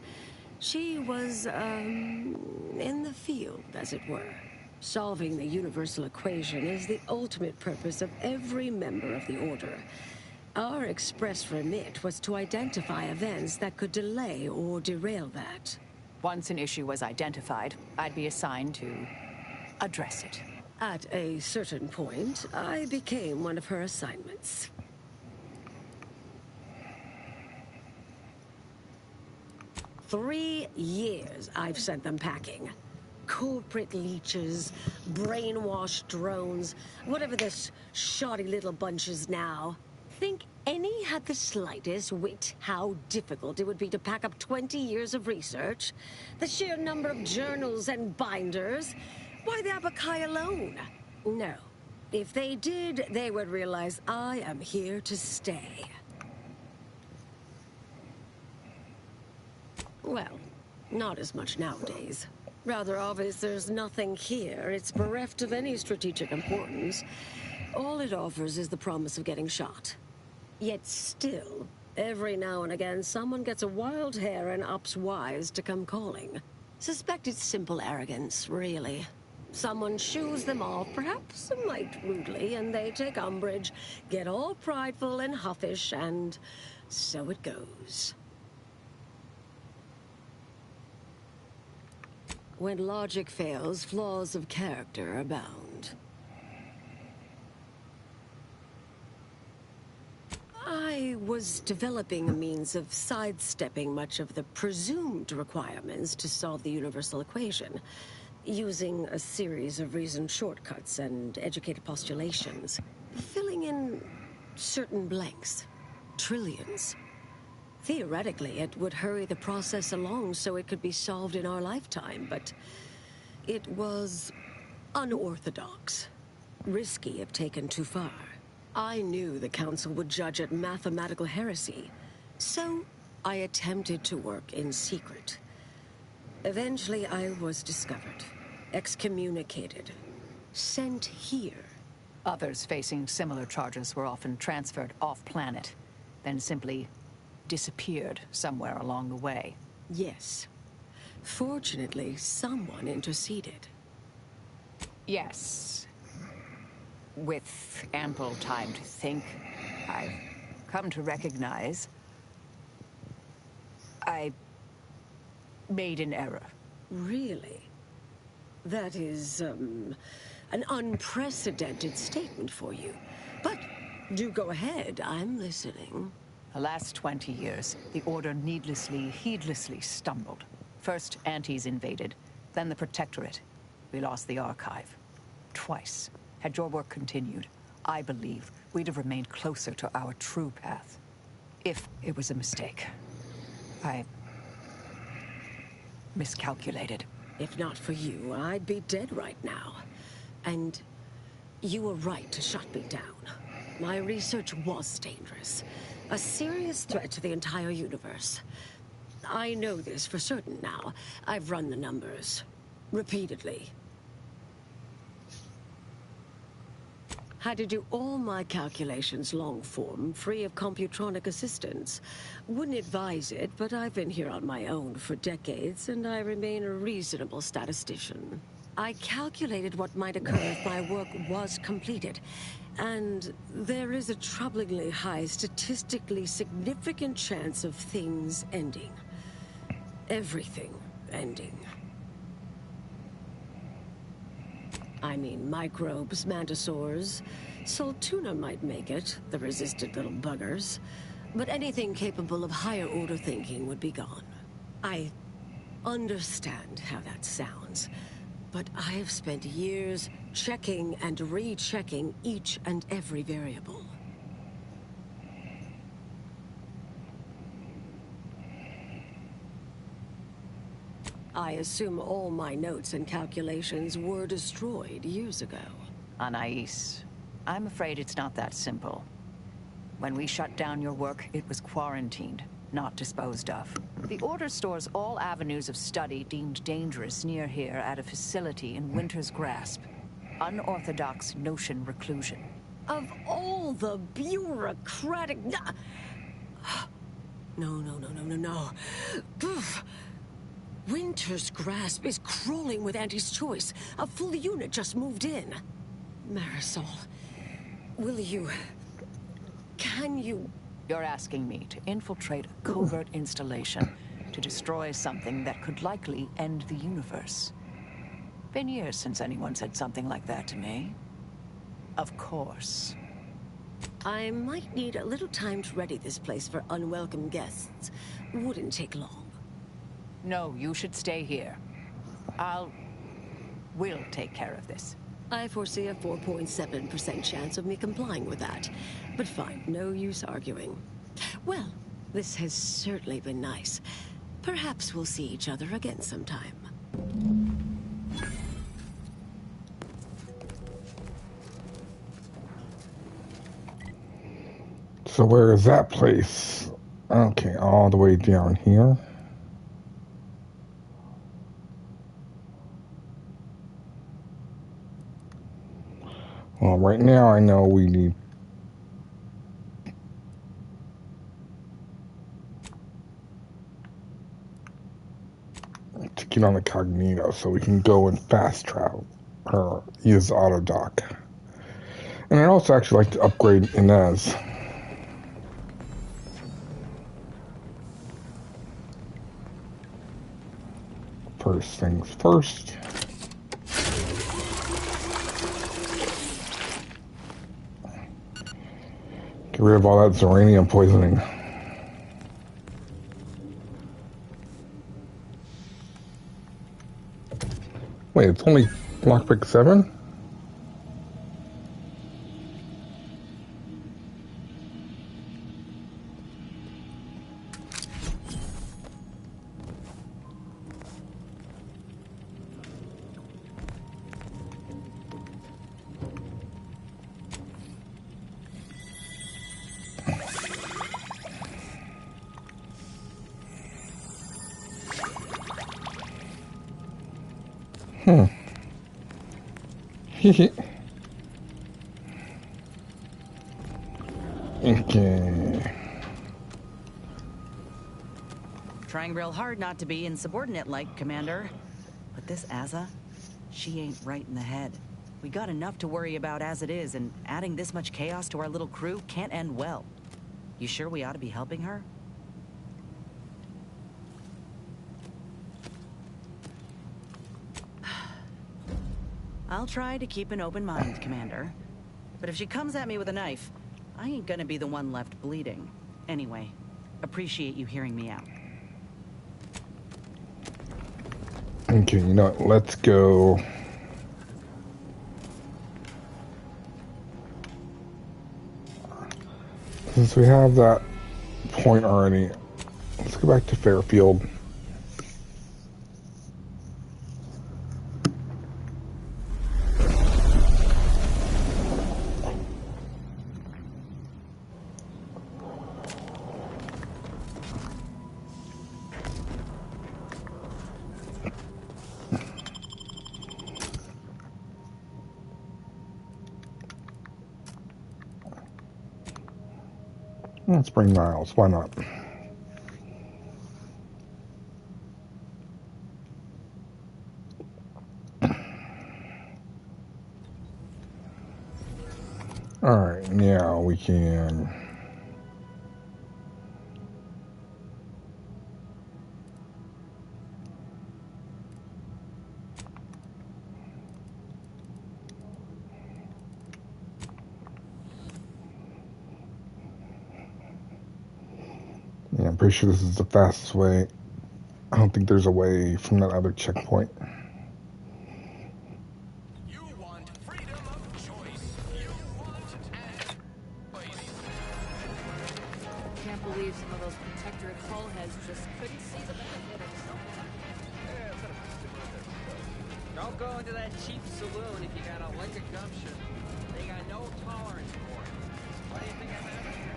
She was, in the field, as it were. Solving the universal equation is the ultimate purpose of every member of the Order. Our express remit was to identify events that could delay or derail that. Once an issue was identified, I'd be assigned to address it. At a certain point, I became one of her assignments. "3 years I've sent them packing. corporate leeches, brainwashed drones, whatever this shoddy little bunch is now. Think any had the slightest wit how difficult it would be to pack up 20 years of research? The sheer number of journals and binders? Why the Abakai alone? No. If they did, they would realize I am here to stay. Well, not as much nowadays. Rather obvious there's nothing here. It's bereft of any strategic importance. All it offers is the promise of getting shot. Yet still, every now and again, someone gets a wild hair and ups wise to come calling. Suspect it's simple arrogance, really. Someone shoos them off, perhaps a mite rudely, and they take umbrage, get all prideful and huffish, and so it goes. When logic fails, flaws of character abound. I was developing a means of sidestepping much of the presumed requirements to solve the universal equation, using a series of reasoned shortcuts and educated postulations, filling in certain blanks, trillions. Theoretically, it would hurry the process along so it could be solved in our lifetime, but it was unorthodox, risky if taken too far. I knew the Council would judge it mathematical heresy, so I attempted to work in secret. Eventually, I was discovered, excommunicated, sent here. Others facing similar charges were often transferred off-planet, then simply disappeared somewhere along the way. Yes. Fortunately, someone interceded. Yes. With ample time to think, I've come to recognize I made an error. Really? That is, an unprecedented statement for you. But do go ahead, I'm listening. The last 20 years, the Order heedlessly stumbled. First, Antes invaded, then the Protectorate. We lost the Archive. Twice. Had your work continued, I believe we'd have remained closer to our true path. If it was a mistake. I miscalculated. If not for you, I'd be dead right now. And you were right to shut me down. My research was dangerous. A serious threat to the entire universe. I know this for certain now. I've run the numbers. Repeatedly. Had to do all my calculations long form, free of computronic assistance. Wouldn't advise it, but I've been here on my own for decades, and I remain a reasonable statistician. I calculated what might occur if my work was completed, and there is a troublingly high, statistically significant chance of things ending. Everything ending. I mean, microbes, mantisaurs. Saltuna might make it, the resistant little buggers. But anything capable of higher order thinking would be gone. I understand how that sounds, but I have spent years checking and rechecking each and every variable. I assume all my notes and calculations were destroyed years ago. Anais, I'm afraid it's not that simple. When we shut down your work, it was quarantined, not disposed of. The Order stores all avenues of study deemed dangerous near here at a facility in Winter's Grasp. Unorthodox notion reclusion. Of all the bureaucratic... No. Winter's Grasp is crawling with Anti's choice. A full unit just moved in. Marisol, will you... Can you... You're asking me to infiltrate a covert installation to destroy something that could likely end the universe. Been years since anyone said something like that to me. Of course. I might need a little time to ready this place for unwelcome guests. Wouldn't take long. No, you should stay here. I'll will take care of this. I foresee a 4.7% chance of me complying with that. But fine, no use arguing. Well, this has certainly been nice. Perhaps we'll see each other again sometime. So where is that place? Okay, all the way down here. Well, right now I know we need to get on the Cognito so we can go and fast travel or use auto dock. And I'd also actually like to upgrade Inez. First things first. Get rid of all that Zoranium poisoning. Wait, it's only lockpick 7? Okay. Trying real hard not to be insubordinate-like, Commander. But this Azza, she ain't right in the head. We got enough to worry about as it is, and adding this much chaos to our little crew can't end well. You sure we ought to be helping her? I'll try to keep an open mind, Commander. But if she comes at me with a knife, I ain't gonna be the one left bleeding. Anyway, appreciate you hearing me out. Okay, you know what? Let's go. Since we have that point already, let's go back to Fairfield. Let's bring Niles. Why not? Alright, now we can... Yeah, I'm pretty sure this is the fastest way. I don't think there's a way from that other checkpoint. Can't believe some of those protectorate hull heads just couldn't see the benefit of something. Don't go into that cheap saloon if you got a lick of gumption. They got no tolerance for it. Why do you think I'm having here?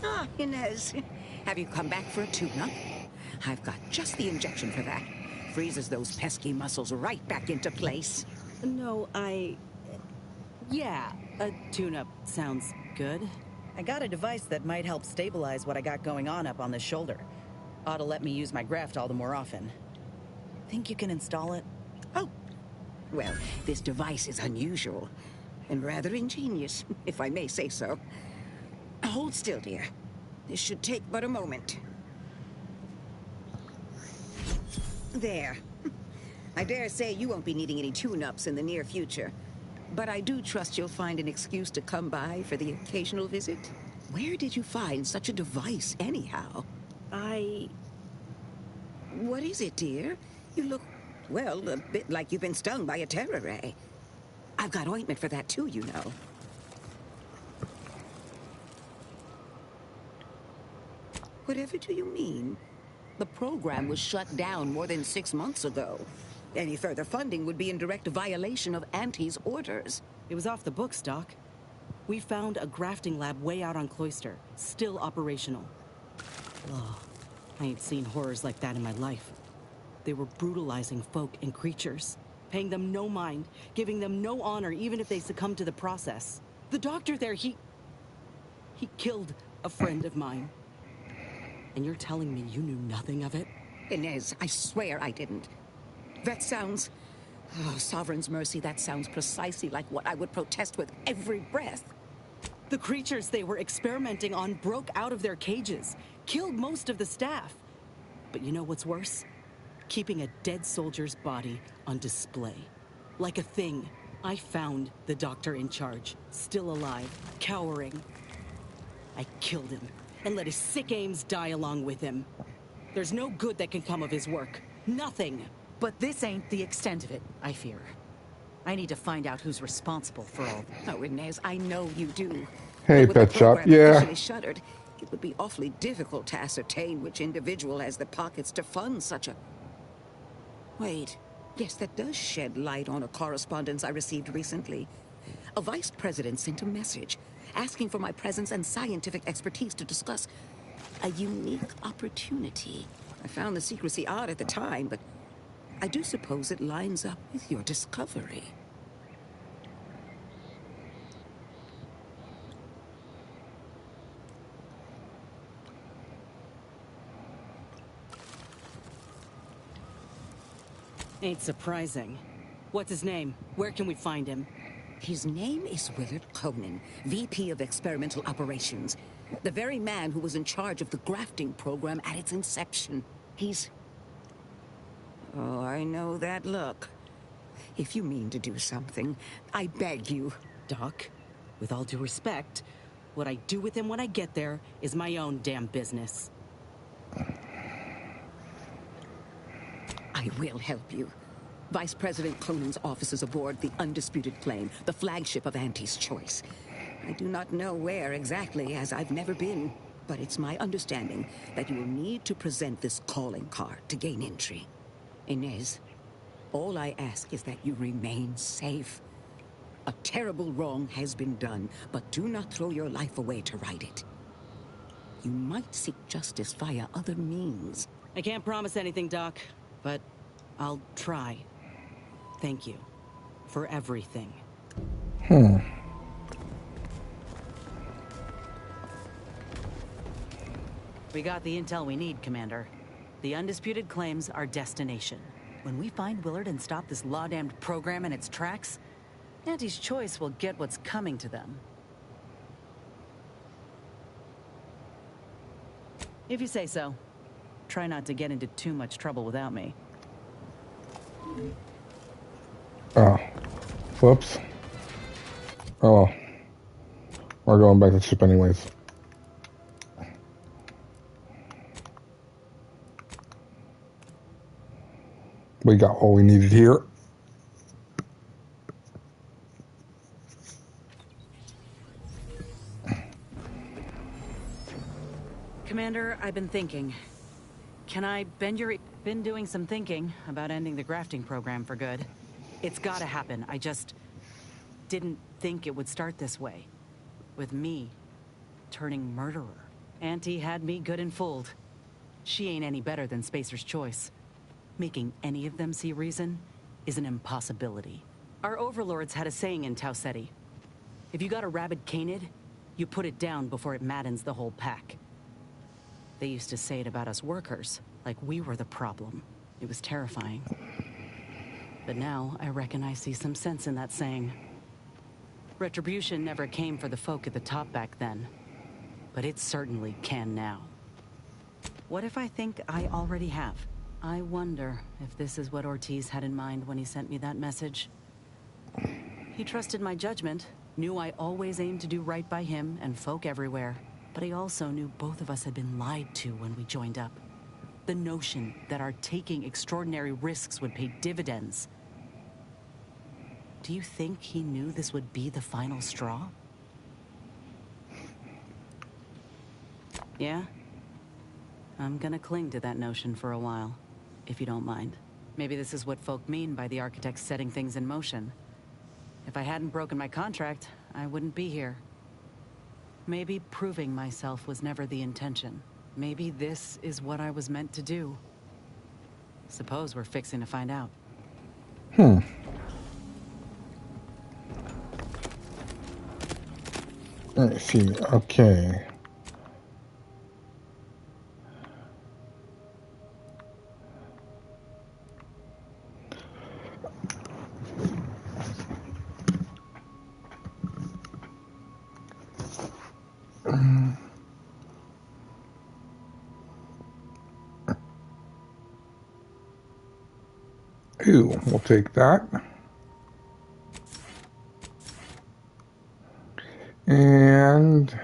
Ah, Inez. Have you come back for a tune-up? I've got just the injection for that. Freezes those pesky muscles right back into place. No, yeah, a tune-up sounds good. I got a device that might help stabilize what I got going on up on the shoulder. Ought to let me use my Graftal more often. Think you can install it? Oh, well, this device is unusual and rather ingenious, if I may say so. Hold still, dear. This should take but a moment. There. I dare say you won't be needing any tune-ups in the near future. But I do trust you'll find an excuse to come by for the occasional visit. Where did you find such a device, anyhow? What is it, dear? You look, well, a bit like you've been stung by a terror ray. I've got ointment for that too, you know. Whatever do you mean? The program was shut down more than 6 months ago. Any further funding would be in direct violation of Auntie's orders. It was off the books, Doc. We found a grafting lab way out on Cloister, still operational. Oh, I ain't seen horrors like that in my life. They were brutalizing folk and creatures, paying them no mind, giving them no honor even if they succumbed to the process. The doctor there, he killed a friend of mine. And you're telling me you knew nothing of it? Inez, I swear I didn't. That sounds... Oh, Sovereign's mercy, that sounds precisely like what I would protest with every breath. The creatures they were experimenting on broke out of their cages, killed most of the staff. But you know what's worse? Keeping a dead soldier's body on display. Like a thing. I found the doctor in charge, still alive, cowering. I killed him, and let his sick aims die along with him. There's no good that can come of his work. Nothing. But this ain't the extent of it, I fear. I need to find out who's responsible for all this. Oh, Inez, I know you do. Hey, But with Pet the Shop, program yeah. officially shuttered, it would be awfully difficult to ascertain which individual has the pockets to fund such a... Wait. Yes, that does shed light on a correspondence I received recently. A vice president sent a message asking for my presence and scientific expertise to discuss a unique opportunity. I found the secrecy odd at the time, but I do suppose it lines up with your discovery. Ain't surprising. What's his name? Where can we find him? His name is Willard Conan, VP of Experimental Operations. The very man who was in charge of the grafting program at its inception. He's... Oh, I know that look. If you mean to do something, I beg you. Doc, with all due respect, what I do with him when I get there is my own damn business. I will help you. Vice President Conan's office is aboard the Undisputed Claim, the flagship of Auntie's Choice. I do not know where exactly, as I've never been, but it's my understanding that you will need to present this calling card to gain entry. Inez, all I ask is that you remain safe. A terrible wrong has been done, but do not throw your life away to right it. You might seek justice via other means. I can't promise anything, Doc, but I'll try. Thank you for everything. We got the intel we need, Commander. The Undisputed Claim's our destination. When we find Willard and stop this law-damned program in its tracks, Auntie's Choice will get what's coming to them. If you say so. Try not to get into too much trouble without me. Oh. Whoops. Oh. We're going back to the ship anyways. We got all we needed here. Commander, I've been thinking. Can I bend your... Been doing some thinking about ending the grafting program for good. It's gotta happen. I just didn't think it would start this way. With me turning murderer. Auntie had me good and fooled. She ain't any better than Spacer's Choice. Making any of them see reason is an impossibility. Our overlords had a saying in Tau Ceti. If you got a rabid canid, you put it down before it maddens the whole pack. They used to say it about us workers, like we were the problem. It was terrifying. But now, I reckon I see some sense in that saying. Retribution never came for the folk at the top back then. but it certainly can now. What if I think I already have? I wonder if this is what Ortiz had in mind when he sent me that message. He trusted my judgment, knew I always aimed to do right by him and folk everywhere, but he also knew both of us had been lied to when we joined up. The notion that our taking extraordinary risks would pay dividends. Do you think he knew this would be the final straw? Yeah? I'm gonna cling to that notion for a while, if you don't mind. Maybe this is what folk mean by the architects setting things in motion. If I hadn't broken my contract, I wouldn't be here. Maybe proving myself was never the intention. Maybe this is what I was meant to do. Suppose we're fixing to find out. Let's see. Okay. Ooh, we'll take that. And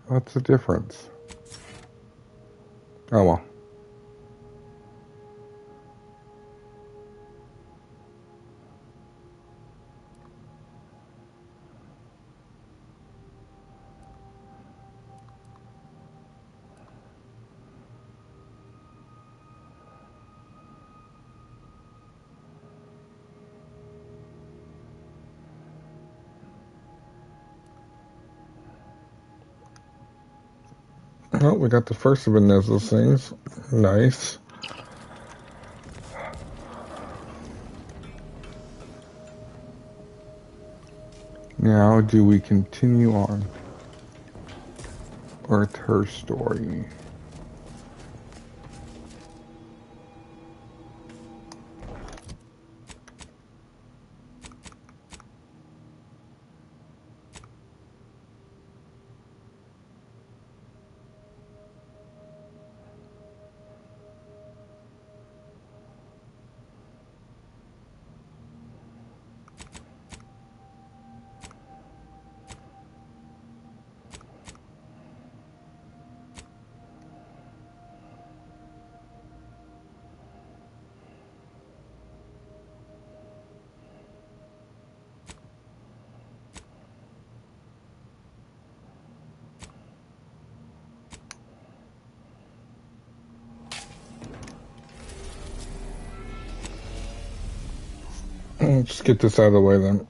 what's the difference? Oh well. Oh, we got the first of those things. Nice. Now, do we continue on? Or it's her story? Let's get this out of the way then.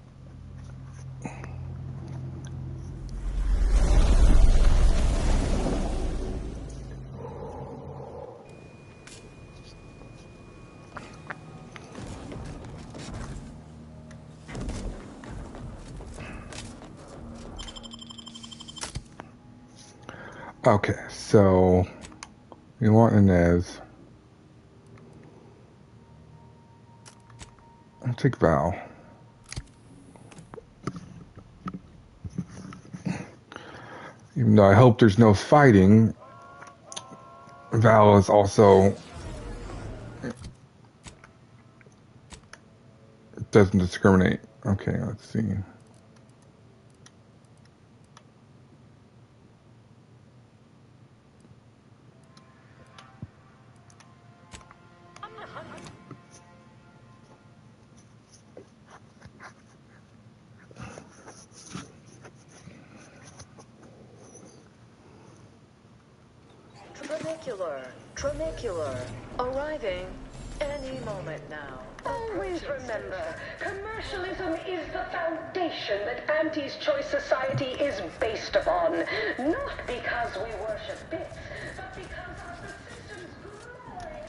Okay, so you want Inez. I'll take Val. Even though I hope there's no fighting, Val is also doesn't discriminate. Okay, let's see. Tramicular. Arriving any moment now. Always remember, commercialism is the foundation that Auntie's Choice Society is based upon. Not because we worship bits, but because of the system's glory.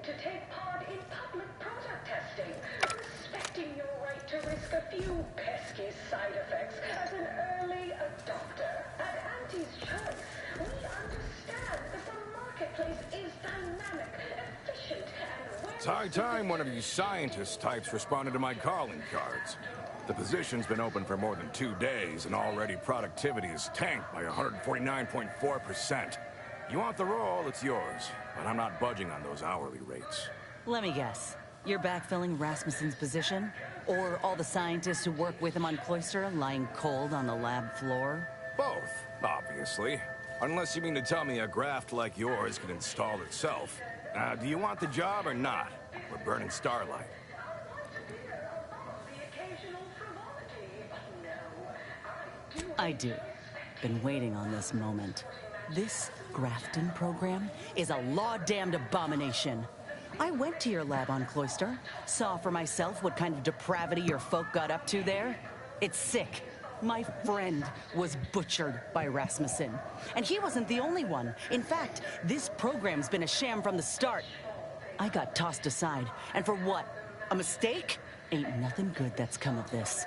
to take part in public product testing, respecting your right to risk a few pesky side effects as an early adopter. At Auntie's Choice, we understand that the marketplace is dynamic, efficient, and It's high time one of you scientist types responded to my calling cards. The position's been open for more than 2 days, and already productivity is tanked by 149.4%. You want the role, it's yours, but I'm not budging on those hourly rates. Let me guess. You're backfilling Rasmussen's position? Or all the scientists who work with him on Cloister lying cold on the lab floor? Both, obviously. Unless you mean to tell me a graft like yours can install itself. Do you want the job or not? We're burning Starlight. I do. Been waiting on this moment. This Grafton program is a law-damned abomination. I went to your lab on Cloister, saw for myself what kind of depravity your folk got up to there. It's sick. My friend was butchered by Rasmussen. And he wasn't the only one. In fact, this program's been a sham from the start. I got tossed aside. And for what? A mistake? Ain't nothing good that's come of this.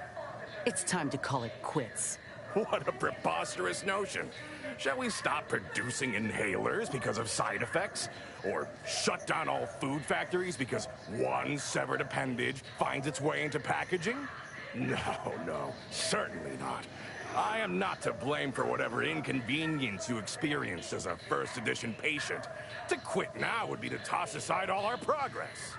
It's time to call it quits. What a preposterous notion. Shall we stop producing inhalers because of side effects? Or shut down all food factories because one severed appendage finds its way into packaging? No, certainly not. I am not to blame for whatever inconvenience you experienced as a first edition patient. To quit now would be to toss aside all our progress.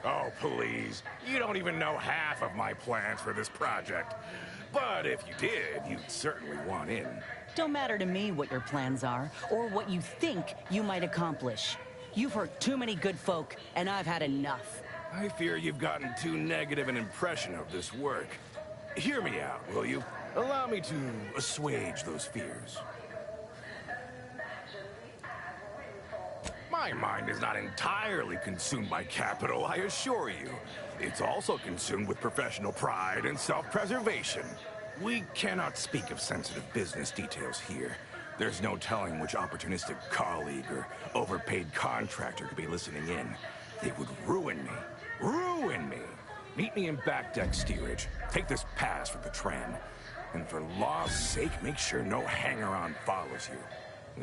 Oh, please. You don't even know half of my plans for this project. But if you did, you'd certainly want in. Don't matter to me what your plans are, or what you think you might accomplish. You've hurt too many good folk, and I've had enough. I fear you've gotten too negative an impression of this work. Hear me out, will you? Allow me to assuage those fears. My mind is not entirely consumed by capital, I assure you. It's also consumed with professional pride and self-preservation. We cannot speak of sensitive business details here. There's no telling which opportunistic colleague or overpaid contractor could be listening in. They would ruin me. Ruin me! Meet me in back deck steerage. Take this pass for the tram. And for law's sake, make sure no hanger-on follows you.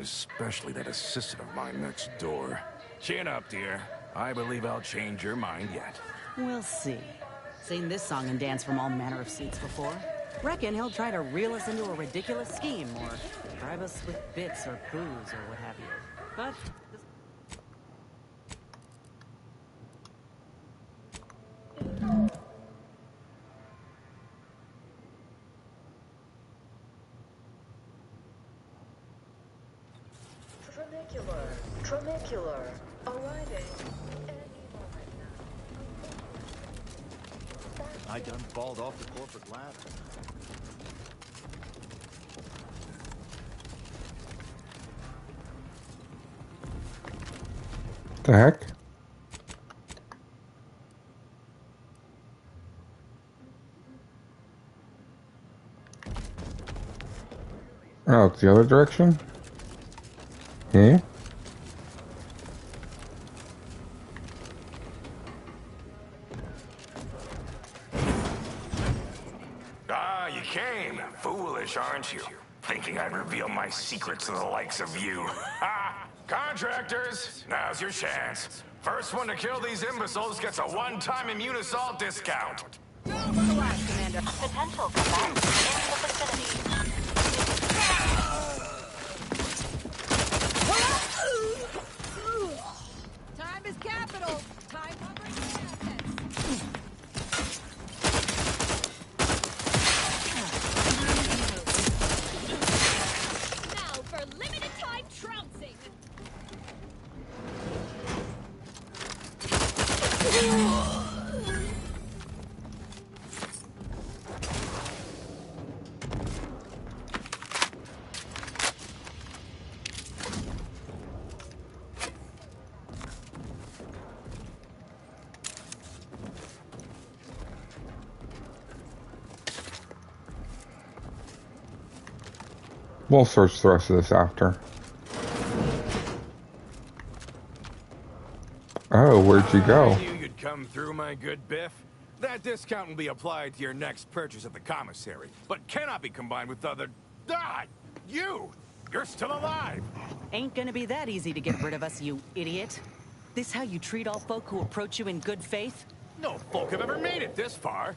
Especially that assistant of mine next door. Chin up, dear. I believe I'll change your mind yet. We'll see. Seen this song and dance from all manner of seats before. Reckon he'll try to reel us into a ridiculous scheme, or bribe us with bits or booze or what have you. But... Tramicular, arriving any moment now. I done balled off the corporate ladder. The heck? Oh, it's the other direction? Hmm? Ah, you came. Foolish, aren't you? Thinking I'd reveal my secrets to the likes of you. Ha! Contractors, now's your chance. First one to kill these imbeciles gets a one-time Immunosol discount. Potential combatants in the vicinity. Time is capital. Time for bringing assets. Now for limited time trouncing. We'll search the rest of this after. Oh, where'd you go? I knew you'd come through, my good Biff. That discount will be applied to your next purchase at the commissary, but cannot be combined with other... Ah! You're still alive! Ain't gonna be that easy to get rid of us, you idiot. This how you treat all folk who approach you in good faith? No folk have ever made it this far.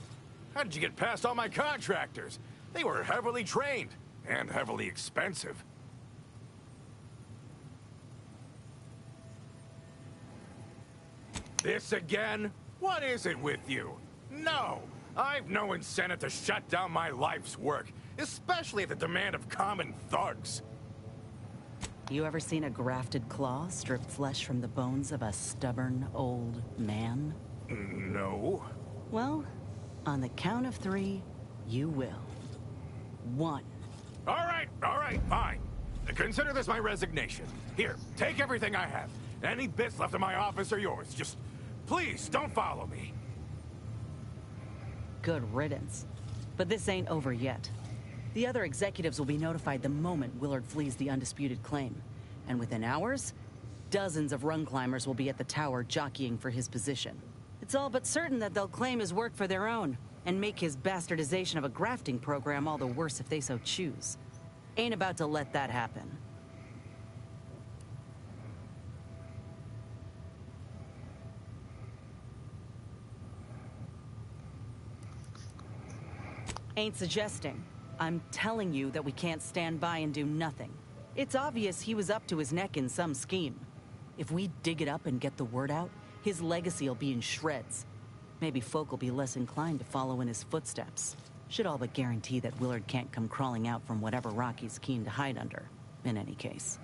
How did you get past all my contractors? They were heavily trained and heavily expensive. This again? What is it with you? No! I've no incentive to shut down my life's work, especially at the demand of common thugs. You ever seen a grafted claw strip flesh from the bones of a stubborn old man? No. Well, on the count of 3, you will. 1. All right, fine. Consider this my resignation. Here, take everything I have. Any bits left in my office are yours. Just, please, don't follow me. Good riddance. But this ain't over yet. The other executives will be notified the moment Willard flees the undisputed claim. And within hours, dozens of rung climbers will be at the tower jockeying for his position. It's all but certain that they'll claim his work for their own, and make his bastardization of a grafting program all the worse if they so choose. Ain't about to let that happen. Ain't suggesting. I'm telling you that we can't stand by and do nothing. It's obvious he was up to his neck in some scheme. If we dig it up and get the word out, his legacy will be in shreds. Maybe folk will be less inclined to follow in his footsteps. Should all but guarantee that Willard can't come crawling out from whatever rock he's keen to hide under, in any case.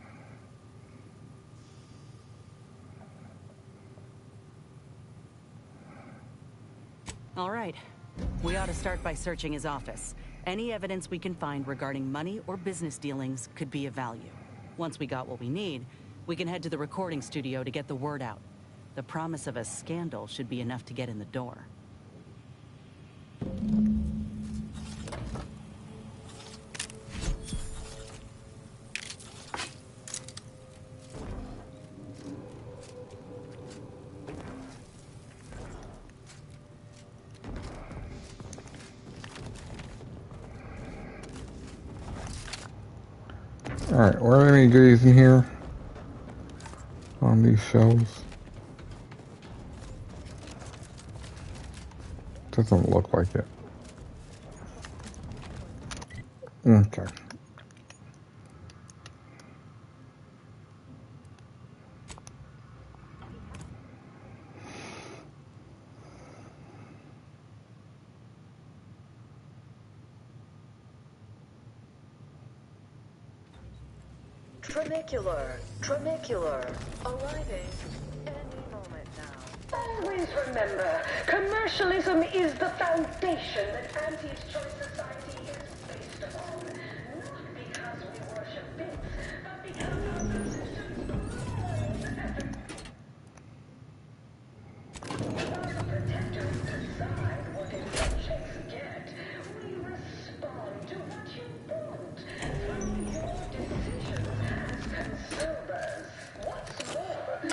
All right. We ought to start by searching his office. Any evidence we can find regarding money or business dealings could be of value. Once we got what we need, we can head to the recording studio to get the word out. The promise of a scandal should be enough to get in the door. Alright, are there any goodies in here? On these shelves? Doesn't look like it. Okay. Tramicular, arriving any moment now. Always remember, commercialism is the foundation that Auntie's Choice Society is based upon. Not because we worship bits, but because our positions while the protectors decide what inventions get, we respond to what you want through your decisions as consumers. What's more, we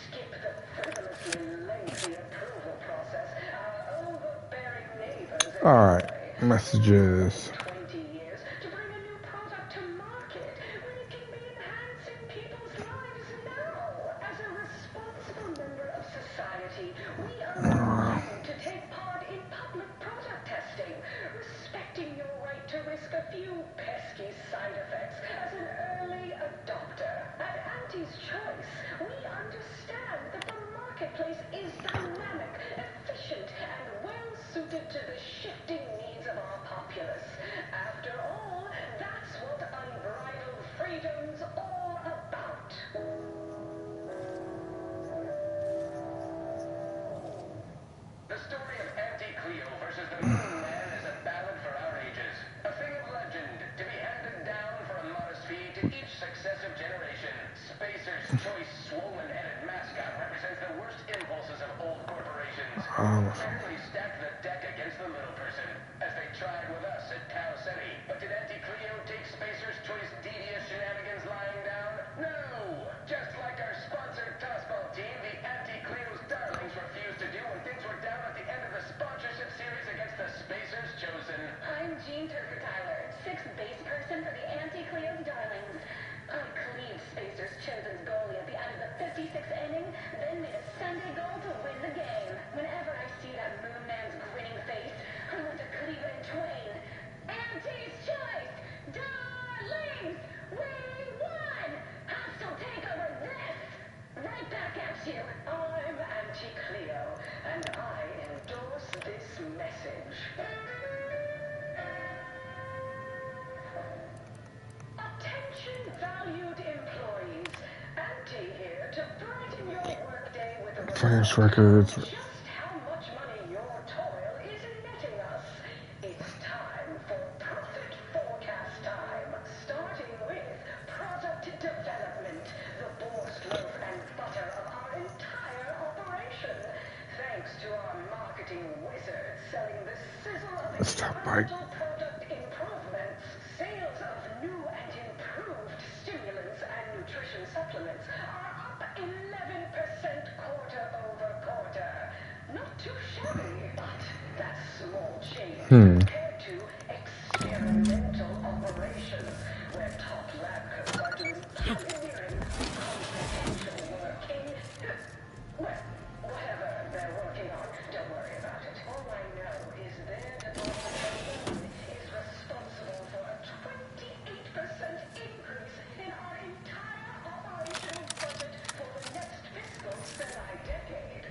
skip the frivolously lengthy approval process our overbearing neighbors Alright, messages. 20 years to bring a new product to market when it can be enhancing people's lives now. As a responsible member of society, we are required to take part in public product testing, respecting your right to risk a few pesky side effects as an early adopter. At Auntie's Choice, we understand that the marketplace is dynamic, efficient, and well-suited to the shifting needs of our populace. After all, that's what unbridled freedom's all about. The story of Auntie Cleo versus the Moon Man is a ballad for our ages. A thing of legend to be handed down for a modest fee to each successive generation. Spacer's Choice swollen-headed mascot represents the worst impulses of old corporations. Fairly stacked the deck against the little person, as they tried with us at 36th inning, then made a Sunday goal to win the game. Whenever I see that moon man's grinning face, I want to cleave it in twain. Auntie's choice! Darlings! We won! Hostile takeover this! Right back at you. I'm Auntie Cleo, and I endorse this message. Attention valued employees. Auntie here to brighten your workday with a Finance records. just how much money your toil is netting us. It's time for profit forecast time, starting with product development, the borscht loaf and butter of our entire operation. Thanks to our marketing wizards selling the sizzle of incremental product improvements, sales of new and improved stimulants and nutrition supplements are up 11% quarter over quarter. Not too shabby, but that's small change compared to experimental operations, where top lab coats are doing pioneering confidential work in, well, whatever they're working on. Don't worry about it. All I know is their department alone is responsible for a 28% increase in our entire operational budget for the next fiscal semi-decade.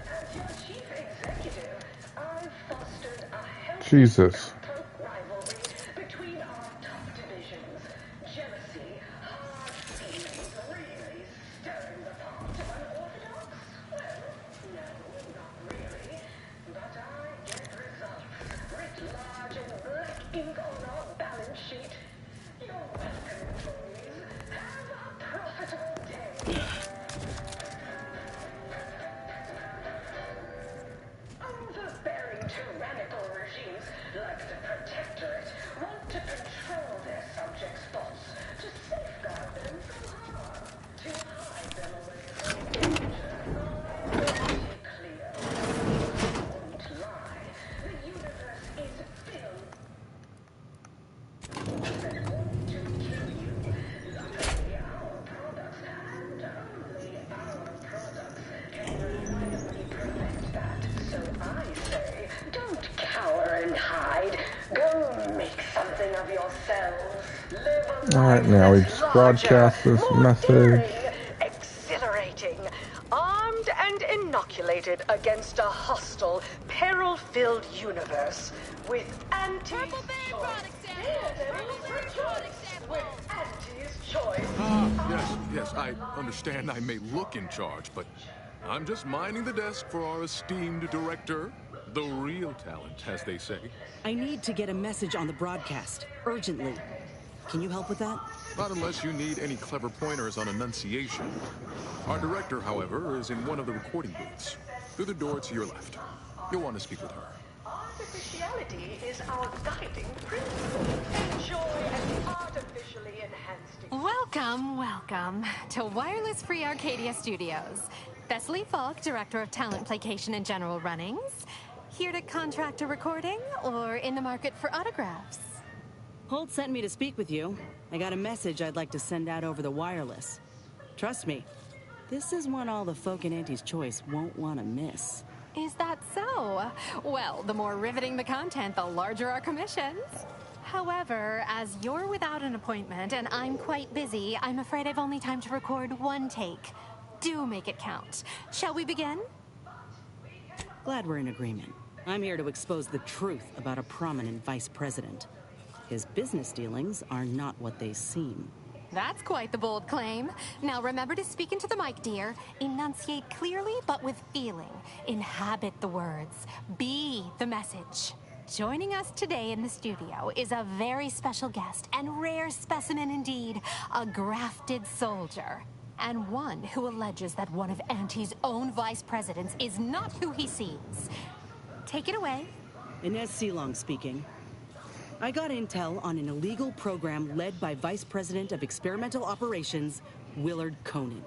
As your chief executive, I've fostered a healthy Jesus. rivalry between our top divisions. Jealousy, hard feelings, really stirring the pot of unorthodox? Well, no, not really. But I get results, writ large in black ink on our balance sheet. You're welcome, employees. Have a profitable day. Overbearing tyrannical regimes like the Protectorate want to control their subjects' thoughts, to safeguard them from harm, to hide them away from danger. Auntie Cleo, won't lie. The universe is filled that want to kill you. Luckily, our products, and only our products, can reliably prevent that. So I say, don't cower and hide. Go make something of yourselves. Live a Alright, life now we that's just larger, broadcast this more message. daring, exhilarating, armed and inoculated against a hostile, peril-filled universe with Auntie's choice. With Auntie's choice. Yes, I understand I may look in charge, but I'm just minding the desk for our esteemed director. The real talent, as they say. I need to get a message on the broadcast, urgently. Can you help with that? Not unless you need any clever pointers on enunciation. Our director, however, is in one of the recording booths. Through the door to your left. You'll want to speak with her. Artificiality is our guiding principle. Enjoy an artificially enhanced Welcome to Wireless Free Arcadia Studios. Thessaly Falk, Director of Talent Placation and General Runnings. Here to contract a recording or in the market for autographs? Holt sent me to speak with you. I got a message I'd like to send out over the wireless. Trust me, this is one all the folk in Auntie's Choice won't want to miss. Is that so? Well, the more riveting the content, the larger our commissions. However, as you're without an appointment and I'm quite busy, I'm afraid I've only time to record one take. Do make it count. Shall we begin? Glad we're in agreement. I'm here to expose the truth about a prominent vice president. His business dealings are not what they seem. That's quite the bold claim. Now remember to speak into the mic, dear. Enunciate clearly, but with feeling. Inhabit the words. Be the message. Joining us today in the studio is a very special guest and rare specimen indeed, a grafted soldier. And one who alleges that one of Auntie's own vice presidents is not who he seems. Take it away. Inez Seelong speaking. I got intel on an illegal program led by Vice President of Experimental Operations, Willard Conan.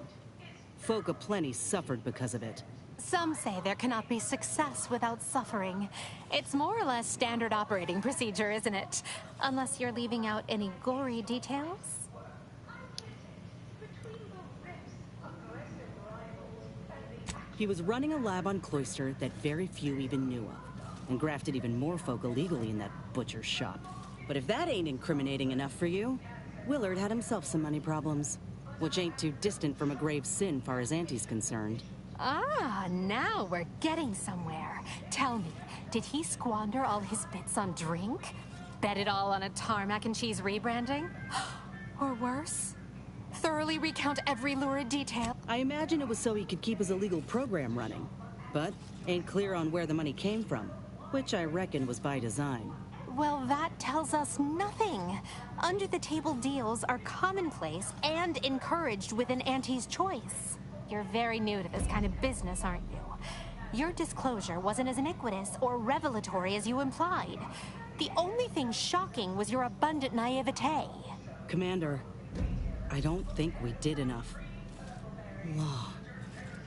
Folk aplenty suffered because of it. Some say there cannot be success without suffering. It's more or less standard operating procedure, isn't it? Unless you're leaving out any gory details. He was running a lab on Cloister that very few even knew of, and grafted even more folk illegally in that butcher's shop. But if that ain't incriminating enough for you, Willard had himself some money problems, which ain't too distant from a grave sin far as Auntie's concerned. Ah, now we're getting somewhere. Tell me, did he squander all his bits on drink? Bet it all on a tarmac and cheese rebranding? Or worse? Thoroughly recount every lurid detail? I imagine it was so he could keep his illegal program running, but ain't clear on where the money came from, which I reckon was by design. Well, that tells us nothing. Under-the-table deals are commonplace and encouraged within Auntie's Choice. You're very new to this kind of business, aren't you? Your disclosure wasn't as iniquitous or revelatory as you implied. The only thing shocking was your abundant naivete. Commander, I don't think we did enough. Law.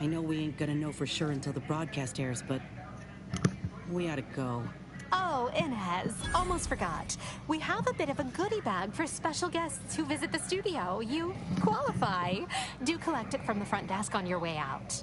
I know we ain't gonna know for sure until the broadcast airs, but we ought to go. Oh, Inez, almost forgot. We have a bit of a goodie bag for special guests who visit the studio. You qualify. Do collect it from the front desk on your way out.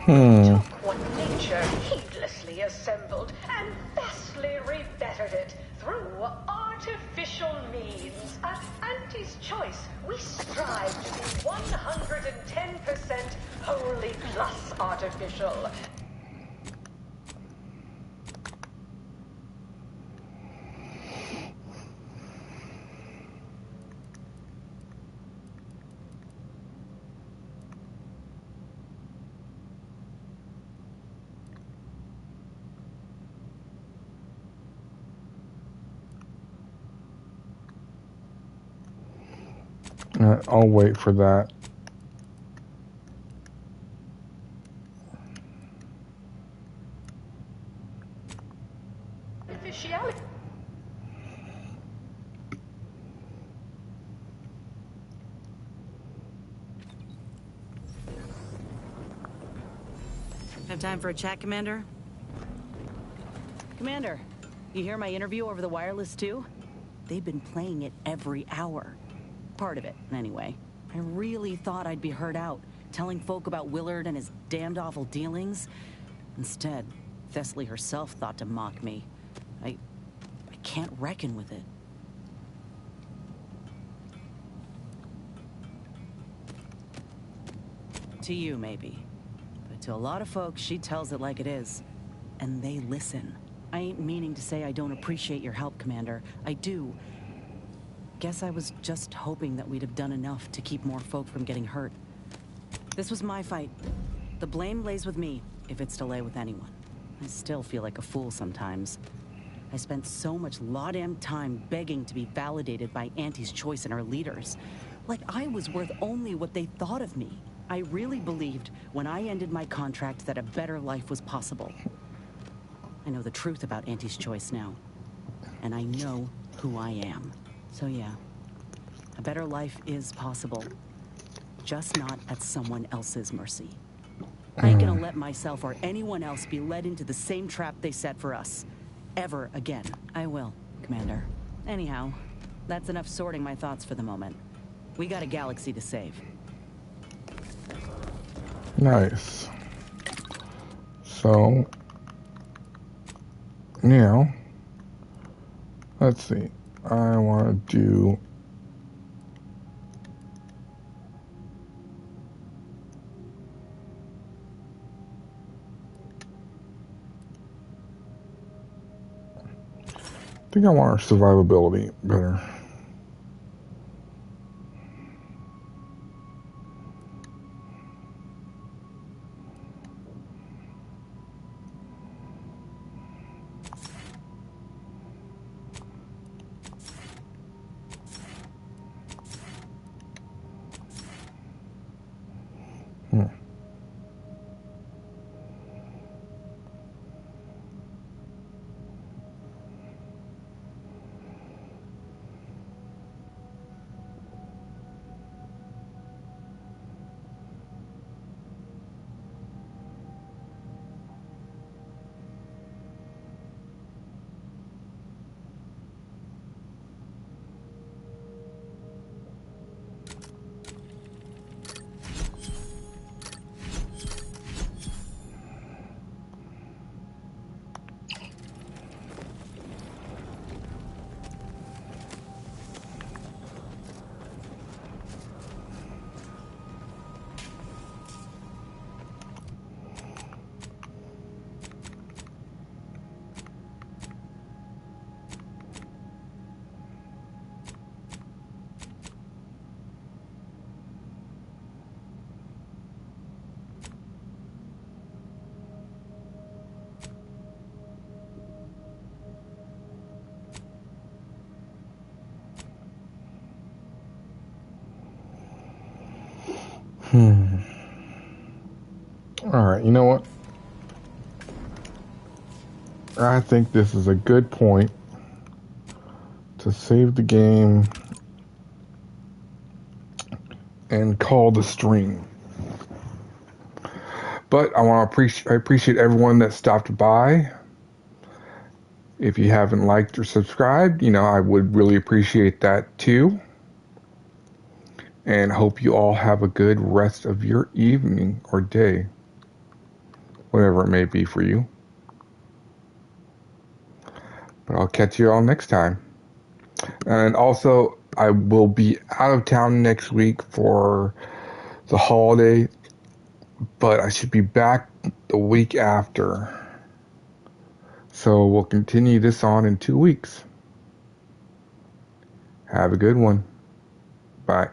Took what nature heedlessly assembled and vastly rebettered it through artificial means. At Auntie's Choice, we strive to be 110% wholly plus artificial. I'll wait for that. Artificiality. Have time for a chat, Commander? Commander, you hear my interview over the wireless too? They've been playing it every hour. Part of it, anyway. I really thought I'd be heard out, telling folk about Willard and his damned awful dealings. Instead, Thessaly herself thought to mock me. I can't reckon with it. To you, maybe. But to a lot of folks, she tells it like it is. And they listen. I ain't meaning to say I don't appreciate your help, Commander. I do. Guess I was just hoping that we'd have done enough to keep more folk from getting hurt. This was my fight. The blame lays with me, if it's to lay with anyone. I still feel like a fool sometimes. I spent so much law-damn time begging to be validated by Auntie's Choice and her leaders. Like I was worth only what they thought of me. I really believed when I ended my contract that a better life was possible. I know the truth about Auntie's Choice now. And I know who I am. So yeah, a better life is possible. Just not at someone else's mercy. I ain't gonna let myself or anyone else be led into the same trap they set for us. Ever again. I will, Commander. Anyhow, that's enough sorting my thoughts for the moment. We got a galaxy to save. Nice. So, now, let's see. I want to do I think I want our survivability better. Alright, you know what? I think this is a good point to save the game and call the stream. But I appreciate everyone that stopped by. If you haven't liked or subscribed, I would really appreciate that too. And hope you all have a good rest of your evening or day, whatever it may be for you. But I'll catch you all next time. And also, I will be out of town next week for the holiday, but I should be back the week after. So we'll continue this on in 2 weeks. Have a good one. Bye.